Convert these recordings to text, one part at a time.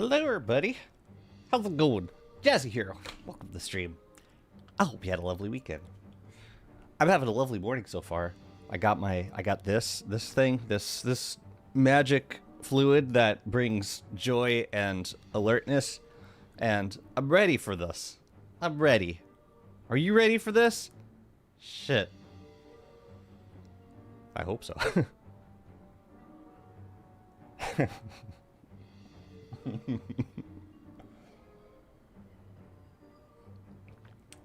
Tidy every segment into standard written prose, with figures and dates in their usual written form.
Hello, everybody. How's it going? Jazzy here. Welcome to the stream. I hope you had a lovely weekend. I'm having a lovely morning so far. I got this magic fluid that brings joy and alertness, and I'm ready for this. I'm ready. Are you ready for this? Shit. I hope so.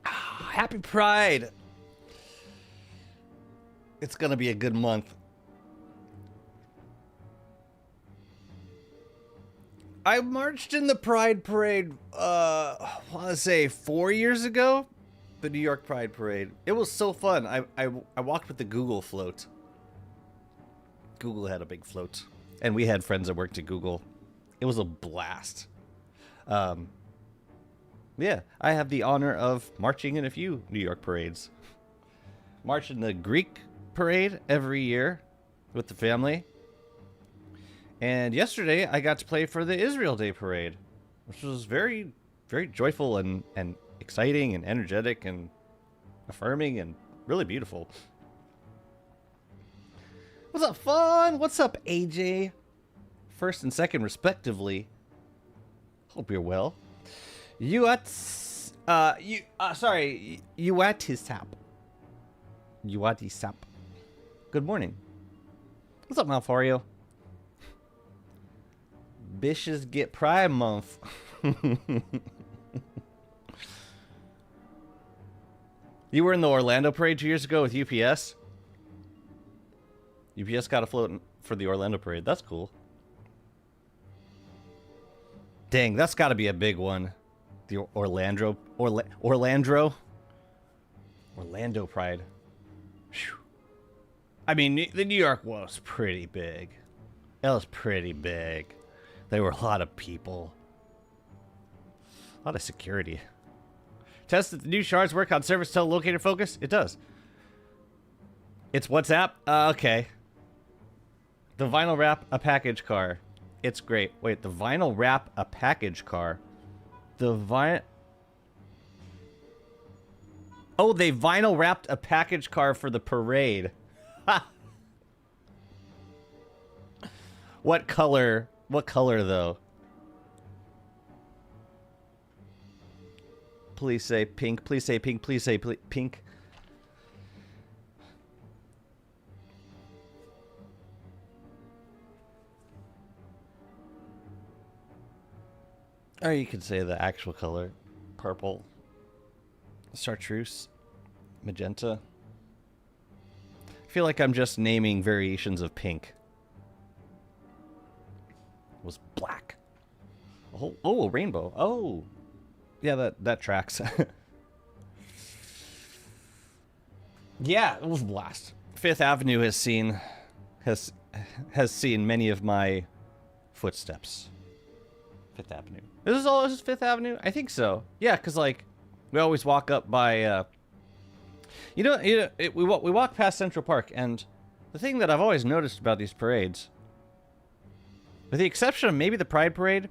Happy Pride! It's gonna be a good month. I marched in the Pride Parade, I want to say 4 years ago? The New York Pride Parade. It was so fun. I walked with the Google float. Google had a big float. And we had friends that worked at Google. It was a blast. Yeah, I have the honor of marching in a few New York parades. March in the Greek parade every year with the family. And yesterday I got to play for the Israel Day parade, which was very, very joyful and exciting and energetic and affirming and really beautiful. What's up, Fun? What's up, AJ? First and second, respectively. Hope you're well. Uatisap. Good morning. What's up, Malfario? Bitches get Pride Month. You were in the Orlando parade 2 years ago with UPS? UPS got a float for the Orlando parade. That's cool. Dang, that's got to be a big one. The Orlando Pride. Whew. I mean, the New York one was pretty big. It was pretty big. There were a lot of people. A lot of security. Test that the new shards work on service cell locator focus? It does. It's WhatsApp? Okay. The vinyl wrap a package car. It's great. Wait, the vinyl wrap a package car. Oh, they vinyl wrapped a package car for the parade. Ha! What color? What color, though? Please say pink. Please say pink. Please say pink. Or you could say the actual color. Purple. Chartreuse. Magenta. I feel like I'm just naming variations of pink. It was black. Oh, a rainbow. Oh. Yeah, that tracks. Yeah, it was a blast. Fifth Avenue has seen many of my footsteps. Fifth Avenue. This is Fifth Avenue? I think so. Yeah, because, like, we always walk up by, we walk past Central Park, and the thing that I've always noticed about these parades, with the exception of maybe the Pride Parade,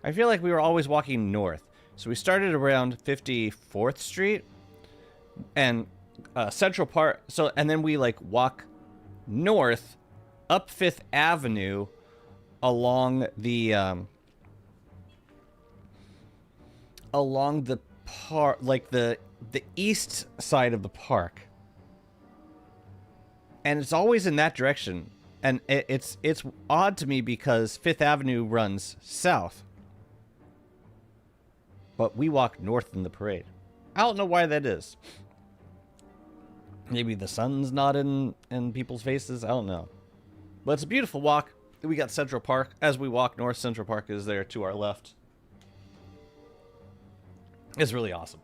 I feel like we were always walking north. So we started around 54th Street, and Central Park, and then we, like, walk north, up Fifth Avenue, along the park, like the east side of the park, and it's always in that direction. And it's odd to me because Fifth Avenue runs south, but we walk north in the parade. I don't know why that is. Maybe the sun's not in people's faces. I don't know, but it's a beautiful walk. We got Central Park. As we walk north, Central Park is there to our left. It's really awesome.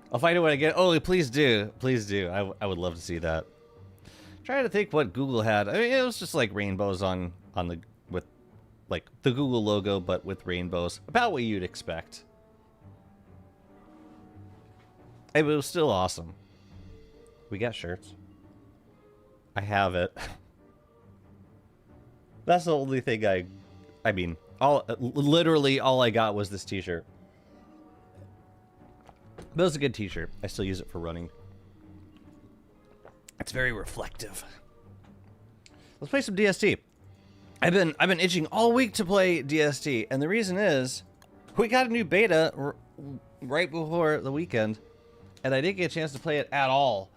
I'll find it when I get... Oh, please do. Please do. I would love to see that. Trying to think what Google had. I mean, it was just like rainbows on the... with, like, the Google logo, but with rainbows. About what you'd expect. It was still awesome. We got shirts. I have it. That's the only thing I mean, Literally all I got was this t-shirt. But it was a good t-shirt. I still use it for running. It's very reflective. Let's play some DST. I've been itching all week to play DST, and the reason is we got a new beta right before the weekend, and I didn't get a chance to play it at all.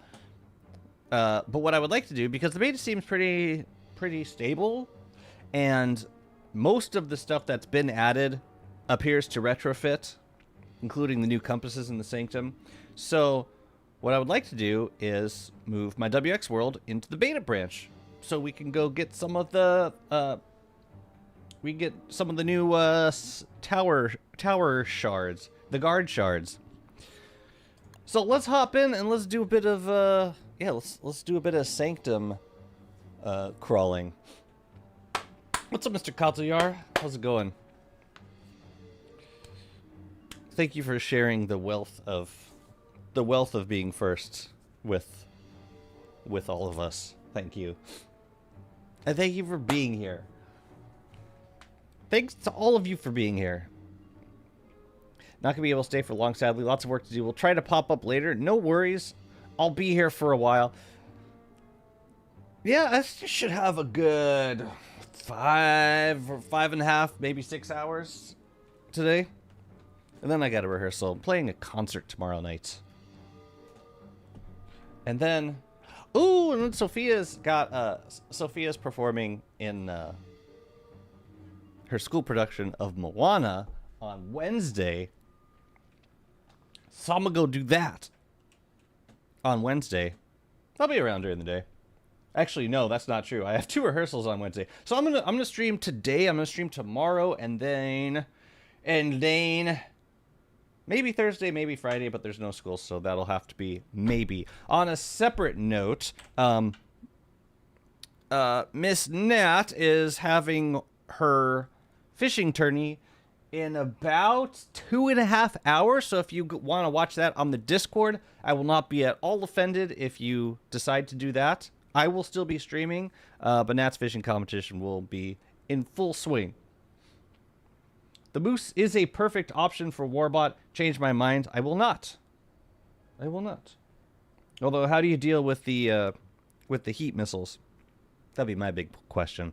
But what I would like to do, because the beta seems pretty stable, and most of the stuff that's been added appears to retrofit, including the new compasses in the Sanctum. So what I would like to do is move my WX world into the beta branch, so we can go get some of the new tower shards, the guard shards. So let's hop in and let's do a bit of let's do a bit of Sanctum crawling. What's up, Mr. Katayar? How's it going? Thank you for sharing the wealth of being first with all of us. Thank you. And thank you for being here. Thanks to all of you for being here. Not gonna be able to stay for long, sadly. Lots of work to do. We'll try to pop up later. No worries. I'll be here for a while. Yeah, I should have a good 5 or 5.5, maybe 6 hours today. And then I got a rehearsal. I'm playing a concert tomorrow night. And then, ooh, and then Sophia's performing in her school production of Moana on Wednesday. So I'm gonna go do that on Wednesday. I'll be around during the day. Actually, no, that's not true. I have 2 rehearsals on Wednesday. So I'm gonna stream today, I'm gonna stream tomorrow, and then maybe Thursday, maybe Friday, but there's no school, so that'll have to be maybe. On a separate note, Miss Nat is having her fishing tourney in about 2.5 hours, so if you want to watch that on the Discord, I will not be at all offended if you decide to do that. I will still be streaming, but Nat's fishing competition will be in full swing. The Moose is a perfect option for Warbot. Change my mind. I will not. I will not. Although, how do you deal with the heat missiles? That'd be my big question.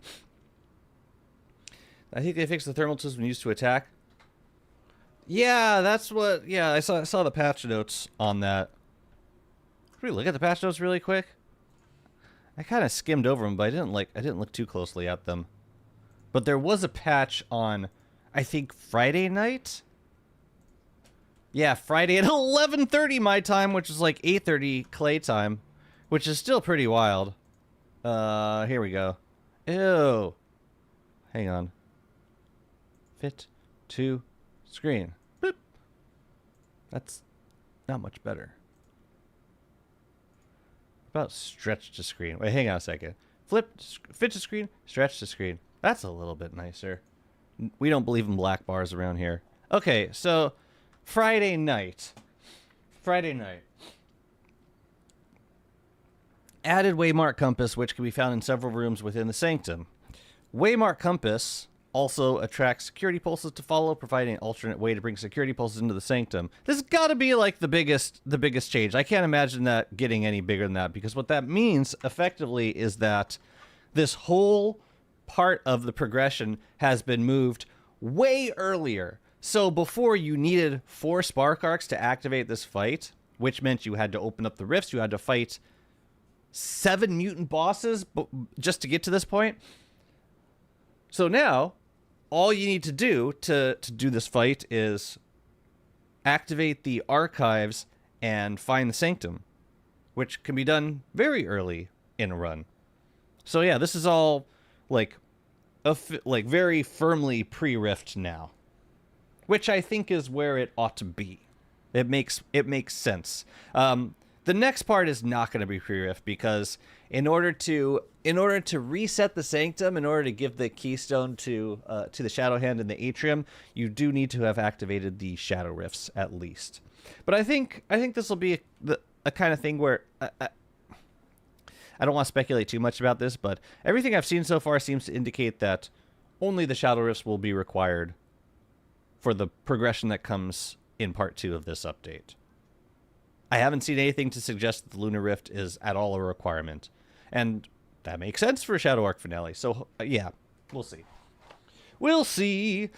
I think they fixed the thermal system used to attack. Yeah, that's what. Yeah, I saw the patch notes on that. Can we look at the patch notes really quick? I kind of skimmed over them, but I didn't look too closely at them. But there was a patch on, I think, Friday night? Yeah, Friday at 11:30 my time, which is like 8:30 Clay time, which is still pretty wild. Here we go. Ew. Hang on. Fit to screen. Boop. That's not much better. About stretch to screen. Wait, hang on a second. Fit to screen, stretch to screen. That's a little bit nicer. We don't believe in black bars around here. Okay, so Friday night. Added Waymark Compass, which can be found in several rooms within the Sanctum. Waymark Compass also attracts security pulses to follow, providing an alternate way to bring security pulses into the Sanctum. This has got to be like the biggest change. I can't imagine that getting any bigger than that, because what that means effectively is that this whole part of the progression has been moved way earlier. So before, you needed 4 spark arcs to activate this fight, which meant you had to open up the rifts, you had to fight 7 mutant bosses just to get to this point. So now, all you need to do to do this fight is activate the archives and find the Sanctum, which can be done very early in a run. So yeah, this is all like very firmly pre-rift now, which I think is where it ought to be. It makes sense. The next part is not going to be pre-rift, because in order to reset the Sanctum, in order to give the keystone to the Shadow Hand in the atrium, you do need to have activated the Shadow Rifts at least. But I think this will be a kind of thing where I don't want to speculate too much about this, but everything I've seen so far seems to indicate that only the Shadow Rifts will be required for the progression that comes in Part 2 of this update. I haven't seen anything to suggest that the Lunar Rift is at all a requirement. And that makes sense for Shadow Arc finale. So, yeah, we'll see. We'll see.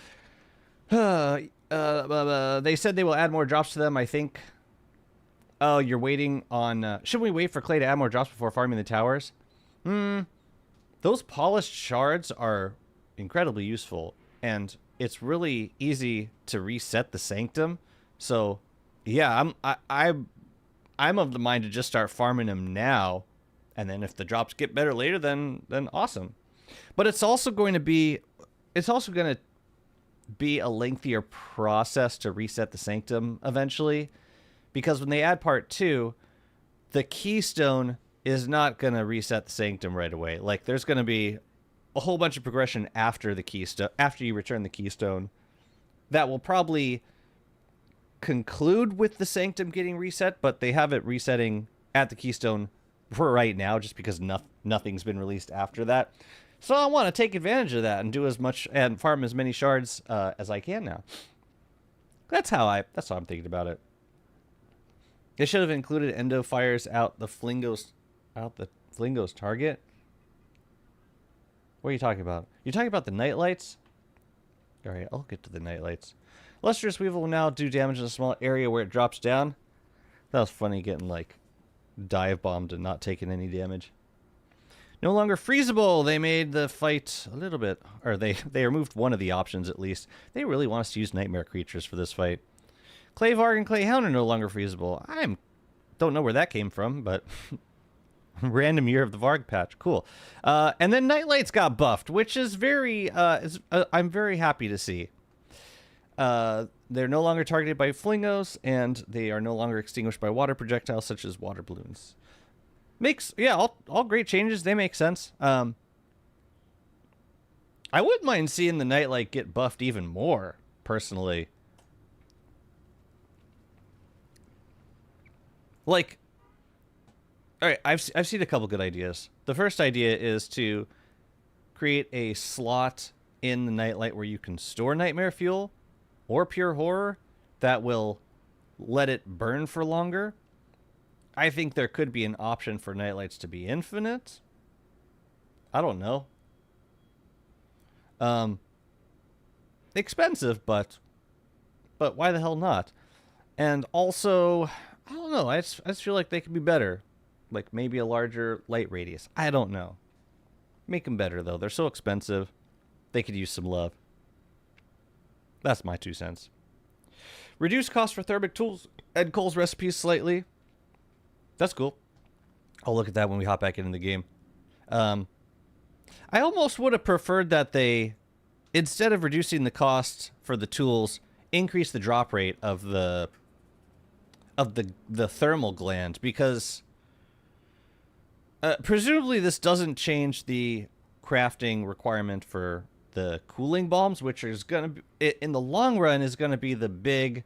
They said they will add more drops to them, I think. Oh, you're waiting on... should we wait for Clay to add more drops before farming the towers? Those polished shards are incredibly useful. And it's really easy to reset the Sanctum. So, yeah, I'm of the mind to just start farming them now. And then if the drops get better later, then awesome. But it's also going to be a lengthier process to reset the Sanctum eventually. Because when they add Part 2, the Keystone is not going to reset the Sanctum right away. Like, there's going to be a whole bunch of progression after the Keystone, after you return the Keystone, that will probably conclude with the Sanctum getting reset, but they have it resetting at the Keystone for right now, just because nothing's been released after that. So I want to take advantage of that and do as much and farm as many shards as I can now. That's how I'm thinking about it. They should have included endo fires out the Flingo's target. What are you talking about? You're talking about the nightlights? All right, I'll get to the nightlights. Lustrous Weevil will now do damage in a small area where it drops down. That was funny getting like dive bombed and not taking any damage. No longer freezable. They made the fight a little bit, or they removed one of the options at least. They really want us to use nightmare creatures for this fight. Clay Varg and Clay Hound are no longer freezable. Don't know where that came from, but random year of the Varg patch. Cool. And then Nightlights got buffed, which is very, I'm very happy to see. They're no longer targeted by flingos, and they are no longer extinguished by water projectiles such as water balloons. All great changes. They make sense. I wouldn't mind seeing the Nightlight get buffed even more, personally. Like, all right, I've seen a couple good ideas. The first idea is to create a slot in the Nightlight where you can store Nightmare Fuel or Pure Horror that will let it burn for longer. I think there could be an option for Nightlights to be infinite. I don't know. Expensive, but why the hell not? And also, I don't know. I just feel like they could be better. Like maybe a larger light radius. I don't know. Make them better, though. They're so expensive. They could use some love. That's my 2 cents. Reduce cost for thermic tools. Ed Cole's recipes slightly. That's cool. I'll look at that when we hop back into the game. I almost would have preferred that they, instead of reducing the cost for the tools, increase the drop rate of the thermal gland, because presumably this doesn't change the crafting requirement for the cooling bombs, which is going to be, in the long run, is going to be the big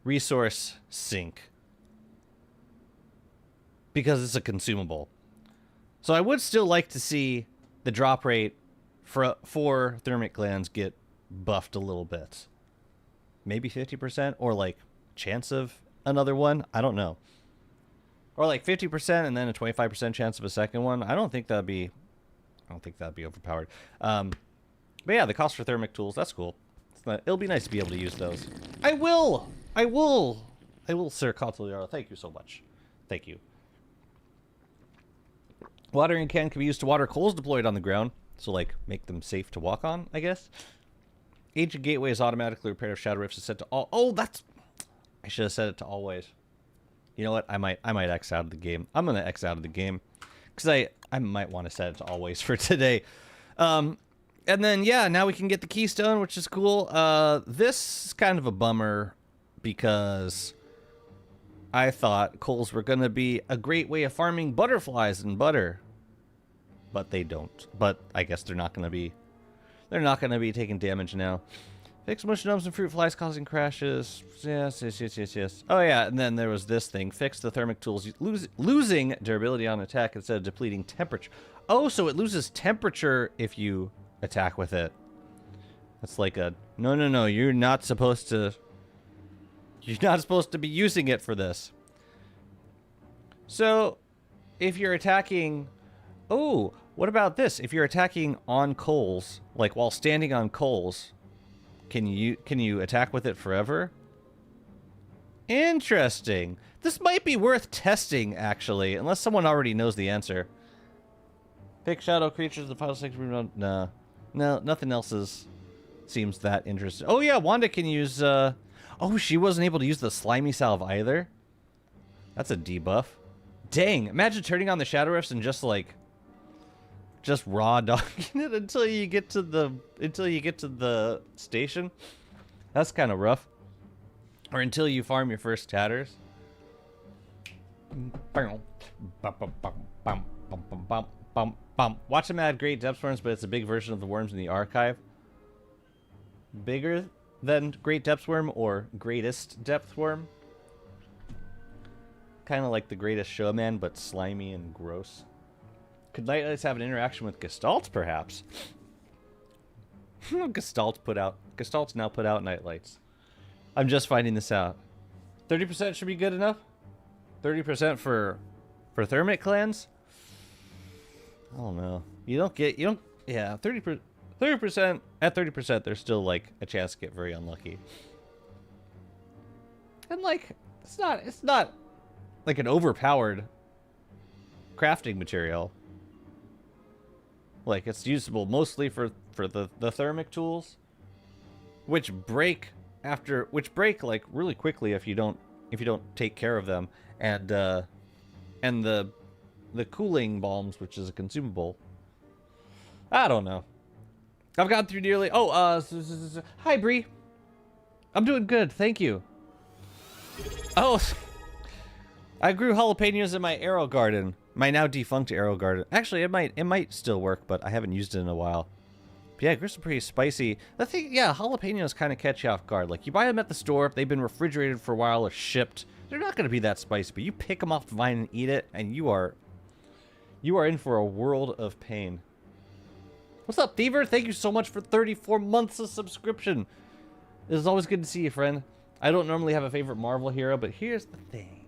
resource sink, because it's a consumable. So I would still like to see the drop rate for thermic glands get buffed a little bit. Maybe 50%, or like chance of another one. I don't know. Or like 50% and then a 25% chance of a second one. I don't think that'd be overpowered. But yeah, the cost for thermic tools, that's cool. It'll be nice to be able to use those. I will, Sir Cotiliaro. Thank you so much. Thank you. Watering can be used to water coals deployed on the ground. So, like, make them safe to walk on, I guess. Agent Gateway is automatically repaired if Shadow Rifts is set to all... Oh, that's... I should have set it to always. You know what? I might X out of the game. I'm going to X out of the game. Because I might want to set it to always for today. And then, yeah, now we can get the Keystone, which is cool. This is kind of a bummer because I thought coals were going to be a great way of farming butterflies and butter. But they don't. But I guess they're not going to be... They're not going to be taking damage now. Fix mush gnomes and fruit flies causing crashes. Yes. Oh, yeah, and then there was this thing. Fix the thermic tools losing durability on attack instead of depleting temperature. Oh, so it loses temperature if you attack with it. That's like a no, no, no. You're not supposed to. You're not supposed to be using it for this. So, if you're attacking, oh, what about this? If you're attacking on coals, like while standing on coals, can you attack with it forever? Interesting. This might be worth testing, actually, unless someone already knows the answer. Pick shadow creatures, the final 6 no, nothing else seems that interesting. Oh yeah, Wanda can use. Oh, she wasn't able to use the slimy salve either. That's a debuff. Dang! Imagine turning on the shadow rifts and just raw dogging it until you get to the station. That's kind of rough. Or until you farm your first tatters. Watch them add great depth worms, but it's a big version of the worms in the archive. Bigger than great depth worm or greatest depth worm. Kind of like the greatest showman, but slimy and gross. Could Nightlights have an interaction with Gestalt, perhaps? Gestalt's now put out Nightlights. I'm just finding this out. 30% should be good enough? 30% for Thermit clans? I don't know. Yeah, 30%, at 30%, there's still, like, a chance to get very unlucky. And, like, it's not like an overpowered crafting material. Like, it's usable mostly for the thermic tools, which break like really quickly if you don't take care of them, and the cooling bombs, which is a consumable. I don't know. I've gone through nearly. Oh, hi Bree. I'm doing good, thank you. Oh, I grew jalapenos in my arrow garden. My now defunct arrow garden. Actually, it might still work, but I haven't used it in a while. But yeah, grits are pretty spicy. The thing, yeah, jalapenos kind of catch you off guard. Like, you buy them at the store, they've been refrigerated for a while or shipped. They're not going to be that spicy, but you pick them off the vine and eat it, and you are in for a world of pain. What's up, Thiever? Thank you so much for 34 months of subscription. It is always good to see you, friend. I don't normally have a favorite Marvel hero, but here's the thing.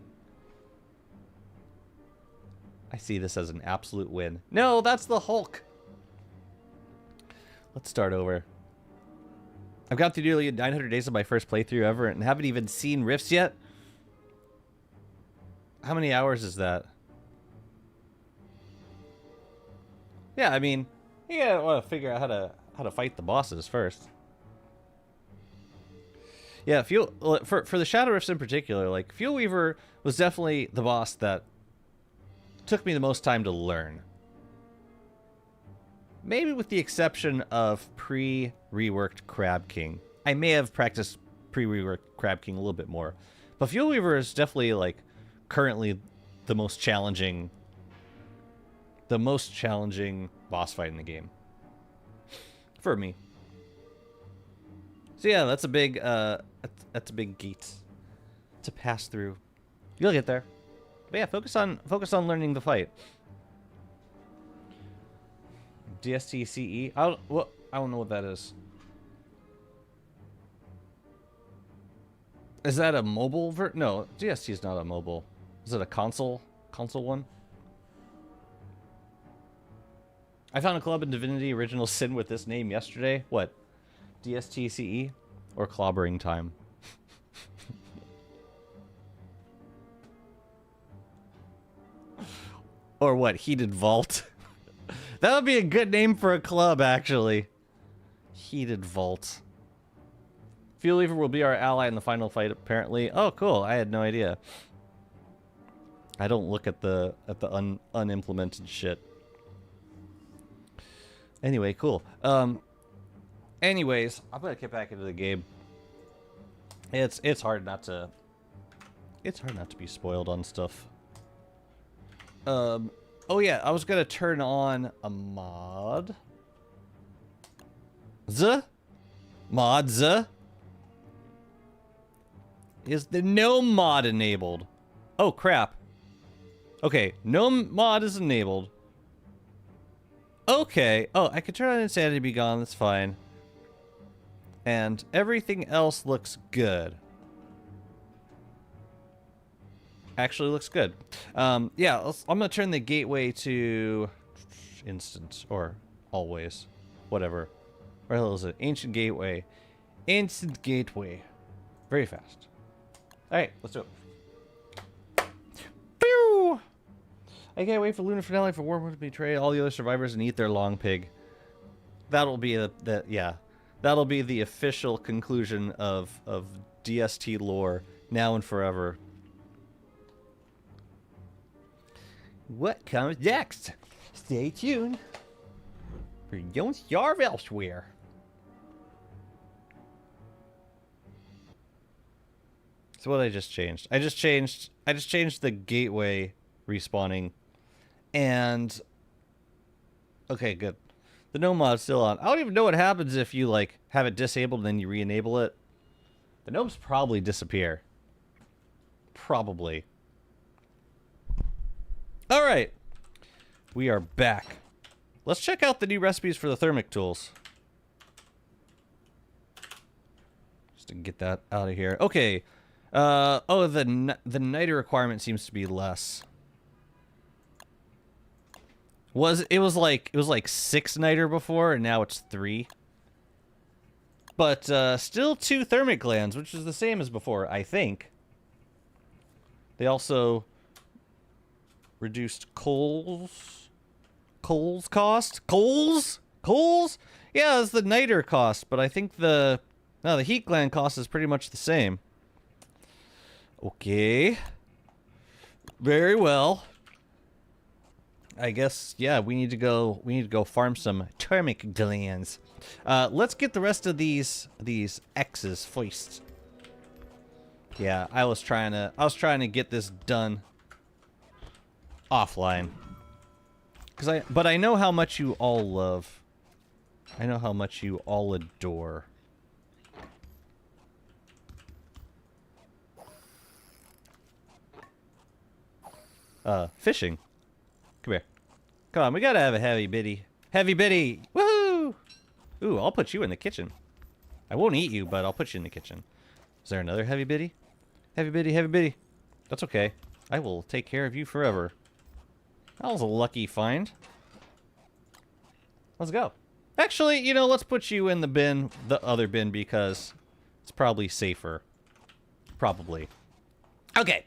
I see this as an absolute win. No, that's the Hulk. Let's start over. I've got through nearly 900 days of my first playthrough ever and haven't even seen rifts yet. How many hours is that? Yeah, I mean, you gotta want to figure out how to fight the bosses first. Yeah, for the Shadow Rifts in particular, like Fuel Weaver was definitely the boss that took me the most time to learn. Maybe with the exception of pre-reworked Crab King. I may have practiced pre-reworked Crab King a little bit more. But Fuel Weaver is definitely, like, currently the most challenging boss fight in the game. For me. So yeah, that's a big gate to pass through. You'll get there. But yeah, focus on learning the fight. DSTCE. I don't know what that is. Is that a mobile No, DST is not a mobile. Is it a console one? I found a club in Divinity Original Sin with this name yesterday. What? DSTCE or clobbering time? Or what? Heated Vault? That would be a good name for a club, actually. Heated Vault. Fuel Weaver will be our ally in the final fight, apparently. Oh, cool. I had no idea. I don't look at the unimplemented shit. Anyway, cool. Anyways, I'm gonna get back into the game. It's hard not to be spoiled on stuff. Oh yeah, I was gonna turn on a mod. Is the gnome mod enabled? Oh crap. Okay, gnome mod is enabled. Okay. Oh, I could turn on Insanity Be Gone, that's fine. And everything else looks good. Actually looks good. Yeah, I'm going to turn the gateway to instant or always. Whatever. Where the hell is it? Ancient gateway. Instant gateway. Very fast. Alright, let's do it. Pew! I can't wait for Lunar Finale for Wormwood to betray all the other survivors and eat their long pig. That'll be yeah. That'll be the official conclusion of DST lore now and forever. What comes next? Stay tuned. For Don't Starve Elsewhere. So what I just changed? I just changed the gateway respawning. And okay, good. The no mod's still on. I don't even know what happens if you like have it disabled and then you re-enable it. The gnomes probably disappear. Probably. All right. We are back. Let's check out the new recipes for the thermic tools. Just to get that out of here. Okay. Oh, the niter requirement seems to be less. It was like 6 niter before, and now it's 3. But still 2 thermic glands, which is the same as before, I think. They also reduced coals cost. Coals? Yeah, it's the niter cost, but I think the heat gland cost is pretty much the same. Okay. Very well. I guess, yeah, we need to go farm some thermic glands. Let's get the rest of these X's first. Yeah, I was trying to get this done offline. But I know how much you all love. I know how much you all adore. Fishing. Come here. Come on, we gotta have a heavy bitty. Heavy bitty! Woohoo! Ooh, I'll put you in the kitchen. I won't eat you, but I'll put you in the kitchen. Is there another heavy bitty? Heavy bitty, heavy bitty. That's okay. I will take care of you forever. That was a lucky find. Let's go. Actually, you know, let's put you in the bin, the other bin, because it's probably safer. Probably. Okay.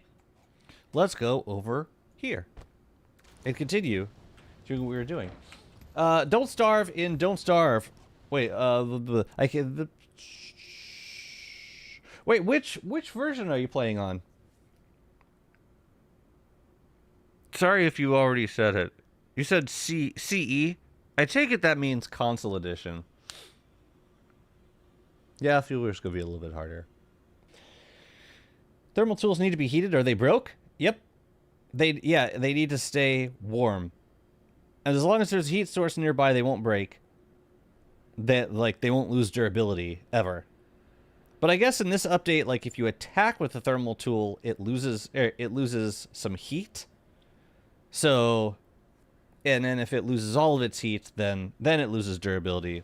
Let's go over here and continue doing what we were doing. Don't starve in Don't Starve. Wait, I can. Wait, which version are you playing on? Sorry if you already said it. You said CE. I take it that means console edition. Yeah, Fueler's gonna be a little bit harder. Thermal tools need to be heated. Are they broke? Yep. They need to stay warm. And as long as there's a heat source nearby, they won't break. They won't lose durability ever. But I guess in this update, like if you attack with a thermal tool, it loses some heat. So, and then if it loses all of its heat, then it loses durability.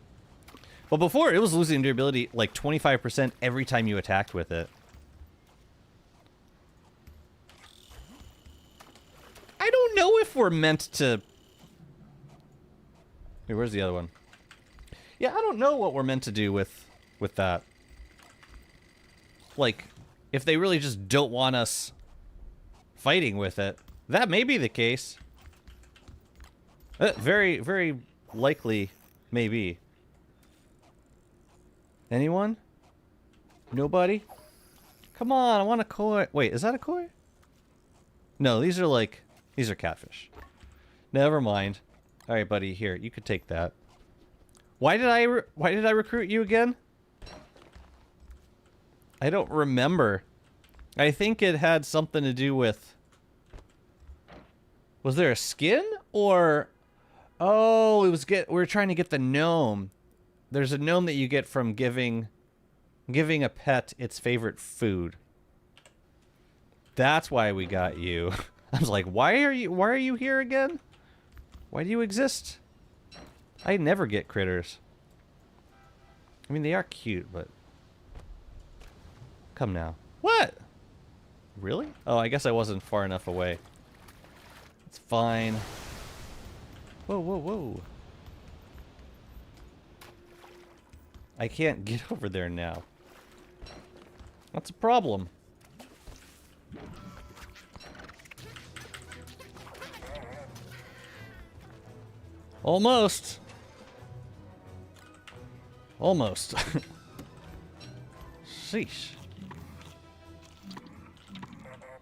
But before, it was losing durability like 25% every time you attacked with it. I don't know if we're meant to... Hey, where's the other one? Yeah, I don't know what we're meant to do with that. Like, if they really just don't want us fighting with it, that may be the case. Very, very likely, maybe. Anyone? Nobody? Come on, I want a koi. Wait, is that a koi? No, these are catfish. Never mind. All right, buddy, here, you could take that. Why did I recruit you again? I don't remember. I think it had something to do with... Was there a skin? Or... Oh, it was we were trying to get the gnome. There's a gnome that you get from giving a pet its favorite food. That's why we got you. I was like, why are you here again? Why do you exist? I never get critters. I mean, they are cute, but... Come now. What? Really? Oh, I guess I wasn't far enough away. It's fine. Whoa, whoa, whoa. I can't get over there now. That's a problem. Almost. Almost. Sheesh.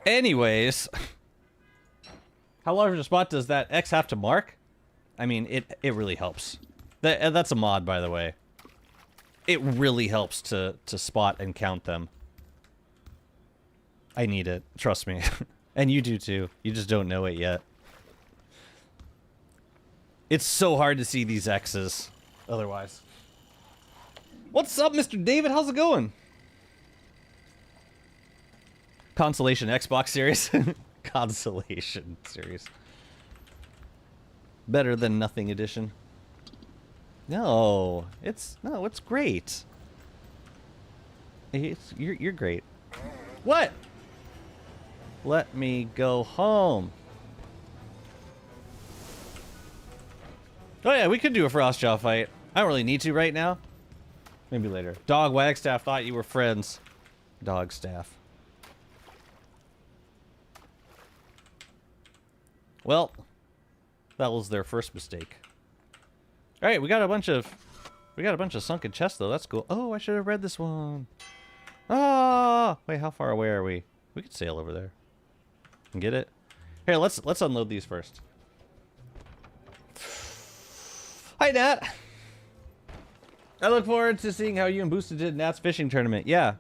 Anyways. How large a spot does that X have to mark? I mean, it really helps. That's a mod, by the way. It really helps to spot and count them. I need it. Trust me. And you do too. You just don't know it yet. It's so hard to see these X's otherwise. What's up, Mr. David? How's it going? Consolation Xbox series. Consolation series. Better than nothing edition. No, it's great. You're great. What? Let me go home. Oh yeah, we could do a Frostjaw fight. I don't really need to right now. Maybe later. Dog Wagstaff thought you were friends. Dog staff. Well, that was their first mistake. All right, we got a bunch of sunken chests though. That's cool. Oh, I should have read this one. Ah, wait, how far away are we? We could sail over there and get it. Here, let's unload these first. Hi, Nat. I look forward to seeing how you and Boosted did Nat's fishing tournament. Yeah.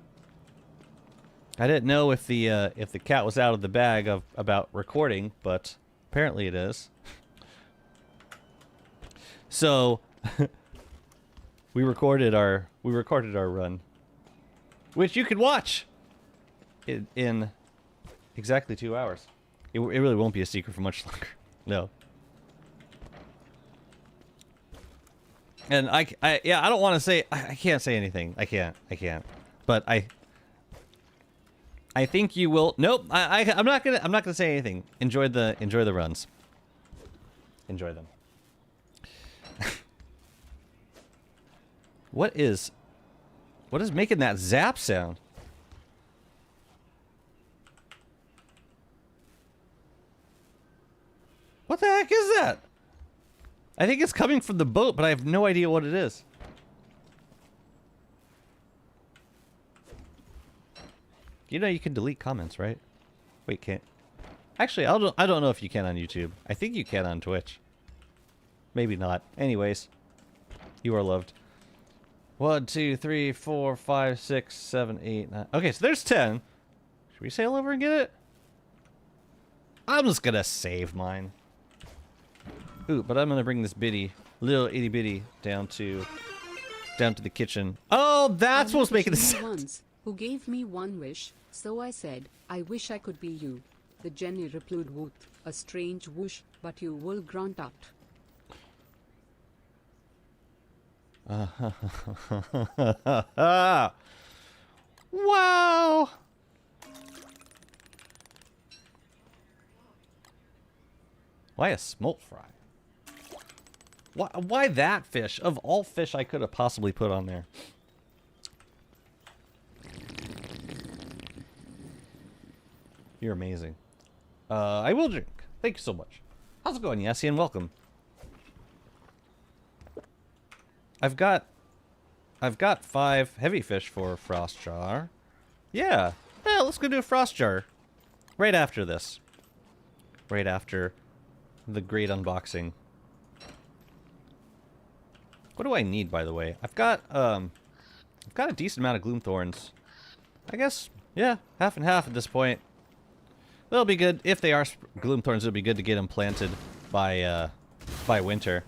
I didn't know if the cat was out of the bag about recording, but apparently it is. So we recorded our run, which you can watch in exactly 2 hours. It really won't be a secret for much longer. No. And I don't want to say, I can't say anything. I can't. But I think you will. Nope. I'm not gonna say anything. Enjoy the runs. Enjoy them. What is making that zap sound? What the heck is that? I think it's coming from the boat, but I have no idea what it is. You know you can delete comments, right? Wait, can't. Actually, I don't know if you can on YouTube. I think you can on Twitch. Maybe not. Anyways, you are loved. 1, 2, 3, 4, 5, 6, 7, 8, 9. Okay, so there's 10. Should we sail over and get it? I'm just gonna save mine. Ooh, but I'm gonna bring this little itty bitty down to the kitchen. Oh, that's what's making the sound. Once, who gave me one wish, so I said, I wish I could be you. The Jenny replied with a strange whoosh, but you will grant out. Wow. Why a smolt fry? Why that fish? Of all fish I could have possibly put on there. You're amazing. I will drink. Thank you so much. How's it going, Yassian? Welcome. I've got 5 heavy fish for frost jar. Yeah, let's go do a frost jar. Right after this. Right after the great unboxing. What do I need, by the way? I've got a decent amount of gloom thorns. I guess, yeah, half and half at this point. They'll be good if they are gloom thorns. It'll be good to get them planted by winter.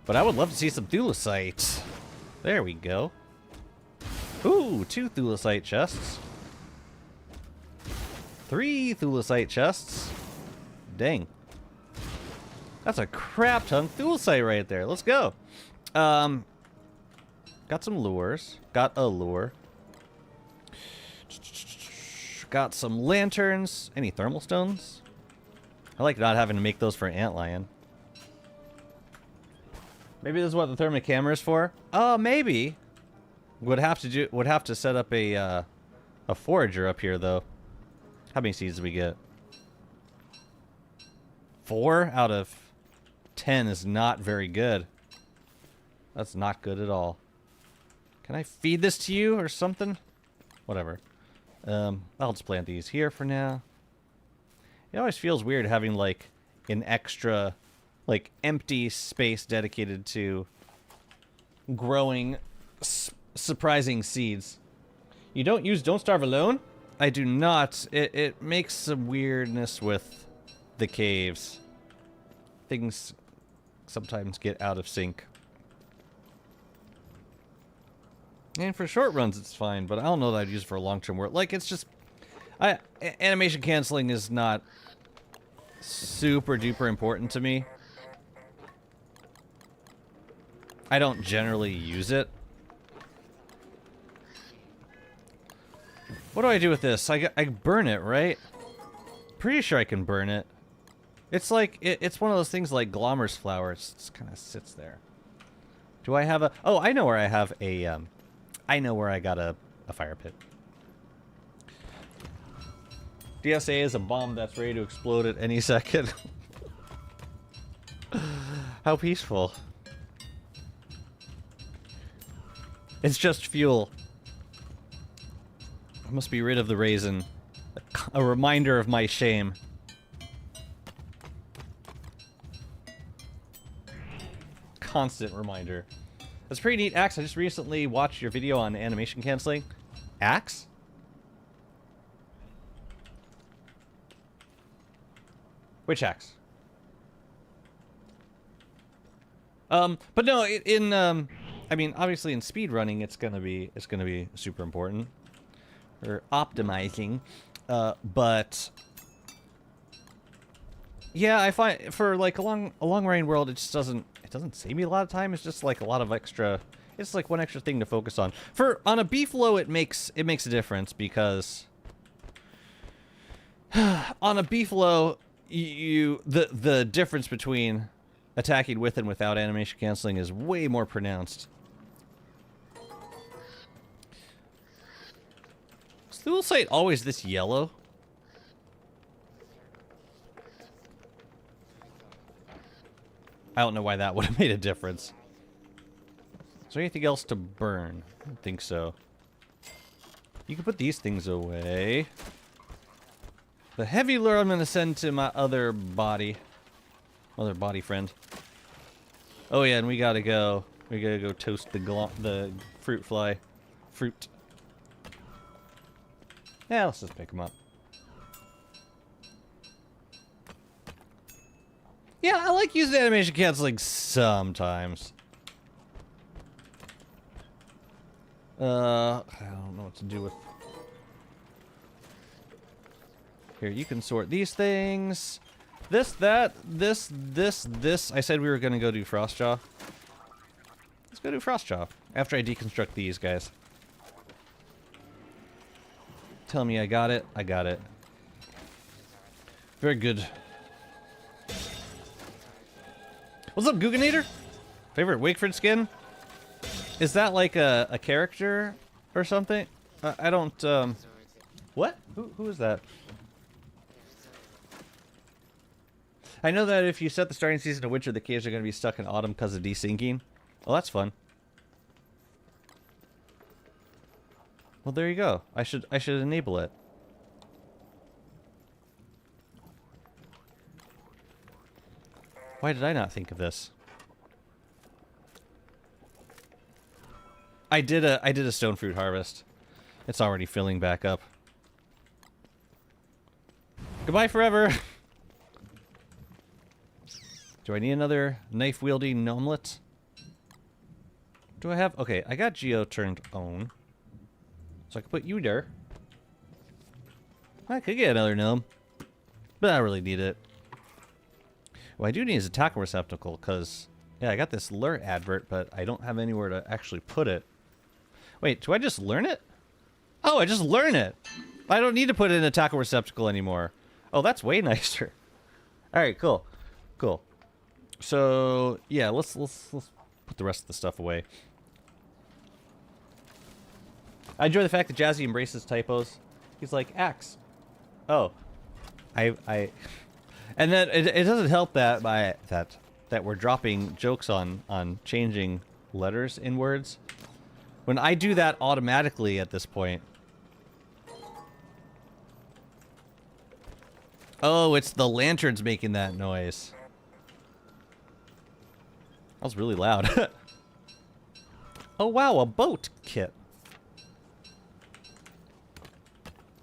But I would love to see some thulecite. There we go. Ooh, 2 thulecite chests. 3 thulecite chests. Dang. That's a crap ton of thulecite right there. Let's go. Got some lures. Got a lure. Got some lanterns. Any thermal stones? I like not having to make those for an antlion. Maybe this is what the thermic camera is for? Oh, maybe. Would have to set up a forager up here though. How many seeds do we get? 4 out of 10 is not very good. That's not good at all. Can I feed this to you or something? Whatever. I'll just plant these here for now. It always feels weird having like an extra, like empty space dedicated to growing surprising seeds. You don't starve alone? I do not. It makes some weirdness with the caves. Things sometimes get out of sync. And for short runs, it's fine, but I don't know that I'd use it for long-term work. Like, it's just... animation canceling is not super duper important to me. I don't generally use it. What do I do with this? I burn it, right? Pretty sure I can burn it. It's like, it's one of those things like Glommer's flower. It just kind of sits there. Do I have a... Oh, I know where I have a... I know where I got a fire pit. DSA is a bomb that's ready to explode at any second. How peaceful. It's just fuel. I must be rid of the raisin. A reminder of my shame. Constant reminder. That's a pretty neat axe. I just recently watched your video on animation canceling. Axe? Which axe? But no, I mean, obviously in speedrunning, it's gonna be super important. Or optimizing, but yeah, I find for like a long range world, it just doesn't save me a lot of time. It's just like a lot of extra. It's like one extra thing to focus on. On a beefalo, it makes a difference because on a beefalo, the difference between attacking with and without animation canceling is way more pronounced. Is the site always this yellow? I don't know why that would have made a difference. Is there anything else to burn? I don't think so. You can put these things away. The heavy lure I'm going to send to my other body friend. Oh yeah, and we gotta go toast the fruit fly. Fruit. Yeah, let's just pick them up. Yeah, I like using animation canceling sometimes. I don't know what to do with... Here, you can sort these things. This. I said we were gonna go do Frostjaw. Let's go do Frostjaw after I deconstruct these guys. Tell me I got it. I got it. Very good. What's up, Guganator? Favorite Wakeford skin? Is that like a character or something? I don't, What? Who is that? I know that if you set the starting season to winter, the caves are going to be stuck in autumn because of desyncing. Well, that's fun. Well, there you go. I should enable it. Why did I not think of this? I did a stone fruit harvest. It's already filling back up. Goodbye forever. Do I need another knife-wielding gnomelet? Do I have... Okay, I got Geo turned on. So I can put you there. I could get another gnome. But I don't really need it. What I do need is a tackle receptacle, because... Yeah, I got this lure advert, but I don't have anywhere to actually put it. Wait, do I just learn it? Oh, I just learn it. I don't need to put it in a tackle receptacle anymore. Oh, that's way nicer. All right, cool. Cool. So, yeah, let's put the rest of the stuff away. I enjoy the fact that Jazzy embraces typos. He's like, axe. Oh. I and then it doesn't help that that we're dropping jokes on changing letters in words. When I do that automatically at this point. Oh, it's the lanterns making that noise. That was really loud. Oh wow, a boat kit.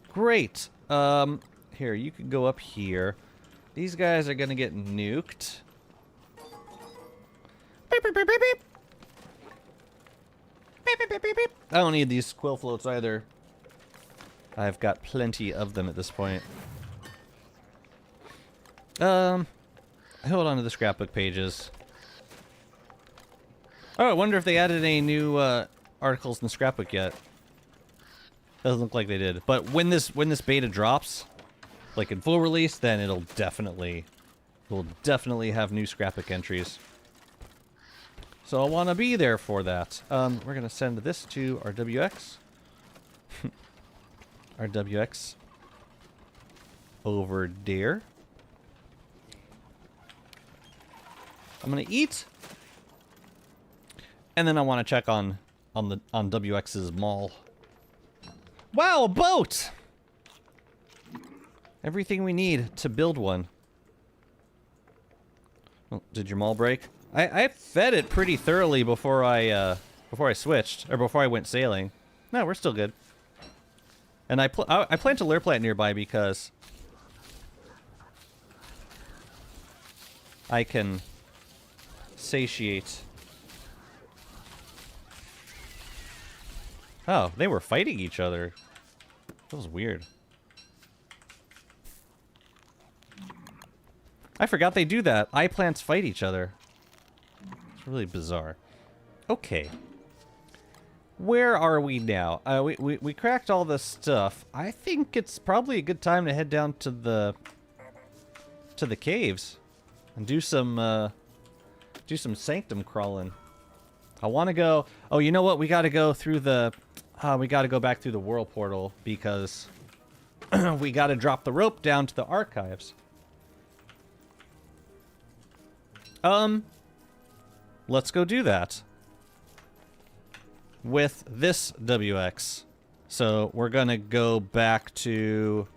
Great. Here, you can go up here. These guys are gonna get nuked. Beep, beep, beep, beep, beep. Beep, beep, beep, beep, beep. I don't need these quill floats either. I've got plenty of them at this point. Hold on to the scrapbook pages. Oh, I wonder if they added any new articles in the scrapbook yet. Doesn't look like they did. But when this beta drops, like in full release, then we'll definitely have new scrapbook entries. So I want to be there for that. We're gonna send this to our WX. Our WX over there. I'm gonna eat, and then I want to check on WX's mall. Wow, a boat! Everything we need to build one. Oh, did your mall break? I fed it pretty thoroughly before I switched, or before I went sailing. No, we're still good. And I plant a lure plant nearby because I can satiate. Oh, they were fighting each other. That was weird. I forgot they do that. Eye plants fight each other. It's really bizarre. Okay. Where are we now? We cracked all this stuff. I think it's probably a good time to head down to the caves and do some sanctum crawling. I want to go. Oh, you know what? We got to go through the. We got to go back through the world portal because we got to drop the rope down to the archives. Let's go do that with this WX. So we're gonna go back to.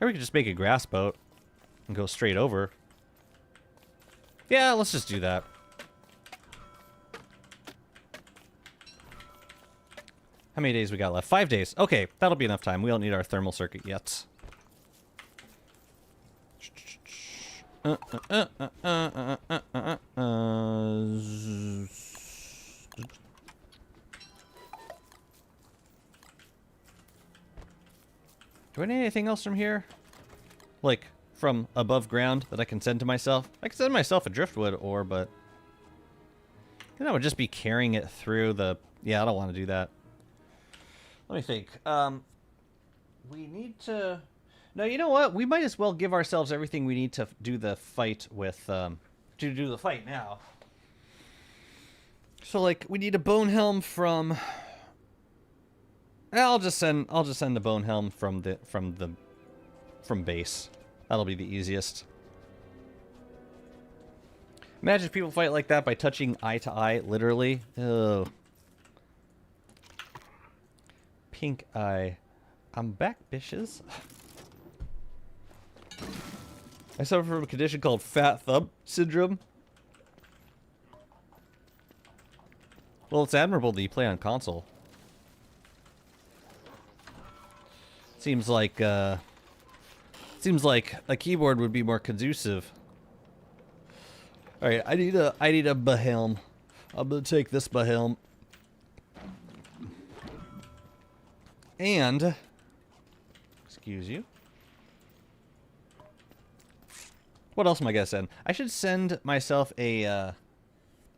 Or we could just make a grass boat and go straight over. Yeah, let's just do that. How many days we got left? 5 days. Okay, that'll be enough time. We don't need our thermal circuit yet. Do I need anything else from here? Like, from above ground that I can send to myself? I can send myself a driftwood ore, but then I would just be carrying it through the... Yeah, I don't want to do that. Let me think. We need to... No, you know what? We might as well give ourselves everything we need to do the fight with, to do the fight now. So, like, we need a bone helm from... I'll just send the bone helm from base. That'll be the easiest. Imagine if people fight like that by touching eye to eye, literally. Oh. Pink eye. I'm back, bitches. I suffer from a condition called fat thumb syndrome. Well, it's admirable that you play on console. Seems like a keyboard would be more conducive. All right, I need a Bahelm. I'm gonna take this Bahelm. And excuse you. What else am I gonna send? I should send myself a.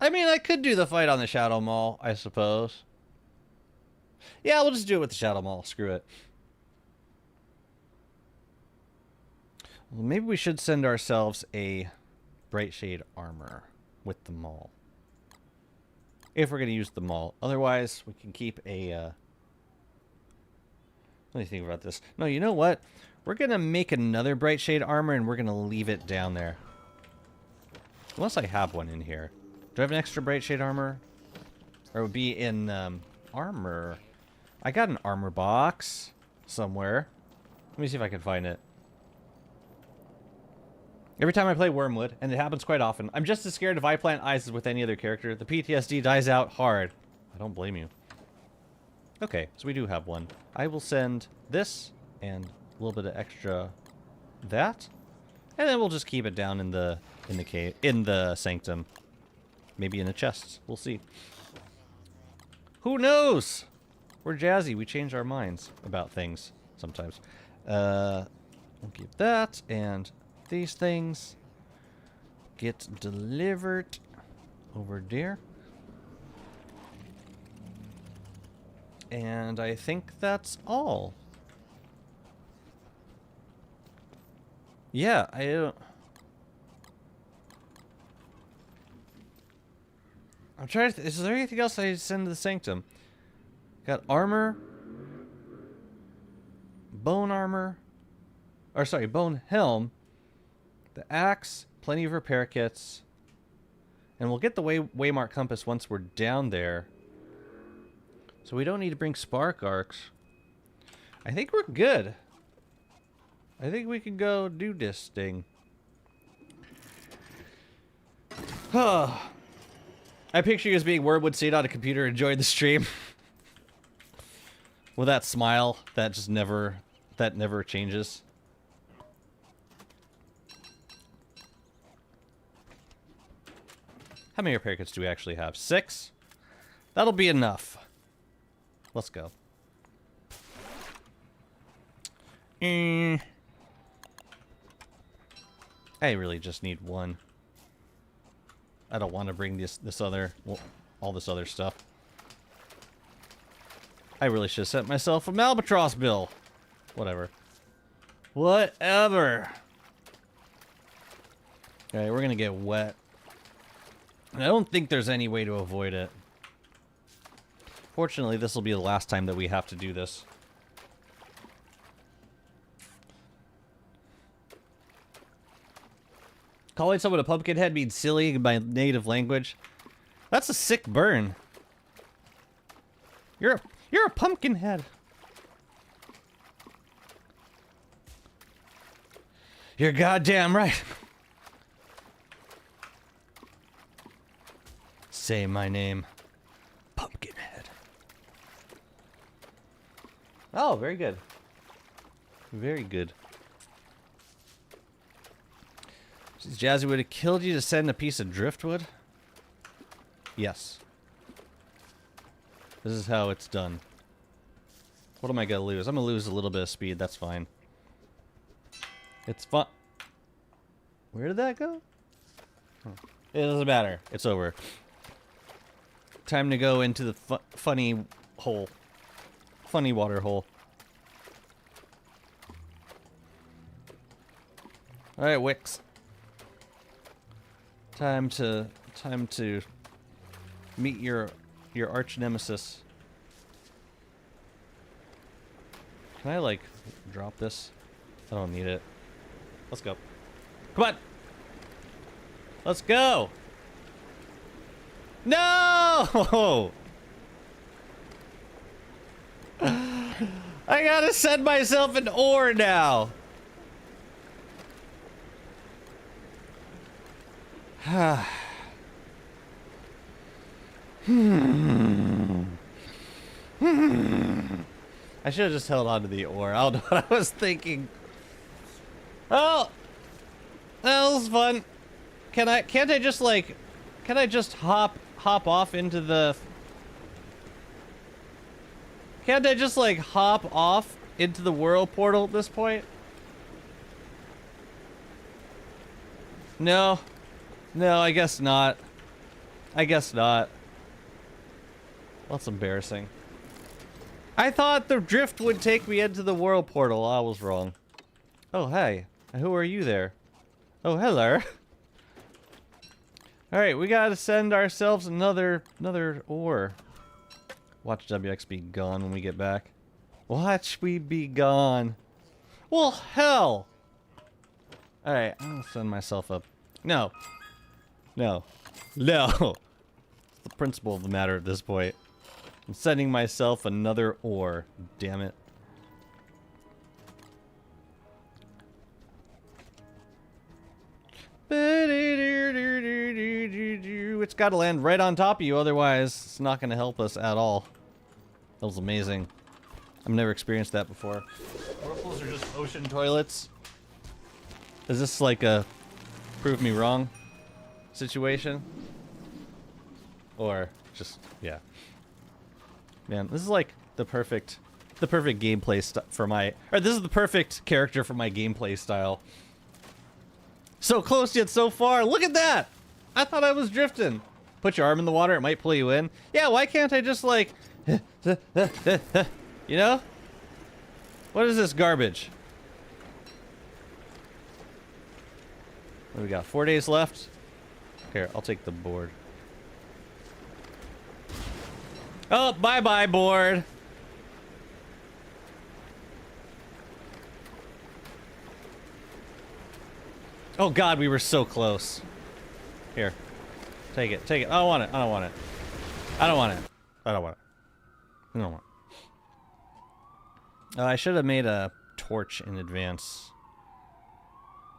I mean, I could do the fight on the Shadow Mall, I suppose. Yeah, we'll just do it with the Shadow Mall. Screw it. Well, maybe we should send ourselves a Bright Shade armor with the mall. If we're going to use the mall. Otherwise, we can keep a... What do you think about this? No, you know what? We're going to make another Bright Shade armor and we're going to leave it down there. Unless I have one in here. Do I have an extra Bright Shade armor? Or it would be in armor. I got an armor box somewhere. Let me see if I can find it. Every time I play Wormwood, and it happens quite often, I'm just as scared if I plant eyes as with any other character. The PTSD dies out hard. I don't blame you. Okay, so we do have one. I will send this and a little bit of extra that, and then we'll just keep it down in the cave, in the sanctum, maybe in the chests. We'll see. Who knows? We're jazzy. We change our minds about things sometimes. We'll keep that and. These things get delivered over there. And I think that's all. Yeah, I don't... I'm trying to... Is there anything else I send to the Sanctum? Got armor. Bone armor. Or sorry, bone helm. The axe, plenty of repair kits, and we'll get the Waymark compass once we're down there. So we don't need to bring spark arcs. I think we're good. I think we can go do this thing. I picture you as being Wormwood seated on a computer enjoying the stream. With that smile that just never changes. How many repair kits do we actually have? 6? That'll be enough. Let's go. I really just need one. I don't want to bring this other, well, all this other stuff. I really should have sent myself a Malbatross bill. Whatever. Whatever. Alright, we're gonna get wet. I don't think there's any way to avoid it. Fortunately, this will be the last time that we have to do this. Calling someone a pumpkin head means silly in my native language. That's a sick burn. You're a pumpkin head. You're goddamn right. Say my name. Pumpkinhead. Oh, very good. Very good. Jazzy would have killed you to send a piece of driftwood? Yes. This is how it's done. What am I gonna lose? I'm gonna lose a little bit of speed, that's fine. It's fun. Where did that go? Oh. It doesn't matter. It's over. Time to go into the funny hole. Funny water hole. Alright, Wix. Time to meet your arch nemesis. Can I like drop this? I don't need it. Let's go. Come on. Let's go. No! I gotta send myself an ore now. I should have just held on to the ore. I don't know what I was thinking. Oh, that was fun. Can't I just like, can I just hop off into the? Can't I just like hop off into the world portal at this point? No. No, I guess not. I guess not. That's embarrassing. I thought the drift would take me into the world portal. I was wrong. Oh, hey. Who are you there? Oh, hello. Alright, we gotta send ourselves another ore. Watch WX be gone when we get back. Watch we be gone. Well, hell! Alright, I'll send myself up. No. No. No! It's the principle of the matter at this point. I'm sending myself another ore. Damn it. It's gotta land right on top of you, otherwise it's not gonna help us at all. That was amazing. I've never experienced that before. Whirlpools are just ocean toilets. Is this like a prove me wrong situation? Or just, yeah. Man, this is like the perfect gameplay for my, or this is the perfect character for my gameplay style. So close yet so far. Look at that! I thought I was drifting. Put your arm in the water, it might pull you in. Yeah, why can't I just like, you know? What is this garbage? What do we got? 4 days left? Here, I'll take the board. Oh, bye-bye, board. Oh god, we were so close. Here. Take it, take it. I don't want it, I don't want it. I don't want it. I don't want it. I don't want it. I should have made a torch in advance.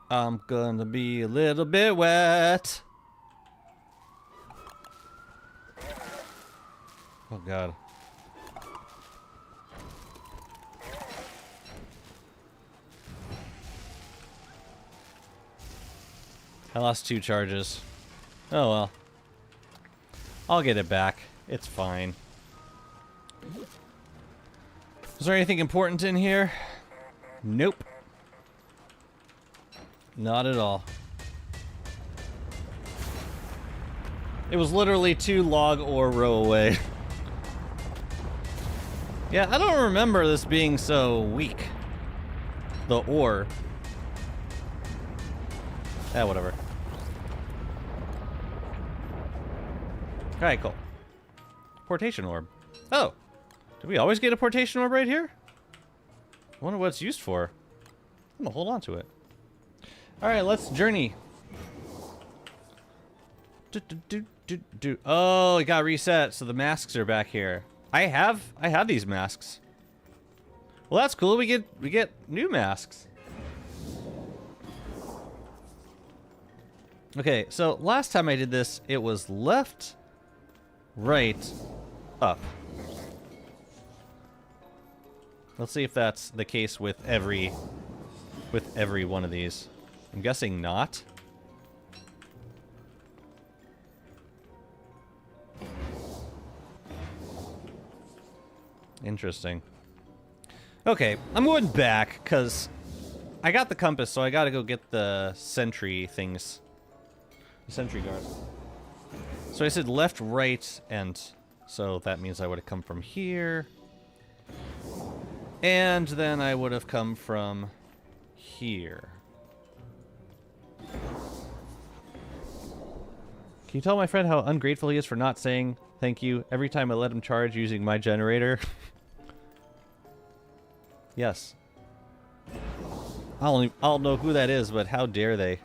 I'm gonna be a little bit wet. Oh god. I lost 2 charges. Oh well. I'll get it back. It's fine. Is there anything important in here? Nope. Not at all. It was literally 2 log ore row away. Yeah, I don't remember this being so weak. The ore. Ah, whatever. Alright, cool. Portation orb. Oh! Did we always get a portation orb right here? I wonder what it's used for. I'm gonna hold on to it. Alright, let's journey. Oh, it got reset, so the masks are back here. I have these masks. Well, that's cool. We get new masks. Okay, so last time I did this, it was left, right, up. Let's see if that's the case with every one of these. I'm guessing not. Interesting. Okay, I'm going back, because I got the compass, so I gotta go get the sentry things. The sentry guard. So I said left, right, and so that means I would have come from here. And then I would have come from here. Can you tell my friend how ungrateful he is for not saying thank you every time I let him charge using my generator? Yes. I'll know who that is, but how dare they?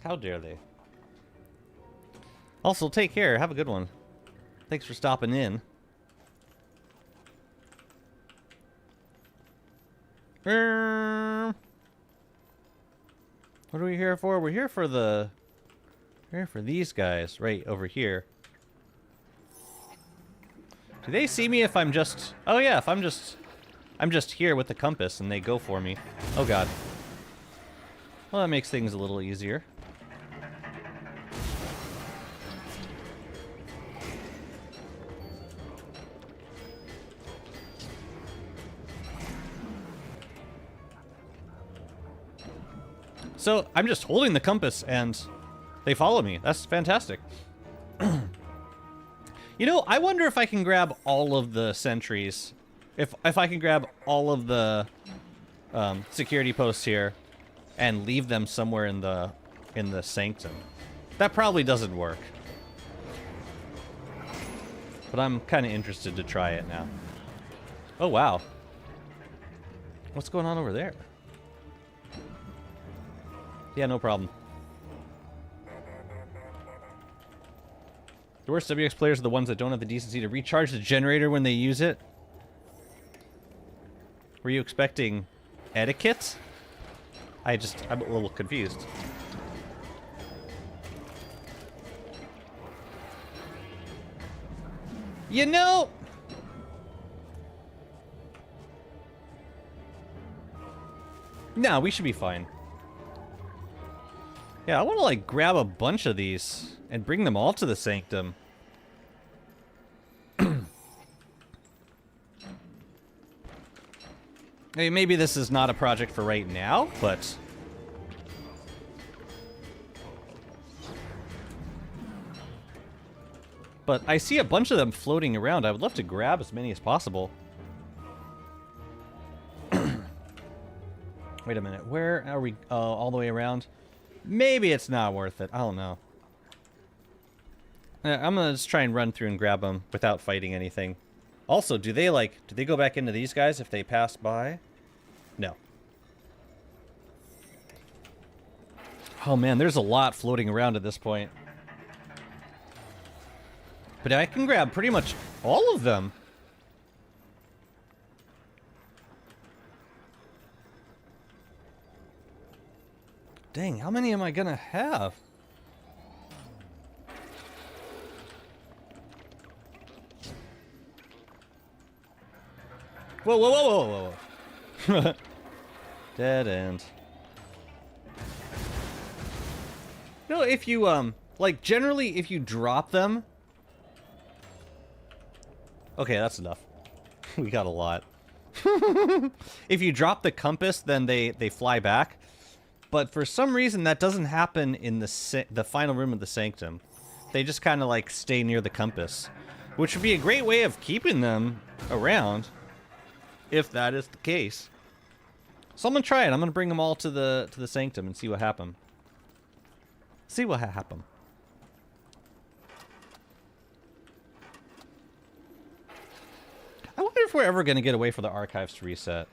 How dare they? Also, take care. Have a good one. Thanks for stopping in. What are we here for? We're here for these guys right over here. Do they see me if I'm just... Oh yeah, if I'm just here with the compass and they go for me. Oh god. Well, that makes things a little easier. So, I'm just holding the compass and they follow me. That's fantastic. You know, I wonder if I can grab all of the sentries. If I can grab all of the security posts here and leave them somewhere in the sanctum. That probably doesn't work. But I'm kind of interested to try it now. Oh, wow. What's going on over there? Yeah, no problem. The worst WX players are the ones that don't have the decency to recharge the generator when they use it. Were you expecting etiquette? I'm a little confused. You know... No, we should be fine. Yeah, I want to, like, grab a bunch of these and bring them all to the sanctum. I mean, maybe this is not a project for right now, but... But I see a bunch of them floating around. I would love to grab as many as possible. Wait a minute. Where are we? All the way around? Maybe it's not worth it. I don't know. I'm gonna just try and run through and grab them without fighting anything. Also, do they go back into these guys if they pass by? No. Oh man, there's a lot floating around at this point. But I can grab pretty much all of them. Dang, how many am I gonna have? Whoa, whoa, whoa, whoa, whoa, whoa. Dead end. No, if you, like, generally, if you drop them... Okay, that's enough. We got a lot. If you drop the compass, then they fly back. But for some reason, that doesn't happen in the final room of the sanctum. They just kind of, like, stay near the compass. Which would be a great way of keeping them around, if that is the case. So I'm gonna try it. I'm gonna bring them all to the sanctum and see what happens. See what happens. I wonder if we're ever gonna get away for the archives to reset.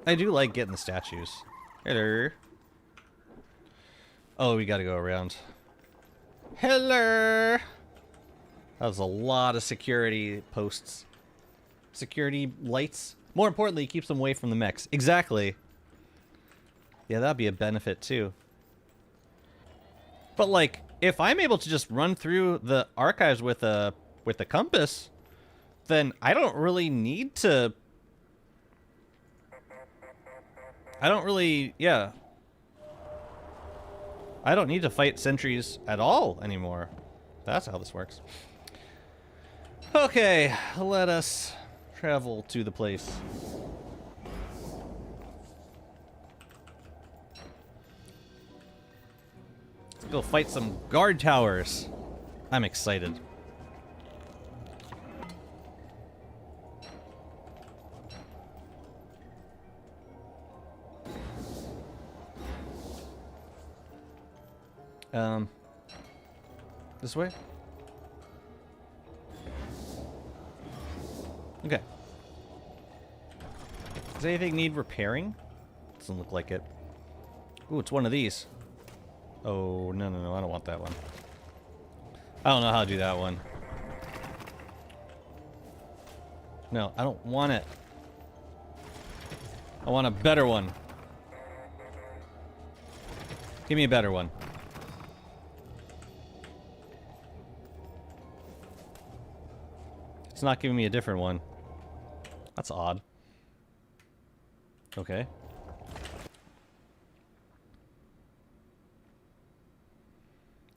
I do like getting the statues. Hello. Oh, we gotta go around. Hello. That was a lot of security posts. Security lights. More importantly, it keeps them away from the mechs. Exactly. Yeah, that'd be a benefit too. But like, if I'm able to just run through the archives with a compass, then I don't really need to. I don't really, yeah. I don't need to fight sentries at all anymore. That's how this works. Okay, let us travel to the place. Let's go fight some guard towers. I'm excited. This way? Okay. Does anything need repairing? Doesn't look like it. Ooh, it's one of these. Oh, no, no, no, I don't want that one. I don't know how to do that one. No, I don't want it. I want a better one. Give me a better one. It's not giving me a different one. That's odd. Okay.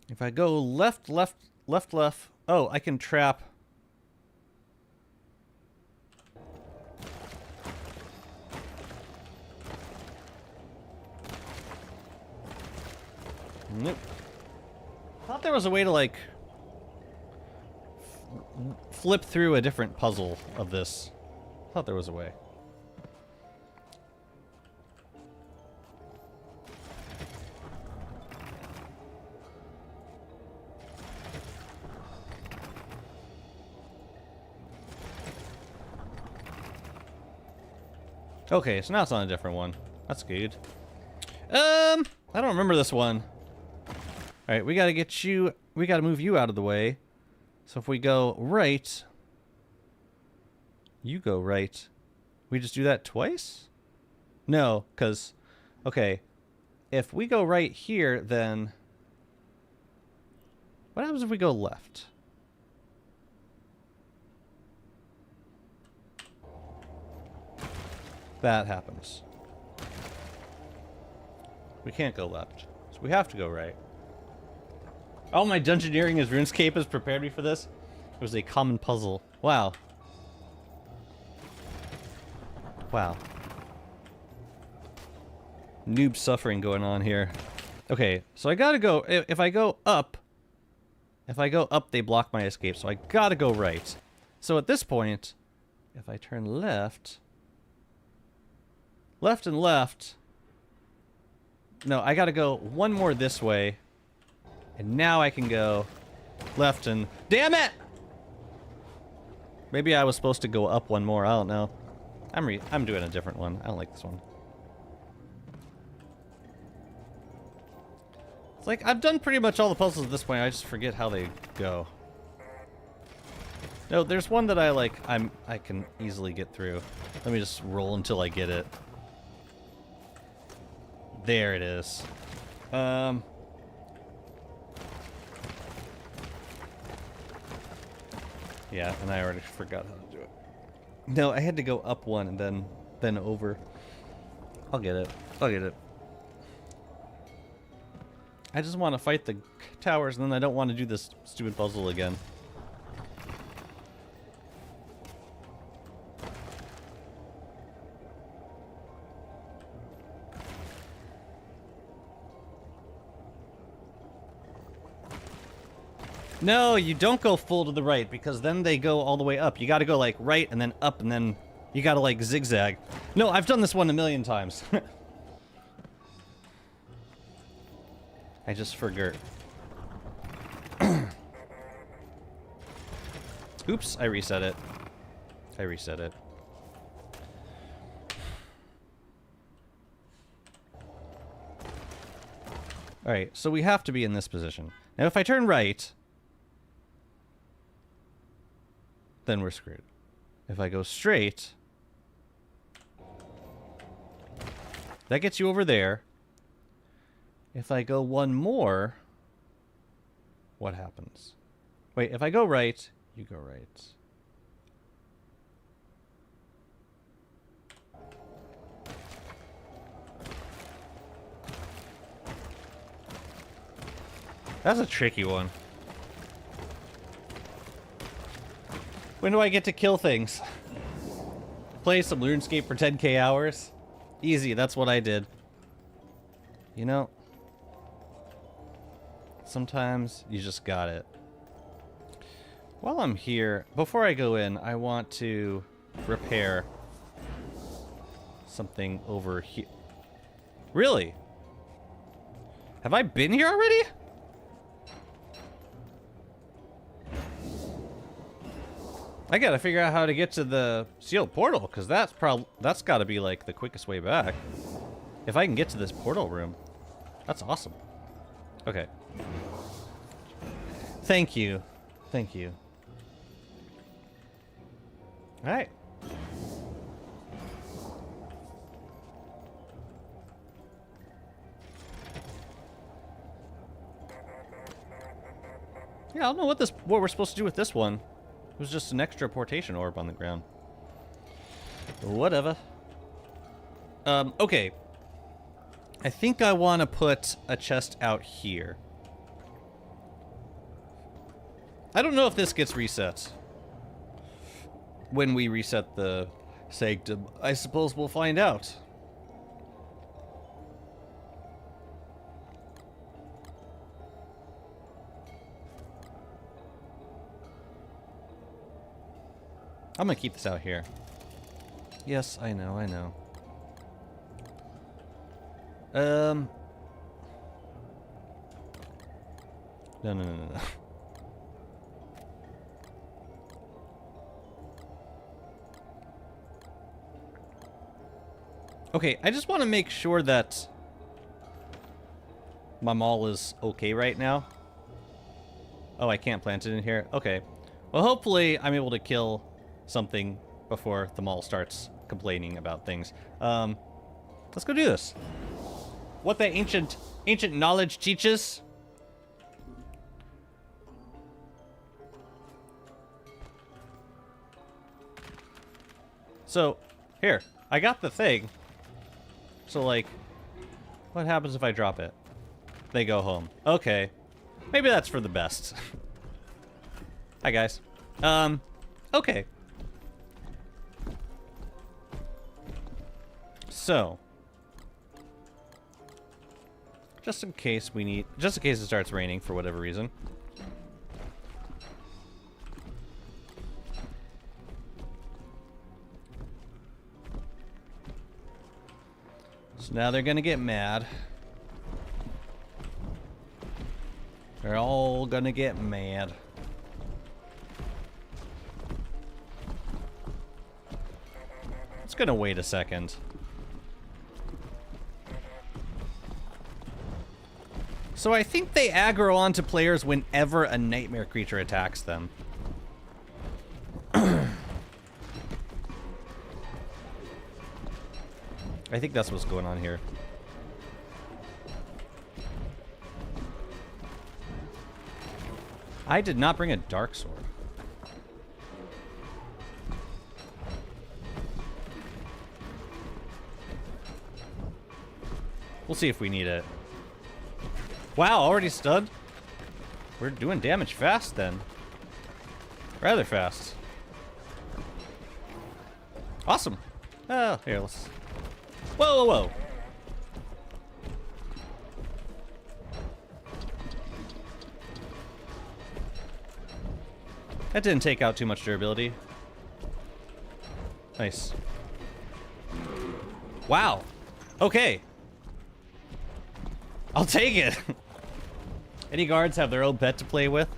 If I go left, left, left, left. Oh, I can trap. Nope. thought there was a way to, like, flip through a different puzzle of this. I thought there was a way. Okay, so now it's on a different one. That's good. I don't remember this one. Alright, we gotta get you... We gotta move you out of the way. So if we go right... You go right. We just do that twice? No, because... Okay. If we go right here, then... What happens if we go left? That happens. We can't go left. So we have to go right. Oh, my Dungeoneering as RuneScape has prepared me for this. It was a common puzzle. Wow. Wow. Noob suffering going on here. Okay, so I gotta go... If I go up... If I go up, they block my escape, so I gotta go right. So at this point, if I turn left... Left and left... No, I gotta go one more this way. And now I can go left and... Damn it! Maybe I was supposed to go up one more, I don't know. I'm doing a different one. I don't like this one. It's like, I've done pretty much all the puzzles at this point, I just forget how they go. No, there's one that I like, I can easily get through. Let me just roll until I get it. There it is. Yeah, and I already forgot how to do it. No, I had to go up one and then over. I'll get it. I'll get it. I just want to fight the towers, and then I don't want to do this stupid puzzle again. No, you don't go full to the right, because then they go all the way up. You gotta go, like, right, and then up, and then you gotta, like, zigzag. No, I've done this one a million times. I just forgot. Oops, I reset it. I reset it. Alright, so we have to be in this position. Now, if I turn right... then we're screwed. If I go straight, that gets you over there. If I go one more, what happens? Wait, if I go right, you go right. That's a tricky one. When do I get to kill things? Play some RuneScape for 10k hours? Easy, that's what I did. You know, sometimes you just got it. While I'm here, before I go in, I want to repair something over here. Really? Have I been here already? I gotta figure out how to get to the sealed portal, because that's gotta be like the quickest way back. If I can get to this portal room, that's awesome. Okay. Thank you. Thank you. Alright. Yeah, I don't know what we're supposed to do with this one. It was just an extra portation orb on the ground. Whatever. Okay. I think I want to put a chest out here. I don't know if this gets reset. When we reset the sanctum, I suppose we'll find out. I'm gonna keep this out here. Yes, I know, I know. No, no, no, no, no. Okay, I just want to make sure that my mall is okay right now. Oh, I can't plant it in here? Okay. Well, hopefully I'm able to kill something before the mall starts complaining about things. Let's go do this. What the ancient knowledge teaches. So, here, I got the thing. So, like, what happens if I drop it? They go home. Okay. Maybe that's for the best. Hi, guys. Okay. So, just in case it starts raining for whatever reason. So now they're gonna get mad. They're all gonna get mad. It's gonna wait a second. So I think they aggro onto players whenever a nightmare creature attacks them. I think that's what's going on here. I did not bring a dark sword. We'll see if we need it. Wow, already stunned? We're doing damage fast then. Rather fast. Awesome. Oh, here, let's... Whoa, whoa, whoa. That didn't take out too much durability. Nice. Wow. Okay. I'll take it. Any guards have their own pet to play with?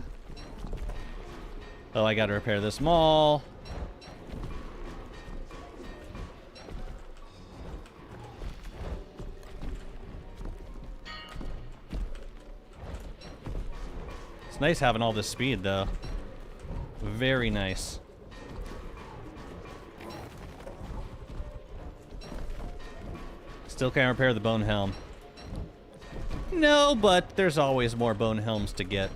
Oh, I gotta repair this mall. It's nice having all this speed, though. Very nice. Still can't repair the bone helm. No, but there's always more bone helms to get.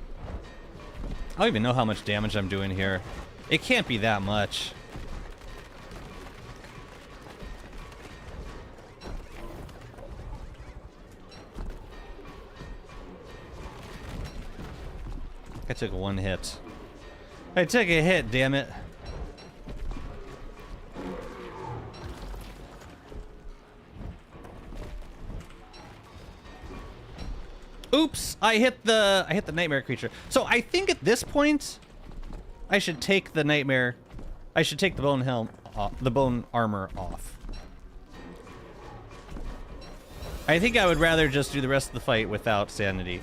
I don't even know how much damage I'm doing here. It can't be that much. I took one hit. I took a hit, damn it. Oops, I hit the nightmare creature. So I think at this point I should take the nightmare, I should take the bone helm off, the bone armor off. I think I would rather just do the rest of the fight without sanity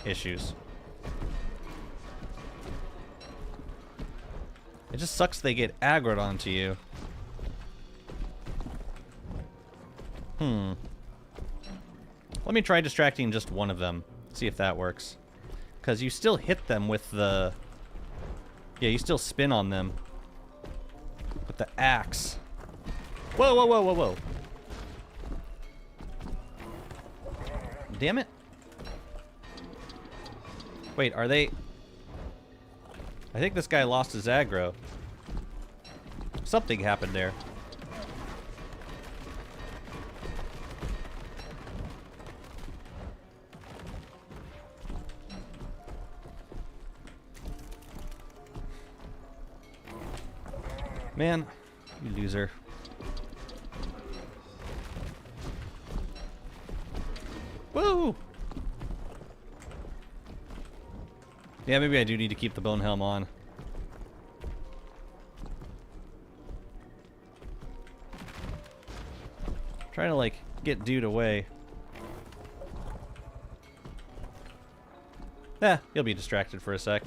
issues. It just sucks they get aggroed onto you. Let me try distracting just one of them. See if that works. Because you still hit them with the... Yeah, you still spin on them. With the axe. Whoa, whoa, whoa, whoa, whoa. Damn it. Wait, are they... I think this guy lost his aggro. Something happened there. Man, you loser. Woo! Yeah, maybe I do need to keep the bone helm on. Trying to, like, get dude away. He'll be distracted for a sec.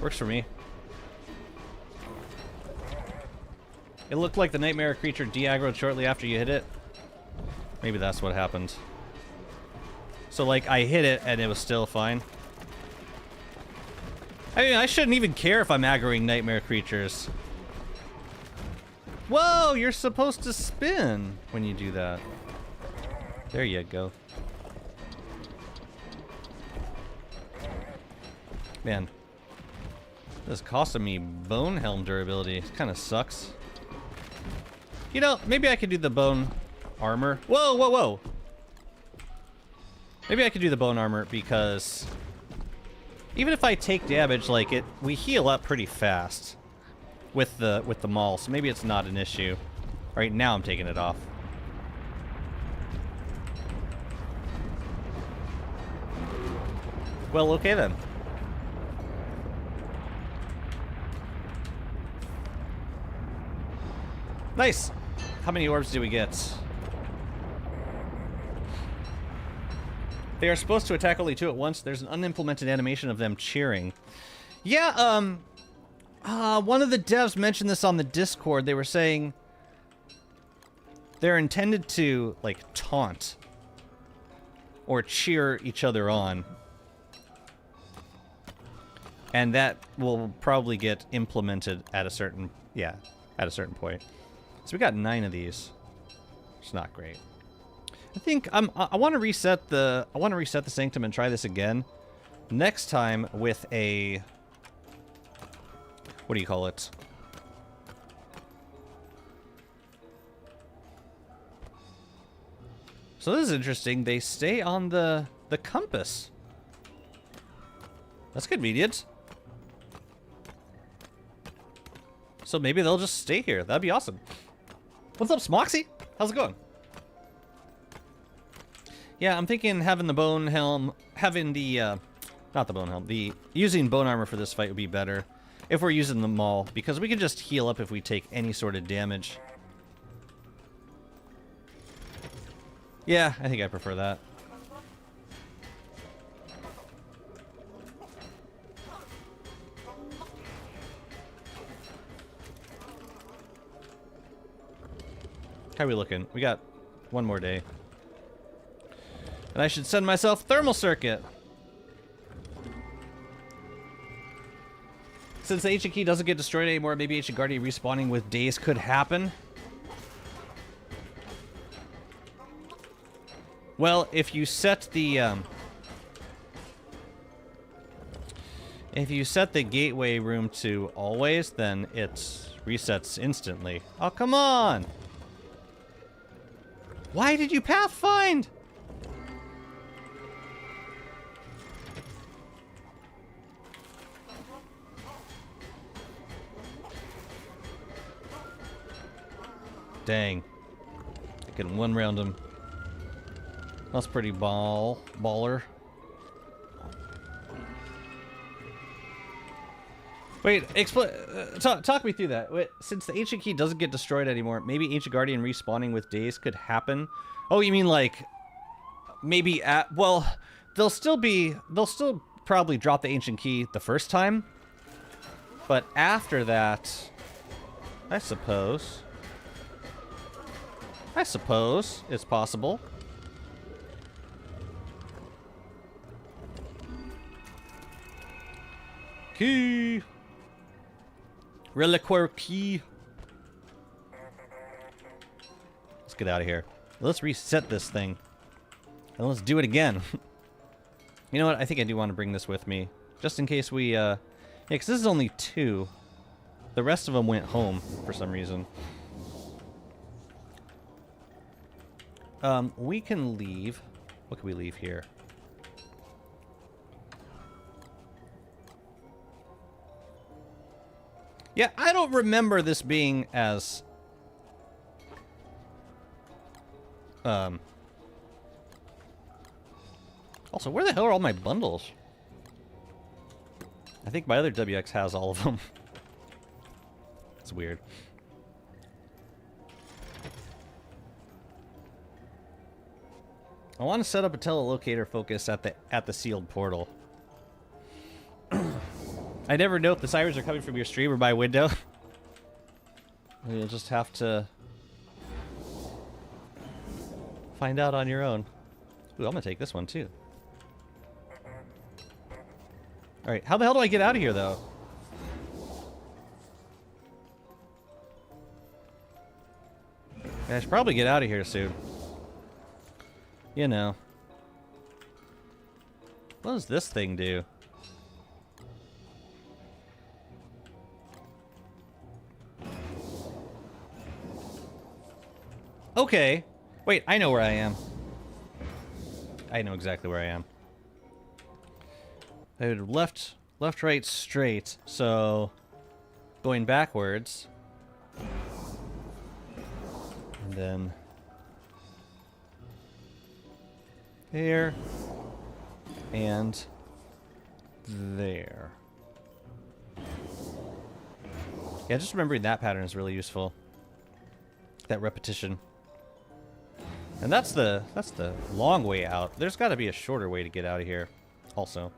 Works for me. It looked like the nightmare creature de-aggroed shortly after you hit it. Maybe that's what happened. So, like, I hit it and it was still fine. I mean, I shouldn't even care if I'm aggroing nightmare creatures. Whoa, you're supposed to spin when you do that. There you go. Man, this is costing me bone helm durability. It kind of sucks. You know, maybe I could do the bone armor. Whoa, whoa, whoa. Maybe I could do the bone armor because even if I take damage, like we heal up pretty fast with the maul, so maybe it's not an issue. All right, now I'm taking it off. Well, okay then. Nice. How many orbs do we get? They are supposed to attack only 2 at once. There's an unimplemented animation of them cheering. Yeah, one of the devs mentioned this on the Discord. They were saying they're intended to, like, taunt or cheer each other on. And that will probably get implemented at a certain, at a certain point. So we got 9 of these. It's not great. I think I want to reset the sanctum and try this again next time with a, what do you call it? So this is interesting. They stay on the compass. That's convenient. So maybe they'll just stay here. That'd be awesome. What's up, Smoxy? How's it going? Yeah, I'm thinking having the bone helm, having the, not the bone helm, using bone armor for this fight would be better if we're using the maul, because we can just heal up if we take any sort of damage. Yeah, I think I prefer that. How are we looking? We got one more day. And I should send myself thermal circuit. Since the ancient key doesn't get destroyed anymore, maybe ancient guardian respawning with days could happen. Well, if you set the gateway room to always, then it resets instantly. Oh, come on! Why did you pathfind? Dang. I can one round him. That's pretty baller. Wait, talk me through that. Wait, since the ancient key doesn't get destroyed anymore, maybe ancient guardian respawning with days could happen. Oh, you mean like maybe well, they'll still probably drop the ancient key the first time, but after that, I suppose it's possible. Key. Reliquary key. Let's get out of here. Let's reset this thing. And let's do it again. You know what? I think I do want to bring this with me. Just in case we, yeah, because this is only 2. The rest of them went home for some reason. We can leave. What can we leave here? Yeah, I don't remember this being as... Also, where the hell are all my bundles? I think my other WX has all of them. It's weird. I want to set up a telelocator focus at the sealed portal. I never know if the sirens are coming from your stream or my window. You'll just have to find out on your own. Ooh, I'm gonna take this one too. Alright, how the hell do I get out of here though? I should probably get out of here soon. You know. What does this thing do? Okay. Wait, I know where I am. I know exactly where I am. I would left, right, straight. So, going backwards. And then there. And there. Yeah, just remembering that pattern is really useful. That repetition. And that's the long way out. There's got to be a shorter way to get out of here also.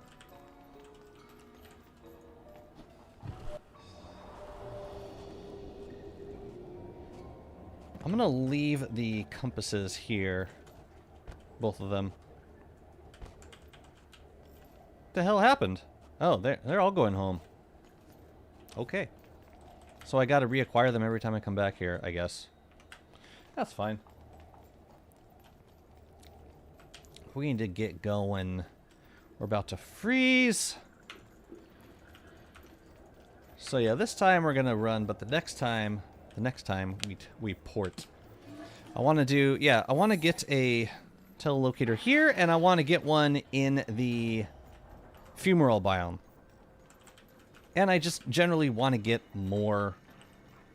I'm going to leave the compasses here. Both of them. What the hell happened? Oh, they're all going home. Okay. So I got to reacquire them every time I come back here, I guess. That's fine. We need to get going. We're about to freeze. So yeah, this time we're gonna run, but the next time we port. I want to do, yeah, I want to get a telelocator here, and I want to get one in the fumarole biome. And I just generally want to get more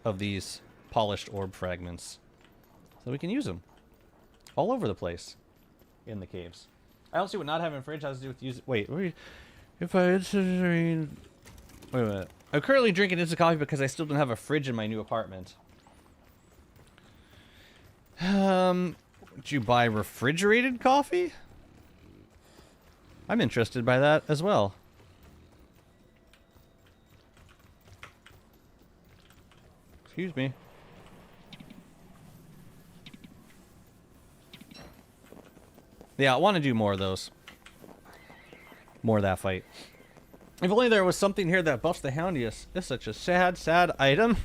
of these polished orb fragments so we can use them all over the place in the caves. I don't see what not having a fridge has to do with using. Wait, if I wait a minute. I'm currently drinking instant coffee because I still don't have a fridge in my new apartment. Would you buy refrigerated coffee? I'm interested by that as well. Excuse me. Yeah, I want to do more of those. More of that fight. If only there was something here that buffs the Houndius. It's such a sad, sad item.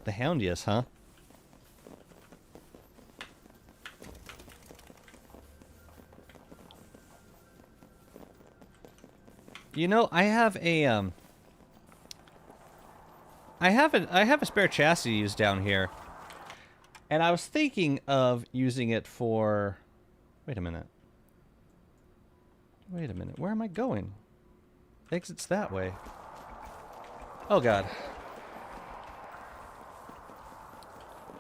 The Houndius, huh? You know, I have a I have a spare chassis to use down here. And I was thinking of using it for... Wait a minute. Wait a minute. Where am I going? Exit's that way. Oh, God.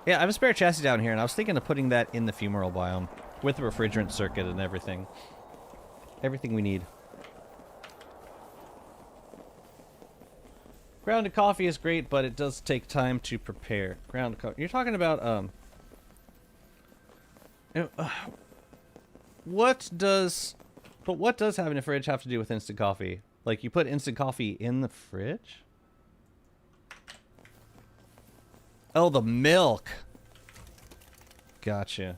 Yeah, I have a spare chassis down here, and I was thinking of putting that in the fumarole biome with the refrigerant circuit and everything. Everything we need. Grounded coffee is great, but it does take time to prepare. Grounded coffee. You're talking about, what does having a fridge have to do with instant coffee? Like, you put instant coffee in the fridge? Oh, the milk. Gotcha.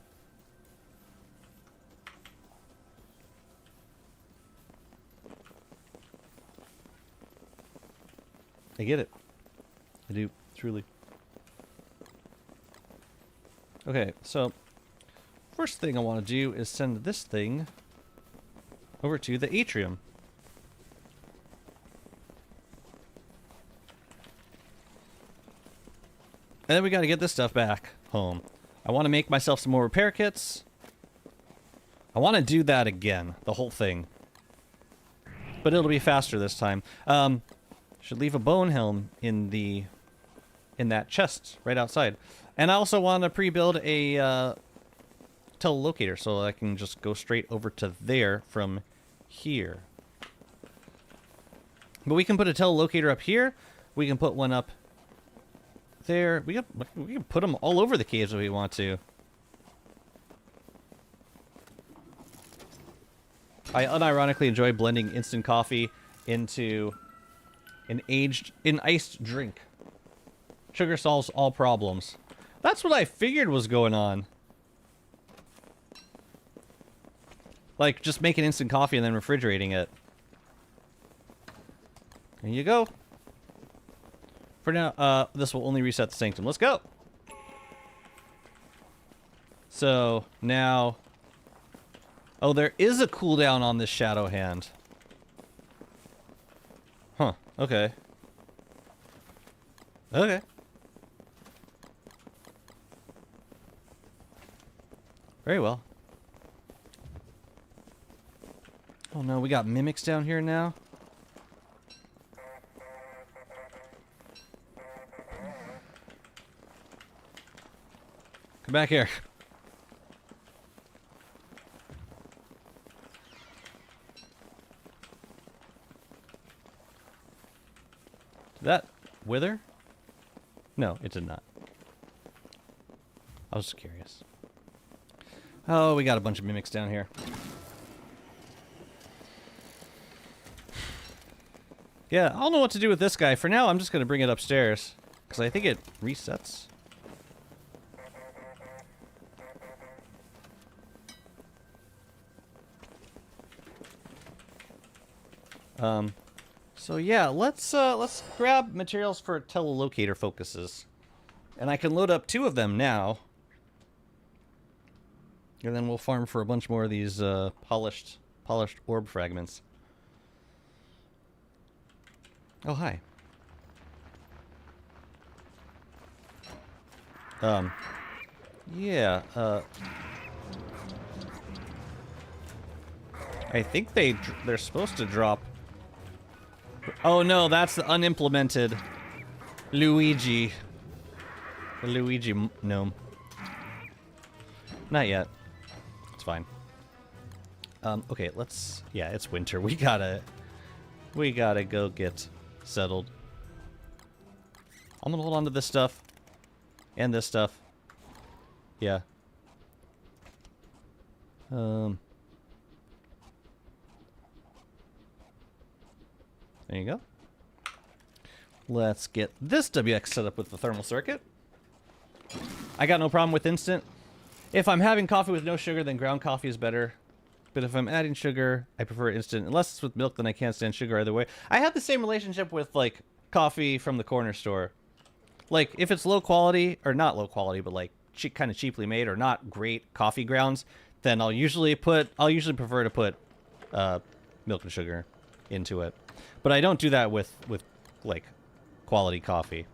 I get it. I do, truly. Okay, so first thing I want to do is send this thing over to the atrium. And then we got to get this stuff back home. I want to make myself some more repair kits. I want to do that again, the whole thing. But it'll be faster this time. Should leave a bone helm in that chest right outside. And I also want to pre-build a telelocator so I can just go straight over to there from here. But we can put a telelocator up here. We can put one up there. We can put them all over the caves if we want to. I unironically enjoy blending instant coffee into an iced drink. Sugar solves all problems. That's what I figured was going on. Like, just making instant coffee and then refrigerating it. There you go. For now, this will only reset the sanctum. Let's go! So, now... Oh, there is a cooldown on this shadow hand. Huh, okay. Okay. Very well. Oh no, we got mimics down here now? Come back here. Did that wither? No, it did not. I was just curious. Oh, we got a bunch of mimics down here. Yeah, I don't know what to do with this guy. For now, I'm just going to bring it upstairs. Because I think it resets. So yeah, let's grab materials for telelocator focuses. And I can load up 2 of them now. And then we'll farm for a bunch more of these polished orb fragments. Oh, hi. Yeah, I think they're supposed to drop... Oh no, that's the unimplemented Luigi. The Luigi gnome. Not yet. It's fine. Okay, let's... Yeah, it's winter. We gotta go get settled. I'm gonna hold on to this stuff. And this stuff. Yeah. There you go. Let's get this WX set up with the thermal circuit. I got no problem with instant. If I'm having coffee with no sugar, then ground coffee is better. But if I'm adding sugar, I prefer instant. Unless it's with milk, then I can't stand sugar either way. I have the same relationship with, like, coffee from the corner store. Like, if it's low quality, or not low quality, but, like, kind of cheaply made, or not great coffee grounds, then I'll usually prefer to put milk and sugar into it. But I don't do that with like, quality coffee.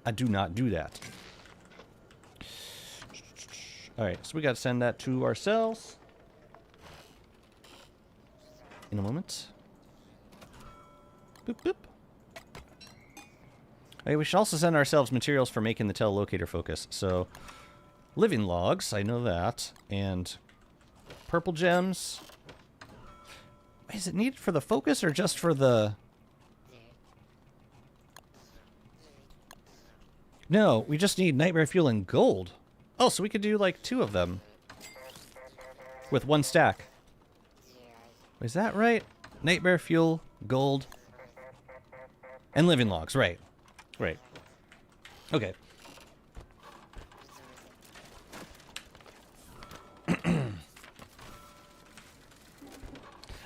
I do not do that. Alright, so we gotta send that to ourselves. In a moment. Boop, boop. Okay, we should also send ourselves materials for making the telelocator focus. So, living logs, I know that. And purple gems. Is it needed for the focus or just for the... No, we just need nightmare fuel and gold. Oh, so we could do like 2 of them. With 1 stack. Is that right? Nightmare fuel, gold, and living logs, right. Right. Okay.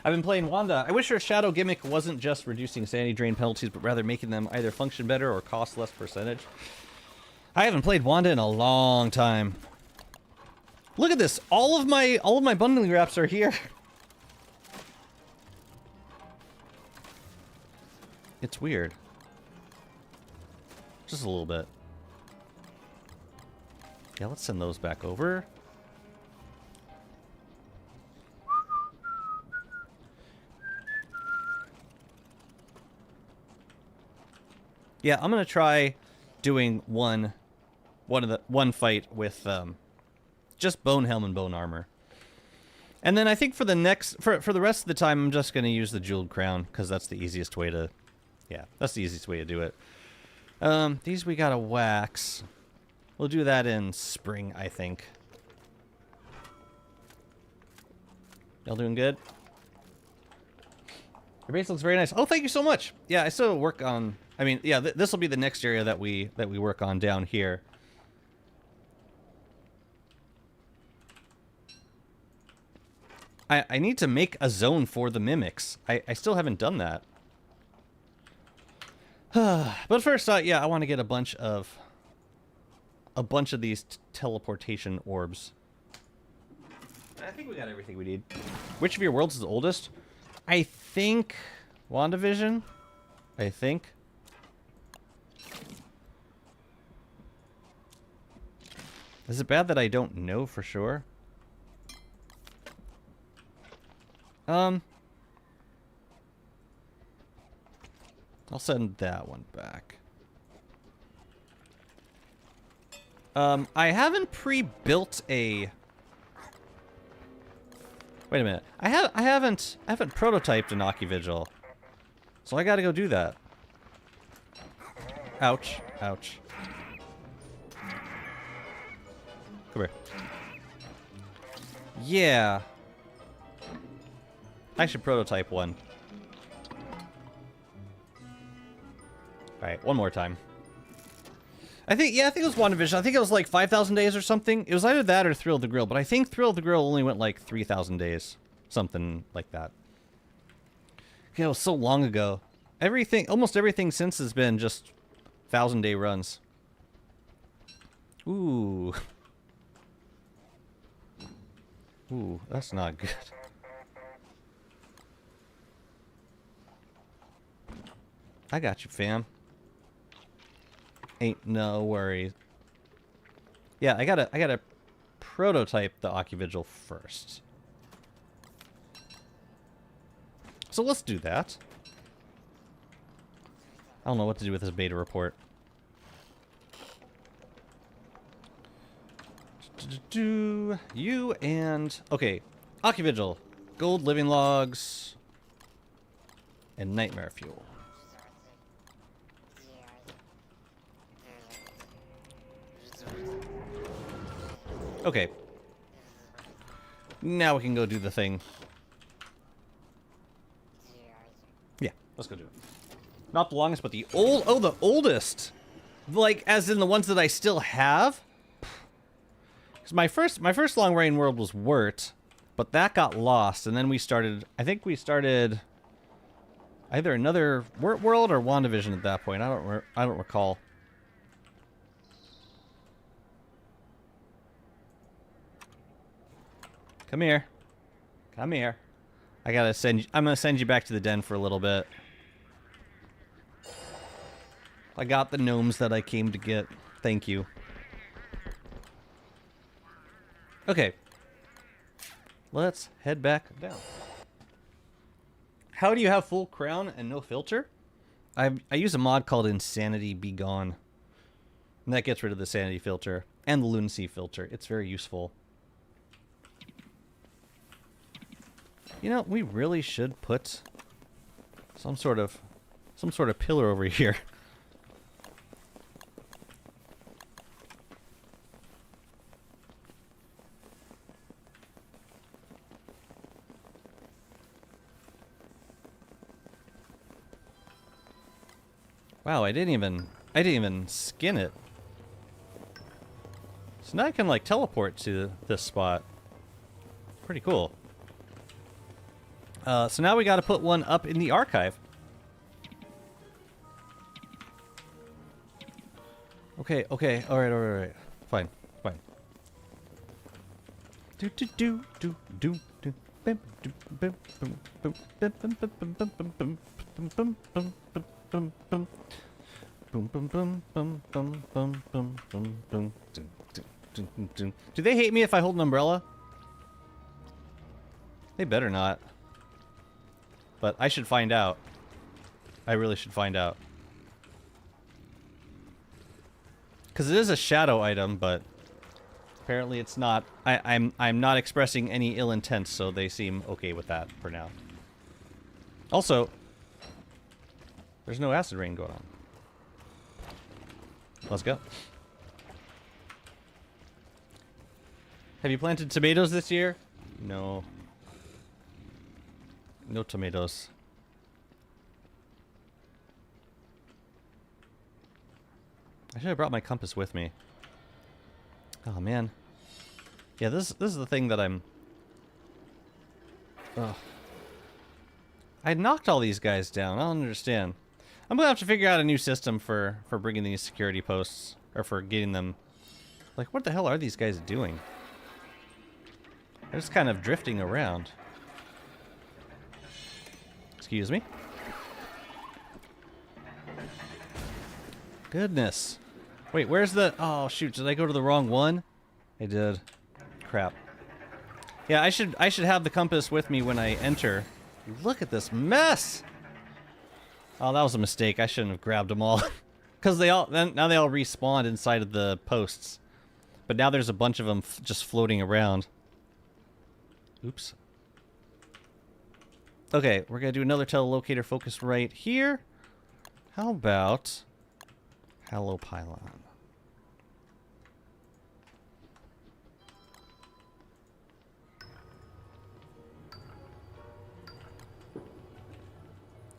I've been playing Wanda. I wish her shadow gimmick wasn't just reducing sanity drain penalties, but rather making them either function better or cost less percentage. I haven't played Wanda in a long time. Look at this. All of my bundling wraps are here. It's weird. Just a little bit. Yeah, let's send those back over. Yeah, I'm gonna try doing one fight with just bone helm and bone armor. And then I think for the next, for the rest of the time, I'm just going to use the jeweled crown, because that's the easiest way to, yeah, that's the easiest way to do it. These we got to wax. We'll do that in spring, I think. Y'all doing good? Your base looks very nice. Oh, thank you so much. Yeah, I still work on, I mean, yeah, this will be the next area that we work on down here. I need to make a zone for the mimics. I still haven't done that. But first, yeah, I want to get a bunch of these teleportation orbs. I think we got everything we need. Which of your worlds is the oldest? I think WandaVision. I think. Is it bad that I don't know for sure? I'll send that one back. I haven't pre-built a... Wait a minute. I haven't prototyped an Ocuvigil. So I gotta go do that. Ouch. Ouch. Come here. Yeah. I should prototype one. Alright, one more time. I think it was WandaVision. I think it was like 5,000 days or something. It was either that or Thrill of the Grill, but I think Thrill of the Grill only went like 3,000 days. Something like that. Yeah, it was so long ago. Almost everything since has been just 1,000-day runs. Ooh. Ooh, that's not good. I got you, fam. Ain't no worries. Yeah, I gotta prototype the Ocuvigil first. So let's do that. I don't know what to do with this beta report. You and... Okay, Ocuvigil. Gold living logs. And nightmare fuel. Okay. Now we can go do the thing. Yeah, let's go do it. Not the longest, but the the oldest. Like, as in the ones that I still have. Because my first long reign world was Wirt, but that got lost, and then we started. I think we started either another Wirt world or WandaVision at that point. I don't recall. Come here. Come here. I'm gonna send you back to the den for a little bit. I got the gnomes that I came to get. Thank you. Okay. Let's head back down. How do you have full crown and no filter? I use a mod called Insanity Be Gone. And that gets rid of the sanity filter and the lunacy filter. It's very useful. You know, we really should put some sort of pillar over here. Wow, I didn't even skin it. So now I can like teleport to this spot. Pretty cool. So now we got to put one up in the archive. Okay, all right. Fine. Do they hate me if I hold an umbrella? They better not. But I should find out. I really should find out. Because it is a shadow item, but... Apparently it's not. I'm not expressing any ill intent, so they seem okay with that for now. Also, there's no acid rain going on. Let's go. Have you planted tomatoes this year? No. No tomatoes. I should have brought my compass with me. Oh man. Yeah, this is the thing that I'm... Ugh. I knocked all these guys down. I don't understand. I'm gonna have to figure out a new system for bringing these security posts, or for getting them. Like, what the hell are these guys doing? They're just kind of drifting around. Excuse me. Goodness. Wait, where's the... Oh, shoot. Did I go to the wrong one? I did. Crap. Yeah, I should have the compass with me when I enter. Look at this mess! Oh, that was a mistake. I shouldn't have grabbed them all. Because now they all respawned inside of the posts. But now there's a bunch of them just floating around. Oops. Okay, we're going to do another telelocator focus right here. How about... Hello, Pylon.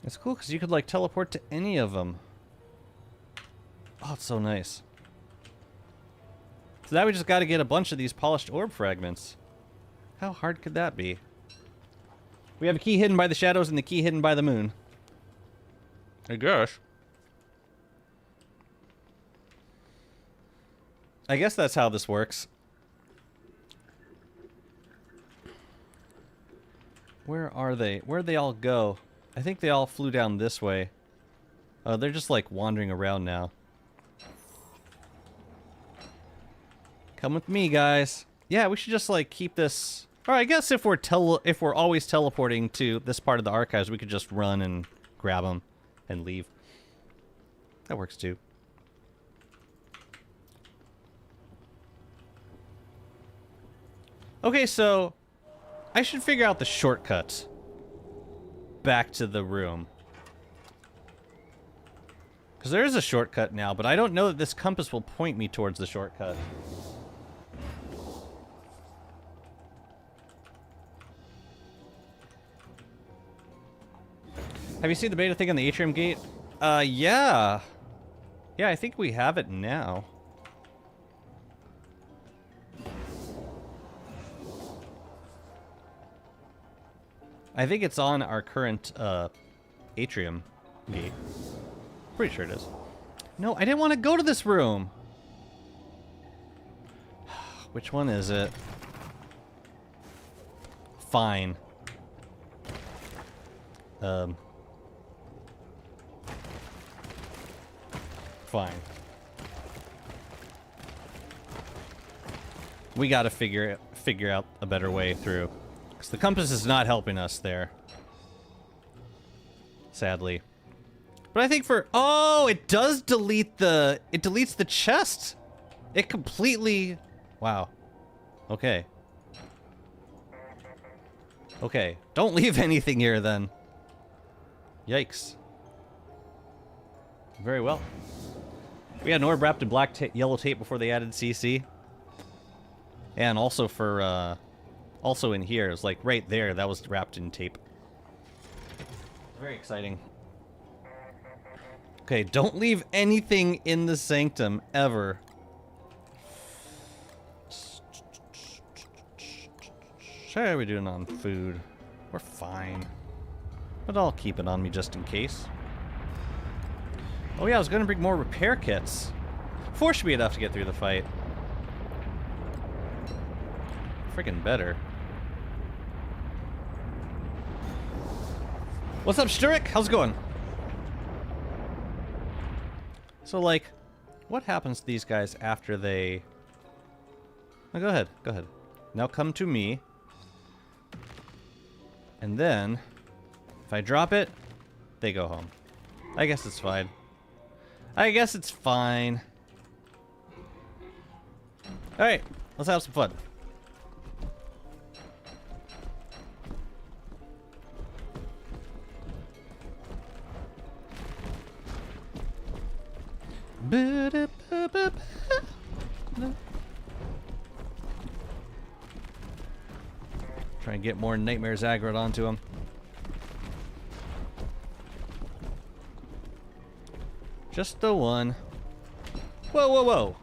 It's cool because you could, like, teleport to any of them. Oh, it's so nice. So now we just got to get a bunch of these polished orb fragments. How hard could that be? We have a key hidden by the shadows and the key hidden by the moon. I guess. I guess that's how this works. Where are they? Where'd they all go? I think they all flew down this way. Oh, they're just like wandering around now. Come with me, guys. Yeah, we should just like keep this. Or I guess if we're always teleporting to this part of the archives, we could just run and grab them and leave. That works too. Okay, so I should figure out the shortcut back to the room. Because there is a shortcut now, but I don't know that this compass will point me towards the shortcut. Have you seen the beta thing on the atrium gate? Yeah. Yeah, I think we have it now. I think it's on our current atrium gate. Pretty sure it is. No, I didn't want to go to this room. Which one is it? Fine. Fine. We gotta figure out a better way through. Because the compass is not helping us there. Sadly. But I think for... Oh, it does delete the... It deletes the chest. It completely... Wow. Okay. Okay. Don't leave anything here then. Yikes. Very well. We had an orb wrapped in black yellow tape before they added CC. And also for... Also in here, it's like right there, that was wrapped in tape. Very exciting. Okay, don't leave anything in the sanctum, ever. How are we doing on food? We're fine. But I'll keep it on me just in case. Oh yeah, I was gonna bring more repair kits. 4 should be enough to get through the fight. Freaking better. What's up, Sturek? How's it going? So, like, what happens to these guys after they... Oh, go ahead, go ahead. Now come to me. And then, if I drop it, they go home. I guess it's fine. I guess it's fine. Alright, Let's have some fun. Try and get more nightmares aggroed onto him. Just the one. Whoa, whoa, whoa.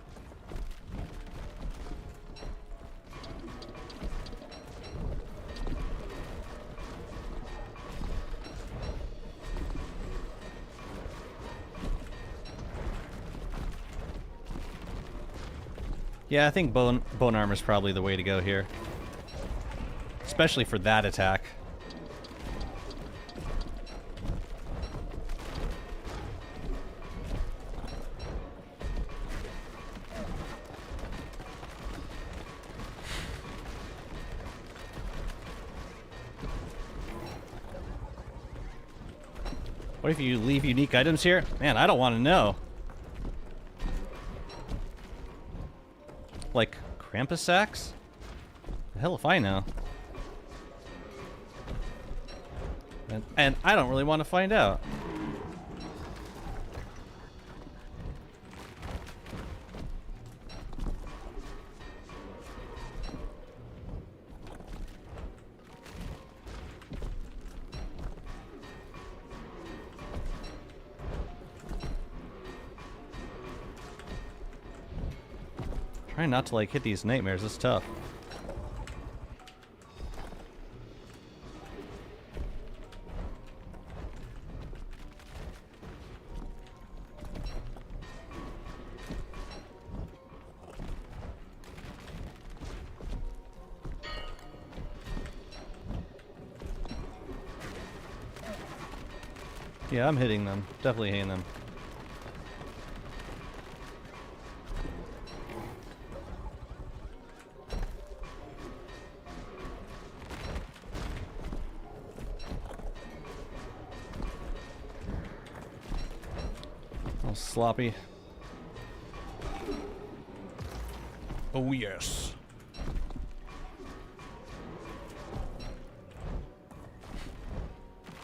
Yeah, I think bone armor is probably the way to go here. Especially for that attack. What if you leave unique items here? Man, I don't want to know. Like Krampus sacks? The hell if I know. And I don't really want to find out. Trying not to like hit these nightmares, it's tough. Yeah, I'm hitting them. Definitely hitting them. All sloppy. Oh yes.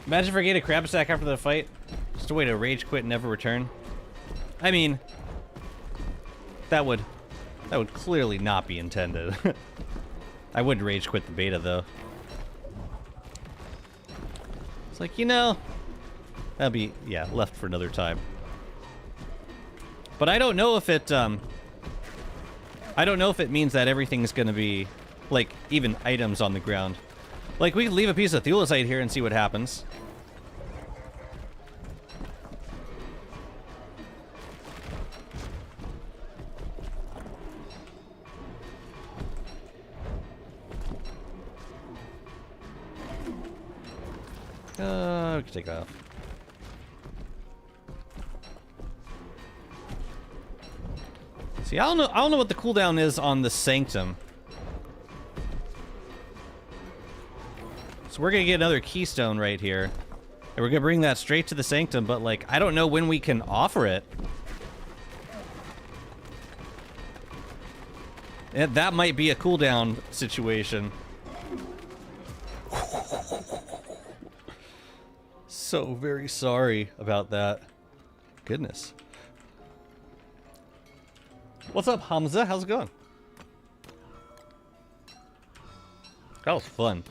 Imagine if I get a crab stack after the fight. Just a way to rage quit and never return. I mean, that would clearly not be intended. I wouldn't rage quit the beta though. It's like, you know, that'd be, yeah, left for another time. But I don't know if it means that everything's gonna be like even items on the ground. Like, we could leave a piece of thulecite here and see what happens. We can take that off. See, I don't know what the cooldown is on the Sanctum. So we're gonna get another keystone right here. And we're gonna bring that straight to the Sanctum, but like, I don't know when we can offer it. And that might be a cooldown situation. So very sorry about that. Goodness. What's up, Hamza? How's it going? That was fun.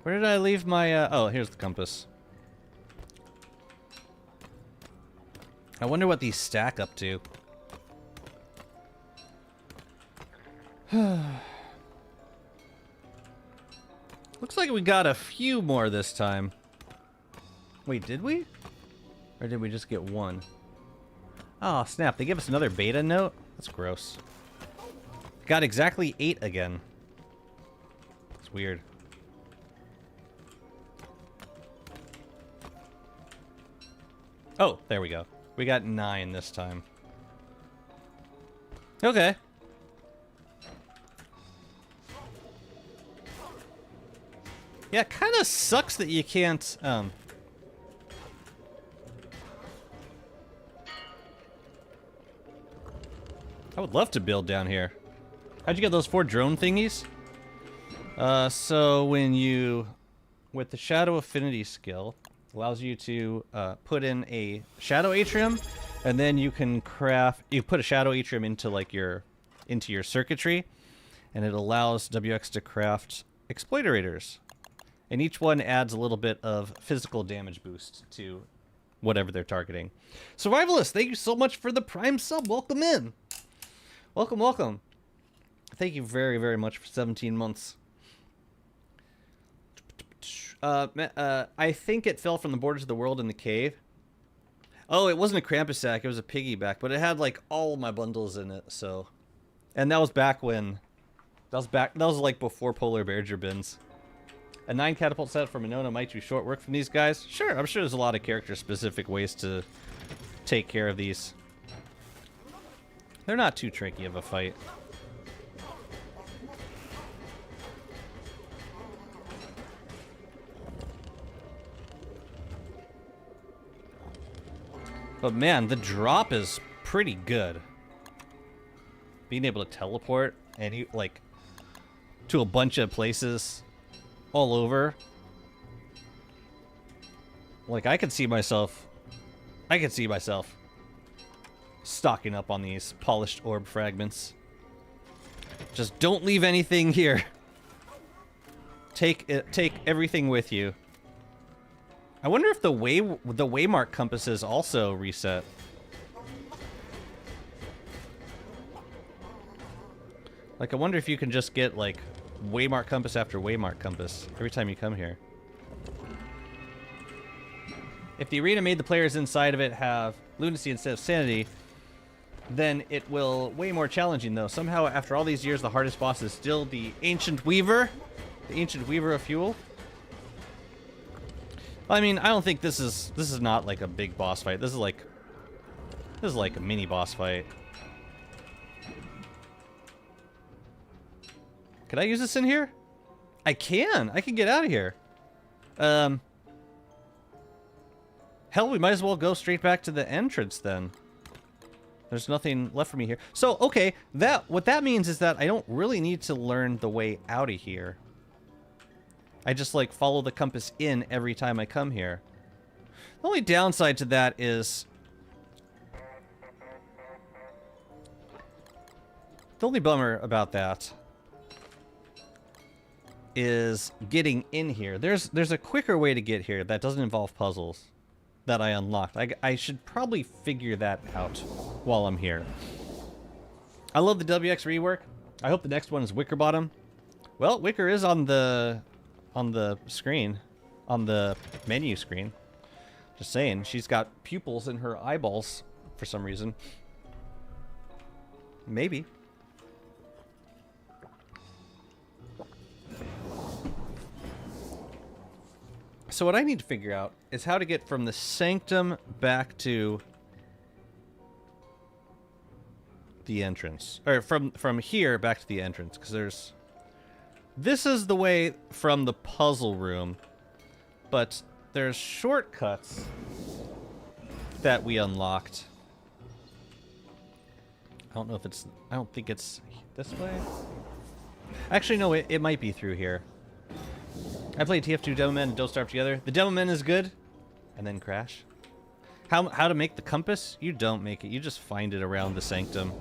Where did I leave my, oh, here's the compass. I wonder what these stack up to. Looks like we got a few more this time. Wait, did we? Or did we just get one? Oh, snap. They give us another beta note? That's gross. Got exactly 8 again. It's weird. Oh, there we go. We got 9 this time. Okay. Yeah, it kind of sucks that you can't, I would love to build down here. How'd you get those 4 drone thingies? So when you, with the Shadow Affinity skill, allows you to put in a Shadow Atrium, and then you can craft, you put a Shadow Atrium into like into your circuitry, and it allows WX to craft Exploiterators. And each one adds a little bit of physical damage boost to whatever they're targeting. Survivalist, thank you so much for the Prime sub. Welcome in. Welcome, welcome. Thank you very, very much for 17 months. I think it fell from the borders of the world in the cave. Oh, it wasn't a Krampus sack, it was a piggyback, but it had like all my bundles in it, so. And that was back when, that was like before Polar Bear bins. A 9 catapult set for Monona might be short work from these guys. Sure, I'm sure there's a lot of character-specific ways to take care of these. They're not too tricky of a fight. But man, the drop is pretty good. Being able to teleport and like to a bunch of places all over. Like I could see myself stocking up on these polished orb fragments. Just don't leave anything here. Take everything with you. I wonder if the waymark compasses also reset. Like I wonder if you can just get like waymark compass after waymark compass every time you come here. If the arena made the players inside of it have lunacy instead of sanity, then it will way more challenging though. Somehow after all these years the hardest boss is still the Ancient Weaver. The Ancient Weaver of Fuel. I mean, I don't think this is not like a big boss fight. This is like a mini boss fight. Could I use this in here? I can get out of here. Hell, we might as well go straight back to the entrance then. There's nothing left for me here. So, okay, what that means is that I don't really need to learn the way out of here. I just, like, follow the compass in every time I come here. The only downside to that is... The only bummer about that is getting in here. There's a quicker way to get here that doesn't involve puzzles that I unlocked. I should probably figure that out while I'm here. I love the WX rework. I hope the next one is Wicker Bottom. Well, Wicker is on the screen, on the menu screen. Just saying, she's got pupils in her eyeballs for some reason. Maybe. So what I need to figure out is how to get from the sanctum back to the entrance. Or from here back to the entrance, because there's... This is the way from the puzzle room, but there's shortcuts that we unlocked. I don't know if it's... I don't think it's this way. Actually, no, it might be through here. I played TF2 Demo Men and Don't Starve together. The Demo Men is good, and then Crash. How to make the compass? You don't make it. You just find it around the sanctum.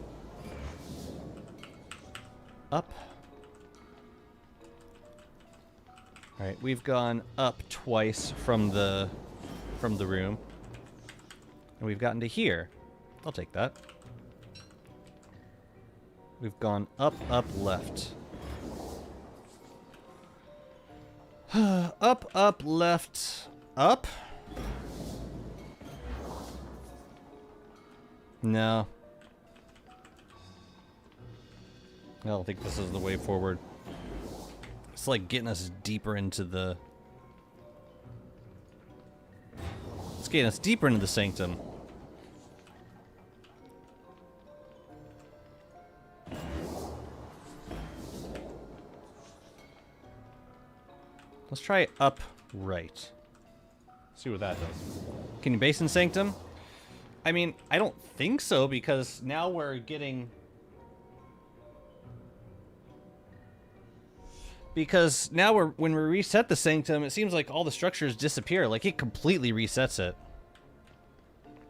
Up. All right, we've gone up twice from the room, and we've gotten to here. I'll take that. We've gone up, left. Up, left, up? No. I don't think this is the way forward. It's like getting us deeper into the... It's getting us deeper into the sanctum. Let's try up right. See what that does. Can you base in sanctum? I mean, I don't think so, because now we're getting Because now when we reset the sanctum, it seems like all the structures disappear. Like it completely resets it.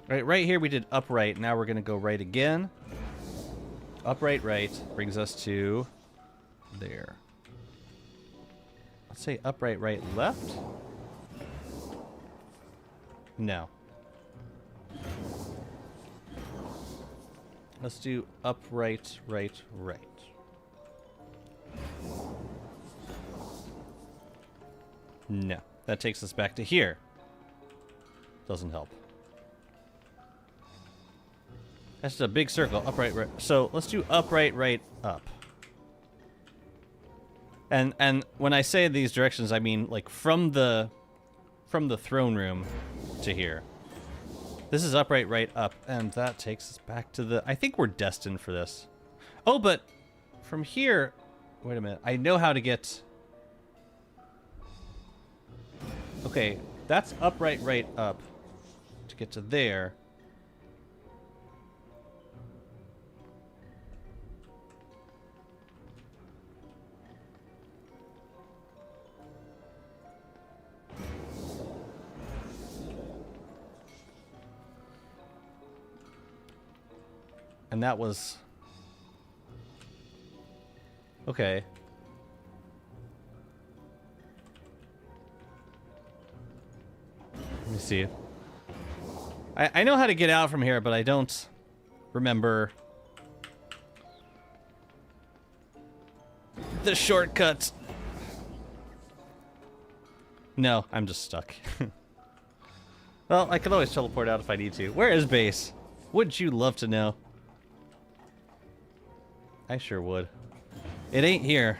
Right here we did upright. Now we're gonna go right again. Upright right brings us to there. Let's say upright right left. No. Let's do upright right right. No. That takes us back to here. Doesn't help. That's just a big circle. Upright right. So let's do upright right up. And when I say these directions, I mean like from the throne room to here. This is upright right up, and that takes us back to the... I think we're destined for this. Oh, but from here... Wait a minute. I know how to get... Okay, that's upright right up to get to there. And that was... Okay. Let me see. I know how to get out from here, but I don't remember the shortcut. No, I'm just stuck. Well, I can always teleport out if I need to. Where is base? Wouldn't you love to know? I sure would. It ain't here.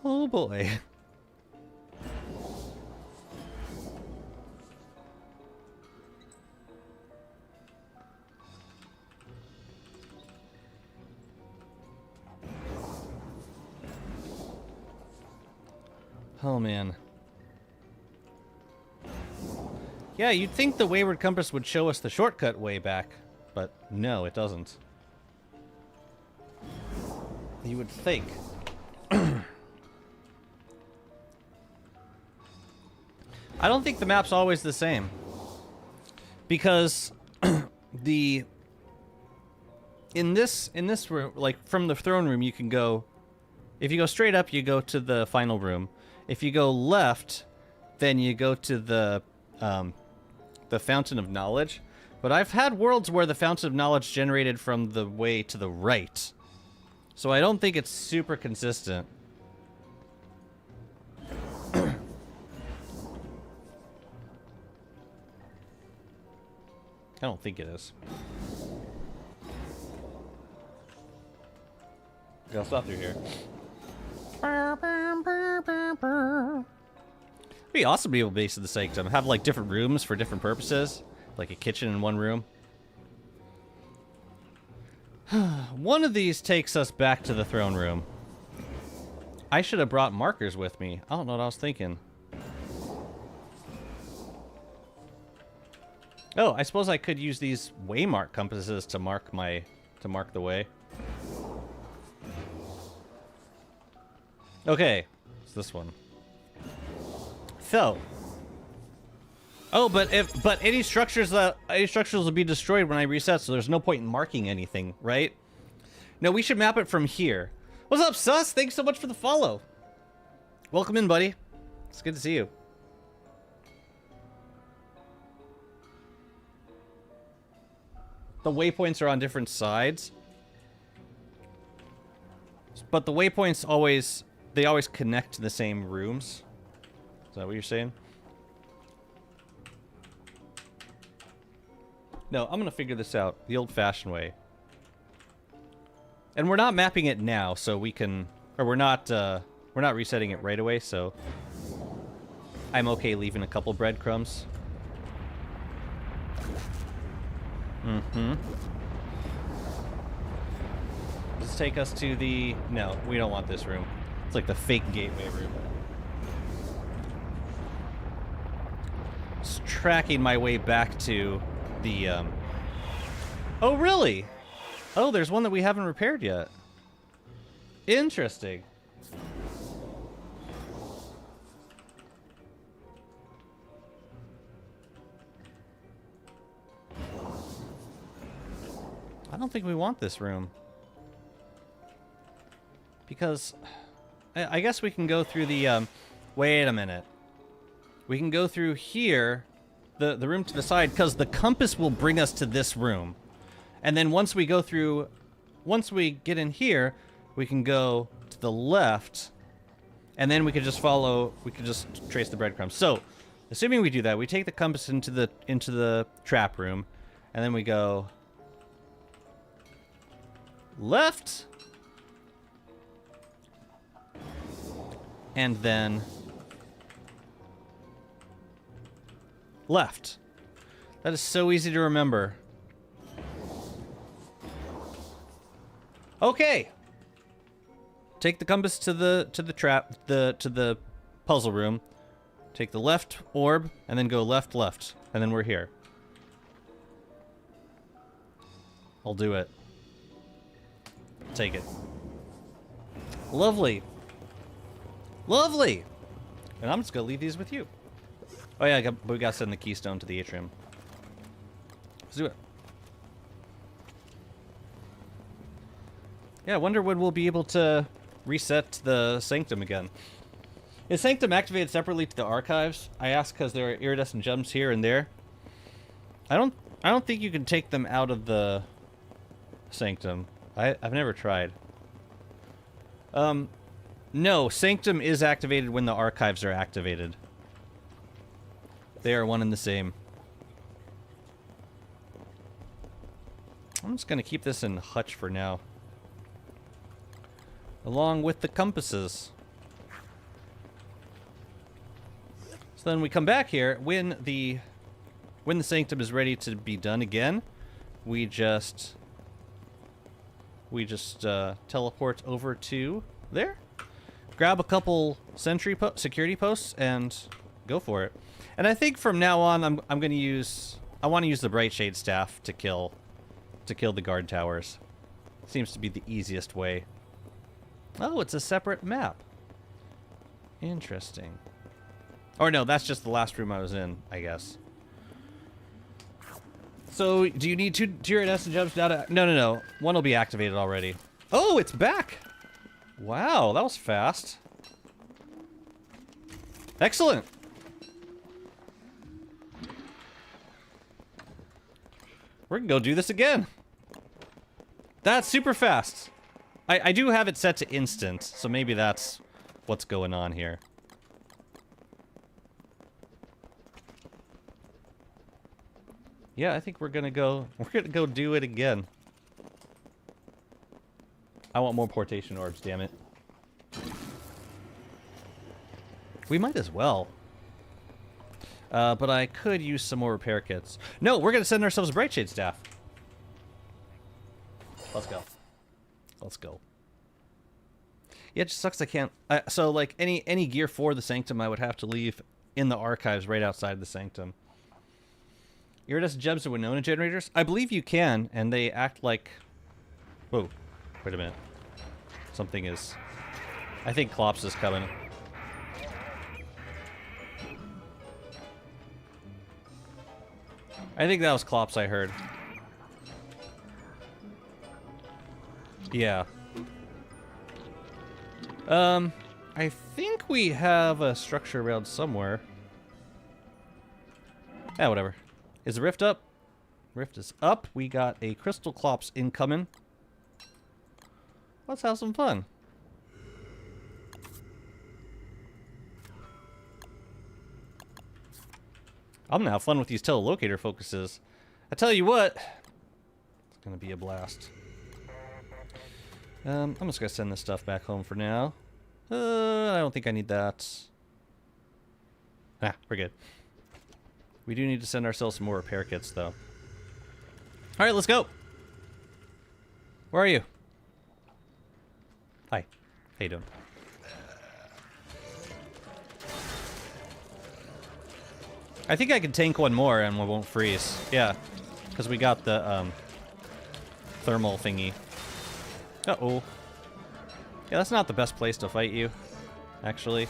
Oh boy. Oh man. Yeah, you'd think the Wayward Compass would show us the shortcut way back, but no, it doesn't. You would think. I don't think the map's always the same. Because in this room, like from the throne room, you can go, if you go straight up, you go to the final room. If you go left, then you go to the Fountain of Knowledge. But I've had worlds where the Fountain of Knowledge generated from the way to the right. So I don't think it's super consistent. I don't think it is. Okay, I'll stop through here. It'd be awesome to be able to base in the sanctum. Have like different rooms for different purposes. Like a kitchen in one room. One of these takes us back to the throne room. I should have brought markers with me. I don't know what I was thinking. Oh, I suppose I could use these waymark compasses to mark the way. Okay, it's this one. So. Oh, but any structures will be destroyed when I reset, so there's no point in marking anything, right? No, we should map it from here. What's up, Sus? Thanks so much for the follow. Welcome in, buddy. It's good to see you. The waypoints are on different sides. But the waypoints always connect to the same rooms. Is that what you're saying? No, I'm gonna figure this out the old-fashioned way. And we're not mapping it now, so we can, or we're not resetting it right away, so I'm okay leaving a couple breadcrumbs. Mm-hmm. Let's take us to the... No, we don't want this room. It's like the fake gateway room. Just tracking my way back to the... Oh, really? Oh, there's one that we haven't repaired yet. Interesting. I don't think we want this room. Because I guess we can go through the wait a minute. We can go through here, the room to the side, because the compass will bring us to this room. And then once we go through, once we get in here, we can go to the left, and then we could just follow, we could just trace the breadcrumbs. So, assuming we do that, we take the compass into the trap room, and then we go left, and then left. That is so easy to remember. Okay. Take the compass to the trap, to the puzzle room. Take the left orb and then go left, left, and then we're here. I'll do it. Take it. Lovely. Lovely. And I'm just gonna leave these with you. Oh yeah, we gotta send the keystone to the atrium. Let's do it. Yeah, I wonder when we'll be able to reset the sanctum again. Is sanctum activated separately to the archives? I ask because there are iridescent gems here and there. I don't think you can take them out of the sanctum. I've never tried. No, sanctum is activated when the archives are activated. They are one and the same. I'm just gonna keep this in hutch for now. Along with the compasses. So then we come back here when the sanctum is ready to be done again. We just teleport over to there, grab a couple security posts, and go for it. And I think from now on, I want to use the bright shade staff to kill the guard towers. Seems to be the easiest way. Oh, it's a separate map. Interesting. Or no, that's just the last room I was in, I guess. So, do you need two iridescent gems now to... No. One will be activated already. Oh, it's back! Wow, that was fast. Excellent! We're gonna go do this again. That's super fast. I do have it set to instant, so maybe that's what's going on here. Yeah, I think we're gonna go do it again. I want more portation orbs, damn it. We might as well. But I could use some more repair kits. No, we're gonna send ourselves a bright shade staff. Let's go. Let's go. Yeah, it just sucks I can't... so, like, any gear for the sanctum I would have to leave in the archives right outside the sanctum. Iridescent gems are Winona generators? I believe you can, and they act like... Whoa. Wait a minute. Something is... I think Klops is coming. I think that was Klops I heard. Yeah. I think we have a structure around somewhere. Yeah, whatever. Is the rift up? Rift is up. We got a crystal Klops incoming. Let's have some fun. I'm gonna have fun with these telelocator focuses. I tell you what, it's gonna be a blast. I'm just gonna send this stuff back home for now. I don't think I need that. Ah, we're good. We do need to send ourselves some more repair kits, though. Alright, let's go! Where are you? Hi. How you doing? I think I can tank one more and we won't freeze. Yeah, because we got the thermal thingy. Uh-oh. Yeah, that's not the best place to fight you, actually.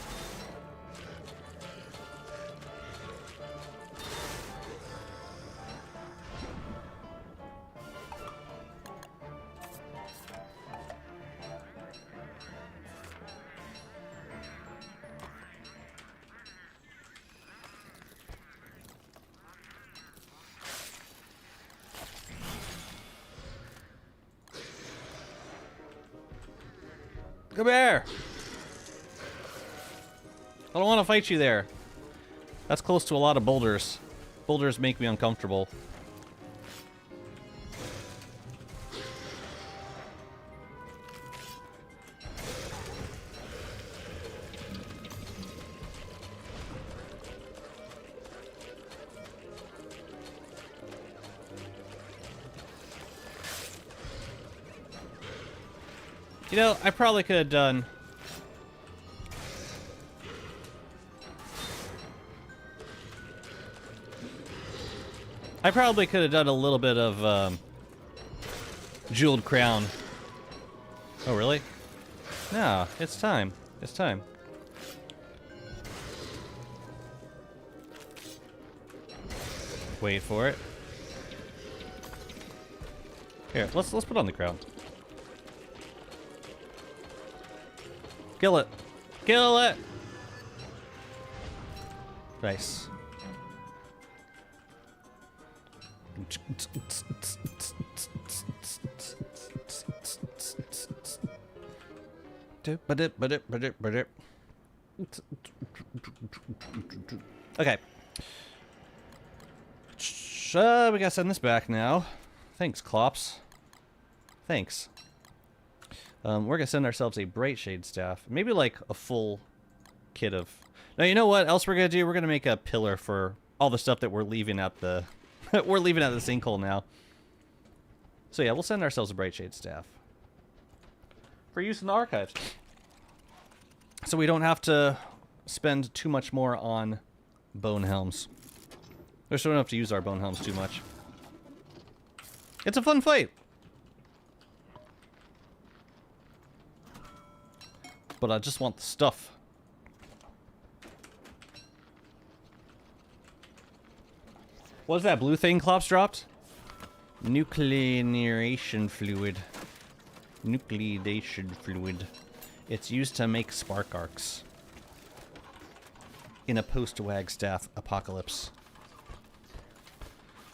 Come here! I don't want to fight you there. That's close to a lot of boulders. Boulders make me uncomfortable. You know, I probably could have done... I probably could have done a little bit of, Jeweled Crown. Oh, really? No, it's time. It's time. Wait for it. Here, let's put on the crown. Kill it. Kill it! Nice. Okay. We gotta send this back now. Thanks, Clops. Thanks. We're gonna send ourselves a Bright Shade staff. Maybe like a full kit of... Now, you know what else we're gonna do? We're gonna make a pillar for all the stuff that we're leaving at the... we're leaving at the sinkhole now. So yeah, we'll send ourselves a Bright Shade staff. For use in the archives. So we don't have to spend too much more on bone helms. We just don't have to use our bone helms too much. It's a fun fight. But I just want the stuff. What's that blue thing Klops dropped? Nucleation fluid. Nucleation fluid. It's used to make spark arcs. In a post-Wagstaff apocalypse.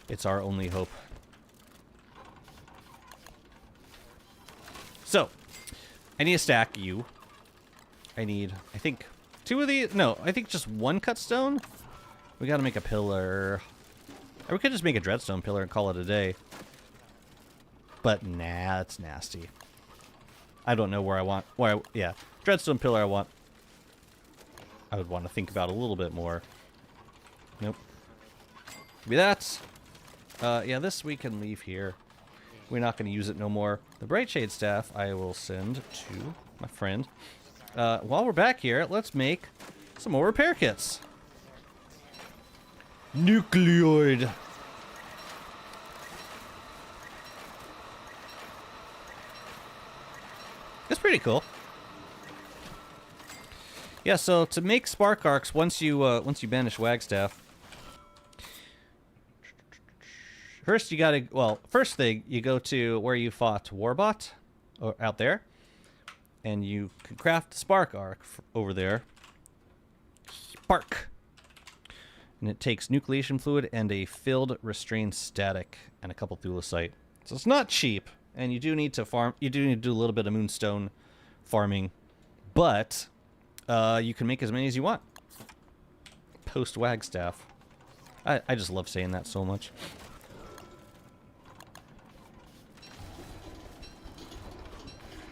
It's our only hope. So, I need to stack you. I need, I think, 2 of these. No, I think just 1 cut stone. We gotta make a pillar. Or we could just make a dreadstone pillar and call it a day. But nah, that's nasty. I don't know where I want. Yeah, dreadstone pillar I want. I would want to think about a little bit more. Nope. Maybe that. Yeah, this we can leave here. We're not going to use it no more. The Bright Shade staff I will send to my friend. While we're back here, let's make some more repair kits. Nucleoid. It's pretty cool. Yeah, so to make spark arcs, once you banish Wagstaff, first you gotta, well, first thing, you go to where you fought Warbot, or out there, and you can craft a spark arc over there. Spark! And it takes nucleation fluid and a filled restrained static and a couple thulecite. So it's not cheap, and you do need to farm, you do need to do a little bit of moonstone farming, but you can make as many as you want. Post Wagstaff. I just love saying that so much.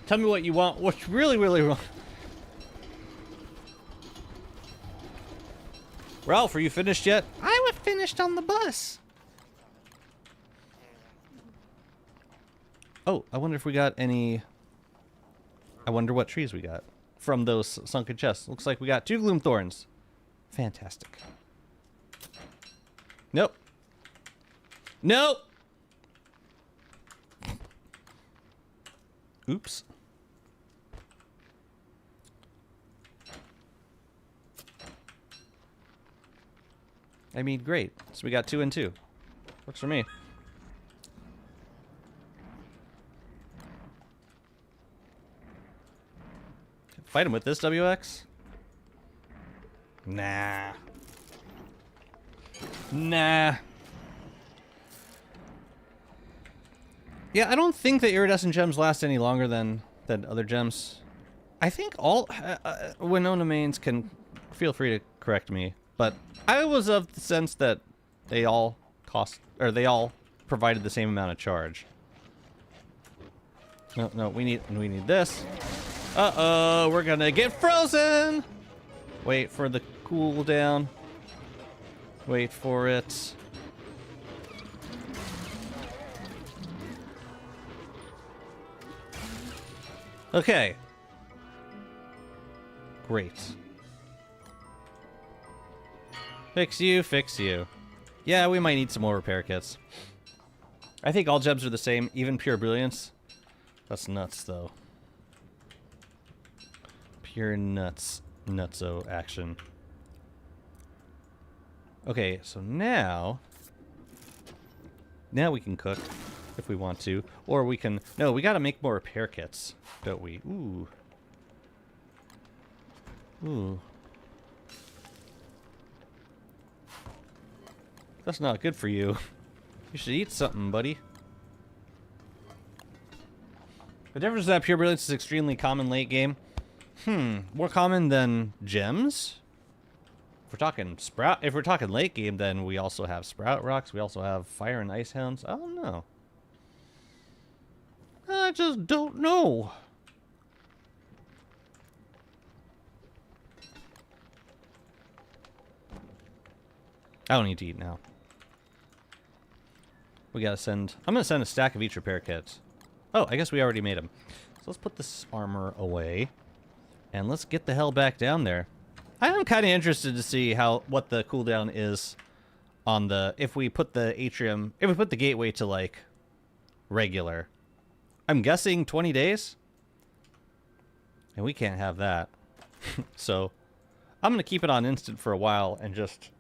Tell me what you want. What's really, really wrong? Ralph, are you finished yet? I was finished on the bus. Oh, I wonder if we got any... I wonder what trees we got from those sunken chests. Looks like we got 2 gloom thorns. Fantastic. Nope. Nope! Oops. I mean, great. So we got 2 and 2. Works for me. Fight him with this WX? Nah. Nah. Yeah, I don't think that iridescent gems last any longer than other gems. I think all Winona mains can feel free to correct me, but I was of the sense that they all cost, or they all provided the same amount of charge. No, we need this. Uh-oh, we're gonna get frozen! Wait for the cooldown. Wait for it. Okay. Great. Fix you, fix you. Yeah, we might need some more repair kits. I think all gems are the same, even pure brilliance. That's nuts, though. Pure nuts. Nutso action. Okay, so now we can cook if we want to. Or we can... No, we gotta make more repair kits, don't we? Ooh. Ooh. That's not good for you. You should eat something, buddy. The difference is that pure brilliance is extremely common late game. More common than gems? If we're talking late game, then we also have Sprout Rocks, we also have Fire and Ice Hounds. I don't know. I just don't know. I don't need to eat now. We gotta send... I'm gonna send a stack of each repair kit. Oh, I guess we already made them. So let's put this armor away. And let's get the hell back down there. I am kind of interested to see what the cooldown is on the... If we put the atrium... If we put the gateway to, like, regular. I'm guessing 20 days? And we can't have that. So, I'm going to keep it on instant for a while and just...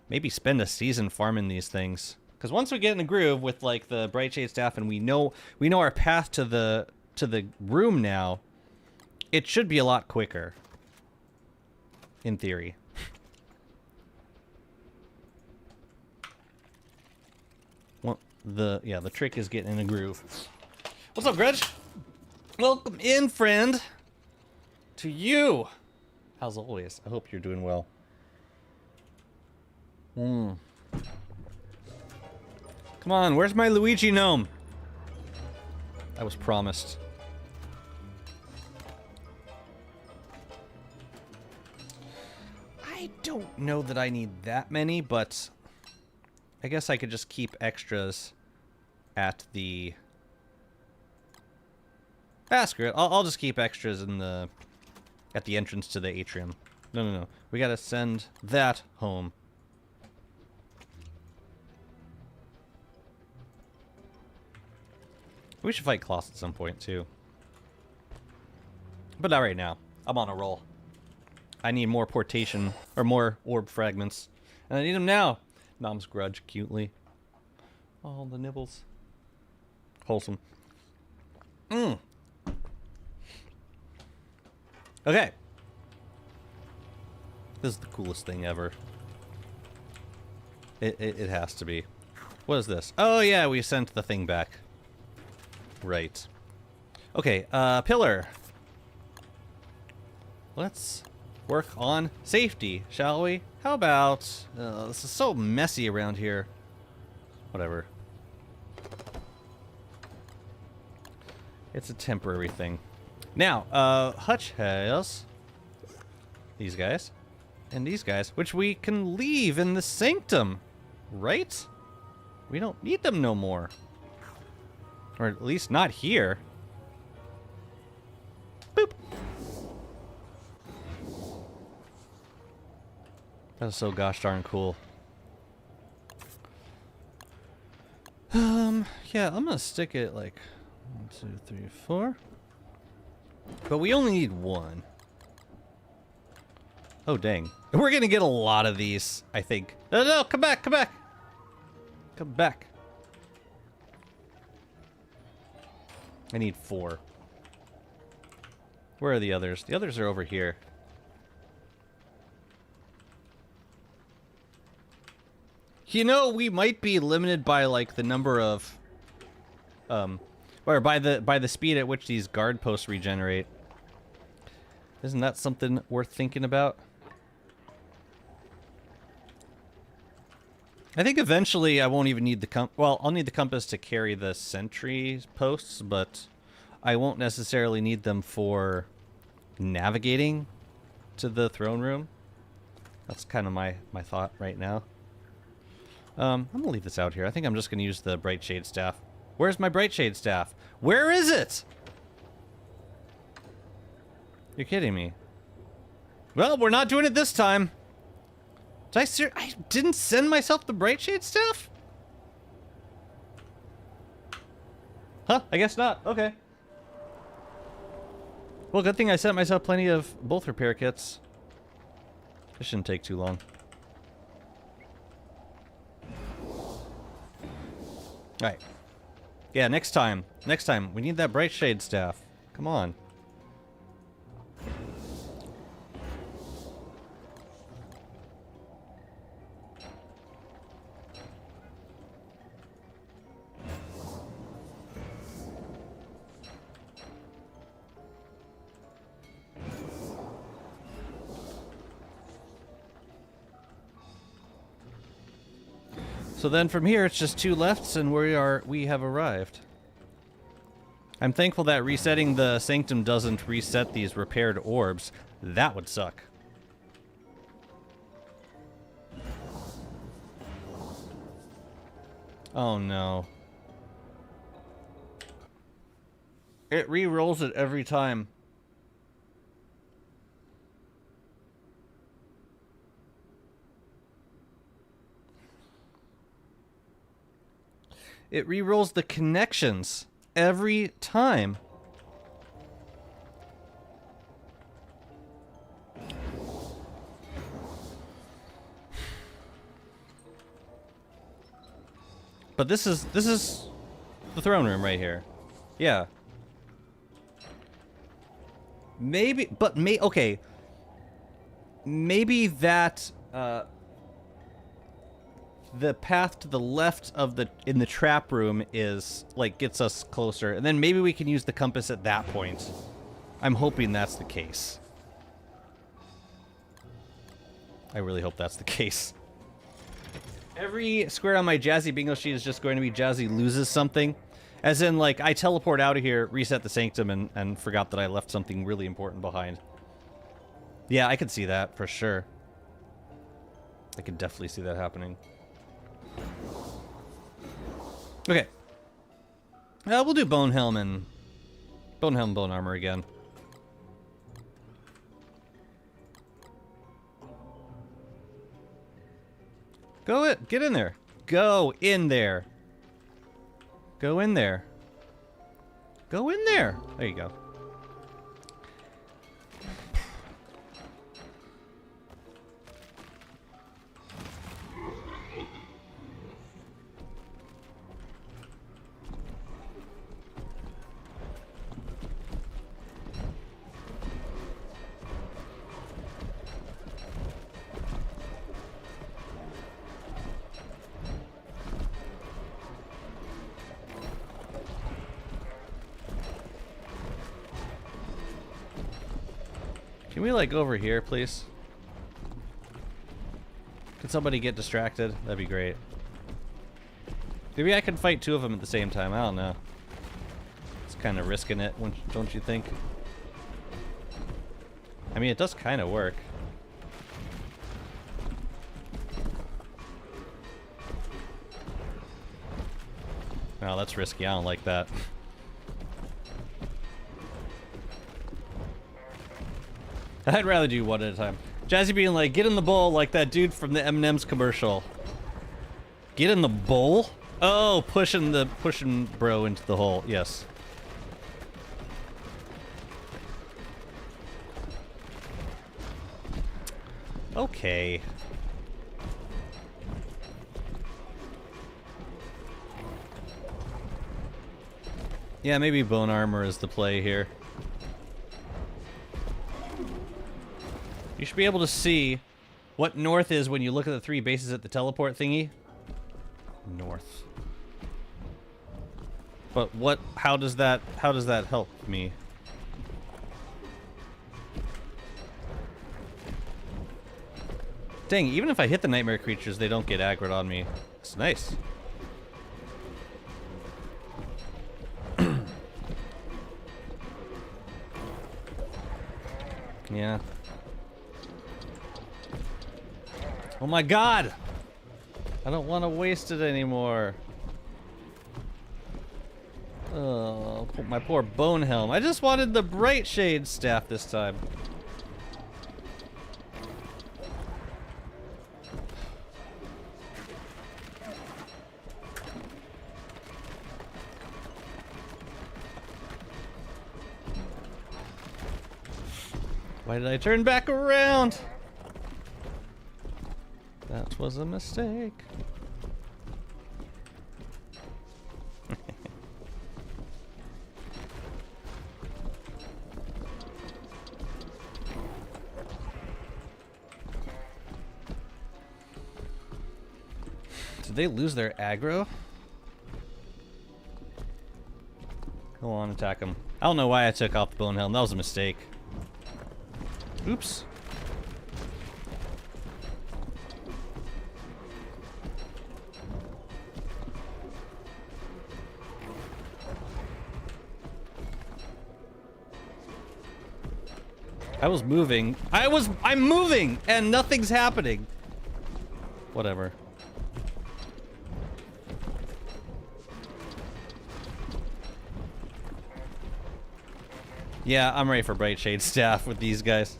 Maybe spend a season farming these things. Because once we get in a groove with, like, the Brightshade Staff and we know our path to the room now, it should be a lot quicker. In theory. Well, the trick is getting in a groove. What's up, Grudge? Welcome in, friend. To you. How's always? I hope you're doing well. Come on, where's my Luigi gnome? I was promised. I don't know that I need that many, but I guess I could just keep extras at the... Ah, screw it. I'll just keep extras in at the entrance to the atrium. No. We gotta send that home. We should fight Kloss at some point, too. But not right now. I'm on a roll. I need more portation, or more orb fragments. And I need them now. Mom's grudge, cutely. Oh, the nibbles. Wholesome. Okay. This is the coolest thing ever. It has to be. What is this? Oh, yeah, we sent the thing back. Right. Okay, pillar. Let's work on safety, shall we? How about... this is so messy around here. Whatever. It's a temporary thing. Now, Hutch has these guys and these guys, which we can leave in the sanctum, right? We don't need them no more. Or at least not here. Boop. That's so gosh darn cool. Yeah, I'm gonna stick it like 1, 2, 3, 4. But we only need one. Oh, dang. We're gonna get a lot of these, I think. No, no, come back, come back! Come back. I need 4. Where are the others? The others are over here. You know, we might be limited by, like, the number of... or by the speed at which these guard posts regenerate. Isn't that something worth thinking about? I think eventually I won't even need the well, I'll need the compass to carry the sentry posts, but I won't necessarily need them for navigating to the throne room. That's kind of my thought right now. I'm gonna leave this out here. I think I'm just gonna use the Bright Shade Staff. Where's my Bright Shade Staff? Where is it? You're kidding me. Well, we're not doing it this time. Did I didn't send myself the Bright Shade Staff? Huh, I guess not. Okay. Well, good thing I sent myself plenty of both repair kits. This shouldn't take too long. Alright. Yeah, next time. Next time. We need that Bright Shade Staff. Come on. So then from here, it's just 2 lefts, and we have arrived. I'm thankful that resetting the Sanctum doesn't reset these repaired orbs. That would suck. Oh no. It re-rolls it every time. It re-rolls the connections every time. But this is the throne room right here. Yeah. Maybe, but okay. Maybe that the path to the left of in the trap room is like gets us closer, and then maybe we can use the compass at that point. I'm hoping that's the case. I really hope that's the case. Every square on my Jazzy bingo sheet is just going to be Jazzy loses something. As in, like, I teleport out of here, reset the Sanctum, and forgot that I left something really important behind. Yeah, I could see that, for sure. I could definitely see that happening. Okay. We'll do Bone Helm and Bone Armor again. Get in there. Go in there. Go in there. Go in there. There you go. Can we, like, go over here, please? Could somebody get distracted? That'd be great. Maybe I can fight 2 of them at the same time. I don't know. It's kind of risking it, don't you think? I mean, it does kind of work. No, that's risky. I don't like that. I'd rather do one at a time. Jazzy being like, get in the bowl like that dude from the M&M's commercial. Get in the bowl? Oh, pushing bro into the hole. Yes. Okay. Yeah, maybe bone armor is the play here. You should be able to see what north is when you look at the 3 bases at the teleport thingy. North. But what, how does that help me? Dang, even if I hit the nightmare creatures, they don't get aggroed on me. It's nice. Yeah. Oh my god! I don't want to waste it anymore. Oh, my poor bone helm. I just wanted the bright shade staff this time. Why did I turn back around? That was a mistake. Did they lose their aggro? Go on, attack them. I don't know why I took off the bone helm. That was a mistake. Oops. I'm moving and nothing's happening. Whatever. Yeah, I'm ready for Bright Shade Staff with these guys.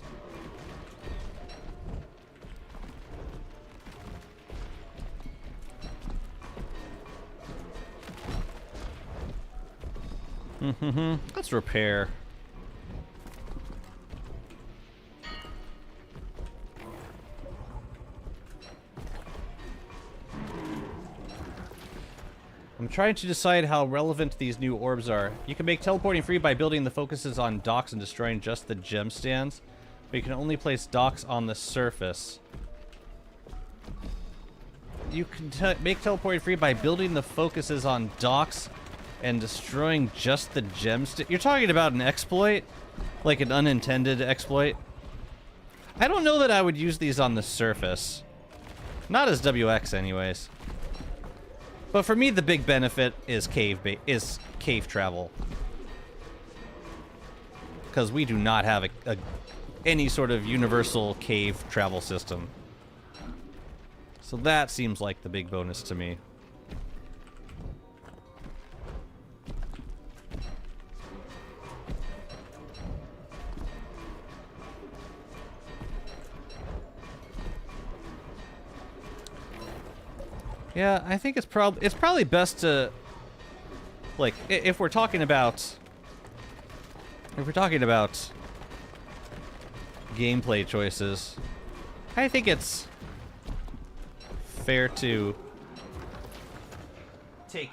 Let's repair. I'm trying to decide how relevant these new orbs are. You can make teleporting free by building the focuses on docks and destroying just the gem stands, but you can only place docks on the surface. You can make teleporting free by building the focuses on docks and destroying just the gem stands. You're talking about an exploit? Like an unintended exploit? I don't know that I would use these on the surface. Not as WX anyways. But for me, the big benefit is cave travel, because we do not have any sort of universal cave travel system. So that seems like the big bonus to me. Yeah, I think it's probably best to, like, if we're talking about gameplay choices, I think it's fair to take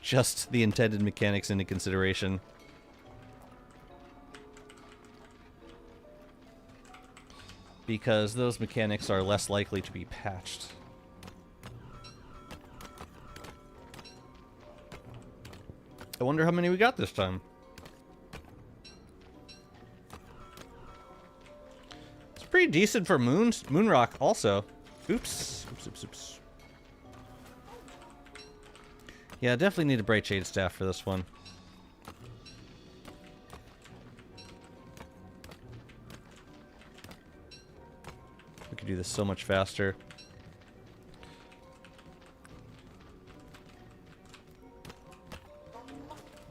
just the intended mechanics into consideration. Because those mechanics are less likely to be patched. I wonder how many we got this time. It's pretty decent for Moonrock also. Oops. Oops. Yeah, definitely need a Bright Shade Staff for this one. We could do this so much faster.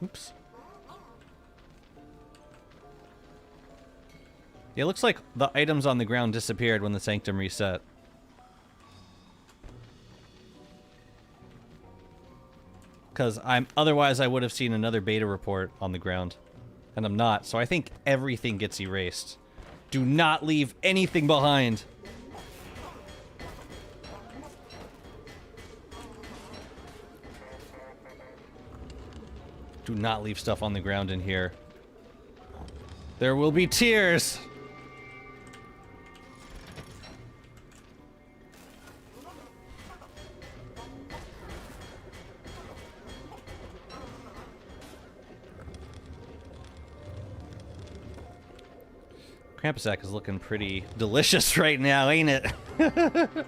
Oops. Yeah, it looks like the items on the ground disappeared when the Sanctum reset. Because otherwise I would have seen another beta report on the ground. And I'm not, so I think everything gets erased. Do not leave anything behind. Do not leave stuff on the ground in here. There will be tears! Krampusak is looking pretty delicious right now, ain't it? What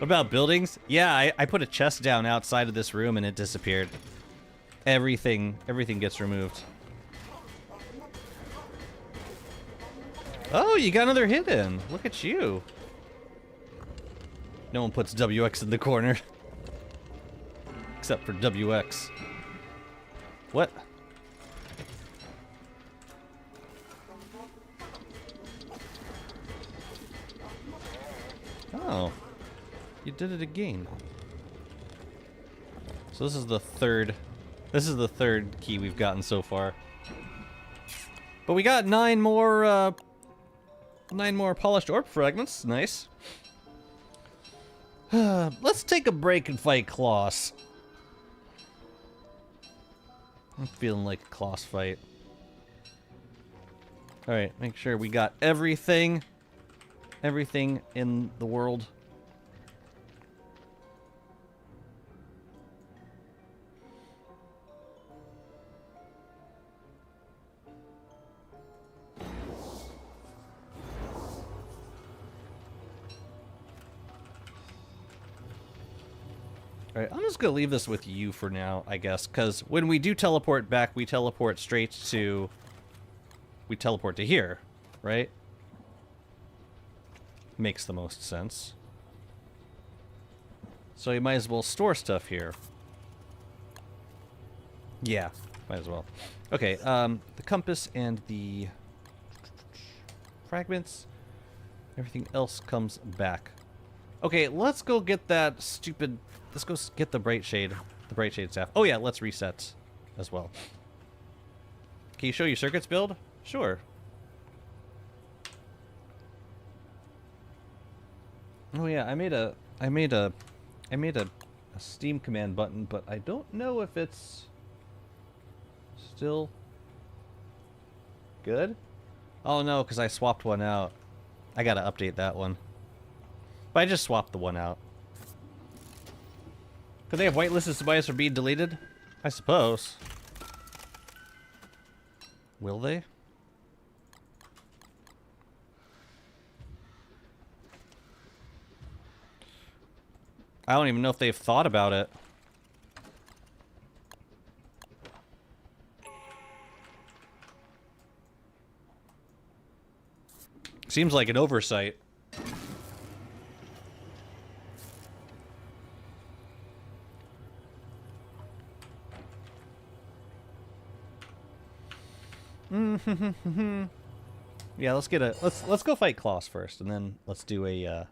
about buildings? Yeah, I put a chest down outside of this room and it disappeared. Everything gets removed. Oh, you got another hit in. Look at you. No one puts WX in the corner. Except for WX. What? Oh. You did it again. So this is the third key we've gotten so far. But we got 9 more polished orb fragments. Nice. Let's take a break and fight Kloss. I'm feeling like a Kloss fight. Alright, make sure we got everything in the world. Alright, I'm just gonna leave this with you for now, I guess, because when we do teleport back, we teleport to here, right? Makes the most sense. So you might as well store stuff here. Yeah, might as well. Okay, the compass and the fragments. Everything else comes back. Okay, let's go get that stupid... Let's go get the Bright Shade staff. Oh yeah, let's reset as well. Can you show your circuits build? Sure. Oh yeah, I made a Steam command button, but I don't know if it's still good. Oh no, because I swapped one out. I gotta update that one. But I just swapped the one out. Could they have whitelisted Tobias for being deleted? I suppose. Will they? I don't even know if they've thought about it. Seems like an oversight. Yeah, let's go fight Kloss first, and then let's do a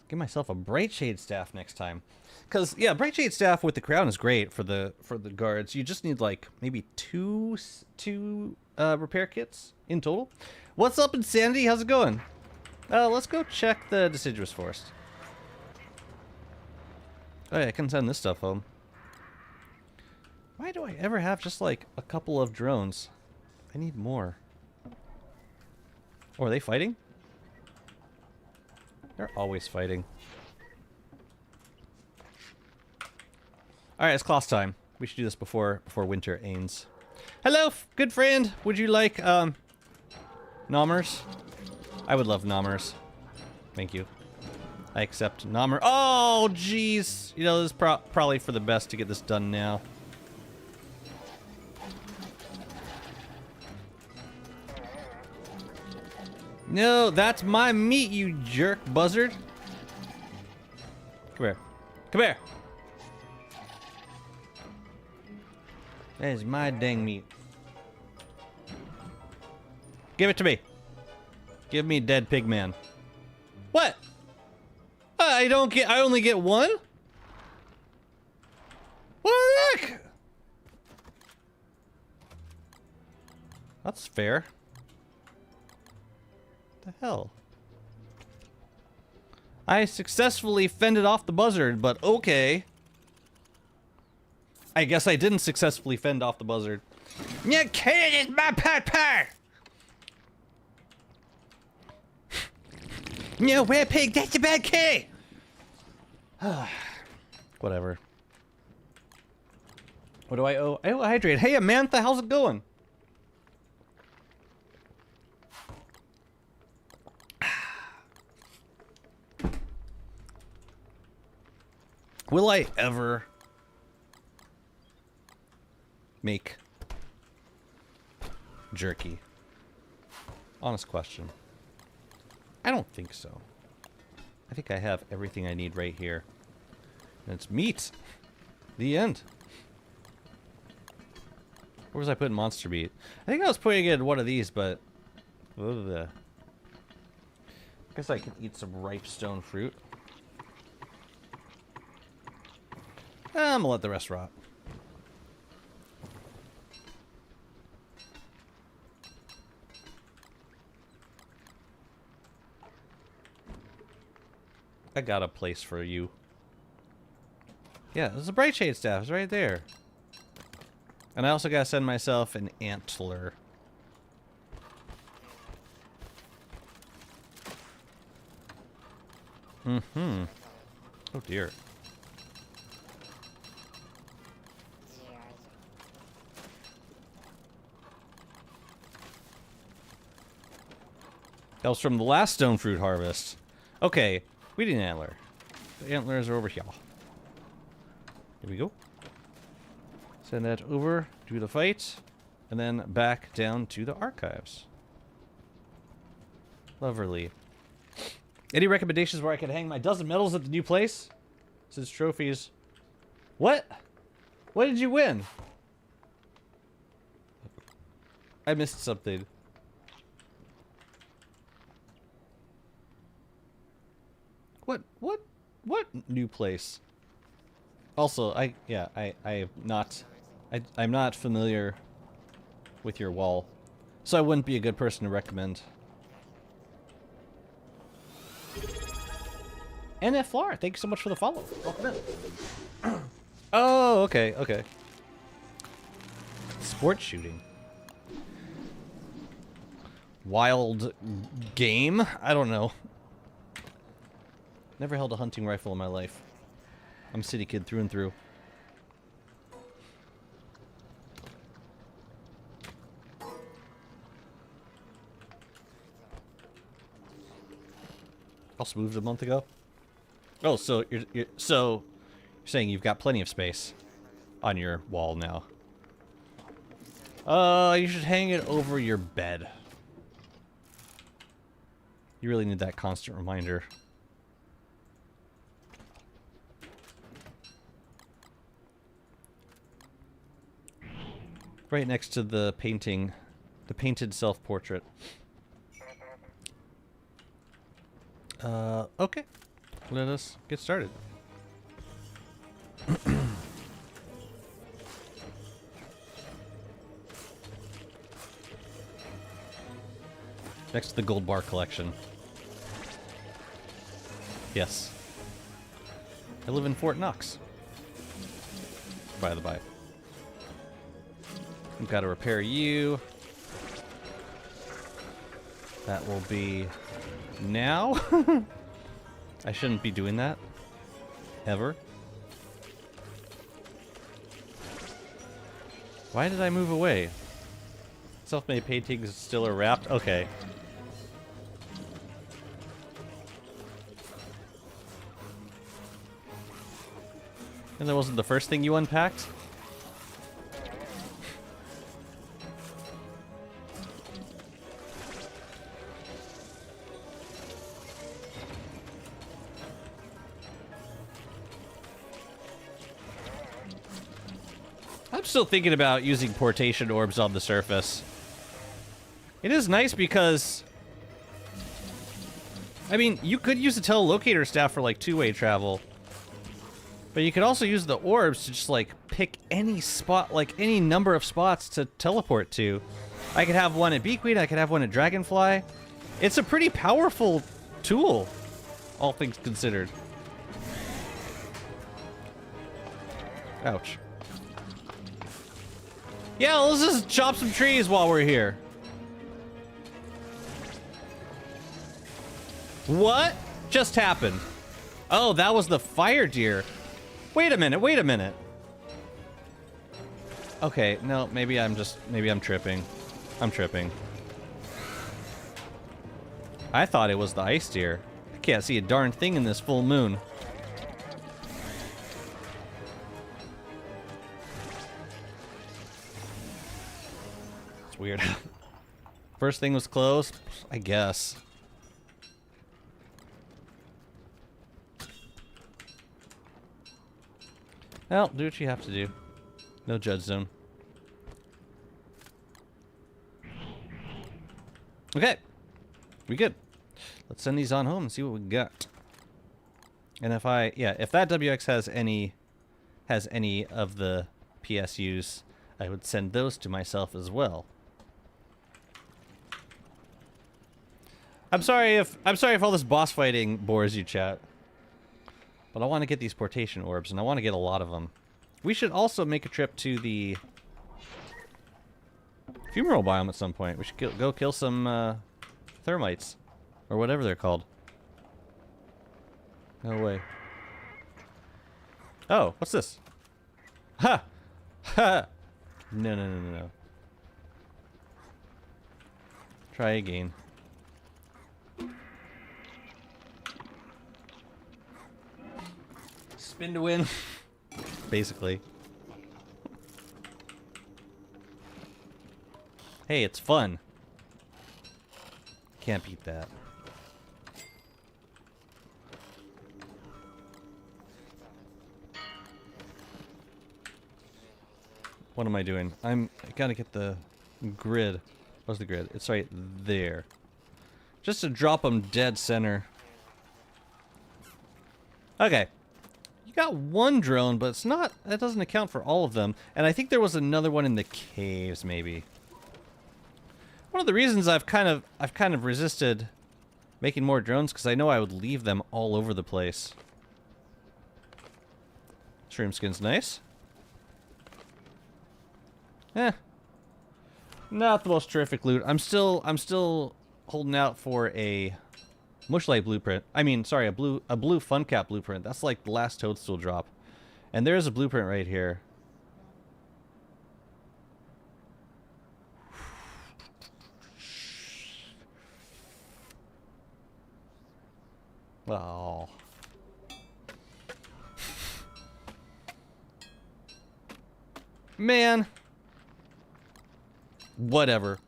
give myself a Bright Shade staff next time. Cause yeah, Bright Shade staff with the crown is great for the guards. You just need like maybe two repair kits in total. What's up, Insanity? How's it going? Let's go check the deciduous forest. Oh yeah, I can send this stuff home. Why do I ever have just like a couple of drones? I need more. Oh, are they fighting? They're always fighting. Alright, it's Kloss time. We should do this before winter ends. Hello, good friend! Would you like, Nommers? I would love Nommers. Thank you. I accept Nommer. Oh, jeez! You know, this is probably for the best to get this done now. No, that's my meat, you jerk buzzard. Come here. Come here. That is my dang meat. Give it to me. Give me dead pig man. What? I only get one? What the heck? That's fair. The hell? I successfully fended off the buzzard, but okay. I guess I didn't successfully fend off the buzzard. You kid is my papa! No, red pig, that's a bad kid! Whatever. What do I owe? I owe a hydrate. Hey, Amantha, how's it going? Will I ever make jerky? Honest question. I don't think so. I think I have everything I need right here. And it's meat. The end. Where was I putting monster meat? I think I was putting it in one of these, but... Ugh. Guess I can eat some ripe stone fruit. I'm gonna let the rest rot. I got a place for you. Yeah, there's a bright shade staff. It's right there. And I also gotta send myself an antler. Mm-hmm. Oh dear. That was from the last stone fruit harvest. Okay, we need an antler. The antlers are over here. Here we go. Send that over to the fight, and then back down to the archives. Lovely. Any recommendations where I can hang my dozen medals at the new place? Since trophies. What? What did you win? I missed something. What new place? Also, I'm not familiar with your wall, so I wouldn't be a good person to recommend. NF Lar, thank you so much for the follow. Welcome in. Oh, okay, okay. Sport shooting. Wild game? I don't know. Never held a hunting rifle in my life. I'm a city kid through and through. Also moved a month ago. Oh, so you're saying you've got plenty of space on your wall now. You should hang it over your bed. You really need that constant reminder. Right next to the painting, the painted self-portrait. Okay. Let us get started. Next to the gold bar collection. Yes. I live in Fort Knox. By the by. We've got to repair you. That will be now. I shouldn't be doing that. Ever. Why did I move away? Self-made paintings still are wrapped? Okay. And that wasn't the first thing you unpacked? I'm still thinking about using portation orbs on the surface. It is nice because... I mean, you could use a telelocator staff for, like, two-way travel. But you could also use the orbs to just, like, pick any spot, like, any number of spots to teleport to. I could have one at Beakweed, I could have one at Dragonfly. It's a pretty powerful tool, all things considered. Ouch. Yeah, let's just chop some trees while we're here. What just happened? Oh, that was the fire deer. Wait a minute, wait a minute. Okay, no, maybe I'm tripping. I'm tripping. I thought it was the ice deer. I can't see a darn thing in this full moon. It's weird. First thing was closed, I guess. Well, do what you have to do. No judge zone. Okay. We good. Let's send these on home and see what we got. And if that WX has any of the PSUs, I would send those to myself as well. I'm sorry if all this boss fighting bores you, chat. But I want to get these portation orbs, and I want to get a lot of them. We should also make a trip to the fumarole biome at some point. We should go kill some thermites, or whatever they're called. No way. Oh, what's this? Ha! Ha! No. Try again. Spin to win. Basically. Hey, it's fun. Can't beat that. What am I doing? I gotta get the grid. Where's the grid? It's right there. Just to drop them dead center. Okay. You got one drone, but it's not. That doesn't account for all of them. And I think there was another one in the caves, maybe. One of the reasons I've kind of resisted making more drones because I know I would leave them all over the place. Shroom skin's nice. Eh. Not the most terrific loot. I'm still holding out for a Mushlight blueprint. I mean, sorry, a blue fun cap blueprint. That's like the last toadstool drop. And there's a blueprint right here. Oh. Man. Whatever.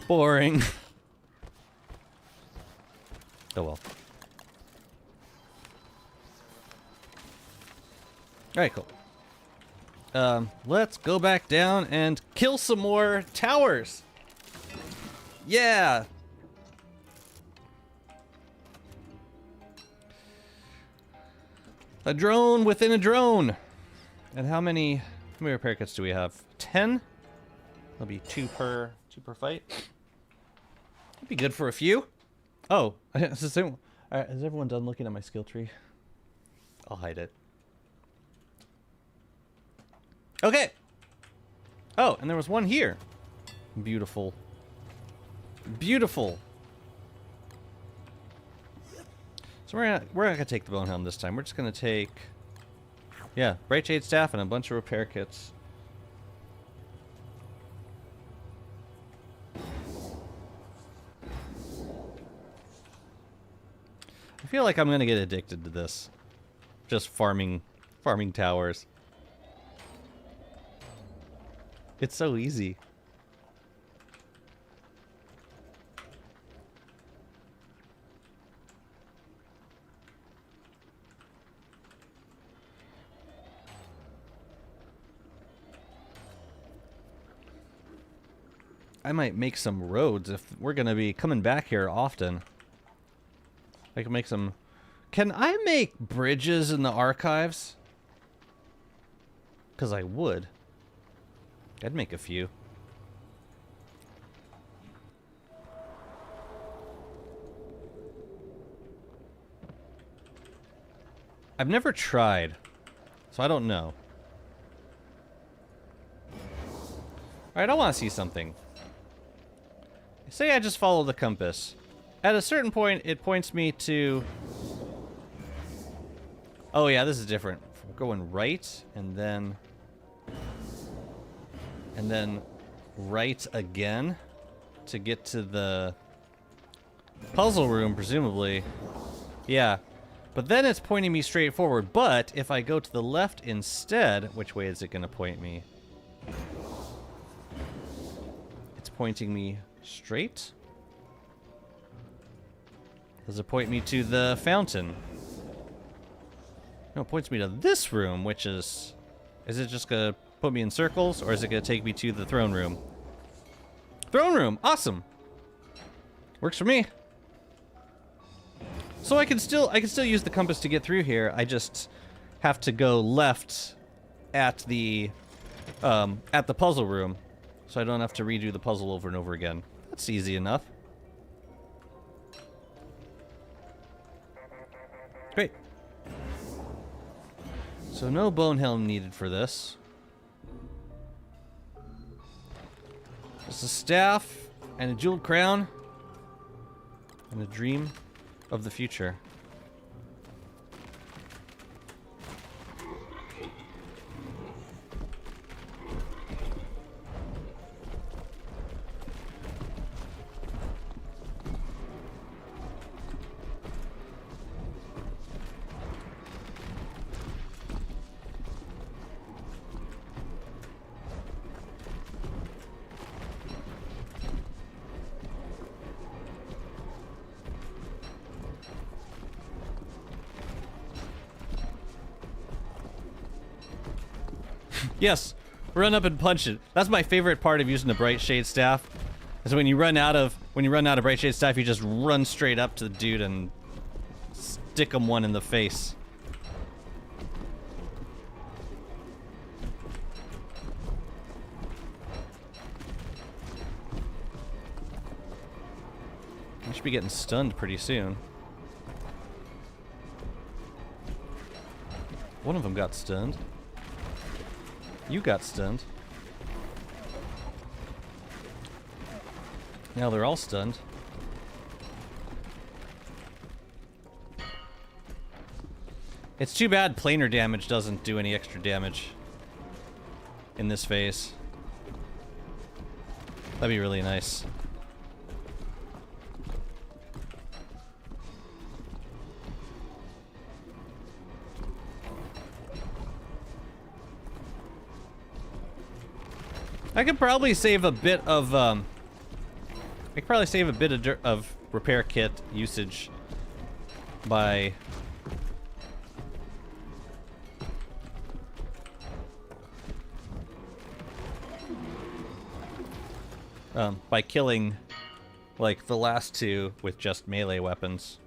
Boring. Oh well. Alright, cool. Let's go back down and kill some more towers. Yeah. A drone within a drone. And how many repair kits do we have? 10? That'll be two per fight. That'd be good for a few. Oh, has everyone done looking at my skill tree? I'll hide it. Okay. Oh, and there was one here. Beautiful. Beautiful. So we're not gonna take the bone helm this time. We're just gonna take, yeah, bright shade staff and a bunch of repair kits. I feel like I'm gonna get addicted to this. Just farming towers. It's so easy. I might make some roads if we're gonna be coming back here often. I can make some... Can I make bridges in the archives? Because I would. I'd make a few. I've never tried, so I don't know. Alright, I want to see something. Say I just follow the compass. At a certain point, it points me to... Oh yeah, this is different. We're going right, and then right again to get to the puzzle room, presumably. Yeah. But then it's pointing me straight forward. But if I go to the left instead, which way is it going to point me? It's pointing me straight. Does it point me to the fountain? No, it points me to this room, which is... Is it just going to put me in circles, or is it going to take me to the throne room? Throne room! Awesome! Works for me. So I can still use the compass to get through here. I just have to go left at the puzzle room, so I don't have to redo the puzzle over and over again. That's easy enough. Great. So no bone helm needed for this. Just a staff and a jeweled crown and a dream of the future. Yes, run up and punch it. That's my favorite part of using the bright shade staff. Is when you run out of bright shade staff, you just run straight up to the dude and stick him one in the face. I should be getting stunned pretty soon. One of them got stunned. You got stunned. Now they're all stunned. It's too bad planar damage doesn't do any extra damage in this phase. That'd be really nice. I could probably save a bit of of repair kit usage by killing like the last two with just melee weapons.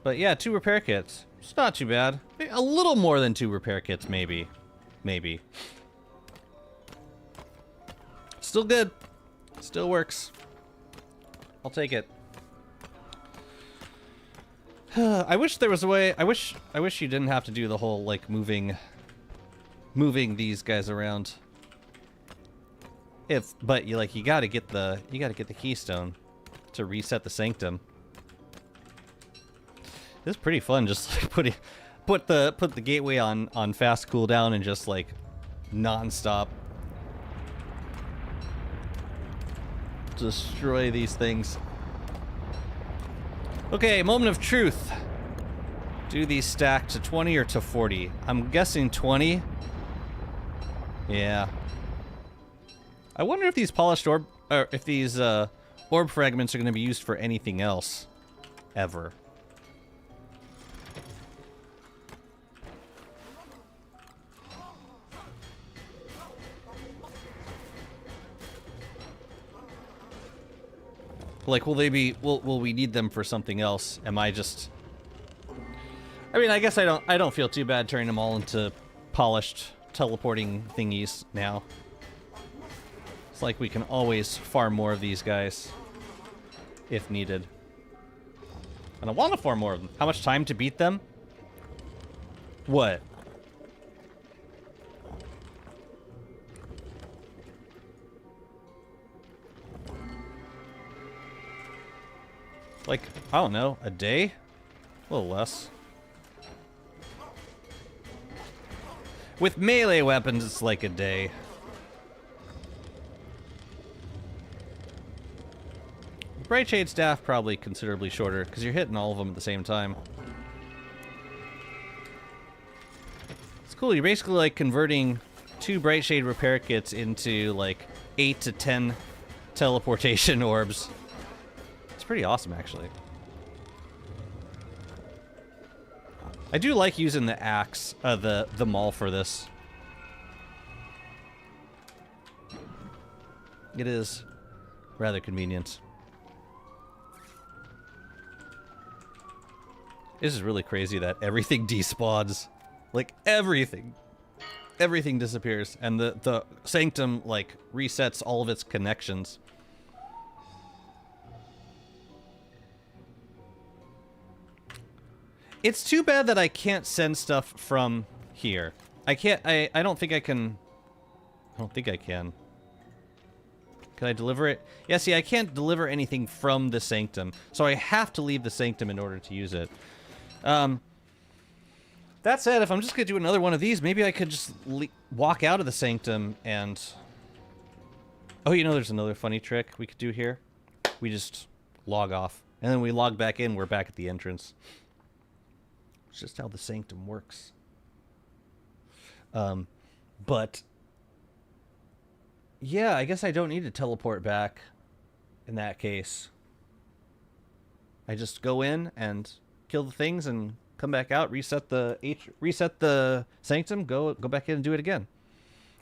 But yeah, 2 repair kits. It's not too bad. A little more than 2 repair kits, maybe. Maybe. Still good. Still works. I'll take it. I wish there was a way. I wish you didn't have to do the whole like moving these guys around. But you gotta get the keystone to reset the sanctum. This is pretty fun. Just like put the gateway on fast cooldown and just like non-stop destroy these things. Okay, moment of truth. Do these stack to 20 or to 40? I'm guessing 20. Yeah. I wonder if these polished orb, or if these orb fragments are going to be used for anything else, ever. Like, will they be? Will we need them for something else? Am I just? I mean, I guess I don't feel too bad turning them all into polished teleporting thingies now. It's like we can always farm more of these guys if needed. And I want to farm more of them. How much time to beat them? What? Like, I don't know, a day? A little less. With melee weapons, it's like a day. Bright Shade Staff probably considerably shorter, because you're hitting all of them at the same time. It's cool, you're basically like converting 2 Bright Shade repair kits into like 8 to 10 teleportation orbs. It's pretty awesome, actually. I do like using the axe, the maul for this. It is rather convenient. This is really crazy that everything despawns. Like, everything. Everything disappears. And the Sanctum, like, resets all of its connections. It's too bad that I can't send stuff from here. I can't, I don't think I can. I don't think I can. Can I deliver it? Yeah, see, I can't deliver anything from the Sanctum. So I have to leave the Sanctum in order to use it. That said, if I'm just going to do another one of these, maybe I could just walk out of the Sanctum and... Oh, you know, there's another funny trick we could do here. We just log off. And then we log back in, we're back at the entrance. It's just how the Sanctum works. But... yeah, I guess I don't need to teleport back in that case. I just go in and kill the things and come back out, reset the Sanctum, go back in and do it again.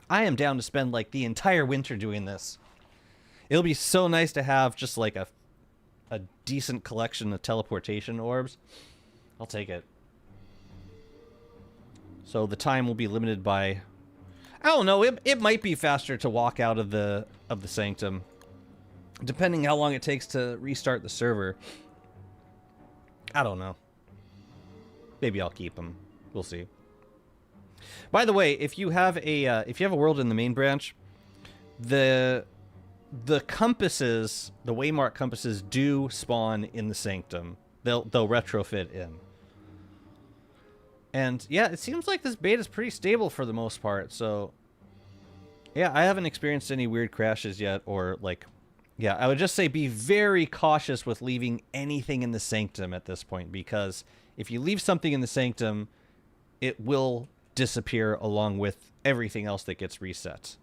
I am down to spend like the entire winter doing this. It'll be so nice to have just like a decent collection of teleportation orbs. I'll take it. So the time will be limited by, I don't know, it might be faster to walk out of the Sanctum, depending how long it takes to restart the server. I don't know. Maybe I'll keep them. We'll see. By the way, if you have a world in the main branch, the compasses, the waymark compasses, do spawn in the Sanctum. They'll retrofit in. And yeah, it seems like this beta is pretty stable for the most part. So yeah, I haven't experienced any weird crashes yet, or like, yeah, I would just say be very cautious with leaving anything in the Sanctum at this point, because if you leave something in the Sanctum, it will disappear along with everything else that gets reset.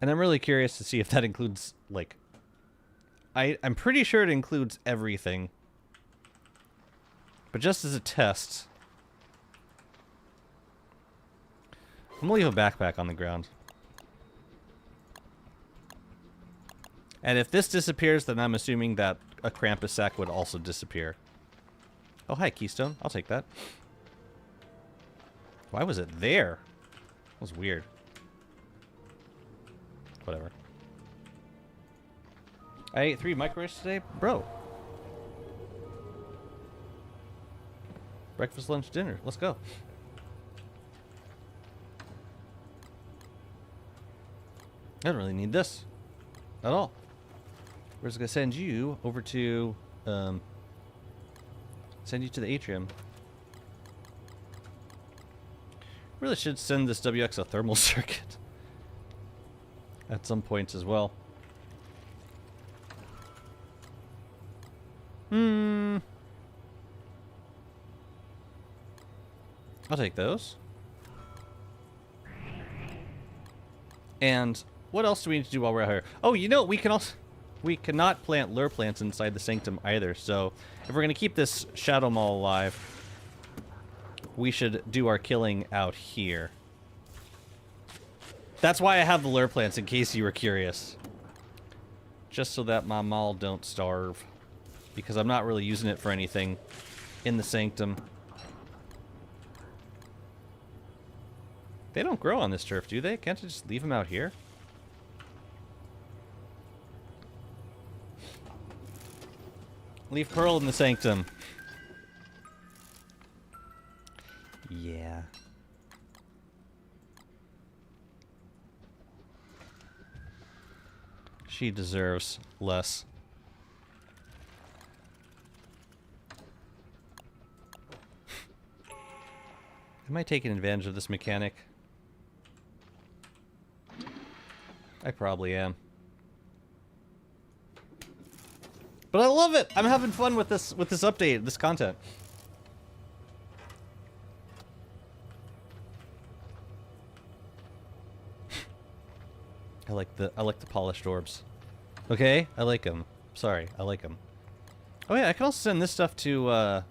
And I'm really curious to see if that includes, like, I'm pretty sure it includes everything. But just as a test, I'm gonna leave a backpack on the ground. And if this disappears, then I'm assuming that a Krampus sack would also disappear. Oh, hi, Keystone. I'll take that. Why was it there? That was weird. Whatever. I ate 3 microwaves today? Bro. Breakfast, lunch, dinner. Let's go. I don't really need this at all. We're just going to send you over to... send you to the atrium. Really should send this WX a thermal circuit at some points as well. I'll take those. And what else do we need to do while we're out here? Oh, you know, we cannot plant lure plants inside the Sanctum either. So if we're going to keep this Shadow Maul alive, we should do our killing out here. That's why I have the lure plants, in case you were curious. Just so that my Maul don't starve. Because I'm not really using it for anything in the Sanctum. They don't grow on this turf, do they? Can't I just leave them out here? Leave Pearl in the Sanctum. Yeah. She deserves less. Am I taking advantage of this mechanic? I probably am. But I love it! I'm having fun with this update, this content. I like the polished orbs. Okay? I like them. Sorry, I like them. Oh yeah, I can also send this stuff to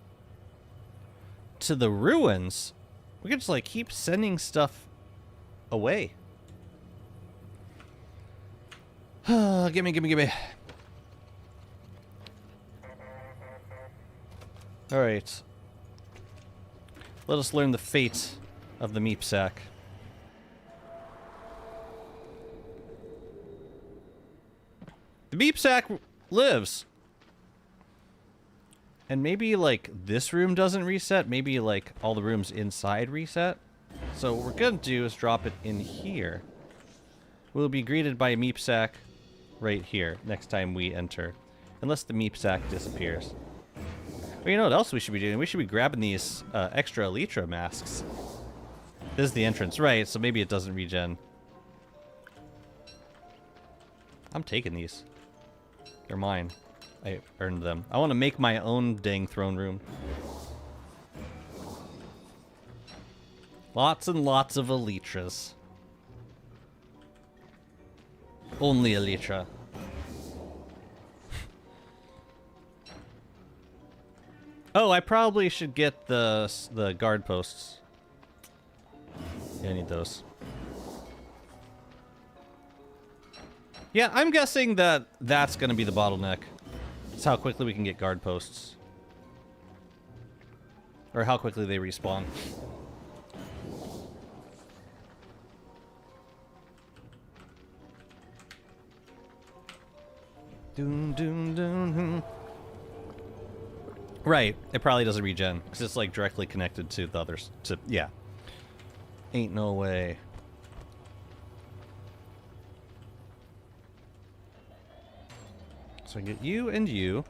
the ruins. We could just like keep sending stuff away. Gimme. Alright. Let us learn the fate of the meep sack. The meep sack lives. And maybe, like, this room doesn't reset. Maybe, like, all the rooms inside reset. So what we're gonna do is drop it in here. We'll be greeted by a meep sack right here next time we enter. Unless the meep sack disappears. Well, you know what else we should be doing? We should be grabbing these extra Elytra masks. This is the entrance, right, so maybe it doesn't regen. I'm taking these. They're mine. I earned them. I want to make my own dang throne room. Lots and lots of Elytras. Only Elytra. Oh, I probably should get the guard posts. Yeah, I need those. Yeah, I'm guessing that that's going to be the bottleneck. It's how quickly we can get guard posts. Or how quickly they respawn. Doom, doom, doom, doom. Right, it probably doesn't regen, because it's like directly connected to the others. Yeah. Ain't no way. So I get you and you.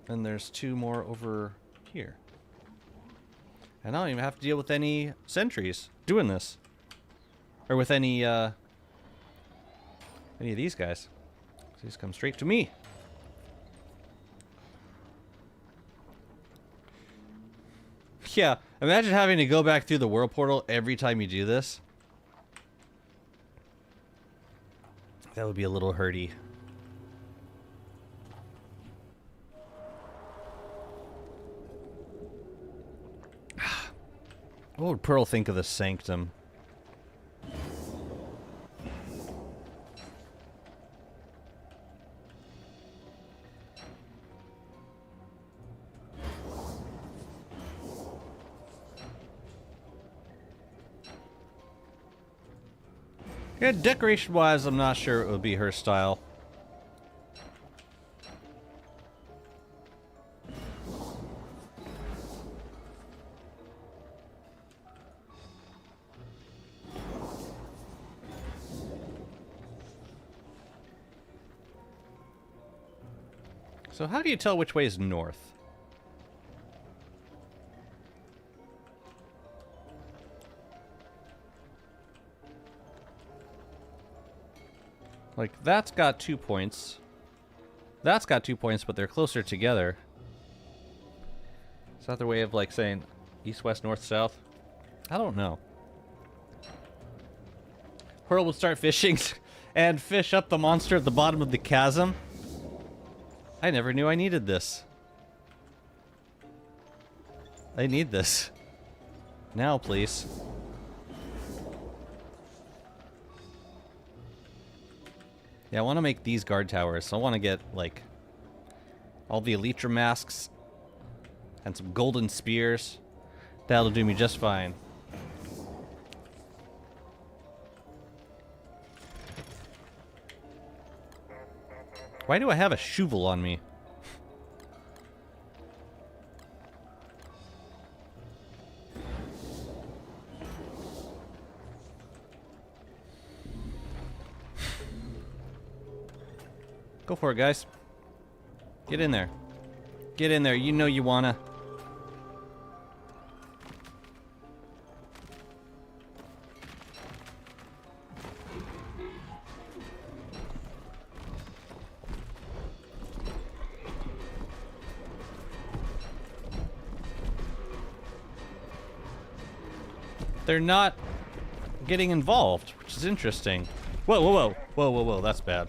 And there's two more over here. And I don't even have to deal with any sentries doing this. Or with any of these guys. These come straight to me. Yeah, imagine having to go back through the world portal every time you do this. That would be a little hurty. What would Pearl think of the sanctum? Yeah, decoration-wise, I'm not sure it would be her style. So how do you tell which way is north? Like, that's got 2 points. That's got 2 points, but they're closer together. Is that their way of, like, saying east, west, north, south? I don't know. Pearl will start fishing and fish up the monster at the bottom of the chasm. I never knew I needed this. I need this. Now, please. Yeah, I want to make these guard towers, so I want to get, like, all the Elytra masks and some golden spears. That'll do me just fine. Why do I have a Shuval on me? Go for it, guys. Get in there. Get in there. You know you wanna. They're not getting involved, which is interesting. Whoa, whoa, whoa. Whoa, whoa, whoa. That's bad.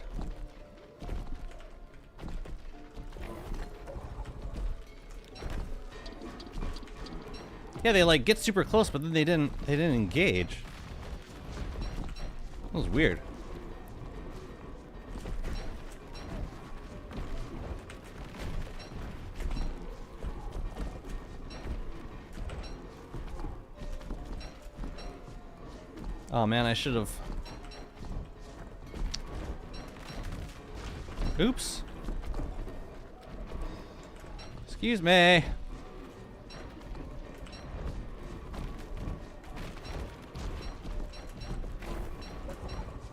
Yeah, they like get super close, but then they didn't engage. That was weird. Oh man, I should have. Oops. Excuse me.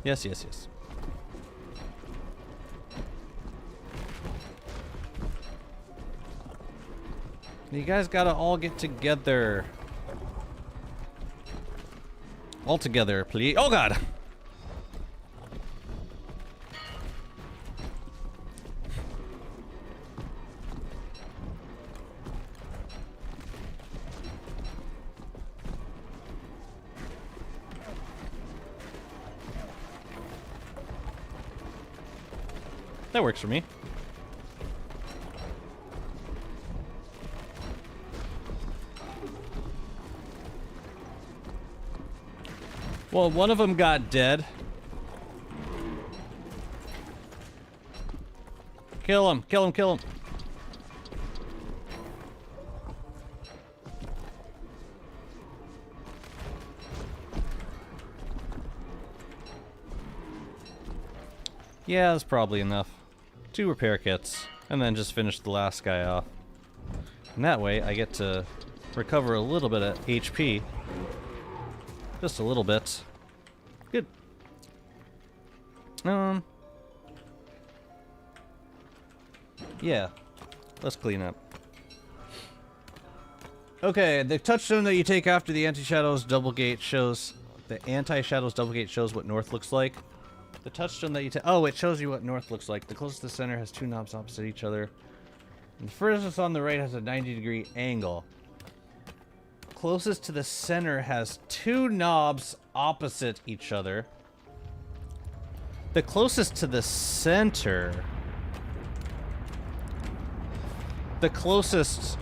Yes, yes, yes. You guys gotta all get together. All together, please. Oh god! That works for me. Well, one of them got dead. Kill him, kill him, kill him. Yeah, that's probably enough. 2 repair kits, and then just finish the last guy off. And that way, I get to recover a little bit of HP. Just a little bit. Good. Yeah. Let's clean up. Okay, the touchstone that you take after the anti-shadows double gate shows... The anti-shadows double gate shows what north looks like. The touchstone that you take... Oh, it shows you what north looks like. The closest to the center has 2 knobs opposite each other. And the furthest on the right has a 90-degree angle. Closest to the center has 2 knobs opposite each other. The closest to the center... The closest...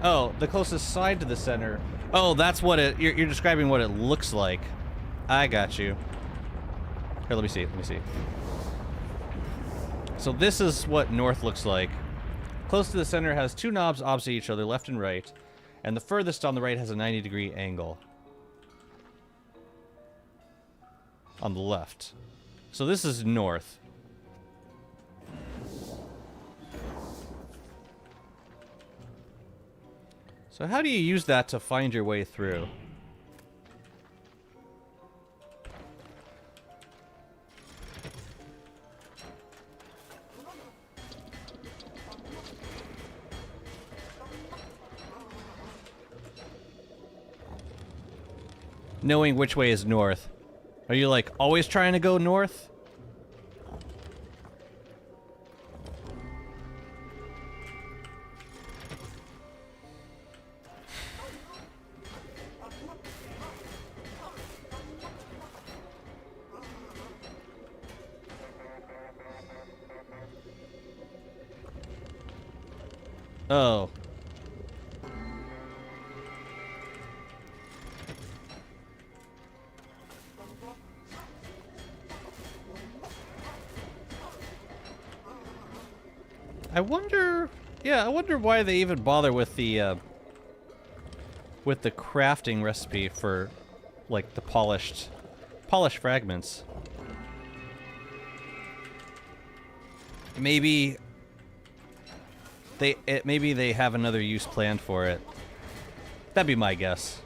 Oh, the closest side to the center. Oh, that's what it... You're describing what it looks like. I got you. Here, let me see. Let me see. So this is what north looks like. Close to the center has 2 knobs opposite each other, left and right. And the furthest on the right has a 90-degree angle. On the left. So this is north. So how do you use that to find your way through? Knowing which way is north. Are you like always trying to go north? Oh. I wonder... Yeah, I wonder why they even bother with the crafting recipe for, like, the polished fragments. Maybe maybe they have another use planned for it. That'd be my guess.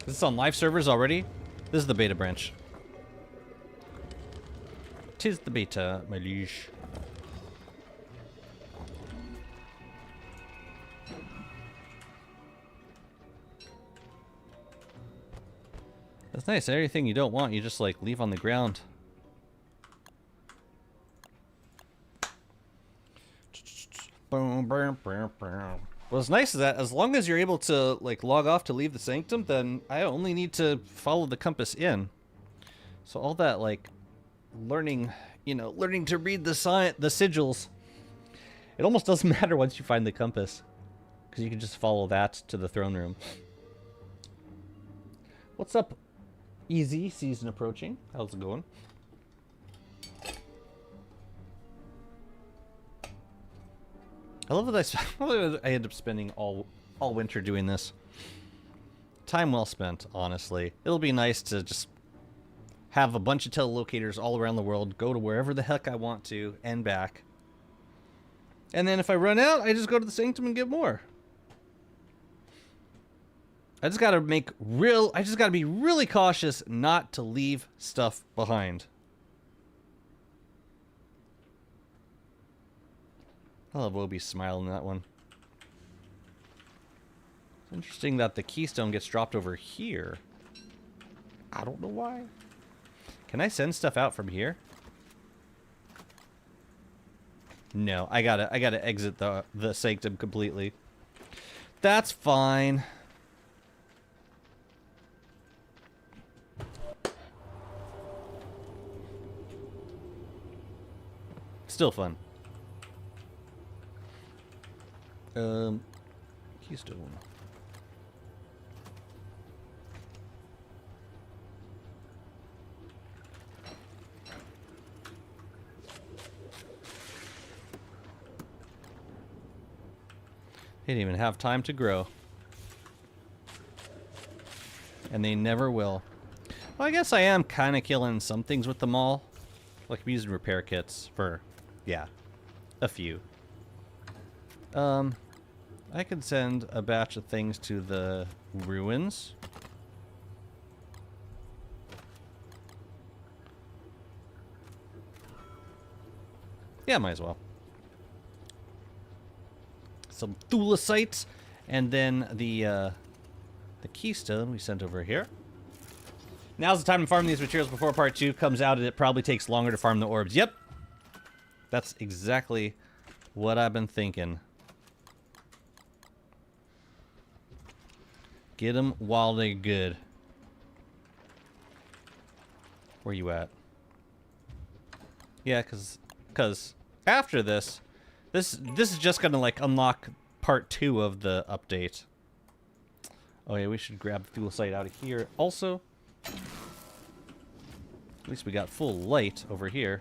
Is this on live servers already? This is the beta branch. 'Tis the beta, my liege. That's nice. Everything you don't want, you just like leave on the ground. What's nice is that as long as you're able to like log off to leave the sanctum, then I only need to follow the compass in. So all that like learning, you know, learning to read the sigils, it almost doesn't matter once you find the compass, because you can just follow that to the throne room. What's up? Easy season approaching. How's it going? I love that I end up spending all winter doing this. Time well spent, honestly. It'll be nice to just have a bunch of telelocators all around the world, go to wherever the heck I want to, and back. And then if I run out, I just go to the sanctum and get more. I just gotta be really cautious not to leave stuff behind. I love Obi smiling that one. It's interesting that the keystone gets dropped over here. I don't know why. Can I send stuff out from here? No, I gotta exit the sanctum completely. That's fine. Still fun. Keystone. They didn't even have time to grow. And they never will. Well, I guess I am kind of killing some things with them all. Like I'm using repair kits for, yeah, a few. I could send a batch of things to the ruins. Yeah, might as well. Some thulecite, and then the keystone we sent over here. Now's the time to farm these materials before part 2 comes out, and it probably takes longer to farm the orbs. Yep. That's exactly what I've been thinking. Get them while they're good. Where you at? Yeah, cause after this is just gonna like unlock part 2 of the update. Oh yeah, we should grab the fuel site out of here also. At least we got full light over here.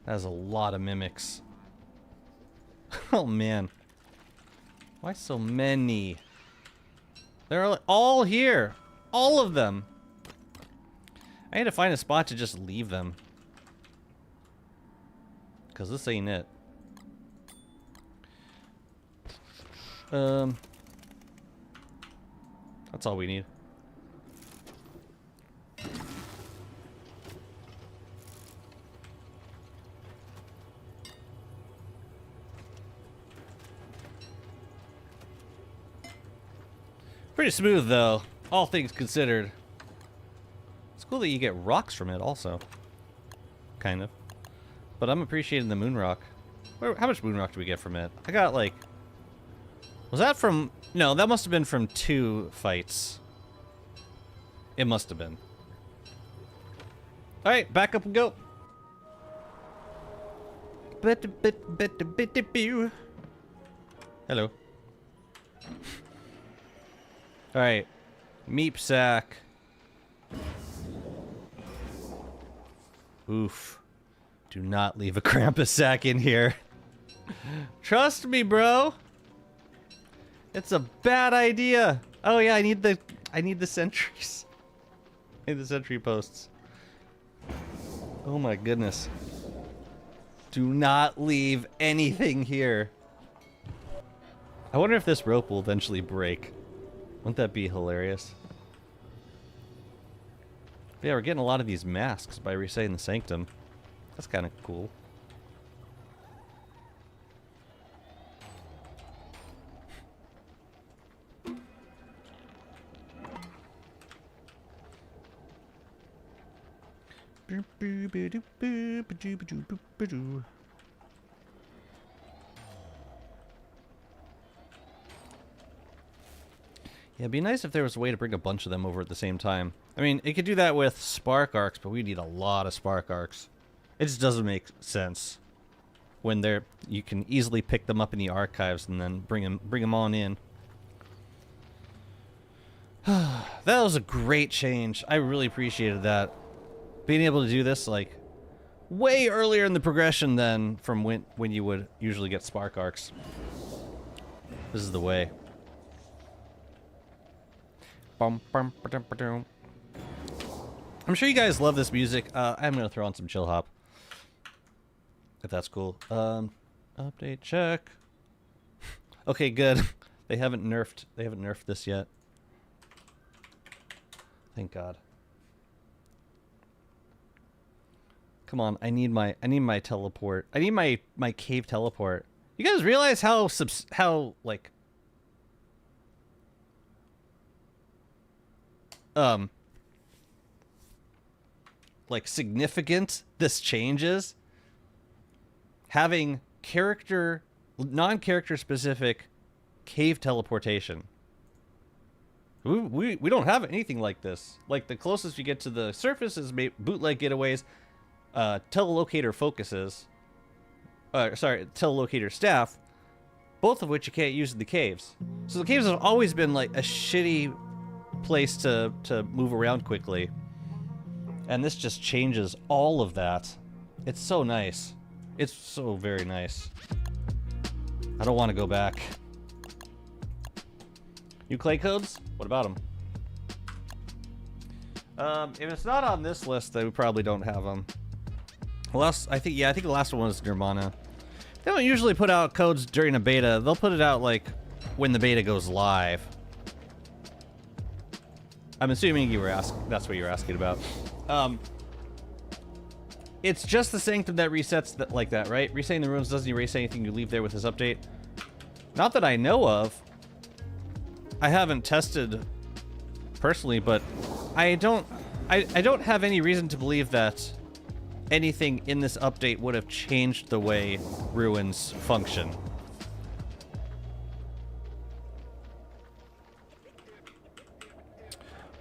That's a lot of mimics. Oh man. Why so many? They're all here. All of them. I had to find a spot to just leave them. Because this ain't it. That's all we need. Pretty smooth, though, all things considered. It's cool that you get rocks from it, also. Kind of. But I'm appreciating the moon rock. How much moon rock do we get from it? I got, like... Was that from... No, that must have been from 2 fights. It must have been. Alright, back up and go. Hello. Alright. Meep sack. Oof. Do not leave a Krampus sack in here. Trust me, bro. It's a bad idea. Oh yeah, I need the sentries. I need the sentry posts. Oh my goodness. Do not leave anything here. I wonder if this rope will eventually break. Wouldn't that be hilarious? But yeah, we're getting a lot of these masks by resetting the Sanctum. That's kind of cool. Yeah, it'd be nice if there was a way to bring a bunch of them over at the same time. I mean, it could do that with spark arcs, but we need a lot of spark arcs. It just doesn't make sense when they're you can easily pick them up in the archives and then bring them on in. That was a great change. I really appreciated that. Being able to do this like way earlier in the progression than from when you would usually get spark arcs. This is the way. I'm sure you guys love this music. I'm gonna throw on some chill hop, if that's cool. Update check. Okay, good. They haven't nerfed this yet. Thank God. Come on, I need my teleport. I need my cave teleport. You guys realize how like significant this change is? Having non-character specific cave teleportation. We don't have anything like this. Like, the closest you get to the surface is bootleg getaways, telelocator focuses, telelocator staff, both of which you can't use in the caves. So the caves have always been like a shitty place to move around quickly. And this just changes all of that. It's so nice. It's so very nice. I don't want to go back. New clay codes? What about them? If it's not on this list, then we probably don't have them. I think the last one was Nirvana. They don't usually put out codes during a beta. They'll put it out like when the beta goes live. I'm assuming that's what you're asking about. It's just the Sanctum that resets like that, right? Resetting the rooms doesn't erase anything you leave there with this update. Not that I know of. I haven't tested personally, but I don't have any reason to believe that anything in this update would have changed the way ruins function.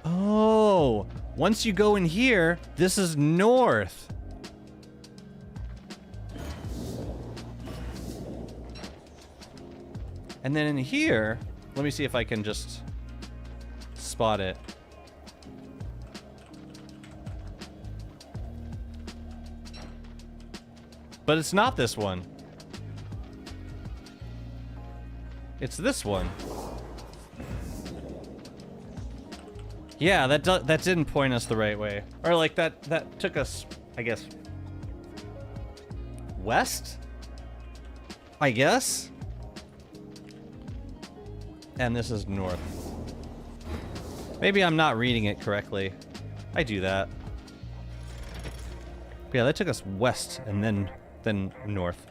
Oh, once you go in here, this is north. And then in here, let me see if I can just spot it. But it's not this one. It's this one. Yeah, that didn't point us the right way. Or like that took us, I guess, west? I guess? And this is north. Maybe I'm not reading it correctly. I do that. Yeah, that took us west and then north.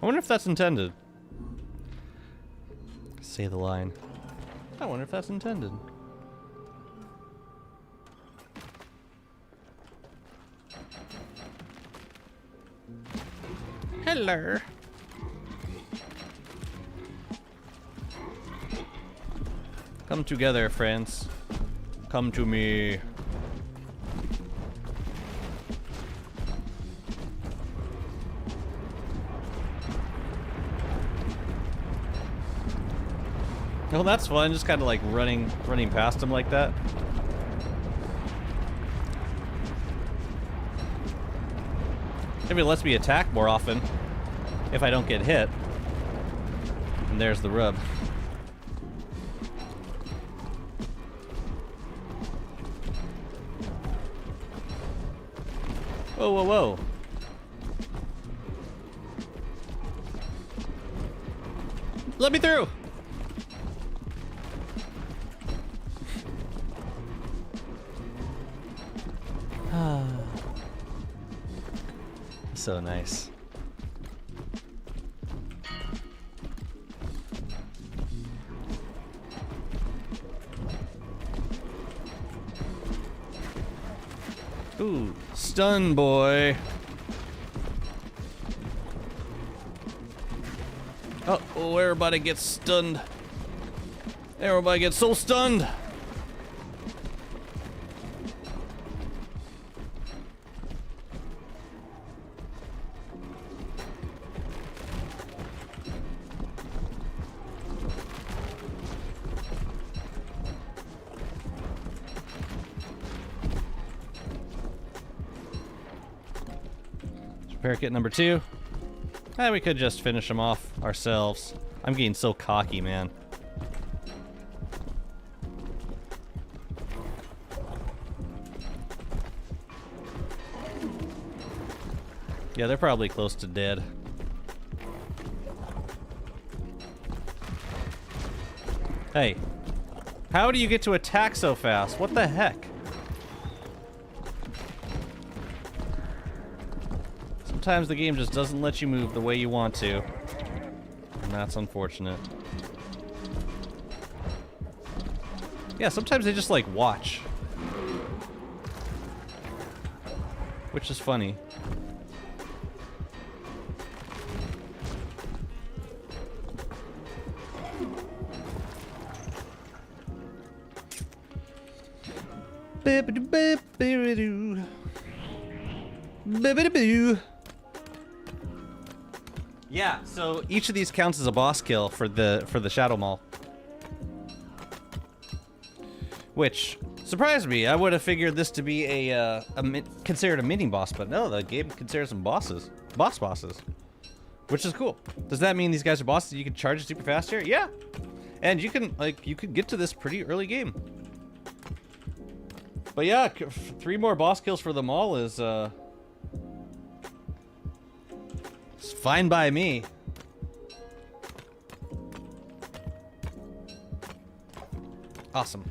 I wonder if that's intended. Say the line. I wonder if that's intended. Hello. Come together, friends. Come to me. Oh, that's fun. Just kind of like running past him like that. Maybe it lets me attack more often if I don't get hit. And there's the rub. Whoa, whoa, whoa. Let me through! So nice. Ooh, stun boy. Oh, everybody gets stunned. Everybody gets so stunned. Repair kit number 2. We could just finish them off ourselves. I'm getting so cocky, man. Yeah, they're probably close to dead. Hey, how do you get to attack so fast? What the heck? Sometimes the game just doesn't let you move the way you want to. And that's unfortunate. Yeah, sometimes they just like watch. Which is funny. Yeah, so each of these counts as a boss kill for the Shadow Mall. Which surprised me. I would have figured this to be considered a mini boss, but no, the game considers them bosses. Bosses. Which is cool. Does that mean these guys are bosses you can charge super fast here? Yeah. And you can get to this pretty early game. But yeah, 3 more boss kills for them all is it's fine by me. Awesome.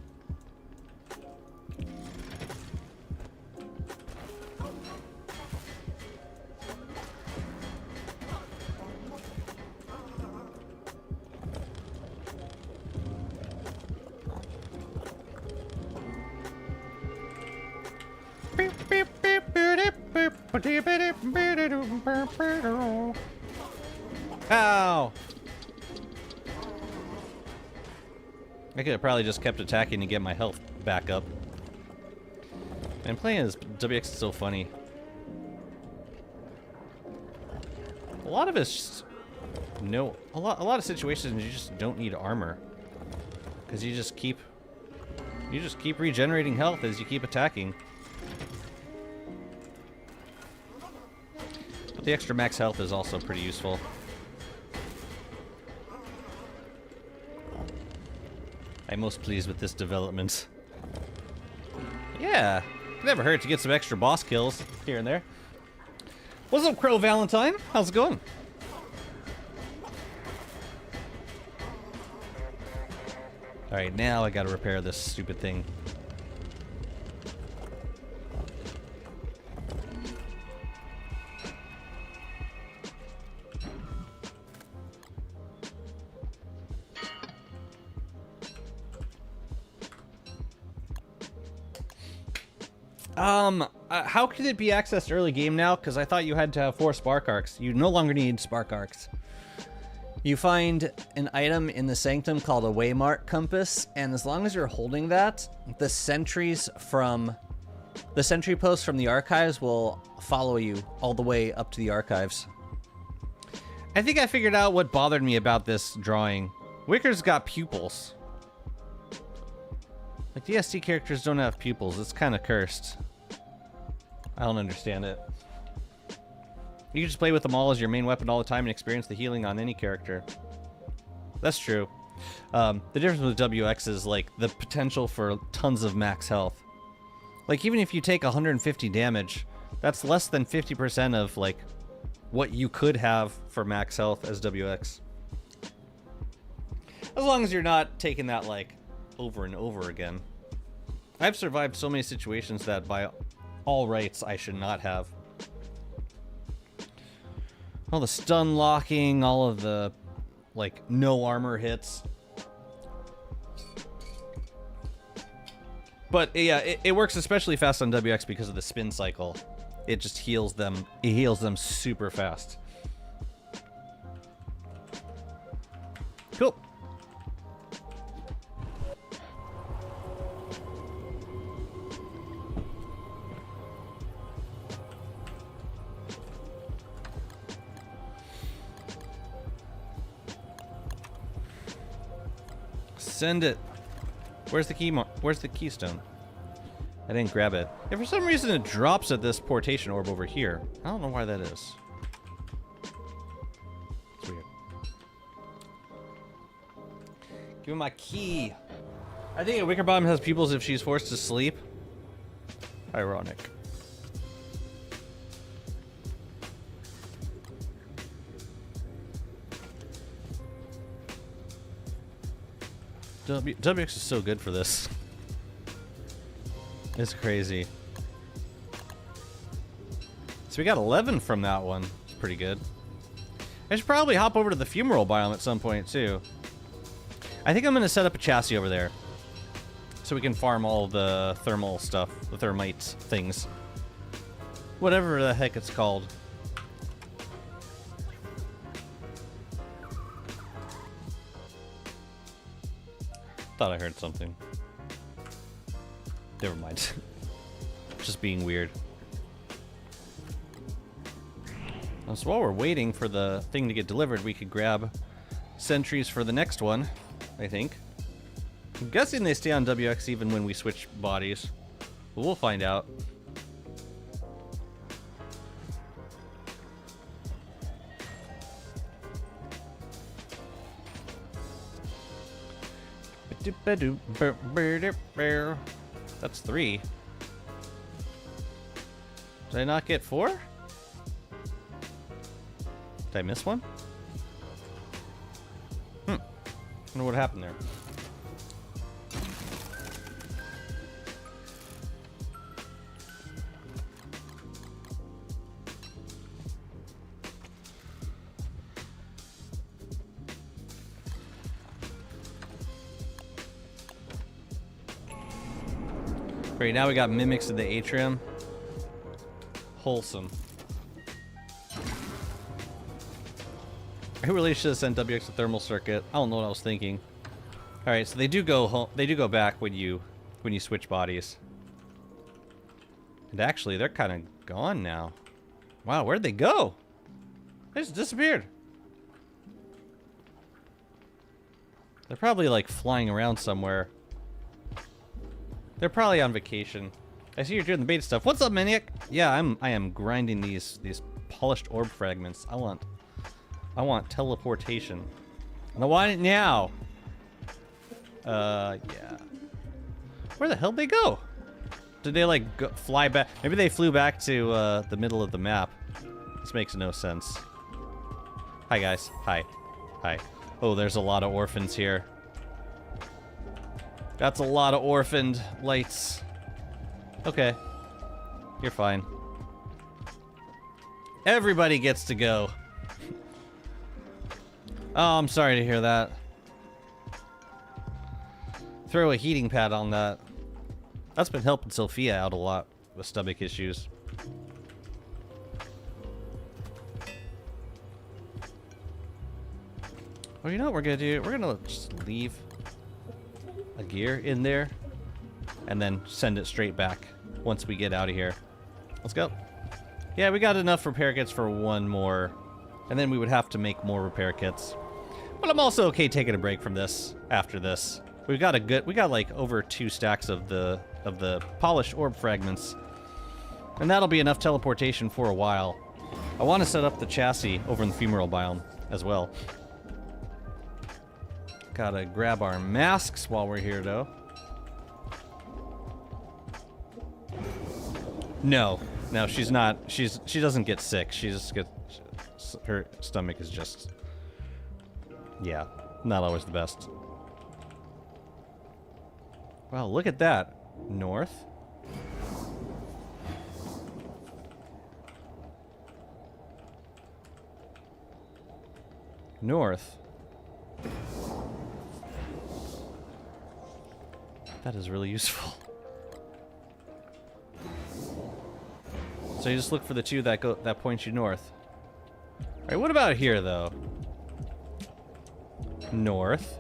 Ow! I could have probably just kept attacking to get my health back up. And playing as WX is so funny. A lot of it's just a lot of situations you just don't need armor, because you just keep regenerating health as you keep attacking. But the extra max health is also pretty useful. I'm most pleased with this development. Yeah, it never hurt to get some extra boss kills here and there. What's up, Crow Valentine? How's it going? Alright, now I gotta repair this stupid thing. How could it be accessed early game now? Because I thought you had to have 4 spark arcs. You no longer need spark arcs. You find an item in the Sanctum called a Waymark Compass, and as long as you're holding that, the sentry posts from the archives will follow you all the way up to the archives. I think I figured out what bothered me about this drawing. Wicker's got pupils. Like, the SD characters don't have pupils. It's kind of cursed. I don't understand it. You can just play with them all as your main weapon all the time and experience the healing on any character. That's true. The difference with WX is, like, the potential for tons of max health. Like, even if you take 150 damage, That's less than 50% of, like, what you could have for max health as WX. As long as you're not taking that, like, over and over again. I've survived so many situations that by all rights I should not have. All the stun locking, all of the, like, no armor hits. But yeah, it works especially fast on WX because of the spin cycle. It just heals them. It heals them super fast. Cool. Send it. Where's the key? Where's the keystone? I didn't grab it. If for some reason it drops at this portation orb over here. I don't know why that is. It's weird. Give me my key. I think a wicker bottom has pupils if she's forced to sleep. Ironic. WX is so good for this. It's crazy. So we got 11 from that one. It's pretty good. I should probably hop over to the fumarole biome at some point too. I think I'm gonna set up a chassis over there, so we can farm all the thermal stuff, the thermite things, whatever the heck it's called. Thought I heard something. Never mind. Just being weird. So while we're waiting for the thing to get delivered, we could grab sentries for the next one, I think. I'm guessing they stay on WX even when we switch bodies. But we'll find out. That's 3. Did I not get 4? Did I miss one? I wonder what happened there. Great, now we got mimics of the atrium. Wholesome. I really should have sent WX a thermal circuit. I don't know what I was thinking. All right, so they do go home. They do go back when you switch bodies. And actually, they're kind of gone now. Wow, where'd they go? They just disappeared. They're probably like flying around somewhere. They're probably on vacation. I see you're doing the beta stuff. What's up, Maniac? Yeah, I am grinding these polished orb fragments. I want teleportation. And I want it now. Yeah. Where the hell did they go? Did they like fly back? Maybe they flew back to the middle of the map. This makes no sense. Hi guys. Hi. Hi. Oh, there's a lot of orphans here. That's a lot of orphaned lights. Okay. You're fine. Everybody gets to go. Oh, I'm sorry to hear that. Throw a heating pad on that. That's been helping Sophia out a lot with stomach issues. Well, you know what we're gonna do? We're gonna just leave a gear in there and then send it straight back once we get out of here. Let's go. Yeah, we got enough repair kits for one more, and then we would have to make more repair kits. But I'm also okay taking a break from this after this. We got like over 2 stacks of the polished orb fragments, and that'll be enough teleportation for a while. I want to set up the chassis over in the fumarole biome as well. Gotta grab our masks while we're here, though. No, No, she's not. She doesn't get sick. She just gets, her stomach is just, yeah, not always the best. Wow, look at that. North. North. That is really useful. So you just look for the two that point you north. All right, what about here though? North.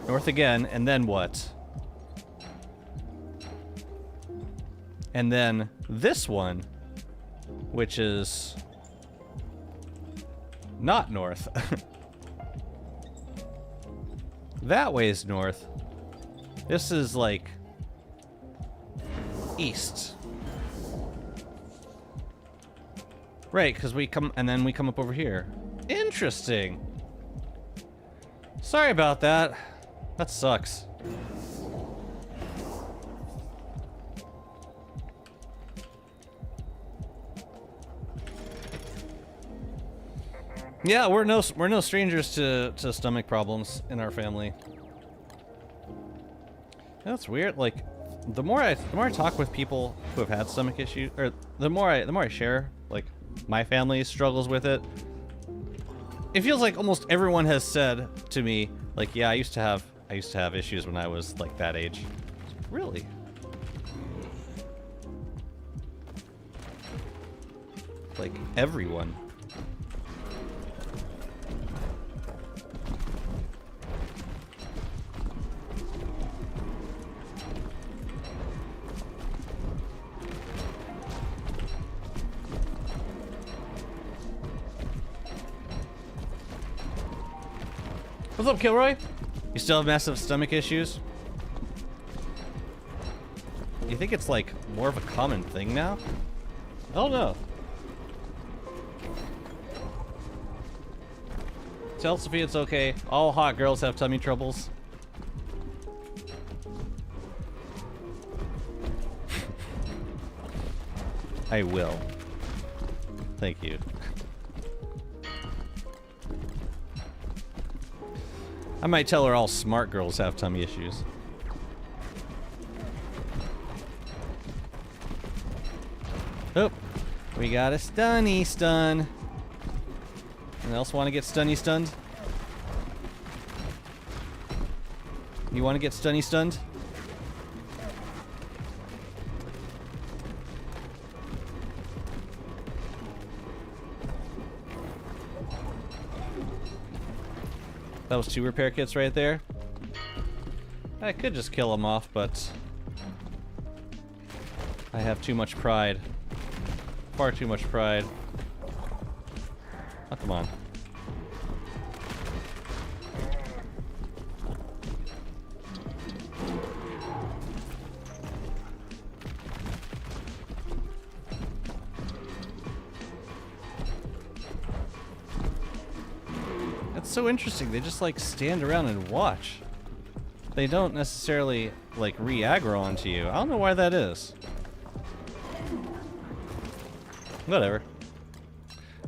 North again, and then what? And then this one, which is not north. That way is north. This is like east. Right, because we come, and then we come up over here. Interesting. Sorry about that. That sucks. Yeah, we're no strangers to stomach problems in our family. That's weird. Like, the more I talk with people who have had stomach issues, or the more I share like my family struggles with it, it feels like almost everyone has said to me, like, yeah, I used to have issues when I was like that age. Really? Like everyone. What's up, Kilroy? You still have massive stomach issues? You think it's like more of a common thing now? I don't know. Tell Sophia it's okay. All hot girls have tummy troubles. I will. Thank you. I might tell her all smart girls have tummy issues. Oh, we got a stunny stun. Anyone else want to get stunny stunned? You want to get stunny stunned? That was 2 repair kits right there. I could just kill them off, but I have too much pride. Far too much pride. Oh, come on. It's so interesting. They just like stand around and watch. They don't necessarily like re-aggro onto you. I don't know why that is. Whatever.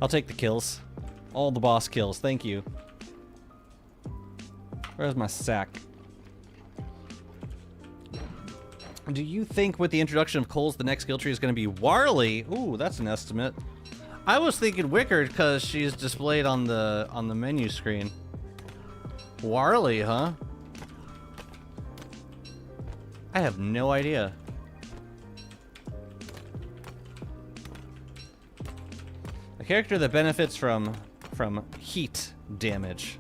I'll take the kills. All the boss kills. Thank you. Where's my sack? Do you think with the introduction of Coles, the next skill tree is going to be Warley? Ooh, that's an estimate. I was thinking Wickard because she's displayed on the menu screen. Warley, huh? I have no idea. A character that benefits from heat damage.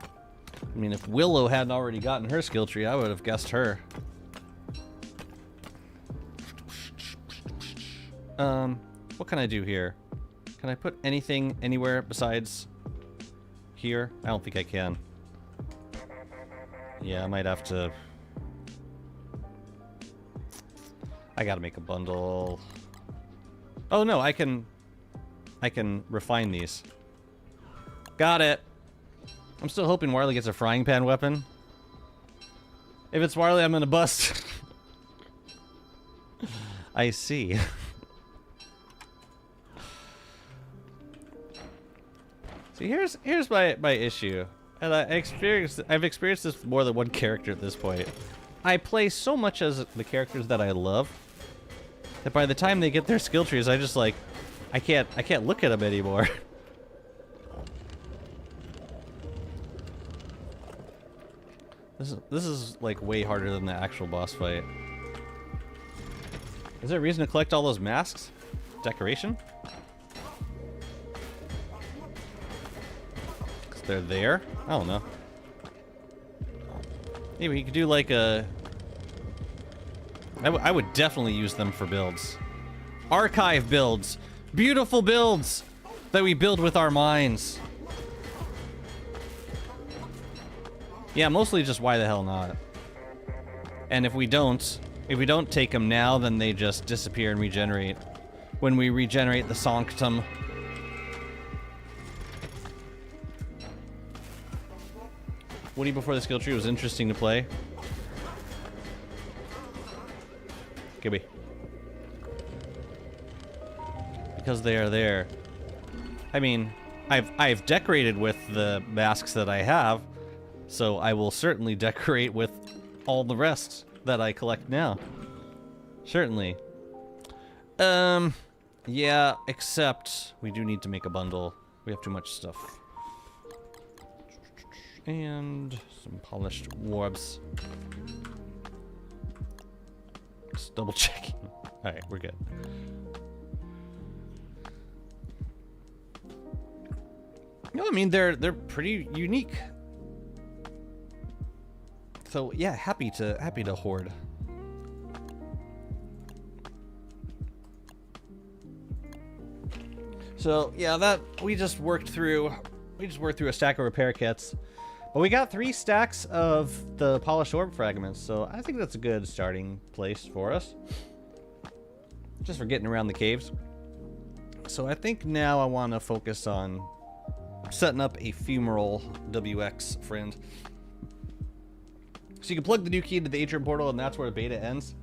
I mean, if Willow hadn't already gotten her skill tree, I would have guessed her. What can I do here? Can I put anything anywhere besides here? I don't think I can. Yeah, I might have to... I gotta make a bundle. Oh no, I can refine these. Got it! I'm still hoping Warley gets a frying pan weapon. If it's Warley, I'm gonna bust. I see. See, here's my issue, and I've experienced this with more than one character at this point. I play so much as the characters that I love that by the time they get their skill trees, I just like I can't look at them anymore. This is like way harder than the actual boss fight. Is there a reason to collect all those masks? Decoration? Because they're there? I don't know. Maybe you could do like a... I would definitely use them for builds. Archive builds. Beautiful builds that we build with our minds. Yeah, mostly just why the hell not. And if we don't take them now, then they just disappear and regenerate. When we regenerate the Sanctum. Woody before the skill tree was interesting to play. Gibby. Because they are there. I mean, I've decorated with the masks that I have, so I will certainly decorate with all the rest that I collect now. Certainly. Yeah, except we do need to make a bundle. We have too much stuff. And some polished warbs. Just double checking. Alright, we're good. No, I mean they're pretty unique. So yeah, happy to hoard. So yeah, that we just worked through a stack of repair kits. But we got 3 stacks of the polished orb fragments, so I think that's a good starting place for us. Just for getting around the caves. So I think now I want to focus on setting up a fumarole WX friend. So you can plug the new key into the atrium portal and that's where the beta ends?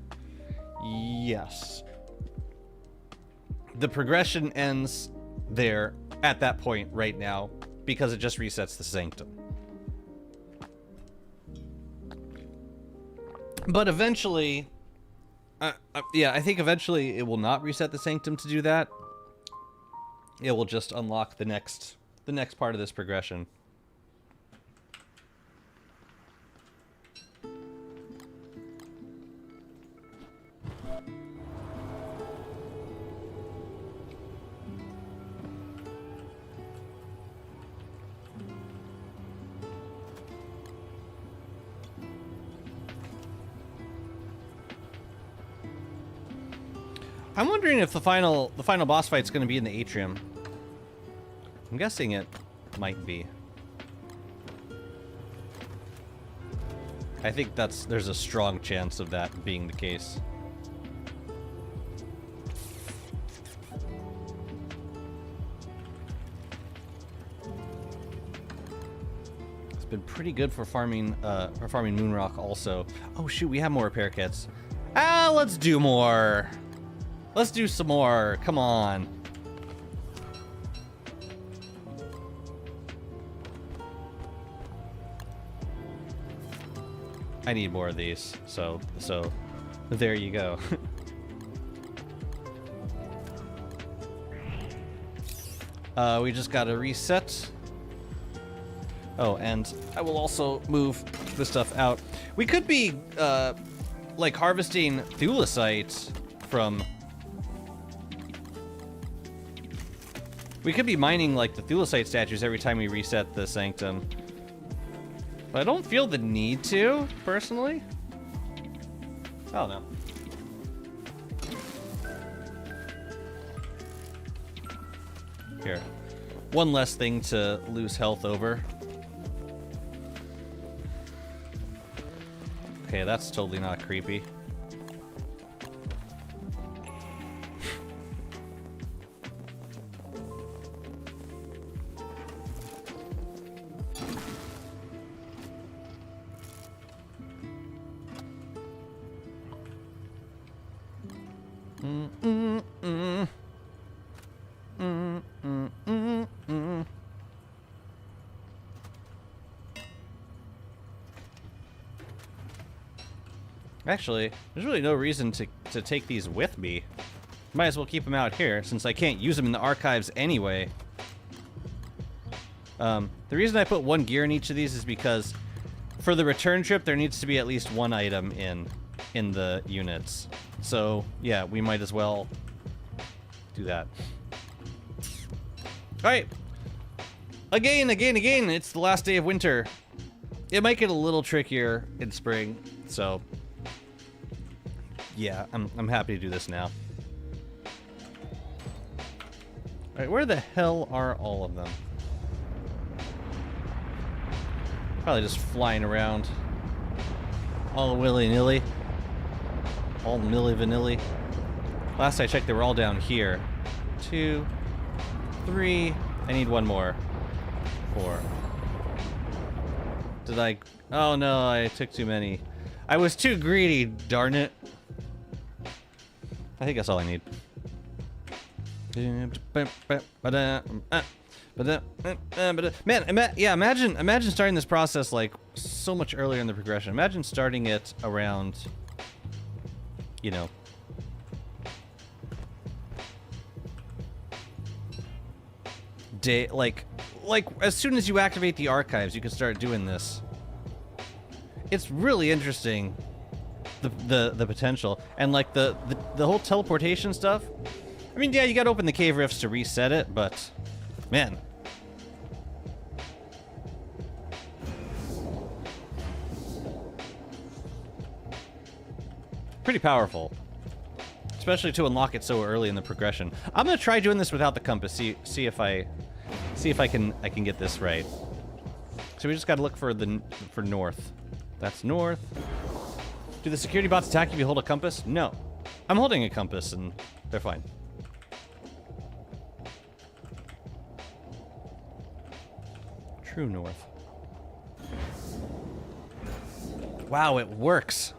Yes. The progression ends there at that point right now because it just resets the sanctum. But eventually, yeah, I think eventually it will not reset the sanctum to do that. It will just unlock the next part of this progression. I'm wondering if the final boss fight's going to be in the atrium. I'm guessing it might be. I think there's a strong chance of that being the case. It's been pretty good for farming Moonrock also. Oh shoot, we have more repair kits. Ah, let's do more. Let's do some more. Come on. I need more of these. So there you go. We just gotta reset. Oh, and I will also move the stuff out. We could be like harvesting thulecite from... We could be mining like the thulecite statues every time we reset the sanctum. But I don't feel the need to, personally. I don't know. Here. One less thing to lose health over. Okay, that's totally not creepy. Mm, mm, mm. Mm, mm, mm, mm. Actually, there's really no reason to take these with me. Might as well keep them out here, since I can't use them in the archives anyway. The reason I put one gear in each of these is because for the return trip, there needs to be at least one item in the units. So, yeah, we might as well do that. Alright. Again, it's the last day of winter. It might get a little trickier in spring, so... yeah, I'm happy to do this now. Alright, where the hell are all of them? Probably just flying around. All willy-nilly. All milli-vanilly. Last I checked, they were all down here. 2, 3. I need one more. 4. Did I... oh no, I took too many. I was too greedy, darn it. I think that's all I need. Man, yeah, imagine starting this process like so much earlier in the progression. Imagine starting it around, you know, day, like as soon as you activate the archives, you can start doing this. It's really interesting, the potential, and like the whole teleportation stuff. I mean, yeah, you gotta open the cave rifts to reset it, but man. Pretty powerful. Especially to unlock it so early in the progression. I'm gonna try doing this without the compass, see if I can get this right. So we just gotta look for north. That's north. Do the security bots attack if you hold a compass? No. I'm holding a compass and they're fine. True north. Wow, it works.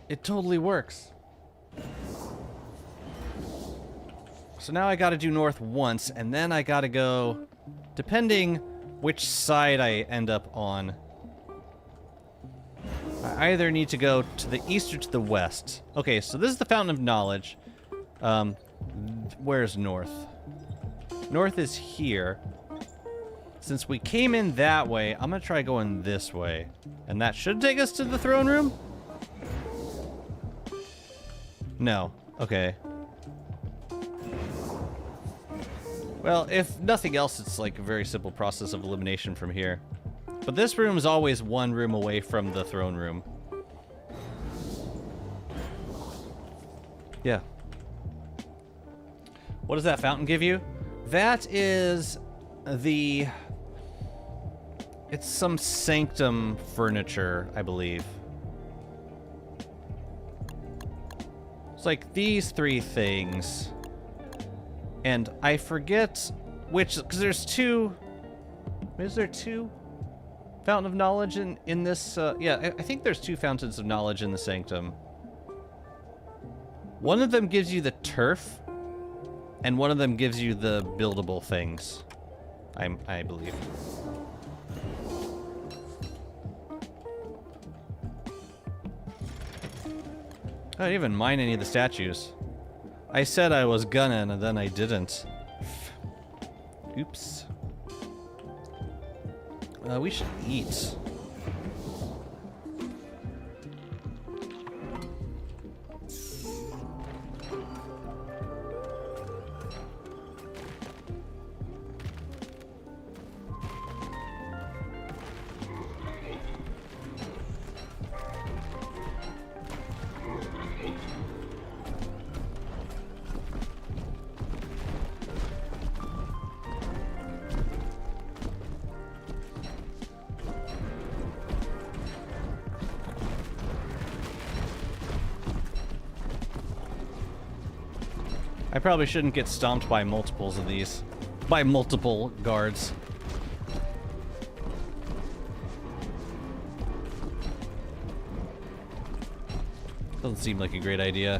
It totally works. So now I gotta do north once, and then I gotta go, depending which side I end up on. I either need to go to the east or to the west. Okay, so this is the Fountain of Knowledge. Where's north? North is here. Since we came in that way, I'm gonna try going this way. And that should take us to the throne room? No. Okay. Well, if nothing else, it's like a very simple process of elimination from here. But this room is always one room away from the throne room. Yeah. What does that fountain give you? That is the... it's some sanctum furniture, I believe. It's like these 3 things. And I forget which, because there's 2... is there 2? Fountain of Knowledge in this, yeah, I think there's 2 Fountains of Knowledge in the Sanctum. One of them gives you the turf, and one of them gives you the buildable things, I believe. I didn't even mine any of the statues. I said I was gonna, and then I didn't. Oops. We should eat. I probably shouldn't get stomped by multiples of these. By multiple guards. Doesn't seem like a great idea.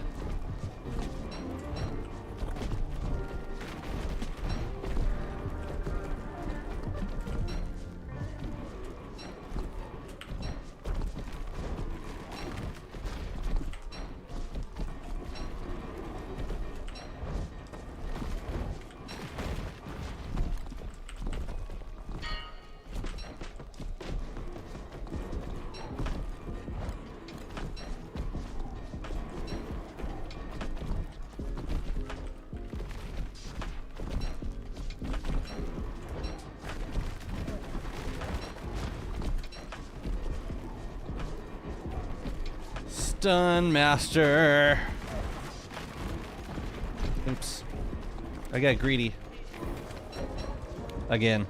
done, master. Oops. I got greedy. Again.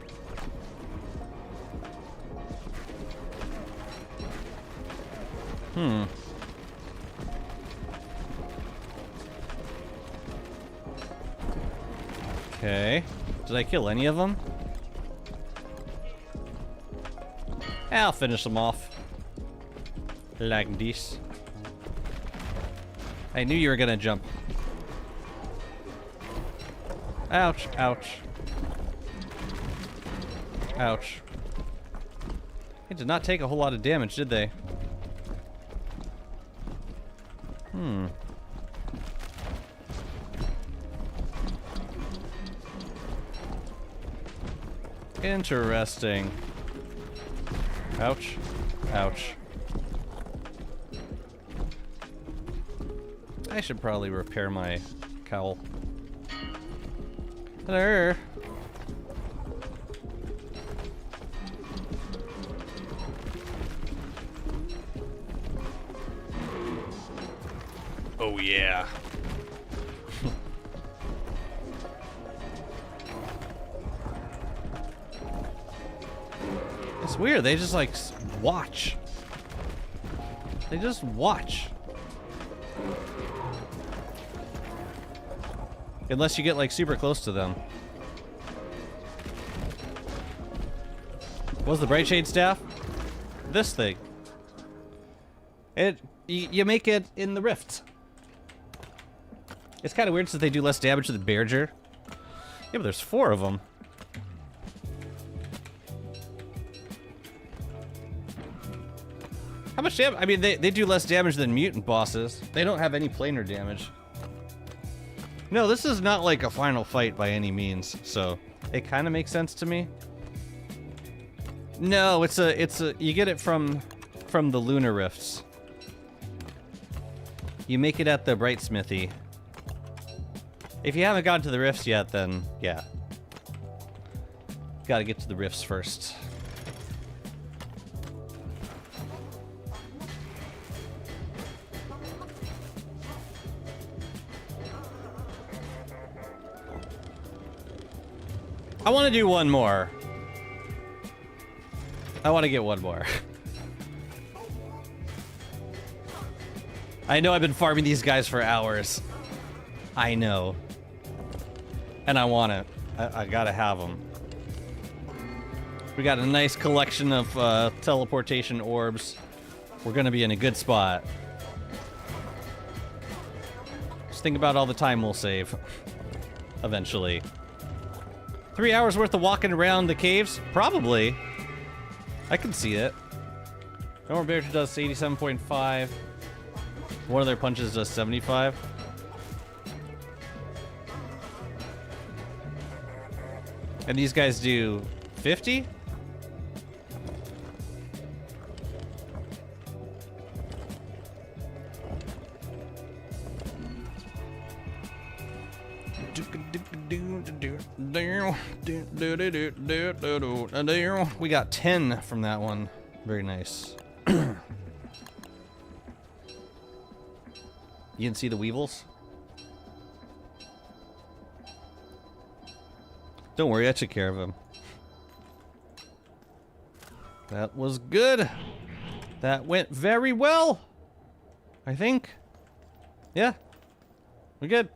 Okay. Did I kill any of them? I'll finish them off. Like this. I knew you were gonna jump. Ouch, ouch. Ouch. They did not take a whole lot of damage, did they? Interesting. Ouch. Ouch. I should probably repair my cowl. Hello. Oh yeah. It's weird, they just like watch. They just watch. Unless you get like super close to them. What's the Bright Shade staff? This thing. You make it in the rift. It's kind of weird since they do less damage to the Bearger. Yeah, but there's 4 of them. How much damage? I mean, they do less damage than mutant bosses. They don't have any planar damage. No, this is not like a final fight by any means, so it kind of makes sense to me. No, it's a you get it from the lunar rifts. You make it at the Bright Smithy. If you haven't gotten to the rifts yet, then yeah. Gotta get to the rifts first. I want to do one more. I want to get one more. I know I've been farming these guys for hours. I know. And I want it. I gotta have them. We got a nice collection of teleportation orbs. We're gonna be in a good spot. Just think about all the time we'll save. Eventually. 3 hours worth of walking around the caves? Probably. I can see it. Normal Bearger does 87.5. One of their punches does 75. And these guys do 50? We got 10 from that one. Very nice. You can see the weevils? Don't worry, I took care of him. That was good. That went very well. I think. Yeah. We're good.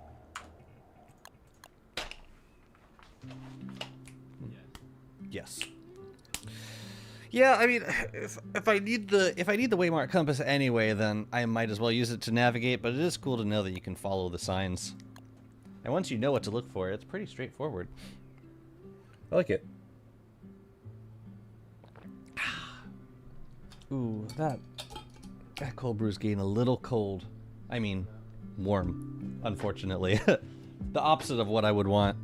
Yes. Yeah, I mean, if I need the waymark compass anyway, then I might as well use it to navigate, but it is cool to know that you can follow the signs. And once you know what to look for, it's pretty straightforward. I like it. Ooh, that cold brew's getting a little cold. I mean, warm, unfortunately. The opposite of what I would want.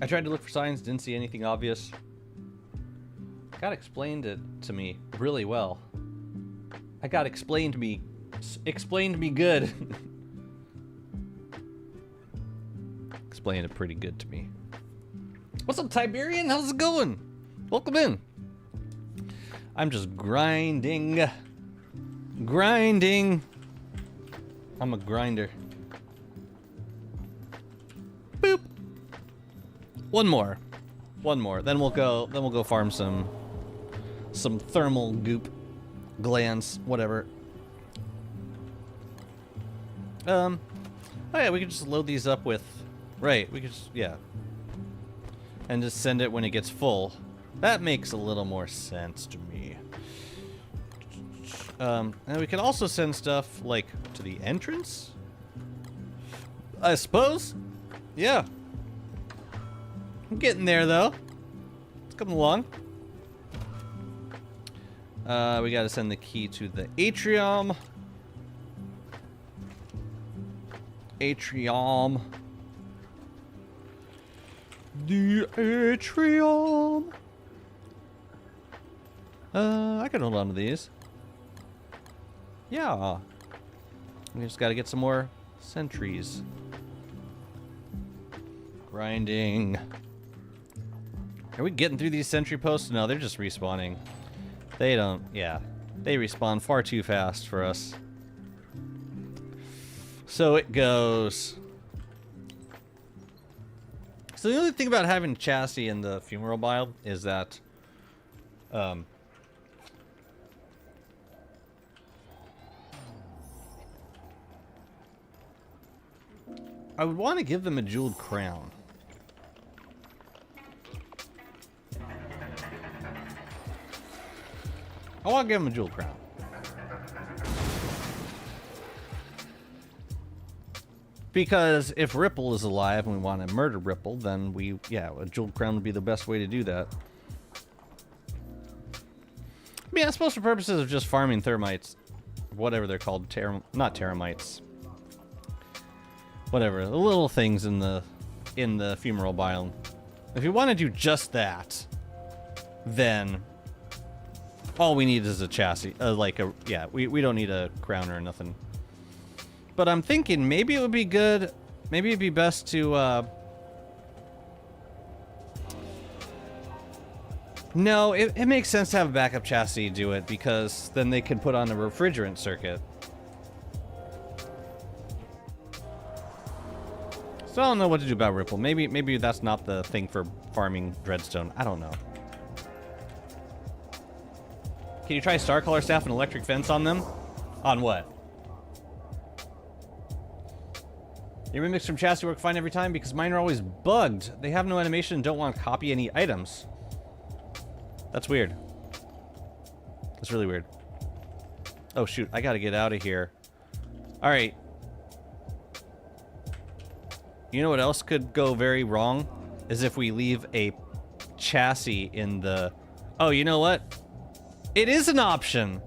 I tried to look for signs, didn't see anything obvious. God explained it to me really well. I got explained me good. explained it pretty good to me. What's up, Tiberian? How's it going? Welcome in. I'm just grinding. Grinding. I'm a grinder. Boop. One more. Then we'll go farm some thermal goop glands, whatever. Oh yeah, we could just load these up with, right, we could just, yeah. And just send it when it gets full. That makes a little more sense to me. And we can also send stuff, like, to the entrance? I suppose? Yeah. I'm getting there, though. It's coming along. We gotta send the key to the atrium. Atrium. The atrium. I can hold on to these. Yeah. We just gotta get some more sentries. Grinding. Are we getting through these sentry posts? No, they're just respawning. They don't, yeah. They respawn far too fast for us. So it goes. So the only thing about having chassis in the funeral biome is that I would want to give them a jeweled crown. I want to give them a jeweled crown. Because if Ripple is alive and we want to murder Ripple, then yeah, a jeweled crown would be the best way to do that. I mean, I suppose for purposes of just farming thermites, whatever they're called, not teramites. Whatever, the little things in the funeral biome. If you want to do just that, then all we need is a chassis, we don't need a crown or nothing. But I'm thinking maybe it would be good, maybe it'd be best to, no, it makes sense to have a backup chassis do it, because then they can put on a refrigerant circuit. So I don't know what to do about Ripple. Maybe that's not the thing for farming Dreadstone. I don't know. Can you try Star Color Staff and Electric Fence on them? On what? Your mimics from chassis work fine every time because mine are always bugged. They have no animation and don't want to copy any items. That's weird. That's really weird. Oh shoot, I gotta get out of here. Alright. You know what else could go very wrong? Is if we leave a chassis in the... Oh, you know what? It is an option!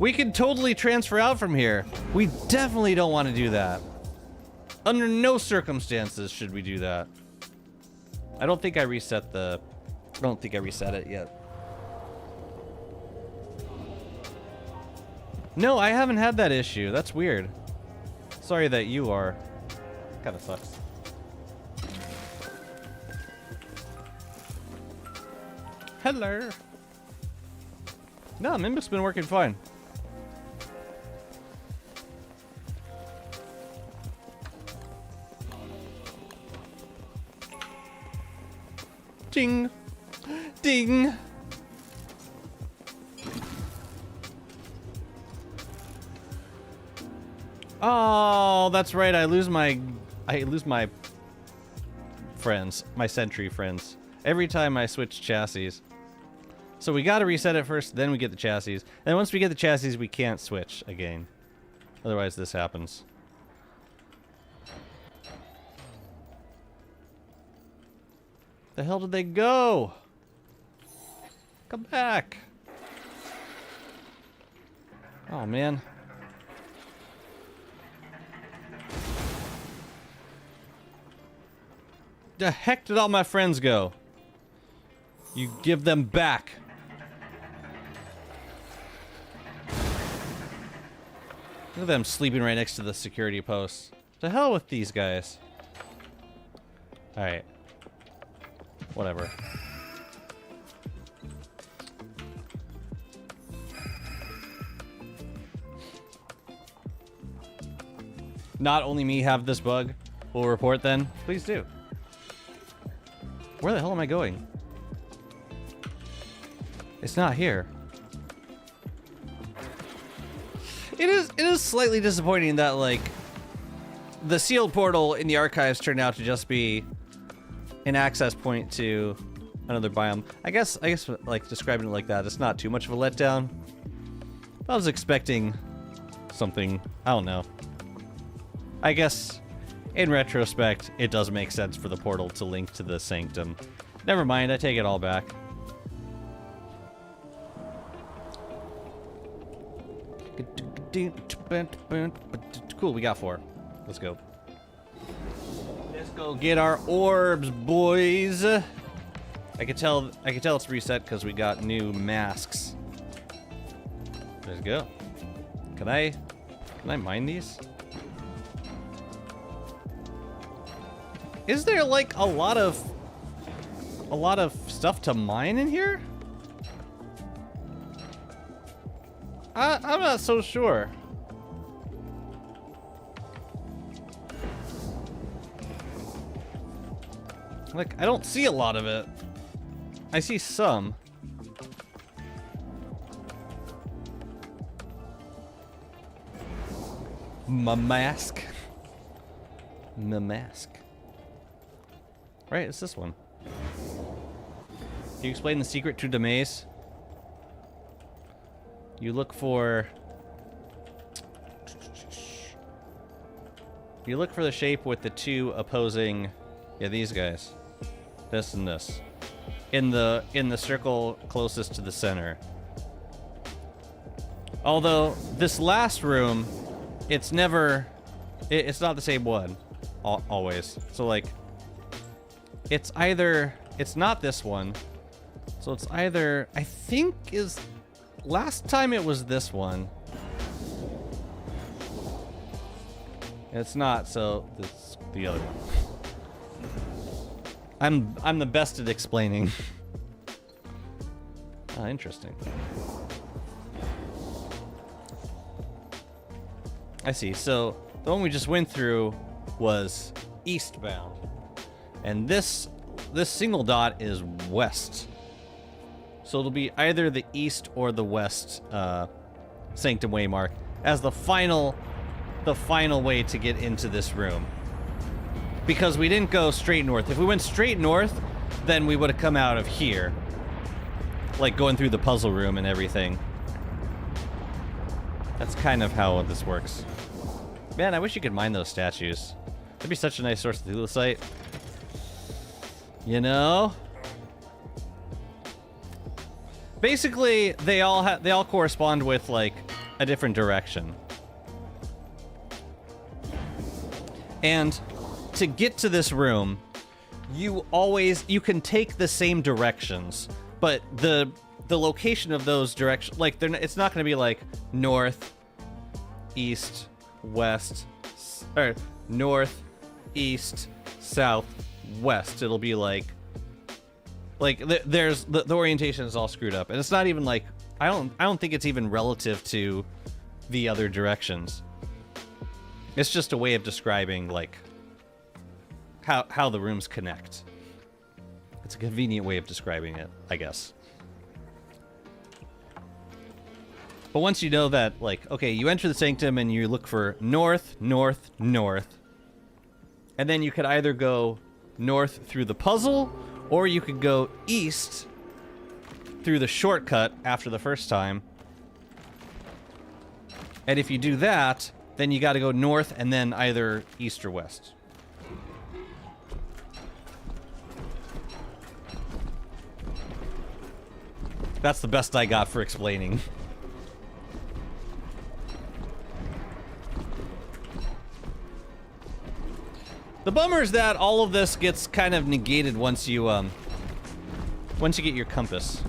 We can totally transfer out from here. We definitely don't want to do that. Under no circumstances should we do that. I don't think I reset it yet. No, I haven't had that issue. That's weird. Sorry that you are. Kinda sucks. Hello. No, Mimic's been working fine. Ding. Ding. Oh, that's right. I lose my friends, my sentry friends, every time I switch chassis. So we gotta reset it first, then we get the chassis. And once we get the chassis, we can't switch again. Otherwise, this happens. The hell did they go? Come back. Oh, man. The heck did all my friends go? You give them back. Look at them sleeping right next to the security posts. To hell with these guys. Alright. Whatever. Not only me have this bug. We'll report then. Please do. Where the hell am I going? It's not here. It is slightly disappointing that, like, the sealed portal in the archives turned out to just be an access point to another biome. I guess like describing it like that, it's not too much of a letdown. I was expecting something, I don't know. I guess in retrospect, it does make sense for the portal to link to the sanctum. Never mind, I take it all back. Cool, we got 4. Let's go. Let's go get our orbs, boys. I can tell it's reset because we got new masks. Let's go. Can I mine these? Is there like a lot of stuff to mine in here? I'm not so sure. Like, I don't see a lot of it. I see some. My mask. My mask. Right, it's this one. Can you explain the secret to the maze? You look for the shape with the 2 opposing, yeah, these guys. This and this. In the circle closest to the center. Although this last room, it's never it's not the same one always. So like it's not this one. So it's either, I think last time it was this one. It's not, so it's the other one. I'm the best at explaining. Ah, interesting. I see. So the one we just went through was eastbound, and this single dot is west. So it'll be either the east or the west sanctum waymark as the final way to get into this room. Because we didn't go straight north. If we went straight north, then we would have come out of here. Like going through the puzzle room and everything. That's kind of how this works. Man, I wish you could mine those statues. That'd be such a nice source of thulecite. You know? Basically, they all correspond with like a different direction. And to get to this room, you can take the same directions, but the location of those directions, like it's not going to be like north, east, west, or north, east, south, west. It'll be like there's the orientation is all screwed up, and it's not even like I don't think it's even relative to the other directions. It's just a way of describing like how the rooms connect. It's a convenient way of describing it, I guess. But once you know that, like, okay, you enter the sanctum and you look for north, north, north, and then you could either go north through the puzzle, or you could go east through the shortcut after the first time. And if you do that, then you got to go north and then either east or west. That's the best I got for explaining. The bummer is that all of this gets kind of negated once you get your compass.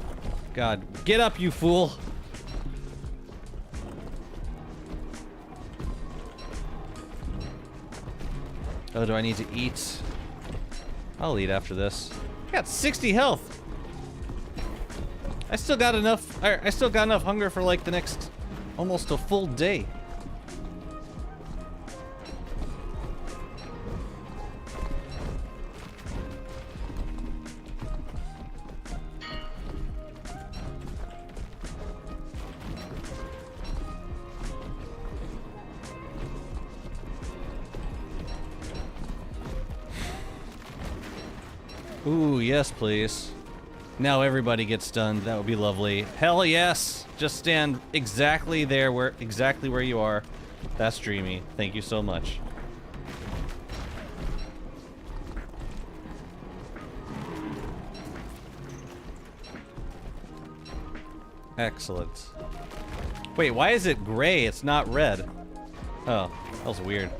God, get up, you fool! Oh, do I need to eat? I'll eat after this. I got 60 health. I still got enough. I still got enough hunger for like the next almost a full day. Ooh, yes, please. Now everybody gets stunned. That would be lovely. Hell yes! Just stand exactly there, exactly where you are. That's dreamy. Thank you so much. Excellent. Wait, why is it gray? It's not red. Oh, that was weird.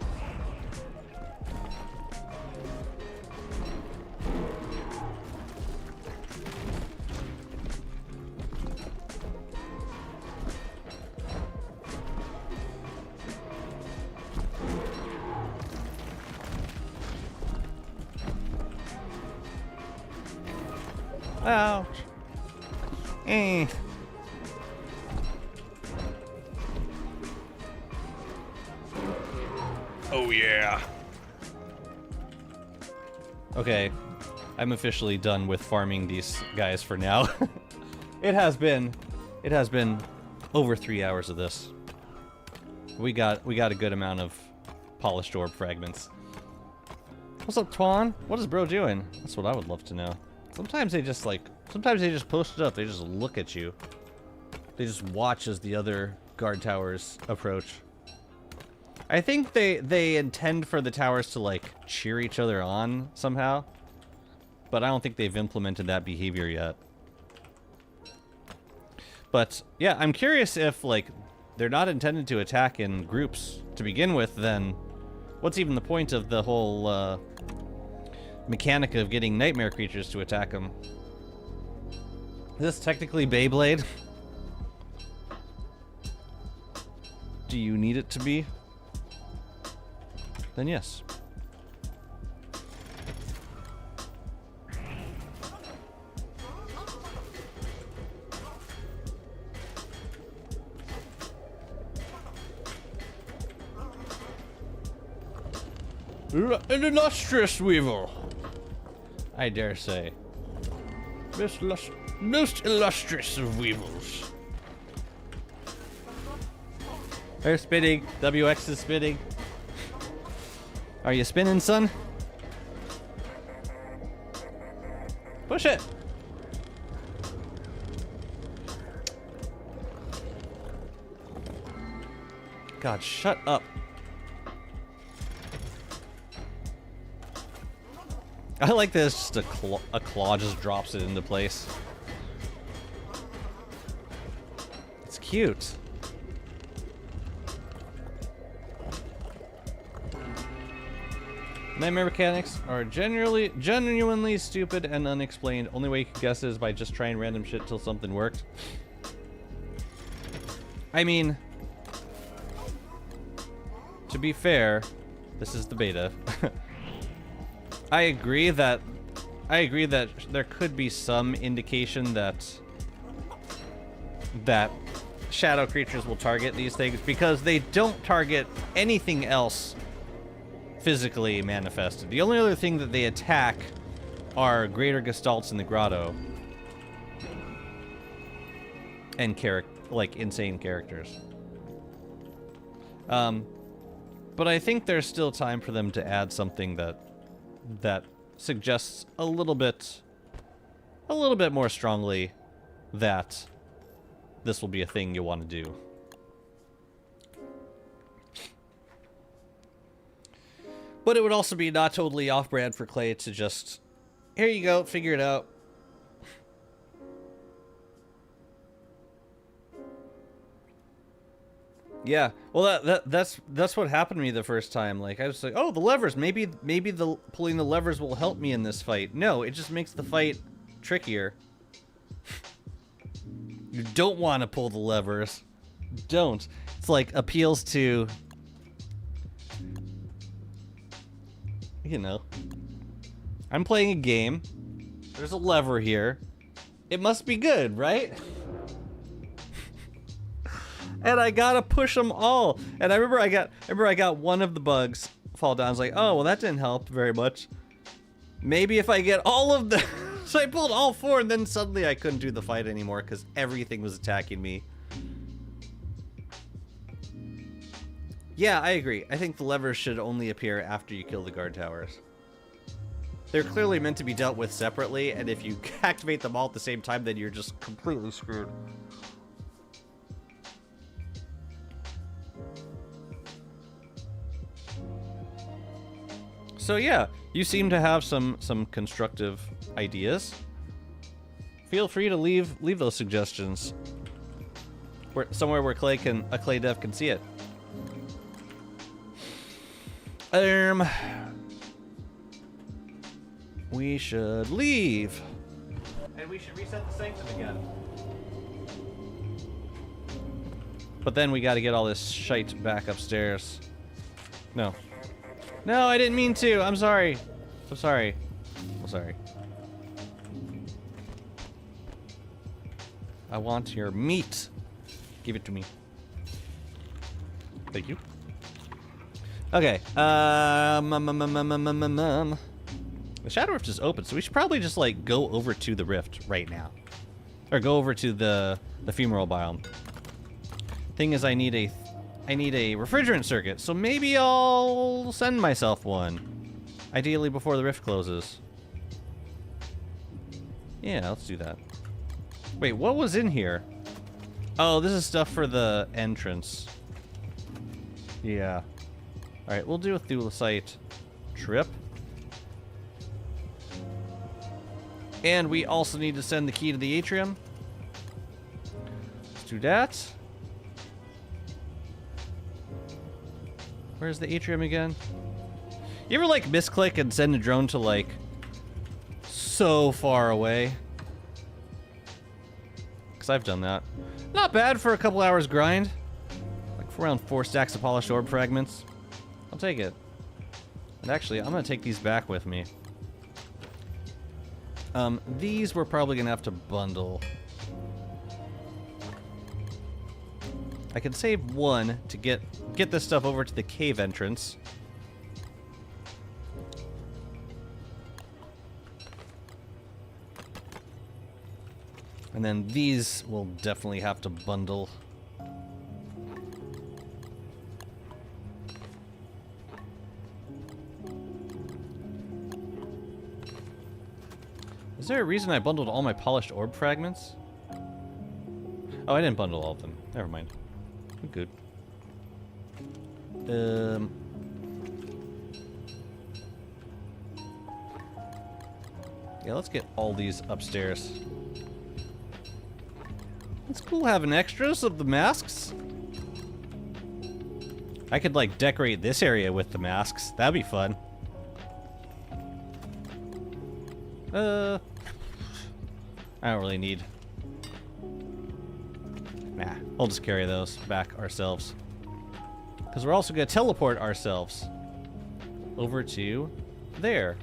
Ouch. Eh. Oh yeah. Okay, I'm officially done with farming these guys for now. It has been over 3 hours of this. We got a good amount of polished orb fragments. What's up, Twan? What is bro doing? That's what I would love to know. Sometimes they just post it up. They just look at you. They just watch as the other guard towers approach. I think they intend for the towers to like cheer each other on somehow, but I don't think they've implemented that behavior yet. But yeah, I'm curious if like they're not intended to attack in groups to begin with, then what's even the point of the whole mechanic of getting nightmare creatures to attack them? Is this technically Beyblade? Do you need it to be? Then yes. An illustrious weevil, I dare say. Most illustrious of weevils. They're spinning. WX is spinning. Are you spinning, son? Push it. God, shut up. I like this, just a claw just drops it into place. It's cute. Nightmare mechanics are genuinely stupid and unexplained. Only way you can guess is by just trying random shit till something worked. I mean, to be fair, this is the beta. I agree that there could be some indication that shadow creatures will target these things because they don't target anything else physically manifested. The only other thing that they attack are greater gestalts in the grotto and like insane characters. But I think there's still time for them to add something that suggests a little bit more strongly that this will be a thing you'll want to do. But it would also be not totally off-brand for Clay to just, here you go, figure it out. Yeah, well that's what happened to me the first time. Like I was like, oh, the levers, maybe the pulling the levers will help me in this fight. No, it just makes the fight trickier. You don't want to pull the levers. Don't. It's like appeals to, you know, I'm playing a game. There's a lever here. It must be good, right? And I gotta push them all. And I remember I got one of the bugs fall down. I was like, oh, well, that didn't help very much. Maybe if I get all of them. So I pulled all 4, and then suddenly I couldn't do the fight anymore because everything was attacking me. Yeah, I agree. I think the levers should only appear after you kill the guard towers. They're clearly meant to be dealt with separately, and if you activate them all at the same time, then you're just completely screwed. So yeah, you seem to have some constructive ideas. Feel free to leave those suggestions somewhere where a clay dev can see it. We should leave. And we should reset the sanctum again. But then we gotta get all this shite back upstairs. No. No, I didn't mean to. I'm sorry. I'm sorry. I'm sorry. I want your meat. Give it to me. Thank you. Okay. The Shadow Rift is open, so we should probably just like go over to the rift right now, or go over to the femoral biome. Thing is, I need a refrigerant circuit, so maybe I'll send myself one. Ideally before the rift closes. Yeah, let's do that. Wait, what was in here? Oh, this is stuff for the entrance. Yeah. Alright, we'll do a thulecite trip. And we also need to send the key to the atrium. Let's do that. Where's the atrium again? You ever like misclick and send a drone to like so far away? Because I've done that. Not bad for a couple hours grind. Like for around 4 stacks of polished orb fragments. I'll take it. And actually, I'm gonna take these back with me. These we're probably gonna have to bundle. I can save one to get this stuff over to the cave entrance. And then these will definitely have to bundle. Is there a reason I bundled all my polished orb fragments? Oh, I didn't bundle all of them. Never mind. I'm good. Yeah, let's get all these upstairs. It's cool having extras of the masks. I could, like, decorate this area with the masks. That'd be fun. I don't really need... Nah, we'll just carry those back ourselves. Because we're also going to teleport ourselves over to there.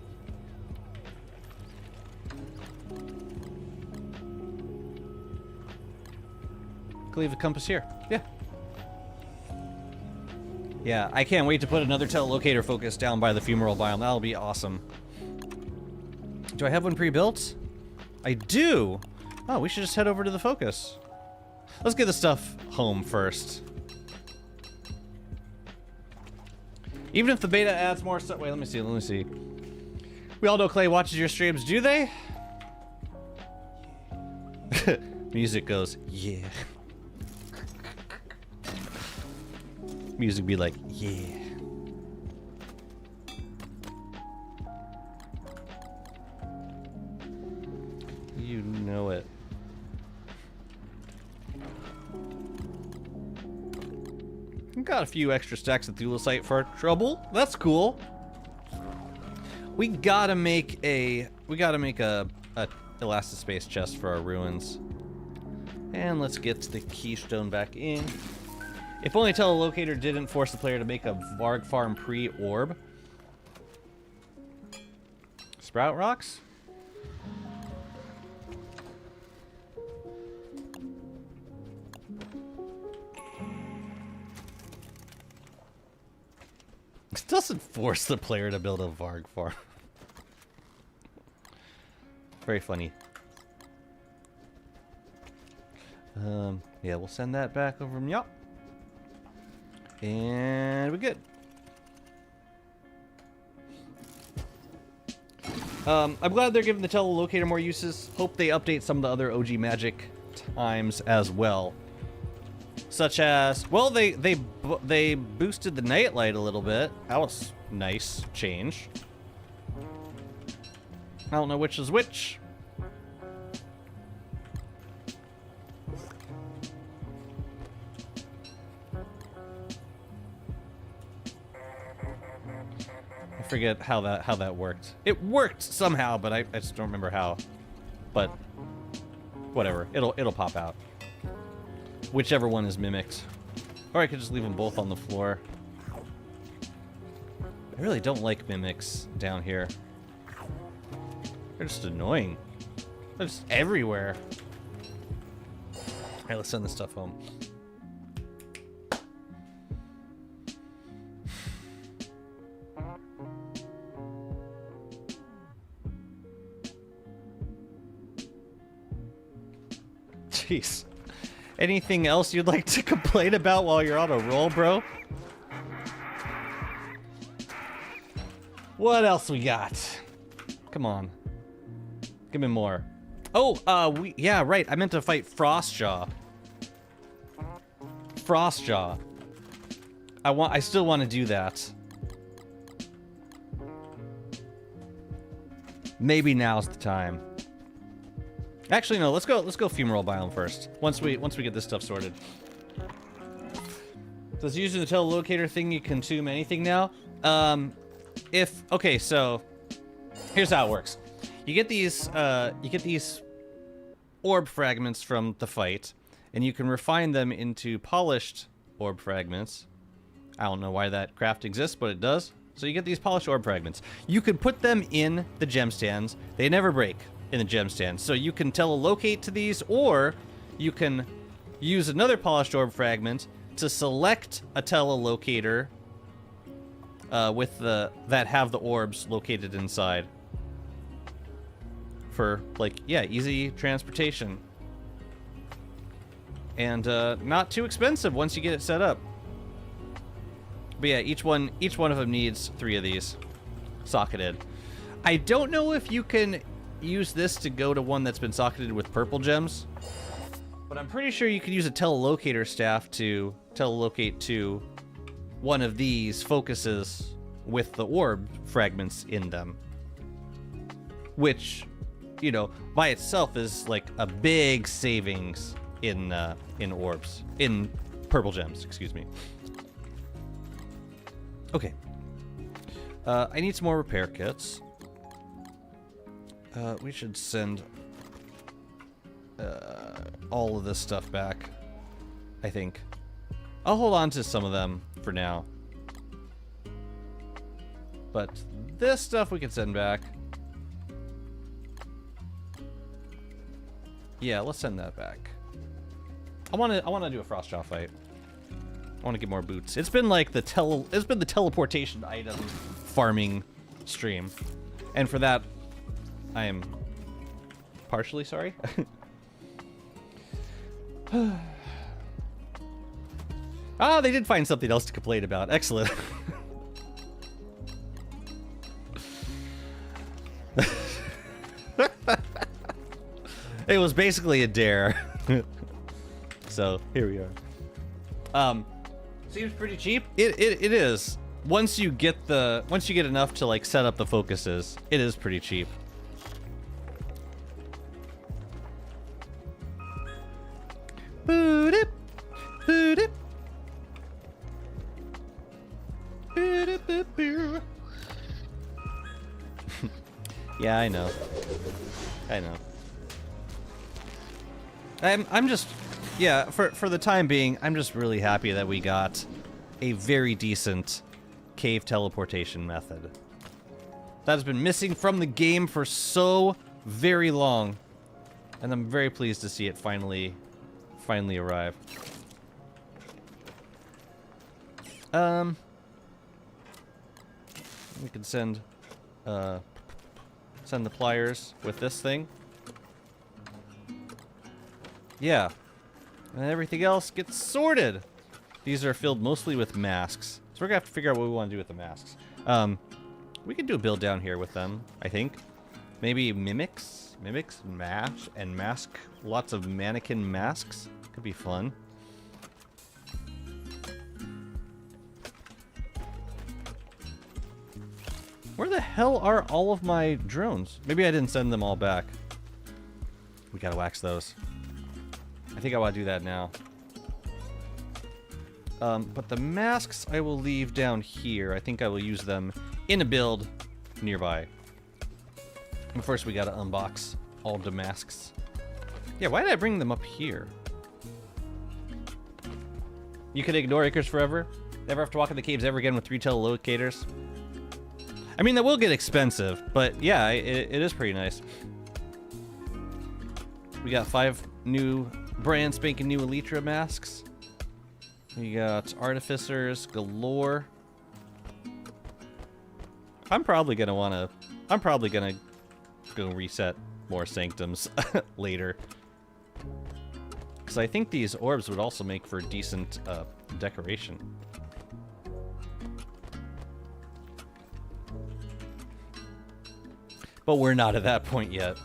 Can leave the compass here. Yeah. Yeah, I can't wait to put another telelocator focus down by the femoral biome. That'll be awesome. Do I have one pre-built? I do! Oh, we should just head over to the focus. Let's get the stuff home first. Even if the beta adds more stuff... Wait, let me see. We all know Clay watches your streams, do they? Music goes, yeah. Music be like, yeah. You know it. Got a few extra stacks of thulecite for trouble. That's cool. We gotta make a elastispace chest for our ruins. And let's get the keystone back in. If only telelocator didn't force the player to make a Varg farm pre-orb. Sprout rocks? This doesn't force the player to build a Varg farm. Very funny. Yeah, we'll send that back over from Yop. And we're good. I'm glad they're giving the telolocator more uses. Hope they update some of the other OG Magic times as well. Such as, well, they boosted the nightlight a little bit. That was nice change. I don't know which is which. I forget how that worked. It worked somehow, but I just don't remember how. But whatever, it'll pop out. Whichever one is mimicked. Or I could just leave them both on the floor. I really don't like mimics down here. They're just annoying. They're just everywhere. Alright, let's send this stuff home. Jeez. Anything else you'd like to complain about while you're on a roll, bro? What else we got? Come on. Give me more. Oh, yeah, right. I meant to fight Frostjaw. Frostjaw. I still want to do that. Maybe now's the time. Actually, no. Let's go fumarole biome first. Once we get this stuff sorted. So it's using the telolocator thing. You can consume anything now. Okay, so here's how it works. You get these orb fragments from the fight, and you can refine them into polished orb fragments. I don't know why that craft exists, but it does. So you get these polished orb fragments. You can put them in the gemstands. They never break in the gemstands. So you can telelocate to these, or you can use another polished orb fragment to select a telelocator with that have the orbs located inside. For, like, yeah, easy transportation. And not too expensive once you get it set up. But yeah, each one of them needs 3 of these socketed. I don't know if you can use this to go to one that's been socketed with purple gems, but I'm pretty sure you could use a telelocator staff to telelocate to one of these focuses with the orb fragments in them, which, you know, by itself is like a big savings in orbs, in purple gems, excuse me. Okay. I need some more repair kits. We should send all of this stuff back, I think. I'll hold on to some of them for now. But this stuff we can send back. Yeah, let's send that back. I wanna do a Frostjaw fight. I want to get more boots. It's been like the teleportation item farming stream, and for that, I am partially sorry. Ah, they did find something else to complain about. Excellent. It was basically a dare. So here we are. Seems pretty cheap. It is. Once you get enough to like set up the focuses, it is pretty cheap. Boot-ip, boot-ip. Boot-ip-boop-boo. Yeah, I know. I'm just, yeah, for the time being, I'm just really happy that we got a very decent cave teleportation method. That has been missing from the game for so very long. And I'm very pleased to see it finally arrive. We could send the pliers with this thing. Yeah. And everything else gets sorted. These are filled mostly with masks. So we're gonna have to figure out what we want to do with the masks. We could do a build down here with them, I think. Maybe mimics, mask. Lots of mannequin masks. Could be fun. Where the hell are all of my drones? Maybe I didn't send them all back. We gotta wax those. I think I want to do that now. But the masks I will leave down here. I think I will use them in a build nearby. But first we gotta unbox all the masks. Yeah, why did I bring them up here? You can ignore acres forever. Never have to walk in the caves ever again with 3 telelocators. I mean, that will get expensive, but yeah, it is pretty nice. We got 5 new brand spanking new Elytra masks. We got artificers galore. I'm probably gonna go reset more sanctums later. Because I think these orbs would also make for decent decoration. But we're not at that point yet.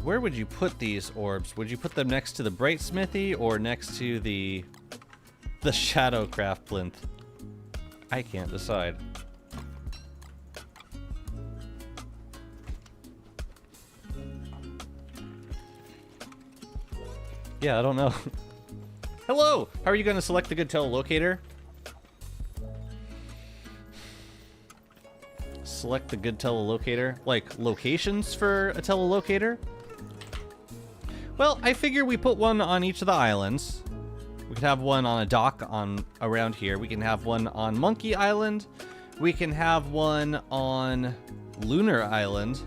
Where would you put these orbs? Would you put them next to the Bright Smithy or next to the Shadowcraft plinth? I can't decide. Yeah, I don't know. Hello! How are you going to select the good telelocator? Select the good telelocator? Like, locations for a telelocator? Well, I figure we put one on each of the islands. We could have one on a dock around here. We can have one on Monkey Island. We can have one on Lunar Island.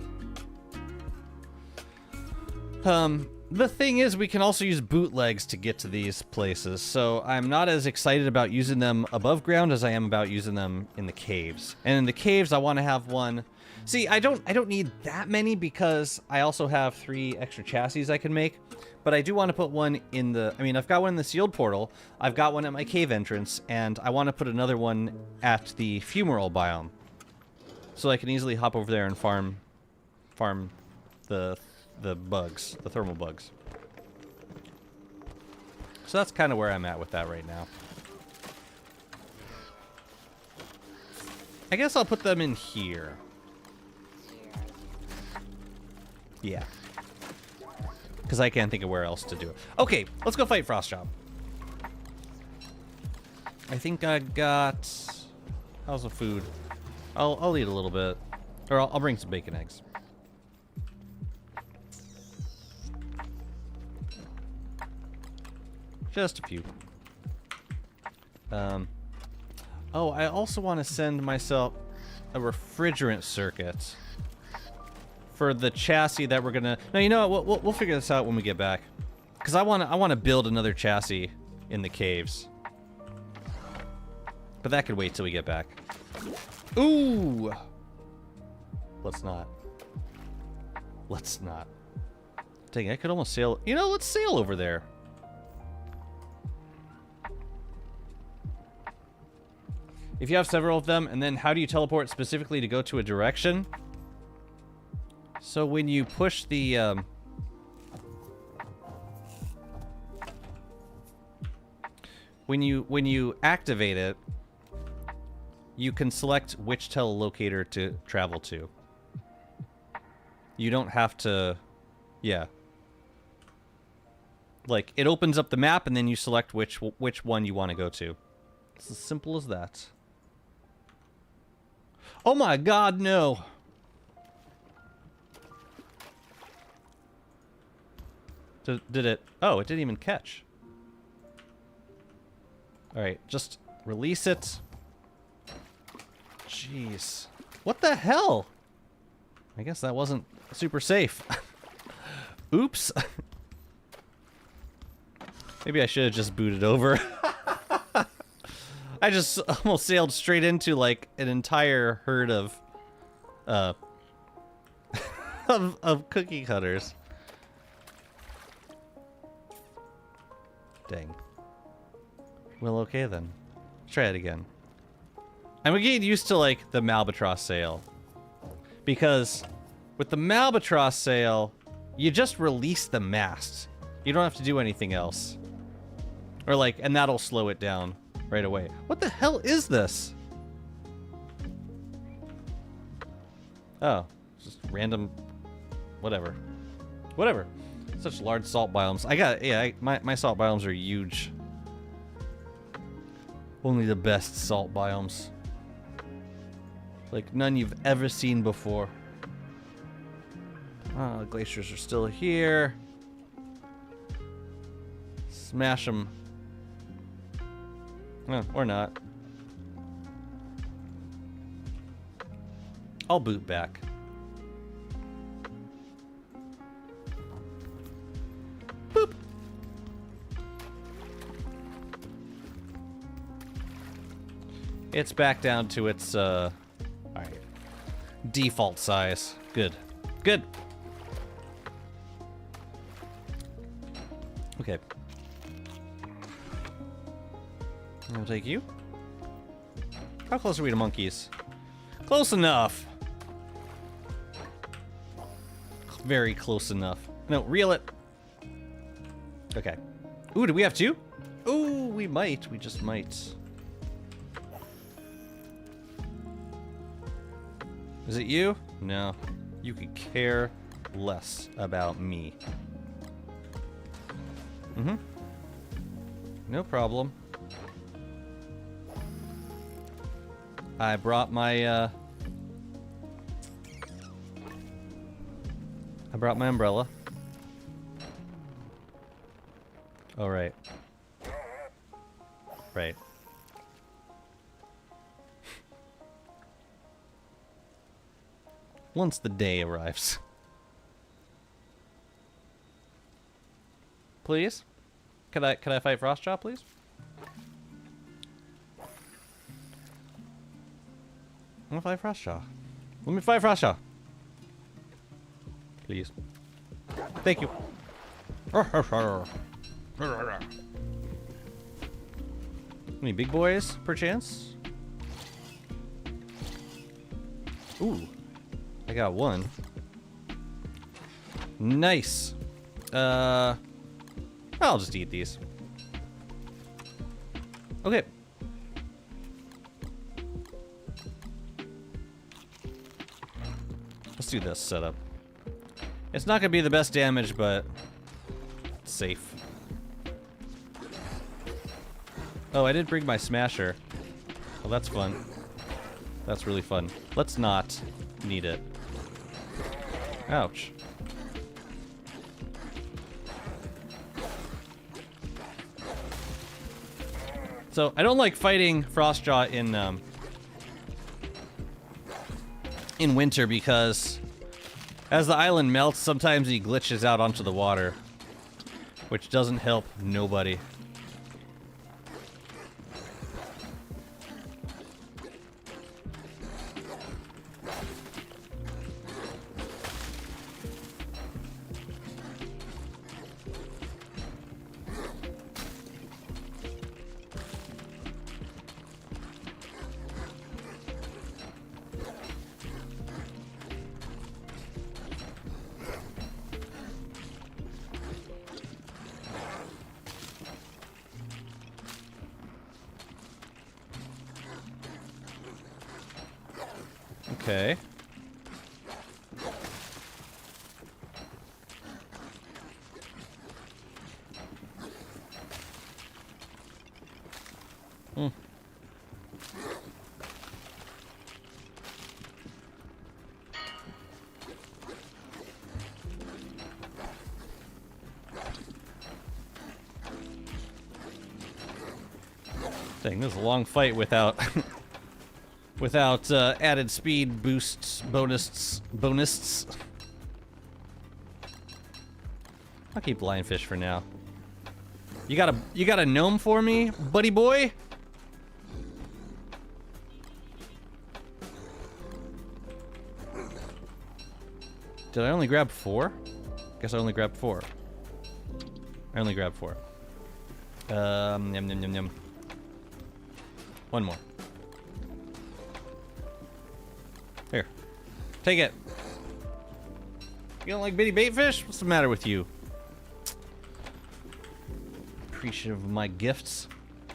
The thing is, we can also use bootlegs to get to these places, so I'm not as excited about using them above ground as I am about using them in the caves. And in the caves, I want to have one... See, I don't need that many because I also have 3 extra chassis I can make, but I do want to put one in the... I mean, I've got one in the sealed portal, I've got one at my cave entrance, and I want to put another one at the fumarole biome, so I can easily hop over there and farm the bugs, the thermal bugs. So that's kind of where I'm at with that right now. I guess I'll put them in here. Yeah. Because I can't think of where else to do it. Okay, let's go fight Frostjob. I think I got... How's the food? I'll eat a little bit. Or I'll bring some bacon eggs. Just a few. Oh, I also want to send myself a refrigerant circuit for the chassis that we're gonna... No, you know what? We'll figure this out when we get back. Because I want to build another chassis in the caves. But that could wait till we get back. Ooh! Let's not. Let's not. Dang, I could almost sail... You know, let's sail over there. If you have several of them, and then how do you teleport specifically to go to a direction? So when you push the... When you activate it, you can select which telelocator to travel to. You don't have to... Yeah. Like, it opens up the map, and then you select which one you want to go to. It's as simple as that. Oh my god, no! Did it... Oh, it didn't even catch. Alright, just release it. Jeez. What the hell? I guess that wasn't super safe. Oops. Maybe I should have just booted over. I just almost sailed straight into like an entire herd of of cookie cutters. Dang. Well, okay then. Let's try it again. I'm getting used to like the Malbatross sail. Because with the Malbatross sail, you just release the mast. You don't have to do anything else. Or like, and that'll slow it down right away. What the hell is this? Oh, just random, whatever. Whatever. Such large salt biomes. My salt biomes are huge. Only the best salt biomes. Like none you've ever seen before. The glaciers are still here. Smash them. Or not. I'll boot back. Boop. It's back down to its alright, default size. Good. Good. Okay. I'll take you. How close are we to monkeys? Close enough. Very close enough. No, reel it. Okay. Ooh, do we have two? Ooh, we might. We just might. Is it you? No. You could care less about me. Mm-hmm. No problem. I brought my, umbrella. Oh, right. Right. Once the day arrives. Please? Could I fight Frostjaw, please? I want to fight Frostjaw. Let me fight Frostjaw. Please. Thank you. Any big boys, perchance? Ooh. I got one. Nice. I'll just eat these. Okay. Let's do this setup. It's not gonna be the best damage, but it's safe. Oh, I did bring my smasher. Well, that's fun. That's really fun. Let's not need it. Ouch. So, I don't like fighting Frostjaw in winter because as the island melts, sometimes he glitches out onto the water, which doesn't help nobody. Okay. Dang, this is a long fight without without added speed boosts, bonusts. I'll keep lionfish for now. You got a gnome for me, buddy boy? Did I only grab 4? Guess I only grabbed 4. I only grabbed 4. Yum, yum, yum, yum. One more. Here. Take it. You don't like bitty baitfish? What's the matter with you? Appreciative of my gifts.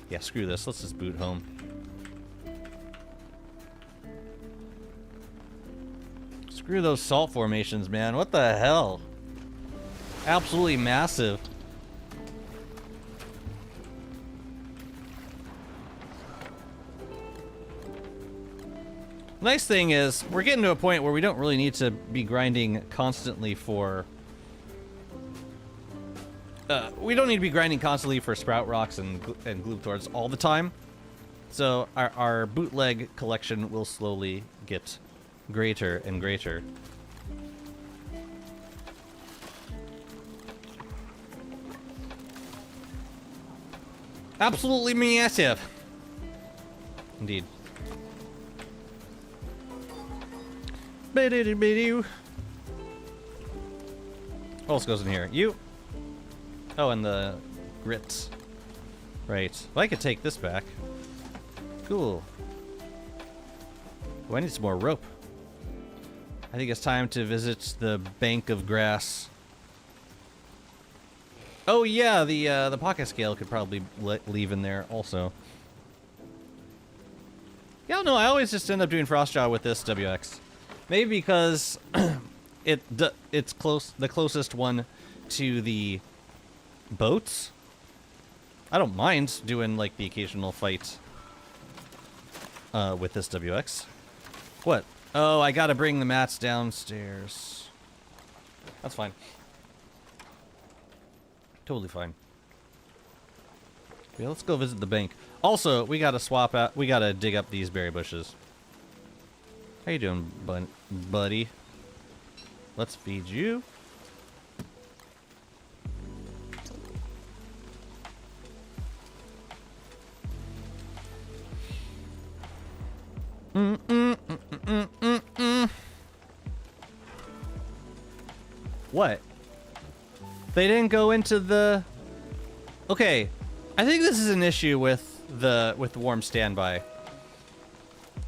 Yeah, screw this. Let's just boot home. Screw those salt formations, man. What the hell? Absolutely massive. Nice thing is, we're getting to a point where we don't really need to be grinding constantly for... we don't need to be grinding constantly for Sprout Rocks and Gloop Thorns all the time. So our bootleg collection will slowly get greater and greater. Absolutely massive. Indeed. What else goes in here? You. Oh, and the grits. Right. Well, I could take this back. Cool. Oh, I need some more rope. I think it's time to visit the bank of grass. Oh yeah, the pocket scale could probably leave in there also. Yeah, no, I always just end up doing Frostjaw with this WX. Maybe because it's the closest one to the boats. I don't mind doing like the occasional fight with this WX. What? Oh, I gotta bring the mats downstairs. That's fine. Totally fine. Yeah, let's go visit the bank. Also, we gotta swap out. We gotta dig up these berry bushes. How you doing, buddy? Let's feed you. What? They didn't go into the... Okay, I think this is an issue with the warm standby.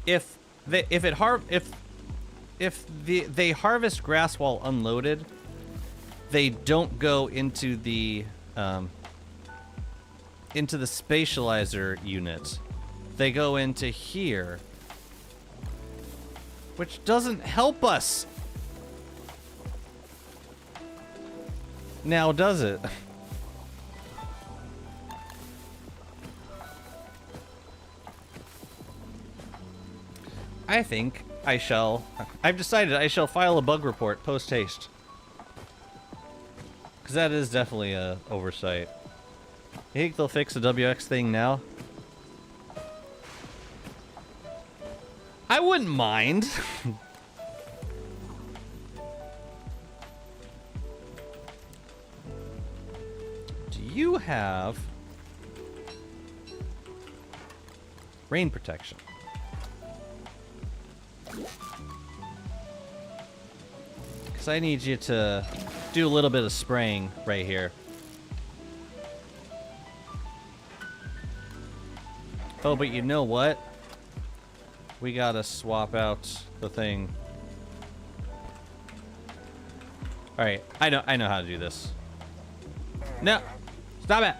If they harvest grass while unloaded, they don't go into the spatializer unit. They go into here, which doesn't help us. Now, does it? I think I've decided I shall file a bug report post-haste. Because that is definitely a oversight. You think they'll fix the WX thing now? I wouldn't mind. Do you have rain protection? Because I need you to do a little bit of spraying right here. Oh, but you know what? We gotta swap out the thing. Alright, I know how to do this. No! Stop it!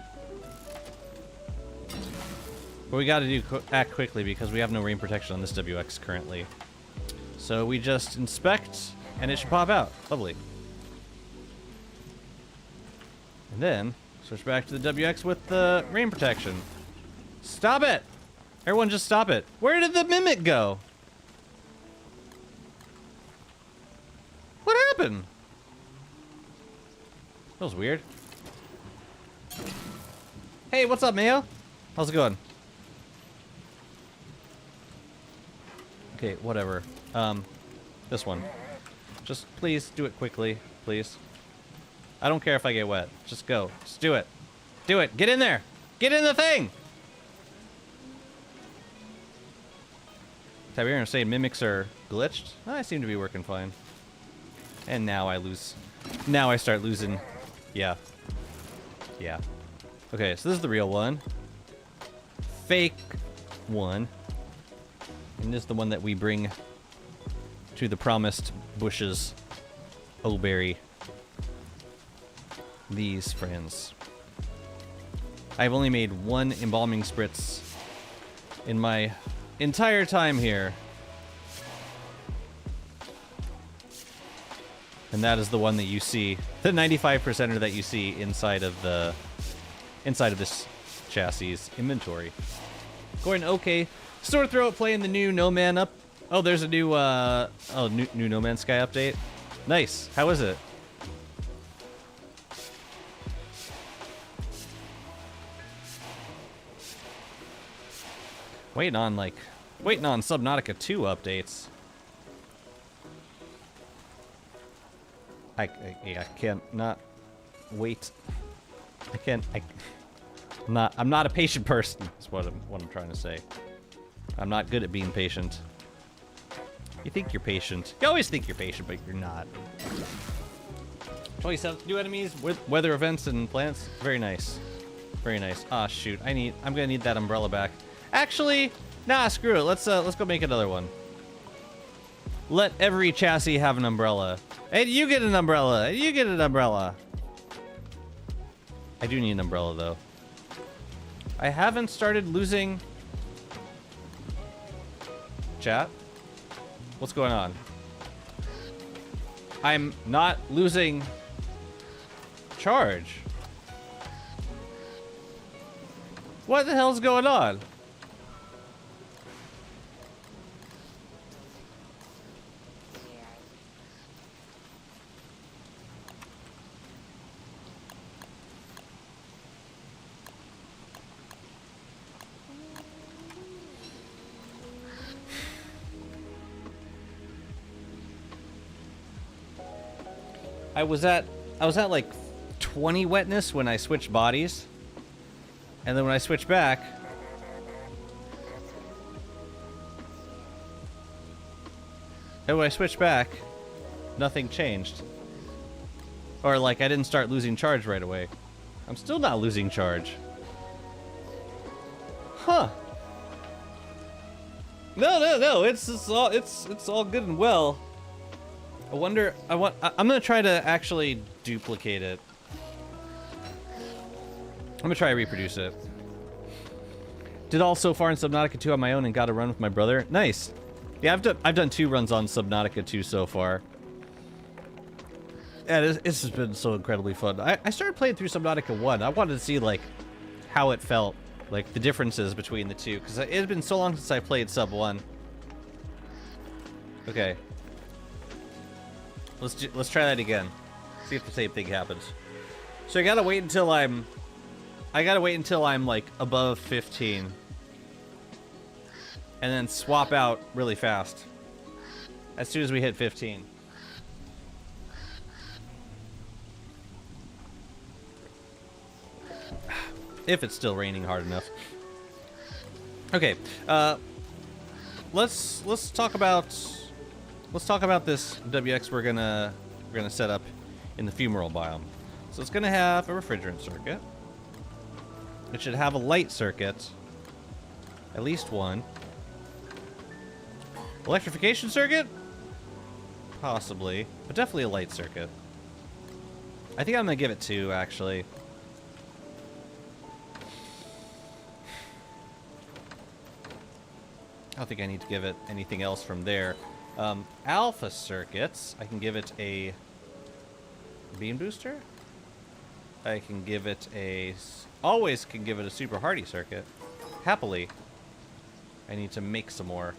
But we gotta act quickly because we have no rain protection on this WX currently. So we just inspect, and it should pop out. Lovely. And then, switch back to the WX with the rain protection. Stop it! Everyone just stop it. Where did the mimic go? What happened? That was weird. Hey, what's up, Mayo? How's it going? Okay, whatever. This one. Just please do it quickly, please. I don't care if I get wet. Just go. Just do it. Do it. Get in there. Get in the thing. Tiberian saying mimics are glitched. I seem to be working fine. And now I lose. Now I start losing. Yeah. Yeah. Okay, so this is the real one. Fake one. And this is the one that we bring to the promised bushes. Oldberry. These friends. I've only made one embalming spritz in my entire time here. And that is the one that you see, the 95%er that you see inside of this chassis inventory. Going okay. Sore Throat playing the new No Man up. Oh, there's a new new No Man's Sky update. Nice. How is it? Waiting on Subnautica 2 updates. I can't not wait. I'm not a patient person. Is what I'm trying to say. I'm not good at being patient. You think you're patient. You always think you're patient, but you're not. 27 new enemies with weather events and plants. Very nice. Very nice. Ah, shoot. I'm gonna need that umbrella back. Actually, nah, screw it. Let's go make another one. Let every chassis have an umbrella. And you get an umbrella. And you get an umbrella. I do need an umbrella, though. I haven't started losing... Chat? What's going on? I'm not losing... charge. What the hell's going on? I was at like 20 wetness when I switched bodies. And then when I switched back, nothing changed. Or like I didn't start losing charge right away. I'm still not losing charge. Huh. No. It's all good and well. I wonder, I'm gonna try to actually duplicate it. I'm gonna try to reproduce it. Did all so far in Subnautica 2 on my own and got a run with my brother. Nice. Yeah, I've done 2 runs on Subnautica 2 so far. Yeah, this has been so incredibly fun. I started playing through Subnautica 1. I wanted to see like how it felt, like the differences between the two, because it had been so long since I played Sub 1. Okay. Let's try that again. See if the same thing happens. So I gotta wait until I'm like above 15. And then swap out really fast. As soon as we hit 15. If it's still raining hard enough. Okay, let's talk about this WX we're gonna set up in the fumarole biome. So it's gonna have a refrigerant circuit. It should have a light circuit, at least one. Electrification circuit? Possibly, but definitely a light circuit. I think I'm gonna give it 2, actually. I don't think I need to give it anything else from there. Alpha circuits, I can give it a beam booster. I can give it a... Always can give it a super hardy circuit. Happily. I need to make some more.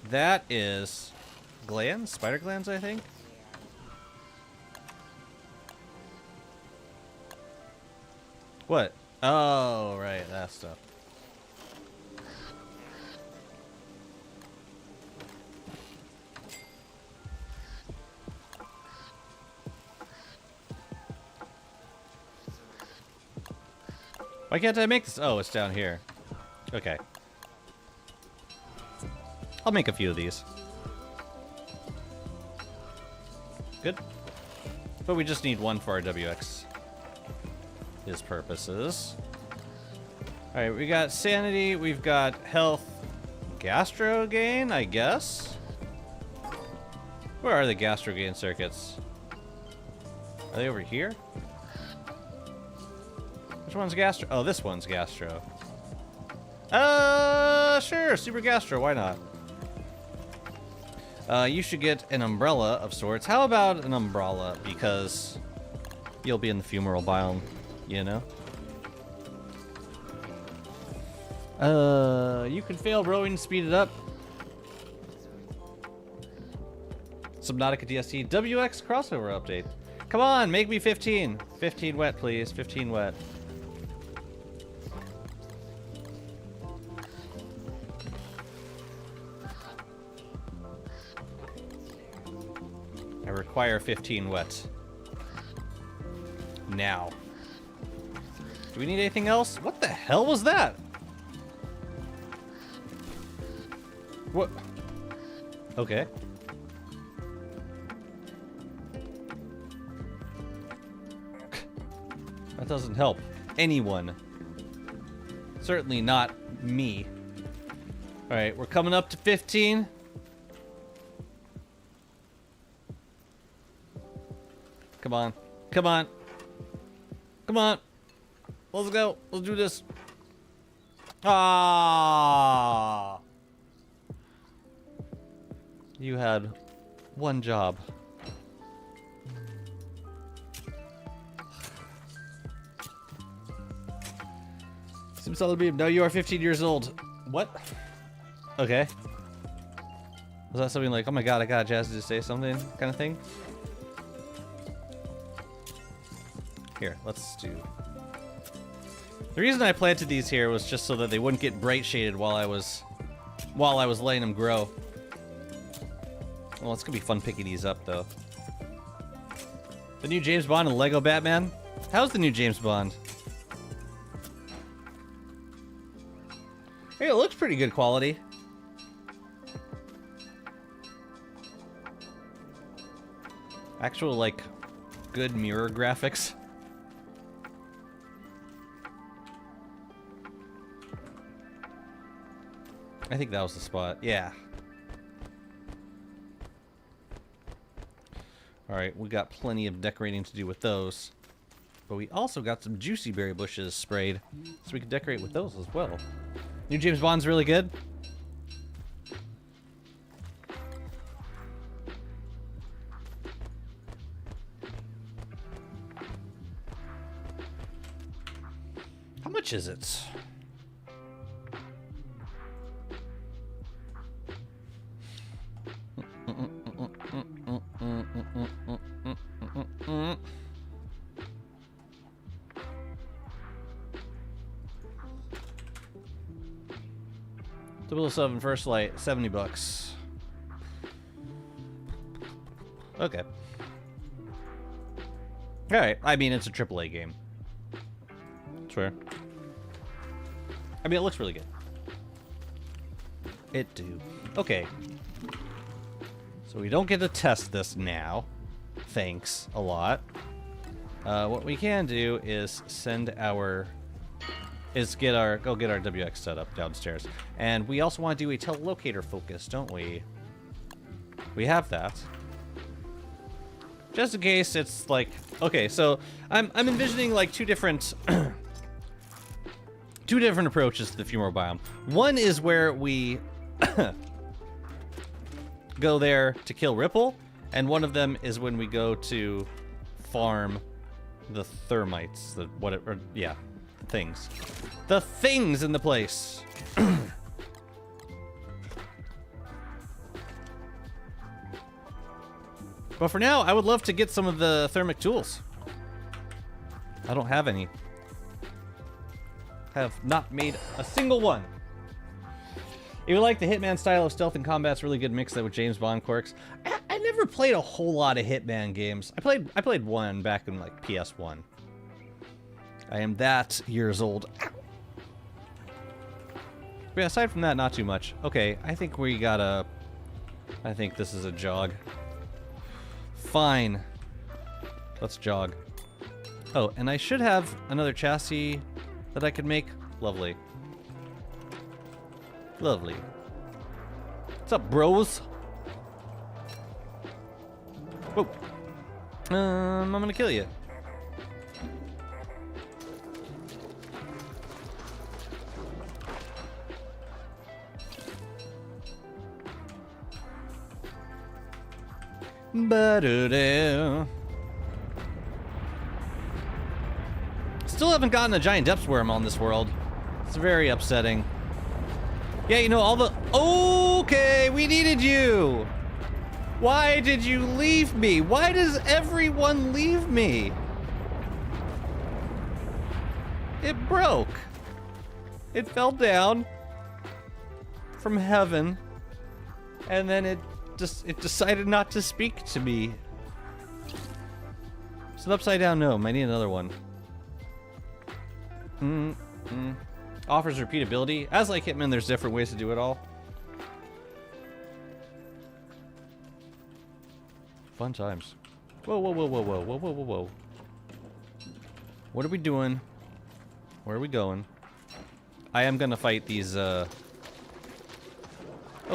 That is glands? Spider glands, I think? What? Oh, right, that stuff. Why can't I make this? Oh, it's down here. Okay. I'll make a few of these. Good. But we just need one for our WX. His purposes. Alright, we got sanity, we've got health, gastro gain, I guess? Where are the gastro gain circuits? Are they over here? Which one's gastro? Oh, this one's gastro. Sure, super gastro, why not? You should get an umbrella of sorts. How about an umbrella? Because you'll be in the fumarole biome, you know? You can fail rowing, speed it up. Subnautica DST WX crossover update. Come on, make me 15. 15 wet, please. 15 wet. I require 15 wet. Now. Do we need anything else? What the hell was that? What? Okay. That doesn't help anyone. Certainly not me. Alright, we're coming up to 15. Come on. Come on. Come on. Let's go. Let's do this. Ah. You had one job. Sim Solid Beam. Now you are 15 years old. What? Okay. Was that something like, oh my god, I got Jazzy to say something kind of thing? Here, let's do... The reason I planted these here was just so that they wouldn't get bright shaded while I was letting them grow. Well, it's gonna be fun picking these up, though. The new James Bond and Lego Batman? How's the new James Bond? Hey, it looks pretty good quality. Actual, like, good mirror graphics. I think that was the spot. Yeah. Alright, we got plenty of decorating to do with those. But we also got some juicy berry bushes sprayed, so we can decorate with those as well. New James Bond's really good. How much is it? $007 First Light, $70. Okay. Alright, I mean, it's a AAA game. Sure. I mean, it looks really good. It do. Okay. So we don't get to test this now. Thanks a lot. What we can do is send our... go get our WX setup downstairs. And we also want to do a telelocator focus, don't we? We have that. Just in case it's like... Okay, so I'm envisioning like two different... two different approaches to the fumarole biome. One is where we go there to kill Ripple, and one of them is when we go to farm the thermites, the whatever, yeah, the things. The things in the place. But for now, I would love to get some of the thermic tools. I don't have any. Have not made a single one. If you like the Hitman style of stealth and combat's really good mix that with James Bond quirks. I never played a whole lot of Hitman games. I played one back in like PS1. I am that years old. But yeah, aside from that, not too much. Okay, I think we gotta... I think this is a jog. Fine. Let's jog. Oh, and I should have another chassis that I could make. Lovely. Lovely. What's up, bros? Whoa. I'm gonna kill you. Ba-do-do. Still haven't gotten a giant depth worm on this world. It's very upsetting. Yeah, you know, all the... Okay, we needed you! Why did you leave me? Why does everyone leave me? It broke. It fell down from heaven, and then it decided not to speak to me. It's an upside down gnome. I need another one. Offers repeatability. As like Hitman, there's different ways to do it all. Fun times. Whoa, whoa, whoa, whoa, whoa, whoa, whoa, whoa, whoa. What are we doing? Where are we going? I am gonna fight these, Oh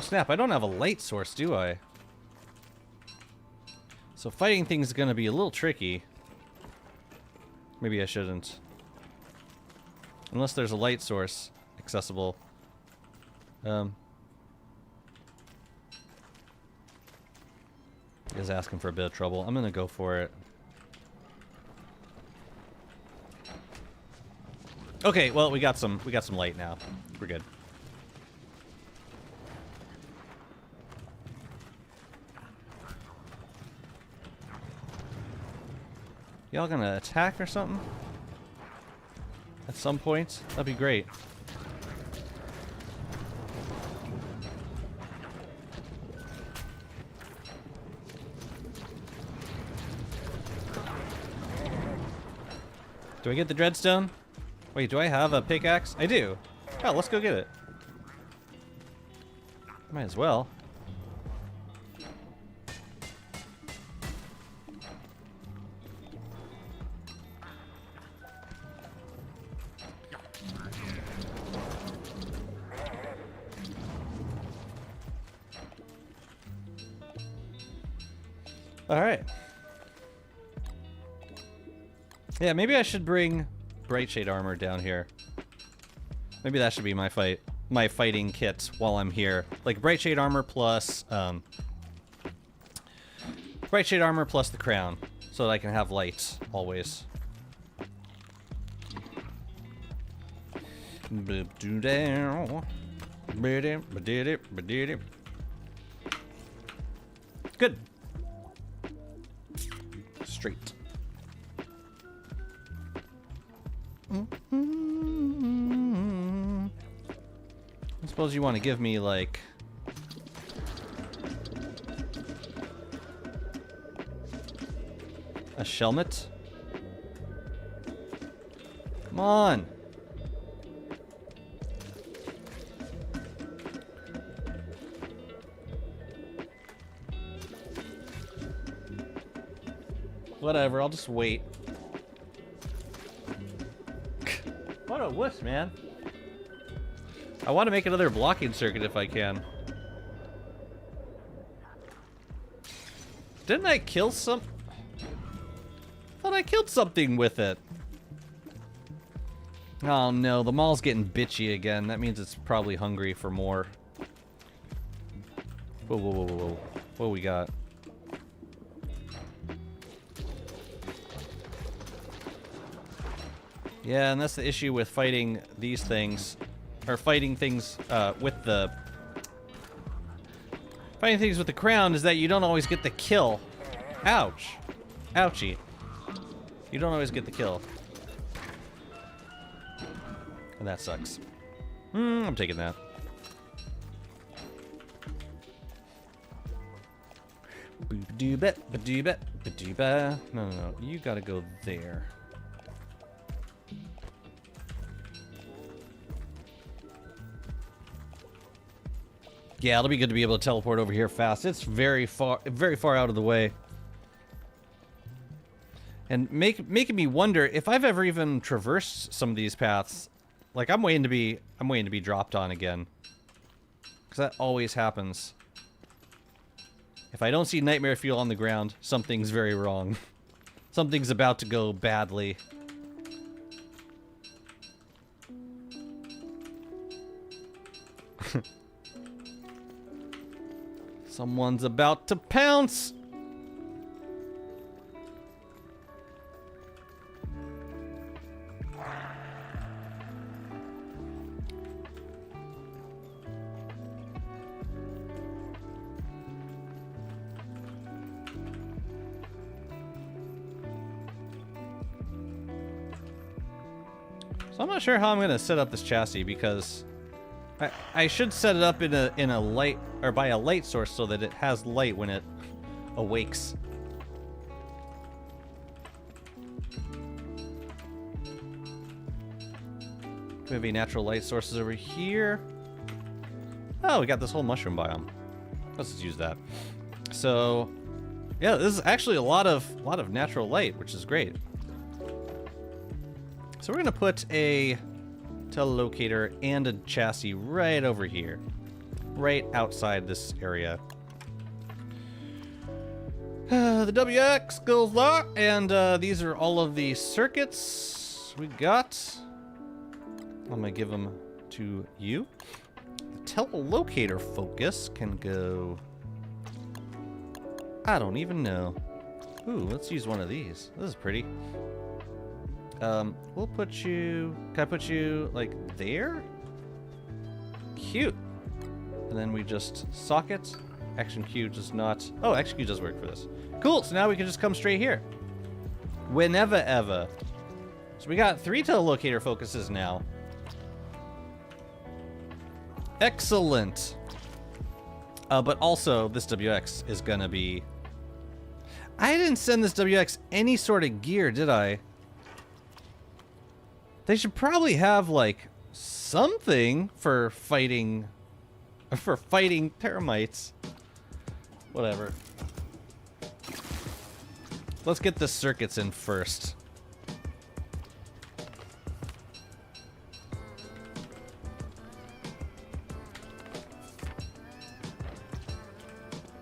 snap, I don't have a light source, do I? So fighting things is gonna be a little tricky. Maybe I shouldn't. Unless there's a light source accessible. Is asking for a bit of trouble. I'm gonna go for it. Okay, well we got some light now. We're good. Y'all gonna attack or something? At some point? That'd be great. Do I get the dreadstone? Wait, do I have a pickaxe? I do. Oh, let's go get it. Might as well. Alright. Yeah, maybe I should bring Bright Shade armor down here. Maybe that should be my fighting kit while I'm here. Like Bright Shade armor plus Bright Shade armor plus the crown, so that I can have light always. Good. Straight. I suppose you want to give me, like... a shelmet? Come on! Whatever, I'll just wait. What a wuss, man. I want to make another blocking circuit if I can. Didn't I kill some... I thought I killed something with it. Oh no, the mall's getting bitchy again. That means it's probably hungry for more. Whoa, whoa, whoa, whoa, whoa. What we got? Yeah, and that's the issue with fighting these things. Or fighting things with the... Fighting things with the crown is that you don't always get the kill. Ouch. Ouchie. You don't always get the kill. And that sucks. I'm taking that. No, no, no. You gotta go there. Yeah, it'll be good to be able to teleport over here fast. It's very far out of the way. And making me wonder if I've ever even traversed some of these paths. Like, I'm waiting to be dropped on again. Because that always happens. If I don't see nightmare fuel on the ground, something's very wrong. Something's about to go badly. Someone's about to pounce! So I'm not sure how I'm gonna set up this chassis because I should set it up in a light or by a light source so that it has light when it awakes. Do we have any natural light sources over here? Oh, we got this whole mushroom biome. Let's just use that. So, yeah, this is actually a lot of natural light, which is great. So we're gonna put a telelocator and a chassis right over here, right outside this area. The WX goes there, and these are all of the circuits we got. I'm gonna give them to you. The telelocator focus can go. I don't even know. Ooh, let's use one of these. This is pretty. We'll put you... Can I put you, like, there? Cute. And then we just socket. Action Q does not... Oh, Action Q does work for this. Cool, so now we can just come straight here. Whenever ever. So we got 3 telelocator focuses now. Excellent. But also, this WX is gonna be... I didn't send this WX any sort of gear, did I? They should probably have, like, something for fighting termites. Whatever. Let's get the circuits in first.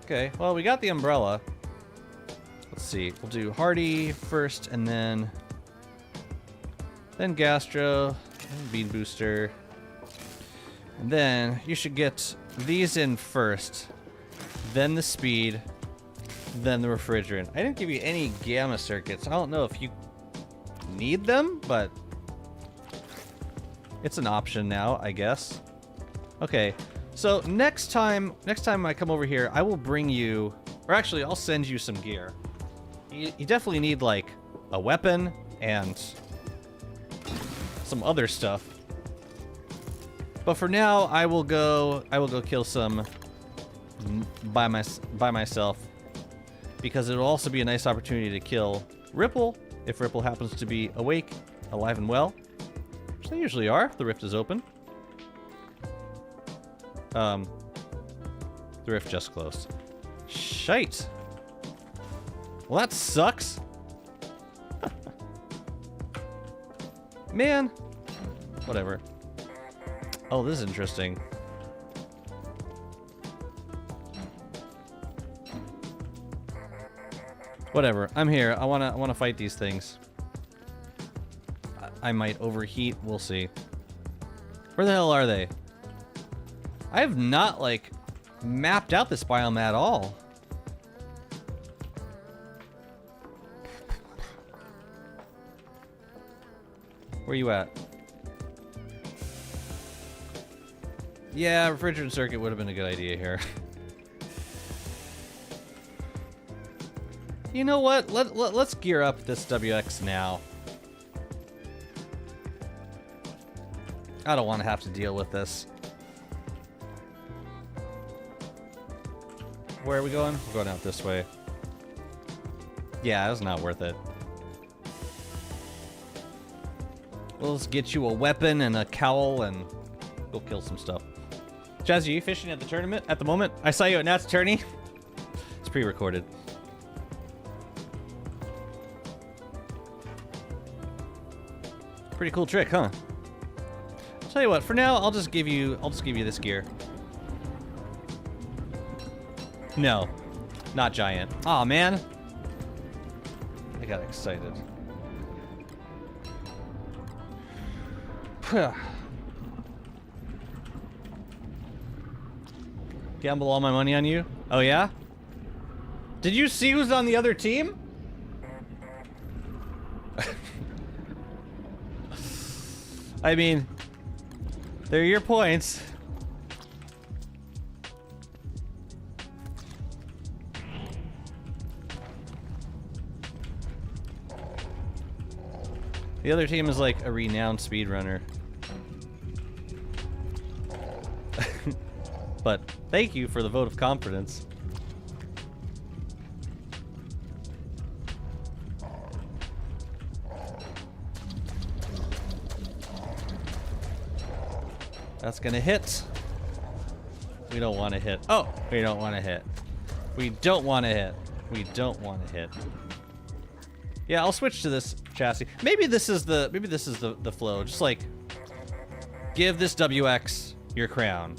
Okay, well, we got the umbrella. Let's see. We'll do Hardy first, and then Gastro, and Bean Booster. And then you should get these in first, then the speed, then the refrigerant. I didn't give you any gamma circuits. I don't know if you need them, but it's an option now, I guess. Okay, so next time I come over here, I will bring you, or actually I'll send you some gear. You definitely need, like, a weapon and some other stuff. But for now, I will go kill some by myself, because it'll also be a nice opportunity to kill Ripple if Ripple happens to be awake, alive and well, which they usually are if the rift is open. The rift just closed. Shite. Well, that sucks. Man. Whatever. Oh, this is interesting. Whatever. I'm here. I wanna fight these things. I might overheat. We'll see. Where the hell are they? I have not, like, mapped out this biome at all. Where you at? Yeah, refrigerant circuit would have been a good idea here. You know what? Let's gear up this WX now. I don't want to have to deal with this. Where are we going? We're going out this way. Yeah, it's not worth it. We'll just get you a weapon and a cowl and go kill some stuff. Jazzy, are you fishing at the tournament at the moment? I saw you at Nat's tourney. It's pre-recorded. Pretty cool trick, huh? I'll tell you what, for now, I'll just give you this gear. No, not giant. Aw, man. I got excited. Gamble all my money on you? Oh, yeah? Did you see who's on the other team? I mean, they're your points. The other team is like a renowned speedrunner. But thank you for the vote of confidence. That's gonna hit. We don't want to hit. Oh, we don't want to hit. We don't want to hit. We don't want to hit. Yeah, I'll switch to this chassis. Maybe this is the flow. Just like give this WX your crown.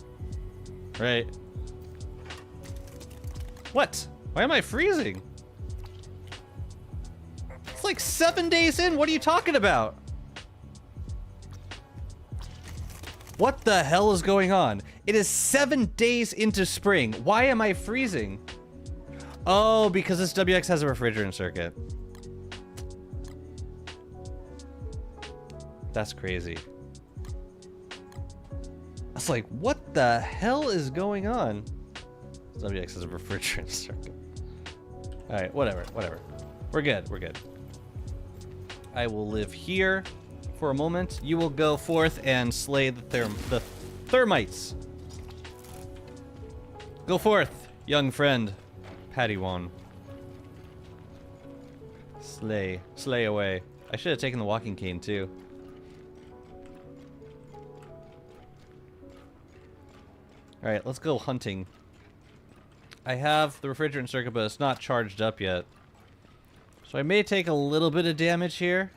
Right? What? Why am I freezing? It's like 7 days in. What are you talking about? What the hell is going on? It is 7 days into spring. Why am I freezing? Oh, because this WX has a refrigerant circuit. That's crazy. I was like, what the hell is going on? WX has a refrigerant circuit. Alright, whatever. We're good. I will live here for a moment. You will go forth and slay the thermites. Go forth, young friend. Padawan. Slay away. I should have taken the walking cane too. Alright, let's go hunting. I have the refrigerant circuit, but it's not charged up yet. So I may take a little bit of damage here.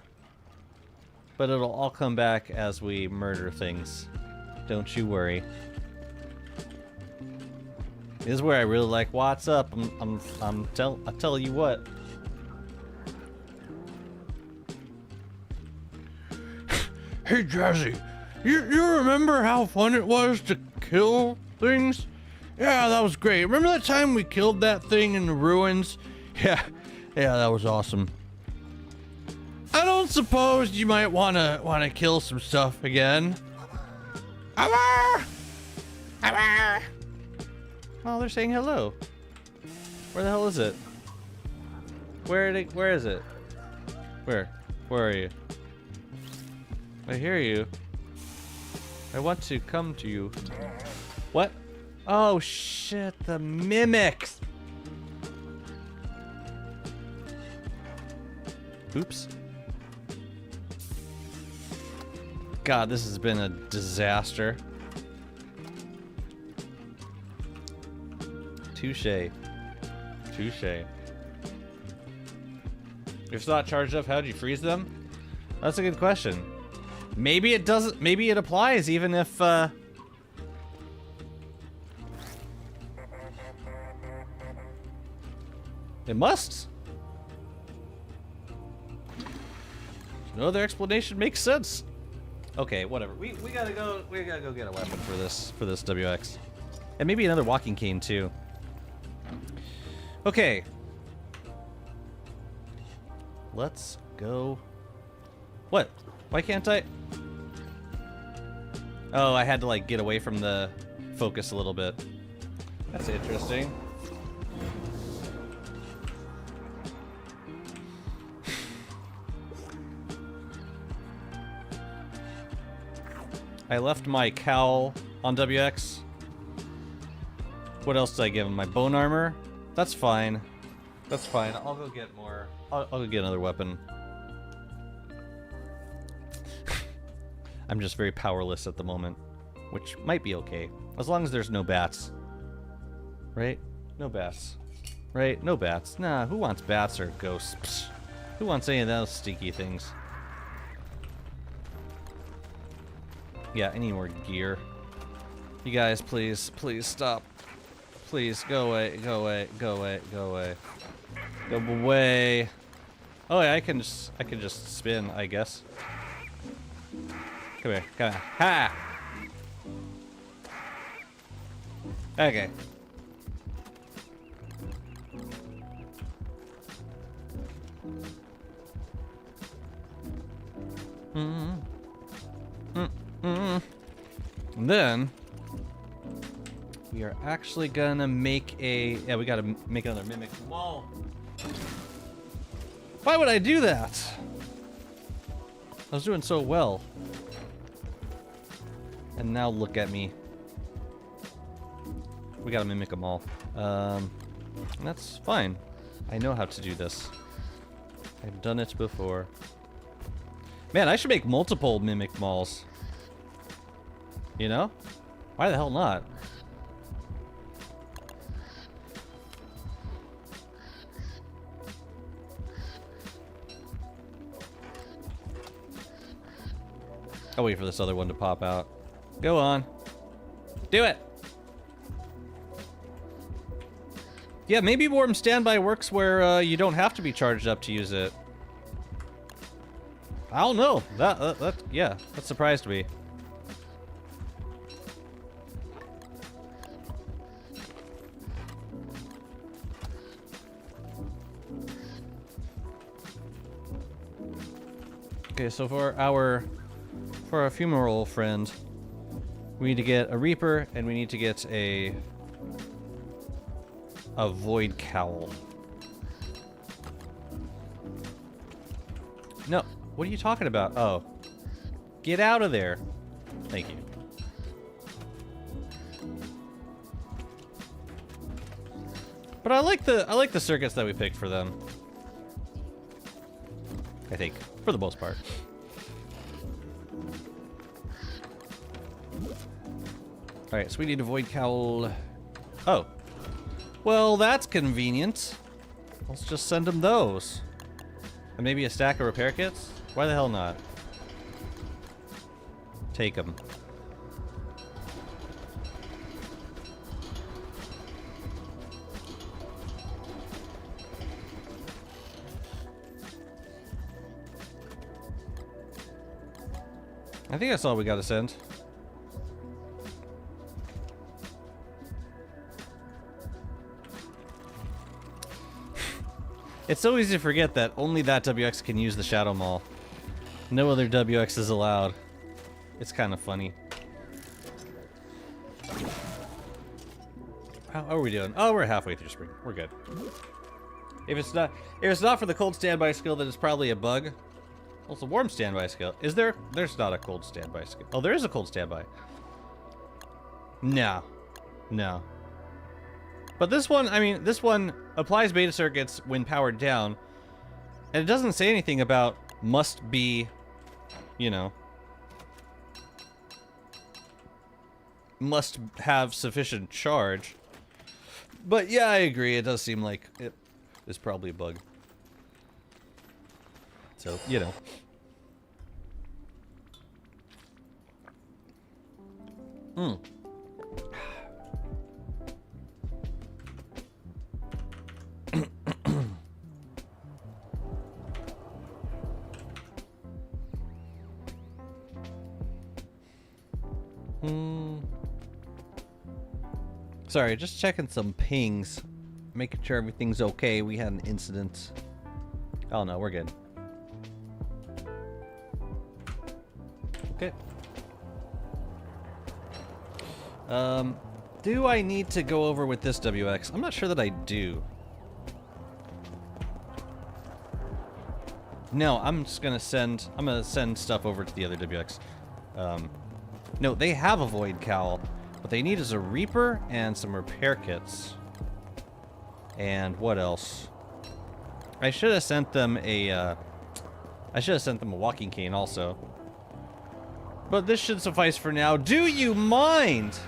But it'll all come back as we murder things. Don't you worry. This is where I really like what's up. I'll tell you what. Hey Jazzy, you remember how fun it was to kill things? Yeah, that was great. Remember that time we killed that thing in the ruins? Yeah, that was awesome. I don't suppose you might wanna kill some stuff again. Oh, they're saying hello. Where the hell is it? Where is it? Where are you? I hear you. I want to come to you. What? Oh shit, the mimics. Oops. God, this has been a disaster. Touche. If it's not charged up, how'd you freeze them? That's a good question. Maybe it doesn't, maybe it applies even if, it must. No other explanation makes sense. Okay, whatever. We gotta go get a weapon for this WX. And maybe another walking cane too. Okay. Let's go. What? Why can't I? Oh, I had to like get away from the focus a little bit. That's interesting. I left my cowl on WX. What else did I give him? My bone armor? That's fine. That's fine. I'll go get more. I'll go get another weapon. I'm just very powerless at the moment. which might be okay. As long as there's no bats. Right? No bats. Right? No bats. Nah, who wants bats or ghosts? Psh. Who wants any of those stinky things? Yeah, I need more gear. You guys, please, please stop. Please, go away, go away, go away, go away. Go away. Oh yeah, I can just spin, I guess. Come here, come here. Ha! Okay. And then we are actually gonna make a we gotta make another mimic wall. Why would I do that? I was doing so well. And now look at me. We gotta mimic them all. That's fine. I know how to do this. I've done it before. Man, I should make multiple mimic malls. You know? Why the hell not? I'll wait for this other one to pop out. Go on. Do it! Yeah, maybe Warm Standby works where you don't have to be charged up to use it. I don't know. Yeah, that surprised me. Okay, so for our funeral friend, we need to get a Reaper and we need to get a Void Cowl. No, what are you talking about? Oh, get out of there! Thank you. But I like the circuits that we picked for them. I think, for the most part. Alright, so we need a Void Cowl. Oh. Well, that's convenient. Let's just send them those. And maybe a stack of repair kits? Why the hell not? Take them. I think that's all we gotta send. It's so easy to forget that only that WX can use the Shadow Mall. No other WX is allowed. It's kind of funny. How are we doing? Oh, we're halfway through spring. We're good. If it's not for the cold standby skill, then it's probably a bug. Well, it's a warm standby skill. Is there? There's not a cold standby skill. Oh, there is a cold standby. No. No. But this one, I mean, this one applies beta circuits when powered down. And it doesn't say anything about must be, you know, must have sufficient charge. But yeah, I agree. It does seem like it is probably a bug. So, you know. Sorry, just checking some pings. Making sure everything's okay. We had an incident. Oh no, we're good. Okay. Do I need to go over with this WX? I'm not sure that I do. No, I'm gonna send stuff over to the other WX. No, they have a Void Cowl. What they need is a Reaper and some repair kits. And what else? I should have sent them a walking cane also. But this should suffice for now. Do you mind?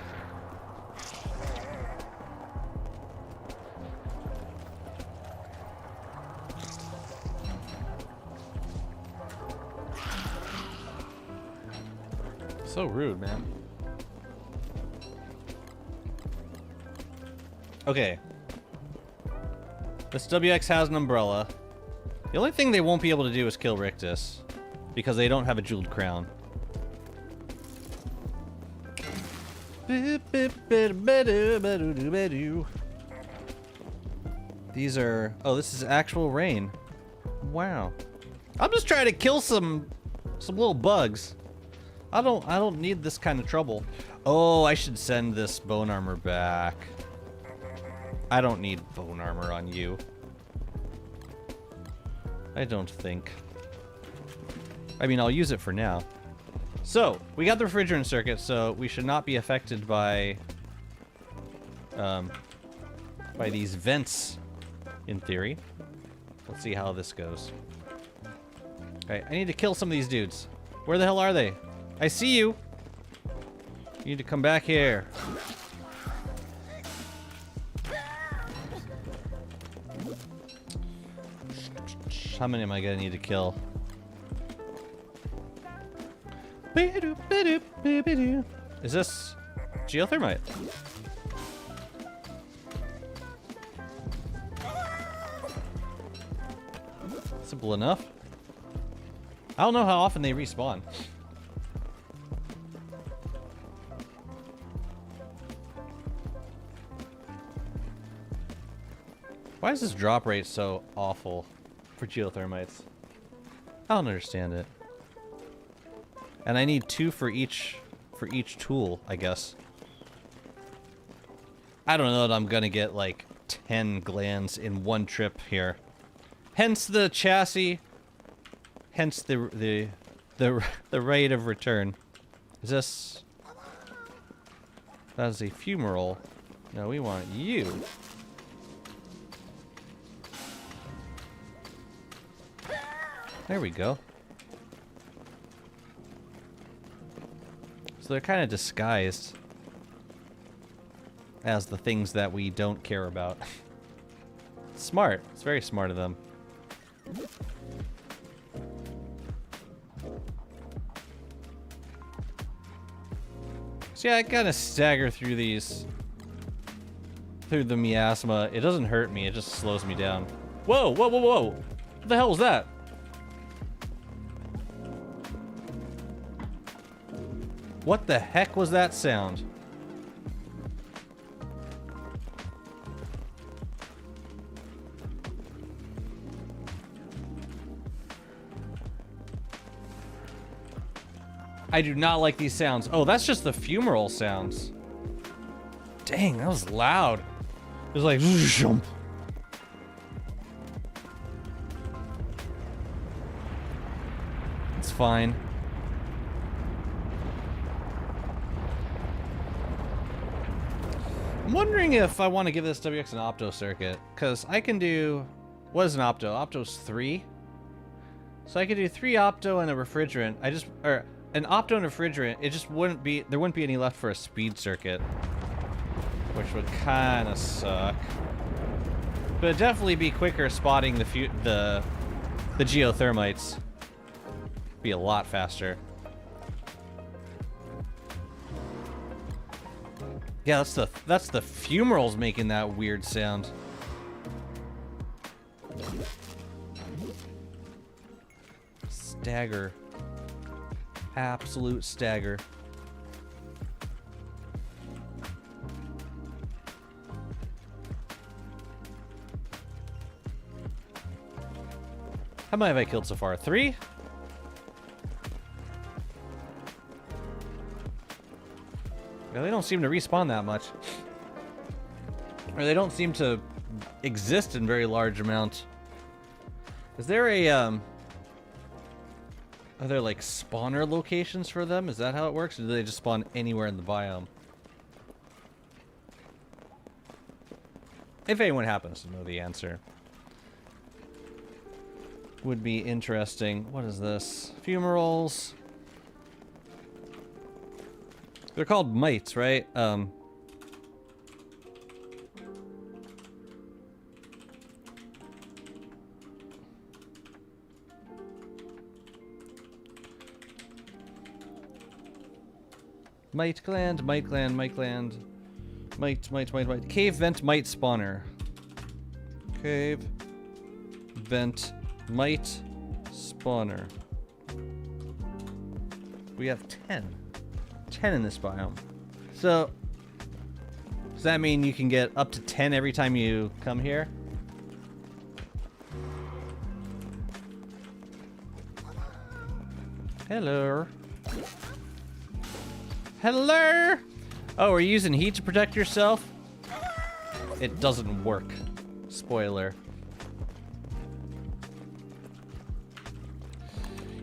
So rude, man. Okay. This WX has an umbrella. The only thing they won't be able to do is kill Rictus, because they don't have a jeweled crown. These are... Oh, this is actual rain. Wow. I'm just trying to kill some little bugs. I don't need this kind of trouble. Oh, I should send this bone armor back. I don't need bone armor on you. I don't think. I mean, I'll use it for now. So, we got the refrigerant circuit, so we should not be affected by these vents, in theory. Let's see how this goes. Okay, I need to kill some of these dudes. Where the hell are they? I see you! You need to come back here. How many am I gonna need to kill? Is this geothermite? Simple enough. I don't know how often they respawn. Why is this drop rate so awful for geothermites? I don't understand it. And I need 2 for each tool, I guess. I don't know that I'm gonna get like 10 glands in one trip here. Hence the chassis. Hence the rate of return. Is this? That is a fumarole. No, we want you. There we go. So they're kind of disguised as the things that we don't care about. Smart. It's very smart of them. So yeah, I kind of stagger through these. Through the miasma. It doesn't hurt me, it just slows me down. Whoa, whoa, whoa, whoa! What the hell was that? What the heck was that sound? I do not like these sounds. Oh, that's just the fumarole sounds. Dang, that was loud. It was like... It's fine. I'm wondering if I want to give this WX an opto circuit, because I can do... What is an opto? Opto's 3. So I could do 3 opto and a refrigerant. Or an opto and refrigerant, it just wouldn't be... There wouldn't be any left for a speed circuit. Which would kind of suck. But it'd definitely be quicker spotting the geothermites. Be a lot faster. Yeah, that's the fumaroles making that weird sound. Stagger. Absolute stagger. How many have I killed so far? 3? Yeah, they don't seem to respawn that much. Or they don't seem to exist in very large amount. Is there a, Are there, like, spawner locations for them? Is that how it works? Or do they just spawn anywhere in the biome? If anyone happens to know the answer. Would be interesting. What is this? Fumaroles. They're called mites, right? Mite gland, mite gland, mite gland. Mite. Cave vent mite spawner. Cave vent mite spawner. We have 10. 10 in this biome. So, does that mean you can get up to 10 every time you come here? Hello. Hello! Oh, are you using heat to protect yourself? It doesn't work. Spoiler.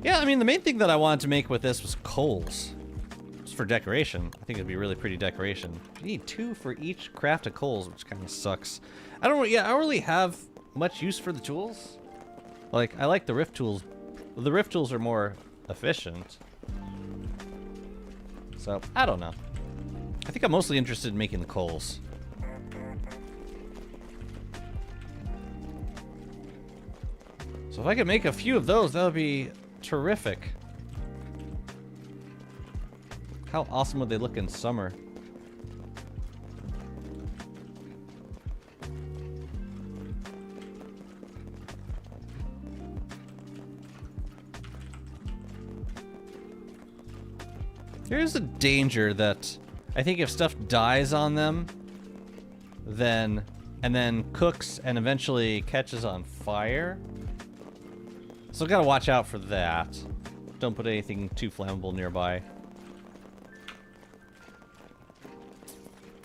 Yeah, I mean, the main thing that I wanted to make with this was coals. Just for decoration. I think it'd be really pretty decoration. You need 2 for each craft of coals, which kind of sucks. I don't really have much use for the tools. Like, I like the rift tools. The rift tools are more efficient. So, I don't know. I think I'm mostly interested in making the coals. So if I could make a few of those, that would be terrific. How awesome would they look in summer? There's a danger that I think if stuff dies on them, and then cooks and eventually catches on fire. So gotta watch out for that. Don't put anything too flammable nearby.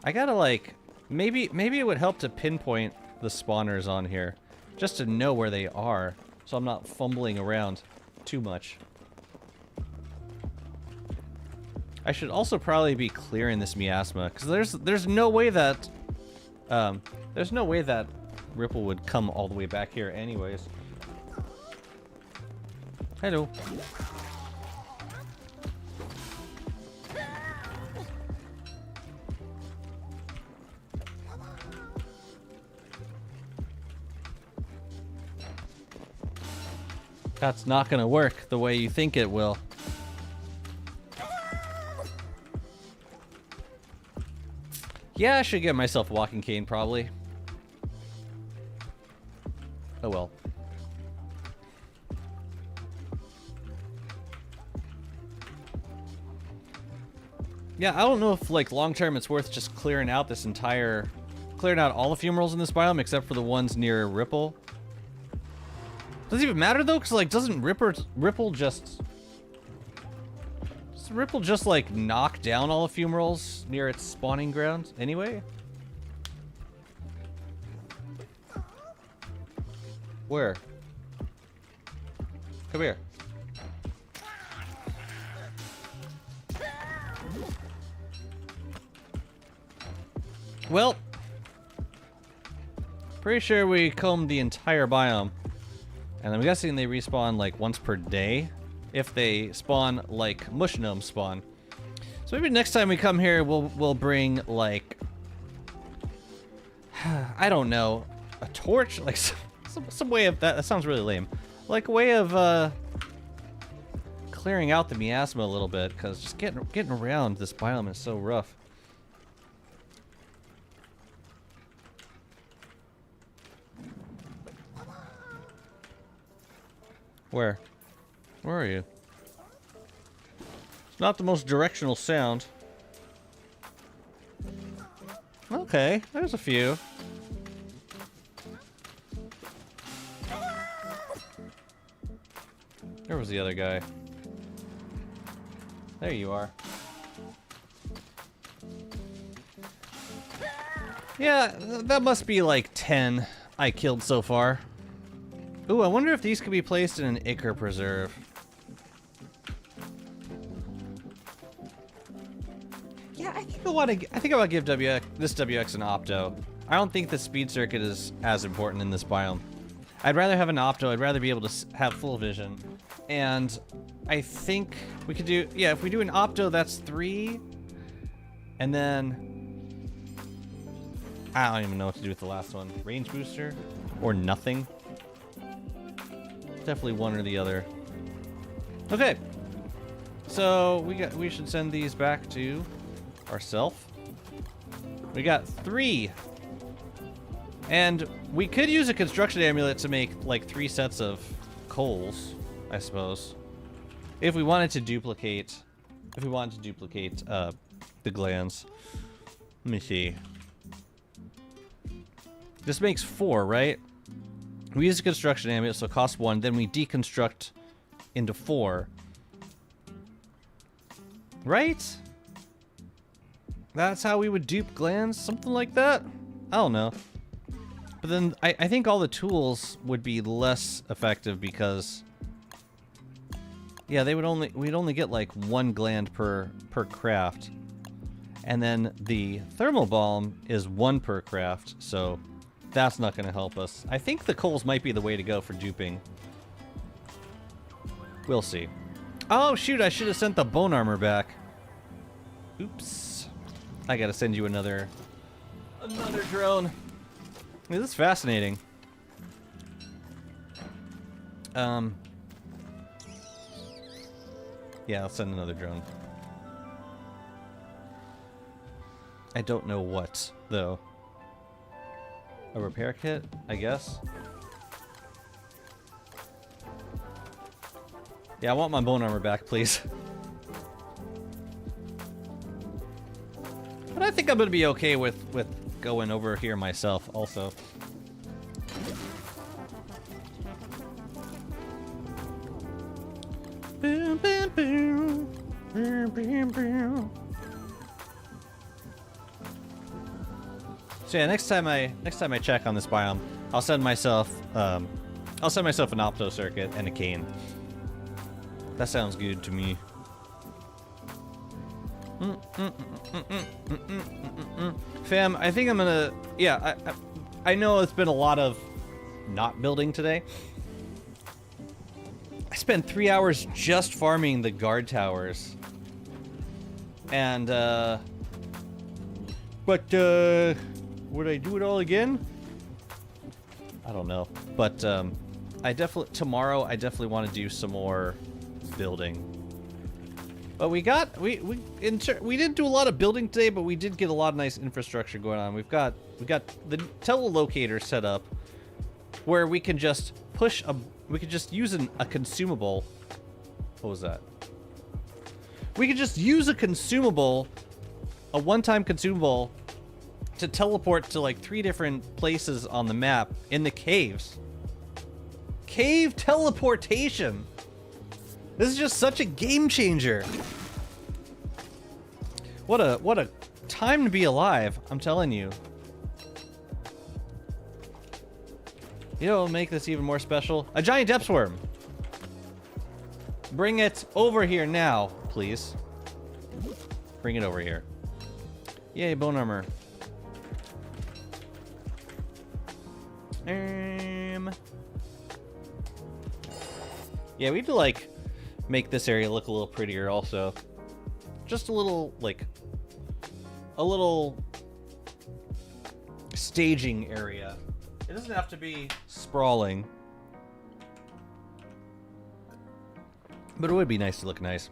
I gotta like, maybe it would help to pinpoint the spawners on here, just to know where they are, so I'm not fumbling around too much. I should also probably be clearing this miasma, because there's no way that Ripple would come all the way back here anyways. Hello. That's not gonna work the way you think it will. Yeah, I should get myself a walking cane, probably. Oh well. Yeah, I don't know if, like, long-term it's worth just clearing out clearing out all the fumerals in this biome except for the ones near Ripple. Does it even matter, though? Because, like, doesn't Ripple just... Does Ripple just, like, knock down all the fumerals near its spawning grounds anyway? Where? Come here. Well, pretty sure we combed the entire biome. And I'm guessing they respawn like once per day if they spawn like mush gnomes spawn. So maybe next time we come here we'll bring like I don't know, a torch, like some way of that sounds really lame. Like a way of clearing out the miasma a little bit, cuz just getting around this biome is so rough. Where? Where are you? It's not the most directional sound. Okay, there's a few. Where was the other guy? There you are. Yeah, that must be like 10 I killed so far. Ooh, I wonder if these could be placed in an Ichor preserve. Yeah, I think I want to give this WX an opto. I don't think the speed circuit is as important in this biome. I'd rather have an opto. I'd rather be able to have full vision. And I think we could do, yeah, if we do an opto, that's 3. And then I don't even know what to do with the last one. Range booster or nothing. Definitely one or the other. Okay. So we should send these back to ourself. We got 3. And we could use a construction amulet to make like 3 sets of coals, I suppose. If we wanted to duplicate the glands. Let me see. This makes 4, right? We use a construction amulet, so it costs 1. Then we deconstruct into 4. Right? That's how we would dupe glands? Something like that? I don't know. But then I think all the tools would be less effective because... Yeah, we'd only get like 1 gland per craft. And then the thermal bomb is 1 per craft, so that's not going to help us. I think the coals might be the way to go for duping. We'll see. Oh shoot, I should have sent the bone armor back. Oops. I gotta send you another drone. This is fascinating. Yeah, I'll send another drone. I don't know what, though. A repair kit, I guess? Yeah, I want my bone armor back, please. But I think I'm gonna be okay with going over here myself, also. Boom, boom, boom. Boom, boom, boom. So yeah, next time I check on this biome, I'll send myself an opto circuit and a cane. That sounds good to me. Fam, I think I'm gonna... Yeah, I know it's been a lot of not building today. I spent 3 hours just farming the guard towers. And, but, would I do it all again? I don't know. But, tomorrow I definitely want to do some more building. But we didn't do a lot of building today, but we did get a lot of nice infrastructure going on. We got the telelocator set up where we can just use a consumable. What was that? We could just use a consumable, a one-time consumable, to teleport to like 3 different places on the map in the caves. Cave teleportation. This is just such a game changer. What a time to be alive, I'm telling you. You know what'll make this even more special? A giant depth worm. Bring it over here now, please. Bring it over here. Yay, bone armor. Yeah, we need to like make this area look a little prettier also. Just a little, like, a little staging area. It doesn't have to be sprawling. But it would be nice to look nice.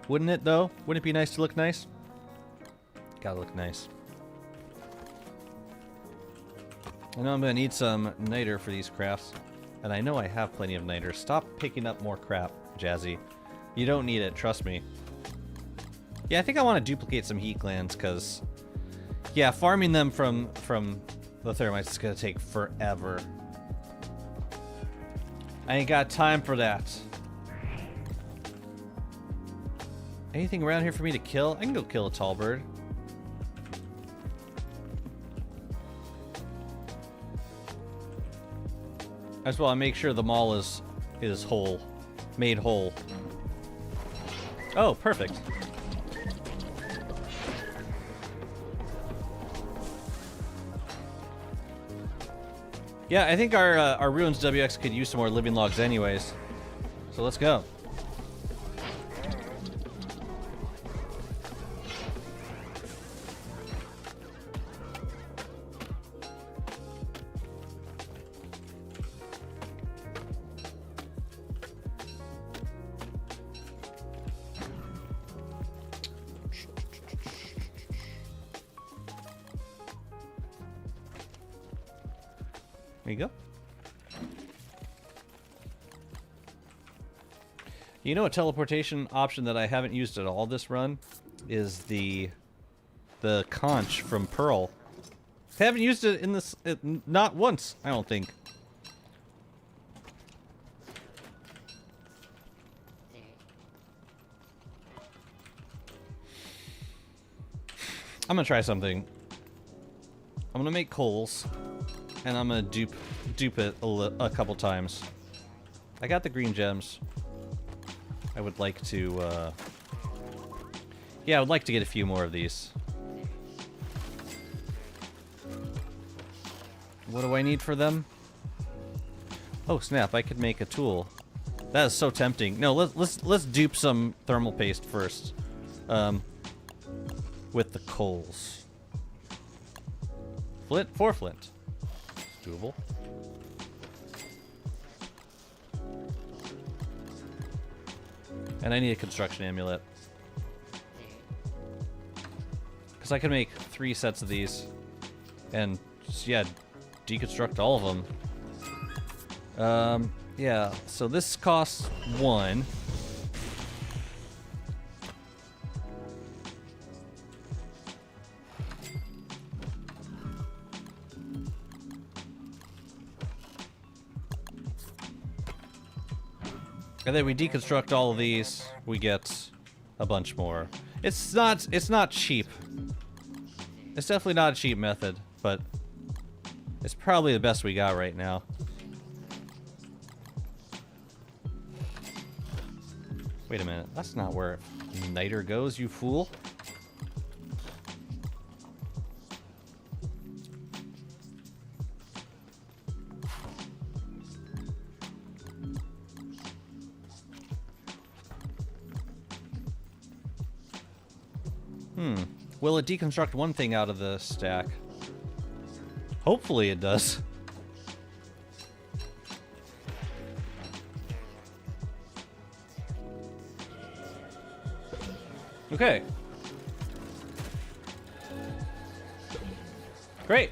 Wouldn't it, though? Wouldn't it be nice to look nice? Gotta look nice. I know I'm gonna need some niter for these crafts. And I know I have plenty of niter. Stop picking up more crap, Jazzy. You don't need it, trust me. Yeah, I think I want to duplicate some heat glands, because... Yeah, farming them from the thermites is gonna take forever. I ain't got time for that. Anything around here for me to kill? I can go kill a tall bird. I just want to make sure the mall is whole. Made whole. Oh, perfect. Yeah, I think our Ruins WX could use some more living logs anyways. So let's go. There you go. You know, a teleportation option that I haven't used at all this run is the conch from Pearl. I haven't used it in this not once, I don't think. I'm gonna try something. I'm gonna make coals, and I'm gonna dupe it a couple times. I got the green gems. I would like to, yeah, I would like to get a few more of these. What do I need for them? Oh snap! I could make a tool. That is so tempting. No, let's dupe some thermal paste first. With the coals. Flint, 4 flint. It's doable. And I need a construction amulet. Because I can make 3 sets of these. And, just, yeah, deconstruct all of them. Yeah, so this costs 1. And then we deconstruct all of these, we get a bunch more. It's not cheap. It's definitely not a cheap method, but it's probably the best we got right now. Wait a minute, that's not where Niter goes, you fool. Will it deconstruct one thing out of the stack? Hopefully it does. Okay. Great.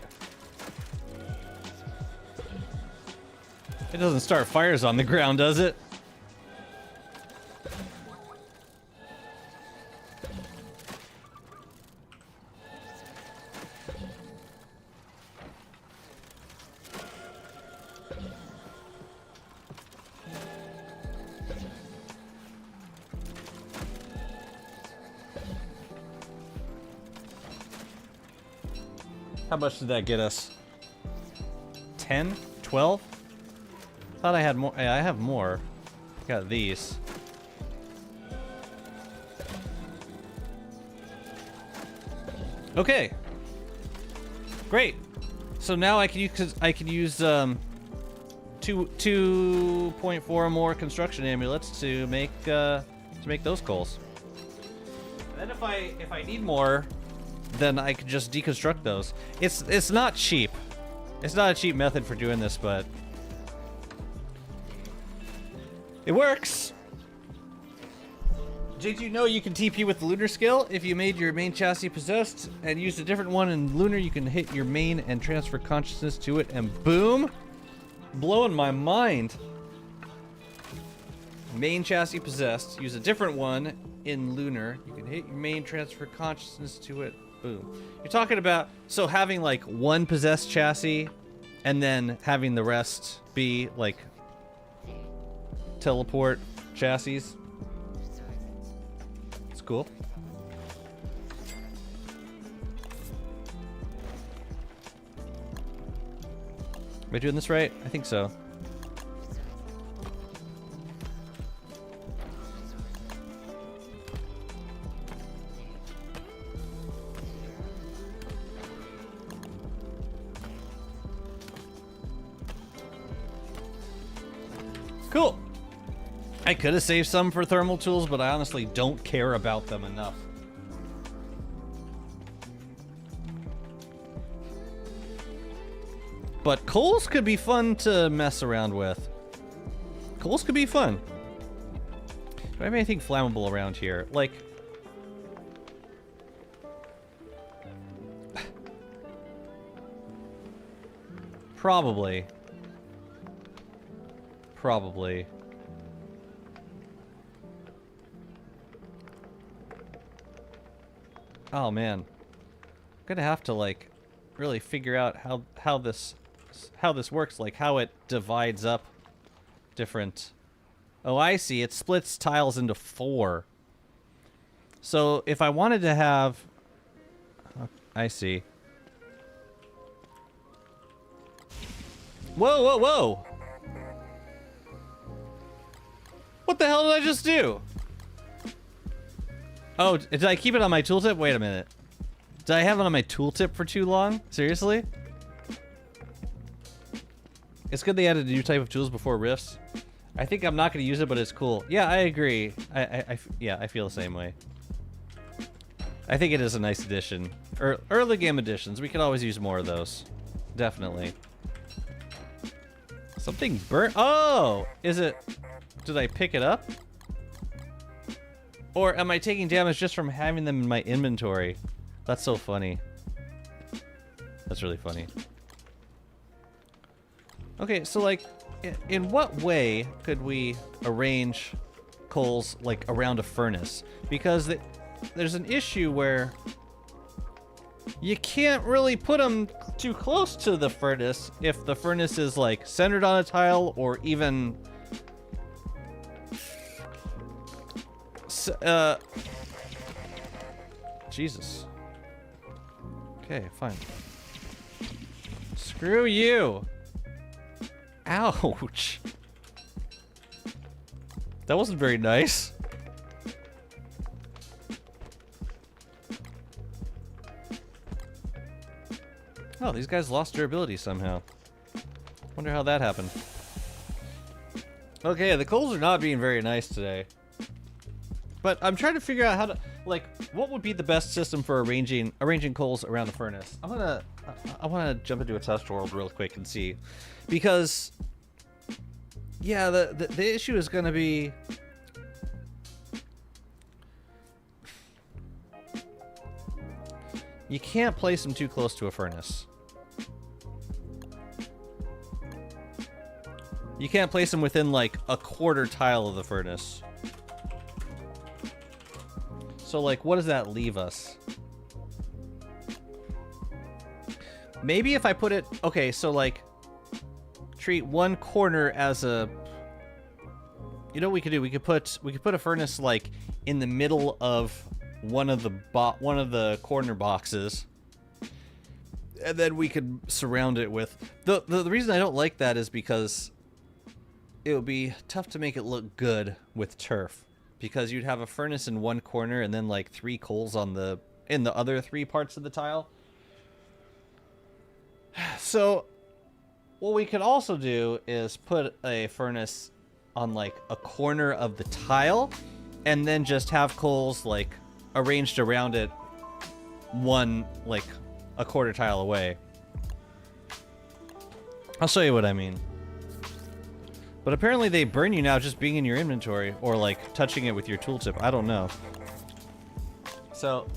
It doesn't start fires on the ground, does it? How much did that get us? 10? 12? Thought I had more. Yeah, I have more. Got these. Okay. Great. So now I can use 2.4 more construction amulets to make those coals. And then if I need more, then I could just deconstruct those. It's not cheap. It's not a cheap method for doing this, but it works. Did you know you can TP with the lunar skill? If you made your main chassis possessed and used a different one in lunar, you can hit your main and transfer consciousness to it, and boom! Blowing my mind. Main chassis possessed. Use a different one in lunar. You can hit your main, transfer consciousness to it. Boom. You're talking about, so having like one possessed chassis and then having the rest be like teleport chassis. It's cool. Am I doing this right? I think so. Cool. I could have saved some for thermal tools, but I honestly don't care about them enough. But coals could be fun to mess around with. Coals could be fun. Do I have anything flammable around here? Like... Probably. Probably. Oh man. I'm gonna have to like really figure out how this works, like how it divides up different. Oh, I see. It splits tiles into 4. So if I wanted to have, I see. Whoa, whoa, whoa! What the hell did I just do? Oh, did I keep it on my tooltip? Wait a minute. Did I have it on my tooltip for too long? Seriously? It's good they added a new type of tools before rifts. I think I'm not going to use it, but it's cool. Yeah, I agree. Yeah, I feel the same way. I think it is a nice addition. Early game additions. We could always use more of those. Definitely. Something burnt. Oh! Is it... Did I pick it up? Or am I taking damage just from having them in my inventory? That's so funny. That's really funny. Okay, so like, in what way could we arrange coals like around a furnace? Because there's an issue where you can't really put them too close to the furnace if the furnace is like centered on a tile or even Jesus. Okay, fine. Screw you. Ouch. That wasn't very nice. Oh, these guys lost durability somehow. Wonder how that happened. Okay, the coals are not being very nice today. But I'm trying to figure out how to, like, what would be the best system for arranging coals around the furnace. I want to jump into a test world real quick and see, because yeah, the issue is going to be you can't place them too close to a furnace. You can't place them within like a quarter tile of the furnace. So, like, what does that leave us? Maybe if I put it... Okay, so, like, treat one corner as a... You know what we could do? We could put a furnace, like, in the middle of one of the corner boxes. And then we could surround it with... The reason I don't like that is because it would be tough to make it look good with turf. Because you'd have a furnace in one corner and then like 3 coals in the other 3 parts of the tile. So what we could also do is put a furnace on like a corner of the tile and then just have coals like arranged around it like a quarter tile away. I'll show you what I mean. But apparently they burn you now just being in your inventory or like touching it with your tooltip. I don't know. So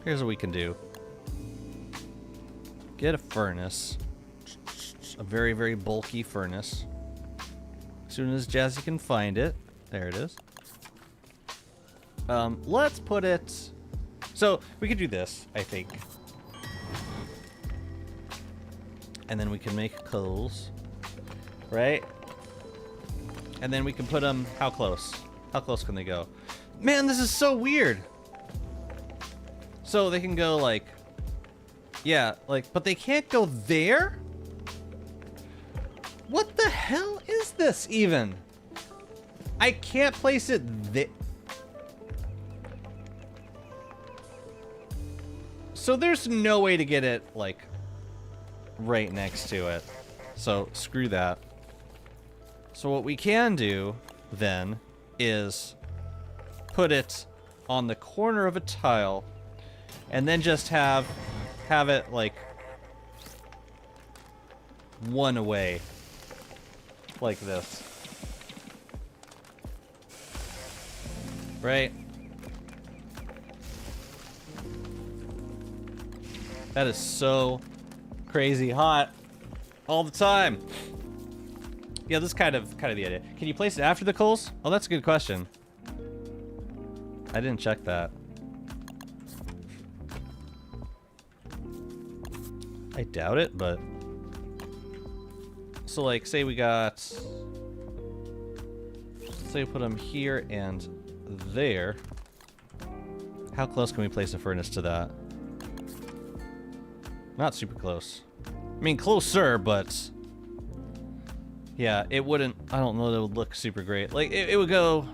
here's what we can do. Get a furnace. A very, very bulky furnace. As soon as Jazzy can find it. There it is. Let's put it... So we could do this, I think. And then we can make coals. Right? And then we can put them... How close? How close can they go? Man, this is so weird! So they can go like... Yeah, like... But they can't go there? What the hell is this even? I can't place it there. So there's no way to get it, like, right next to it. So screw that. So what we can do, then, is put it on the corner of a tile, and then just have it, like, one away. Like this. Right? That is so crazy hot all the time. Yeah, this is kind of the idea. Can you place it after the coals? Oh, that's a good question. I didn't check that. I doubt it, but... So, like, say we got... Say we put them here and there. How close can we place a furnace to that? Not super close. I mean, closer, but... Yeah, it wouldn't... I don't know that it would look super great. Like, it would go...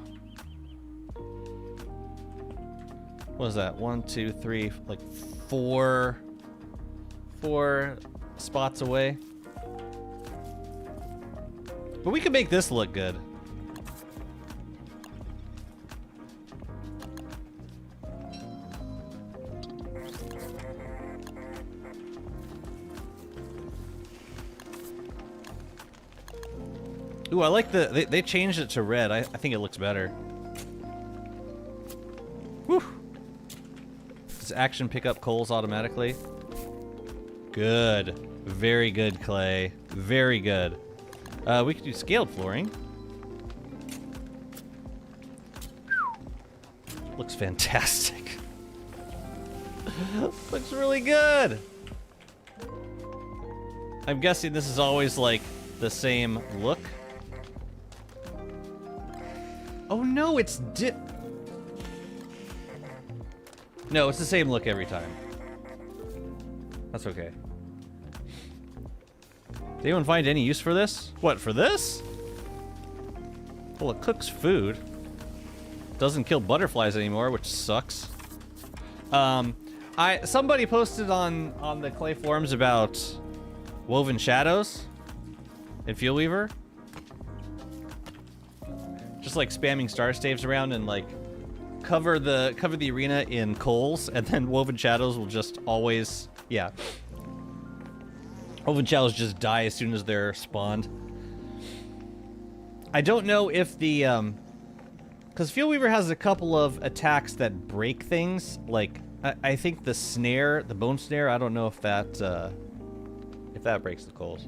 What is that? 1, 2, 3, like 4 spots away. But we could make this look good. Ooh, I like they changed it to red. I think it looks better. Whew. Does action pick up coals automatically? Good. Very good, Clay. Very good. We could do scaled flooring. Looks fantastic. Looks really good. I'm guessing this is always like the same look. Oh no, it's No, it's the same look every time. That's okay. Did anyone find any use for this? What, for this? Well, it cooks food. Doesn't kill butterflies anymore, which sucks. Somebody posted on the Clay forums about woven shadows in Fuel Weaver. Just like spamming star staves around and like cover the arena in coals, and then woven shadows will just always, yeah. Woven shadows just die as soon as they're spawned. I don't know if the because Fuel Weaver has a couple of attacks that break things. Like I think the snare, the bone snare. I don't know if that breaks the coals.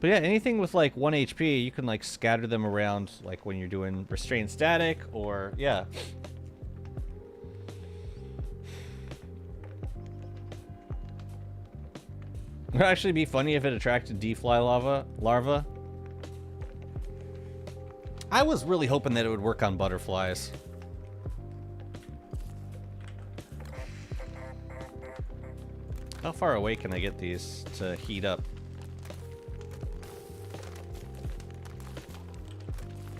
But yeah, anything with like 1 HP, you can like scatter them around, like when you're doing restrained static, or yeah. It would actually be funny if it attracted D-fly larva. I was really hoping that it would work on butterflies. How far away can I get these to heat up?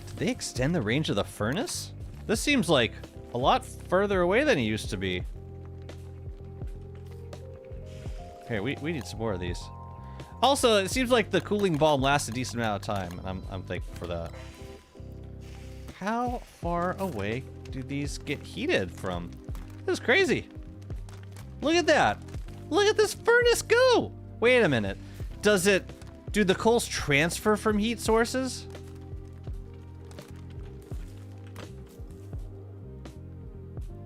Did they extend the range of the furnace? This seems like a lot further away than it used to be. Here, we need some more of these. Also, it seems like the cooling balm lasts a decent amount of time, and I'm thankful for that. How far away do these get heated from? This is crazy. Look at that. Look at this furnace go. Wait a minute. Do the coals transfer from heat sources?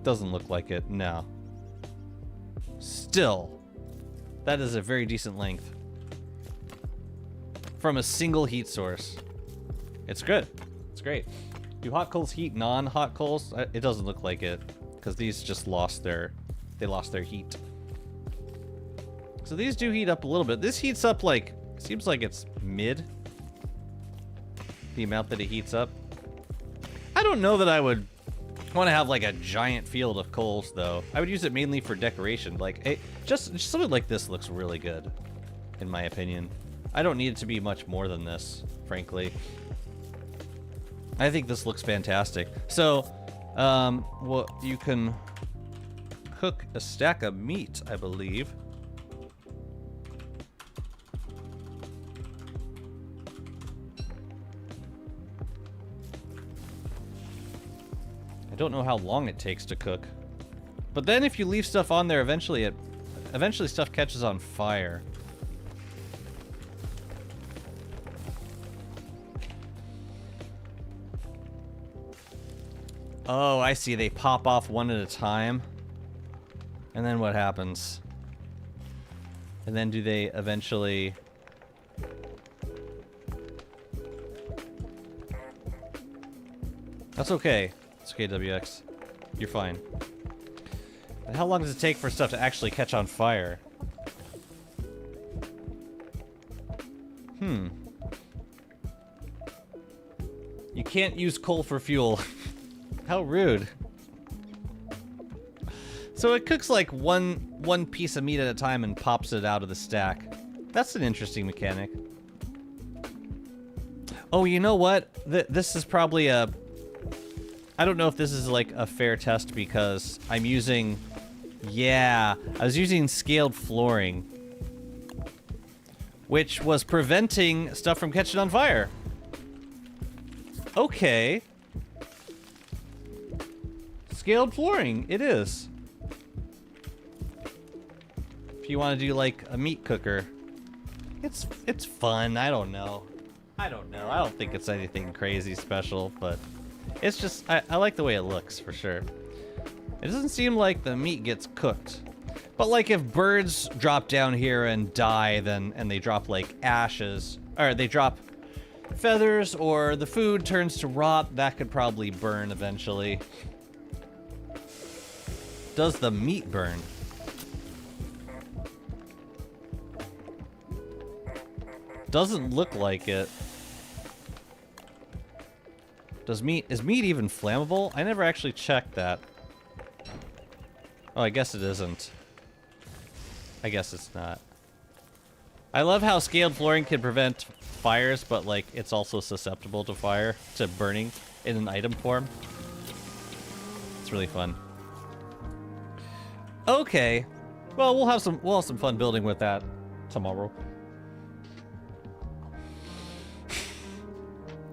Doesn't look like it, no. Still, that is a very decent length. From a single heat source. It's good. It's great. Do hot coals heat non-hot coals? It doesn't look like it, because these just lost their heat. So these do heat up a little bit. This heats up like, seems like it's mid. The amount that it heats up. I don't know that I would want to have like a giant field of coals though. I would use it mainly for decoration. Like, just something like this looks really good, in my opinion. I don't need it to be much more than this, frankly. I think this looks fantastic. So, well, you can cook a stack of meat, I believe. I don't know how long it takes to cook. But then if you leave stuff on there, eventually stuff catches on fire. Oh, I see. They pop off one at a time. And then what happens? And then do they eventually... That's okay. It's okay, WX. You're fine. And how long does it take for stuff to actually catch on fire? You can't use coal for fuel. How rude. So it cooks like one piece of meat at a time and pops it out of the stack. That's an interesting mechanic. Oh, you know what? This is probably a... I don't know if this is like a fair test because I'm using... Yeah, I was using scaled flooring, which was preventing stuff from catching on fire. Okay. Scaled flooring, it is. If you want to do like a meat cooker, it's fun. I don't know. I don't think it's anything crazy special, but it's just I like the way it looks for sure. It doesn't seem like the meat gets cooked. But like if birds drop down here and die, then and they drop like ashes, or they drop feathers, or the food turns to rot, that could probably burn eventually. Does the meat burn? Doesn't look like it. Is meat even flammable? I never actually checked that. Oh, I guess it isn't. I guess it's not. I love how scaled flooring can prevent fires, but like it's also susceptible to fire, to burning in an item form. It's really fun. Okay. Well, we'll have some fun building with that tomorrow.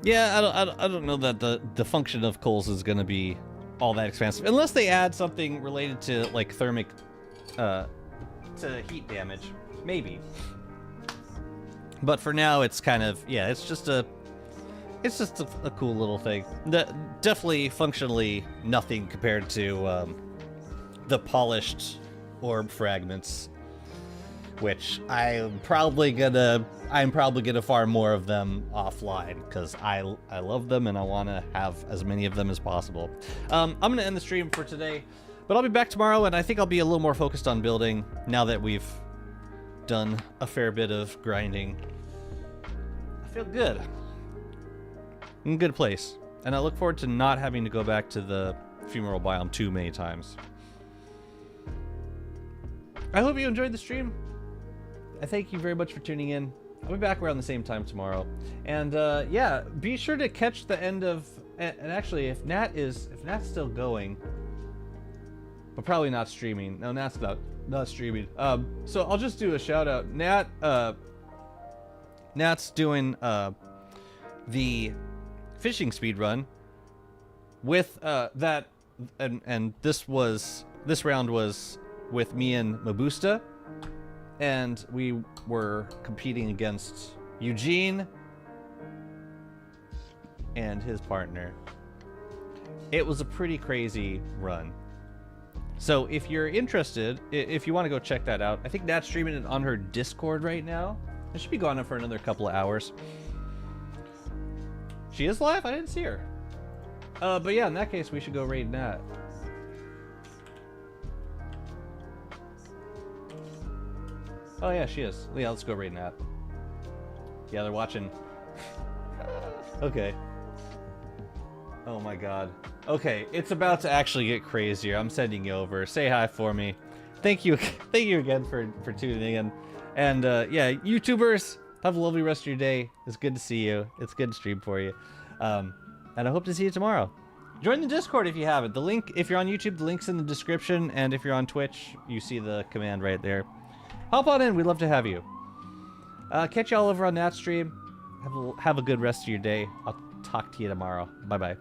Yeah, I don't know that the function of coals is gonna be all that expansive, unless they add something related to like thermic, to heat damage, maybe. But for now, it's kind of it's just a cool little thing. Definitely functionally nothing compared to the polished orb fragments, which I'm probably gonna farm more of them offline because I love them and I want to have as many of them as possible. I'm gonna end the stream for today, but I'll be back tomorrow, and I think I'll be a little more focused on building now that we've done a fair bit of grinding. I feel good. In a good place, and I look forward to not having to go back to the fumarole biome too many times. I hope you enjoyed the stream. I thank you very much for tuning in. I'll be back around the same time tomorrow. And yeah, be sure to catch the end of... And actually, if Nat's still going... But probably not streaming. No, Nat's not streaming. So I'll just do a shout out. Nat's doing the fishing speed run with that... And this round was with me and Mabusta. And we were competing against Eugene and his partner. It was a pretty crazy run. So if you're interested, if you want to go check that out, I think Nat's streaming it on her Discord right now. It should be gone up for another couple of hours. She is live? I didn't see her. But yeah, in that case, we should go raid Nat. Oh yeah, she is. Yeah, let's go raid Nat. Yeah, they're watching. Okay. Oh my god. Okay, it's about to actually get crazier. I'm sending you over. Say hi for me. Thank you again for tuning in. And yeah, YouTubers, have a lovely rest of your day. It's good to see you. It's good to stream for you. And I hope to see you tomorrow. Join the Discord if you haven't. The link, if you're on YouTube, the link's in the description. And if you're on Twitch, you see the command right there. Hop on in, we'd love to have you. Catch y'all over on that stream. Have a good rest of your day. I'll talk to you tomorrow. Bye-bye.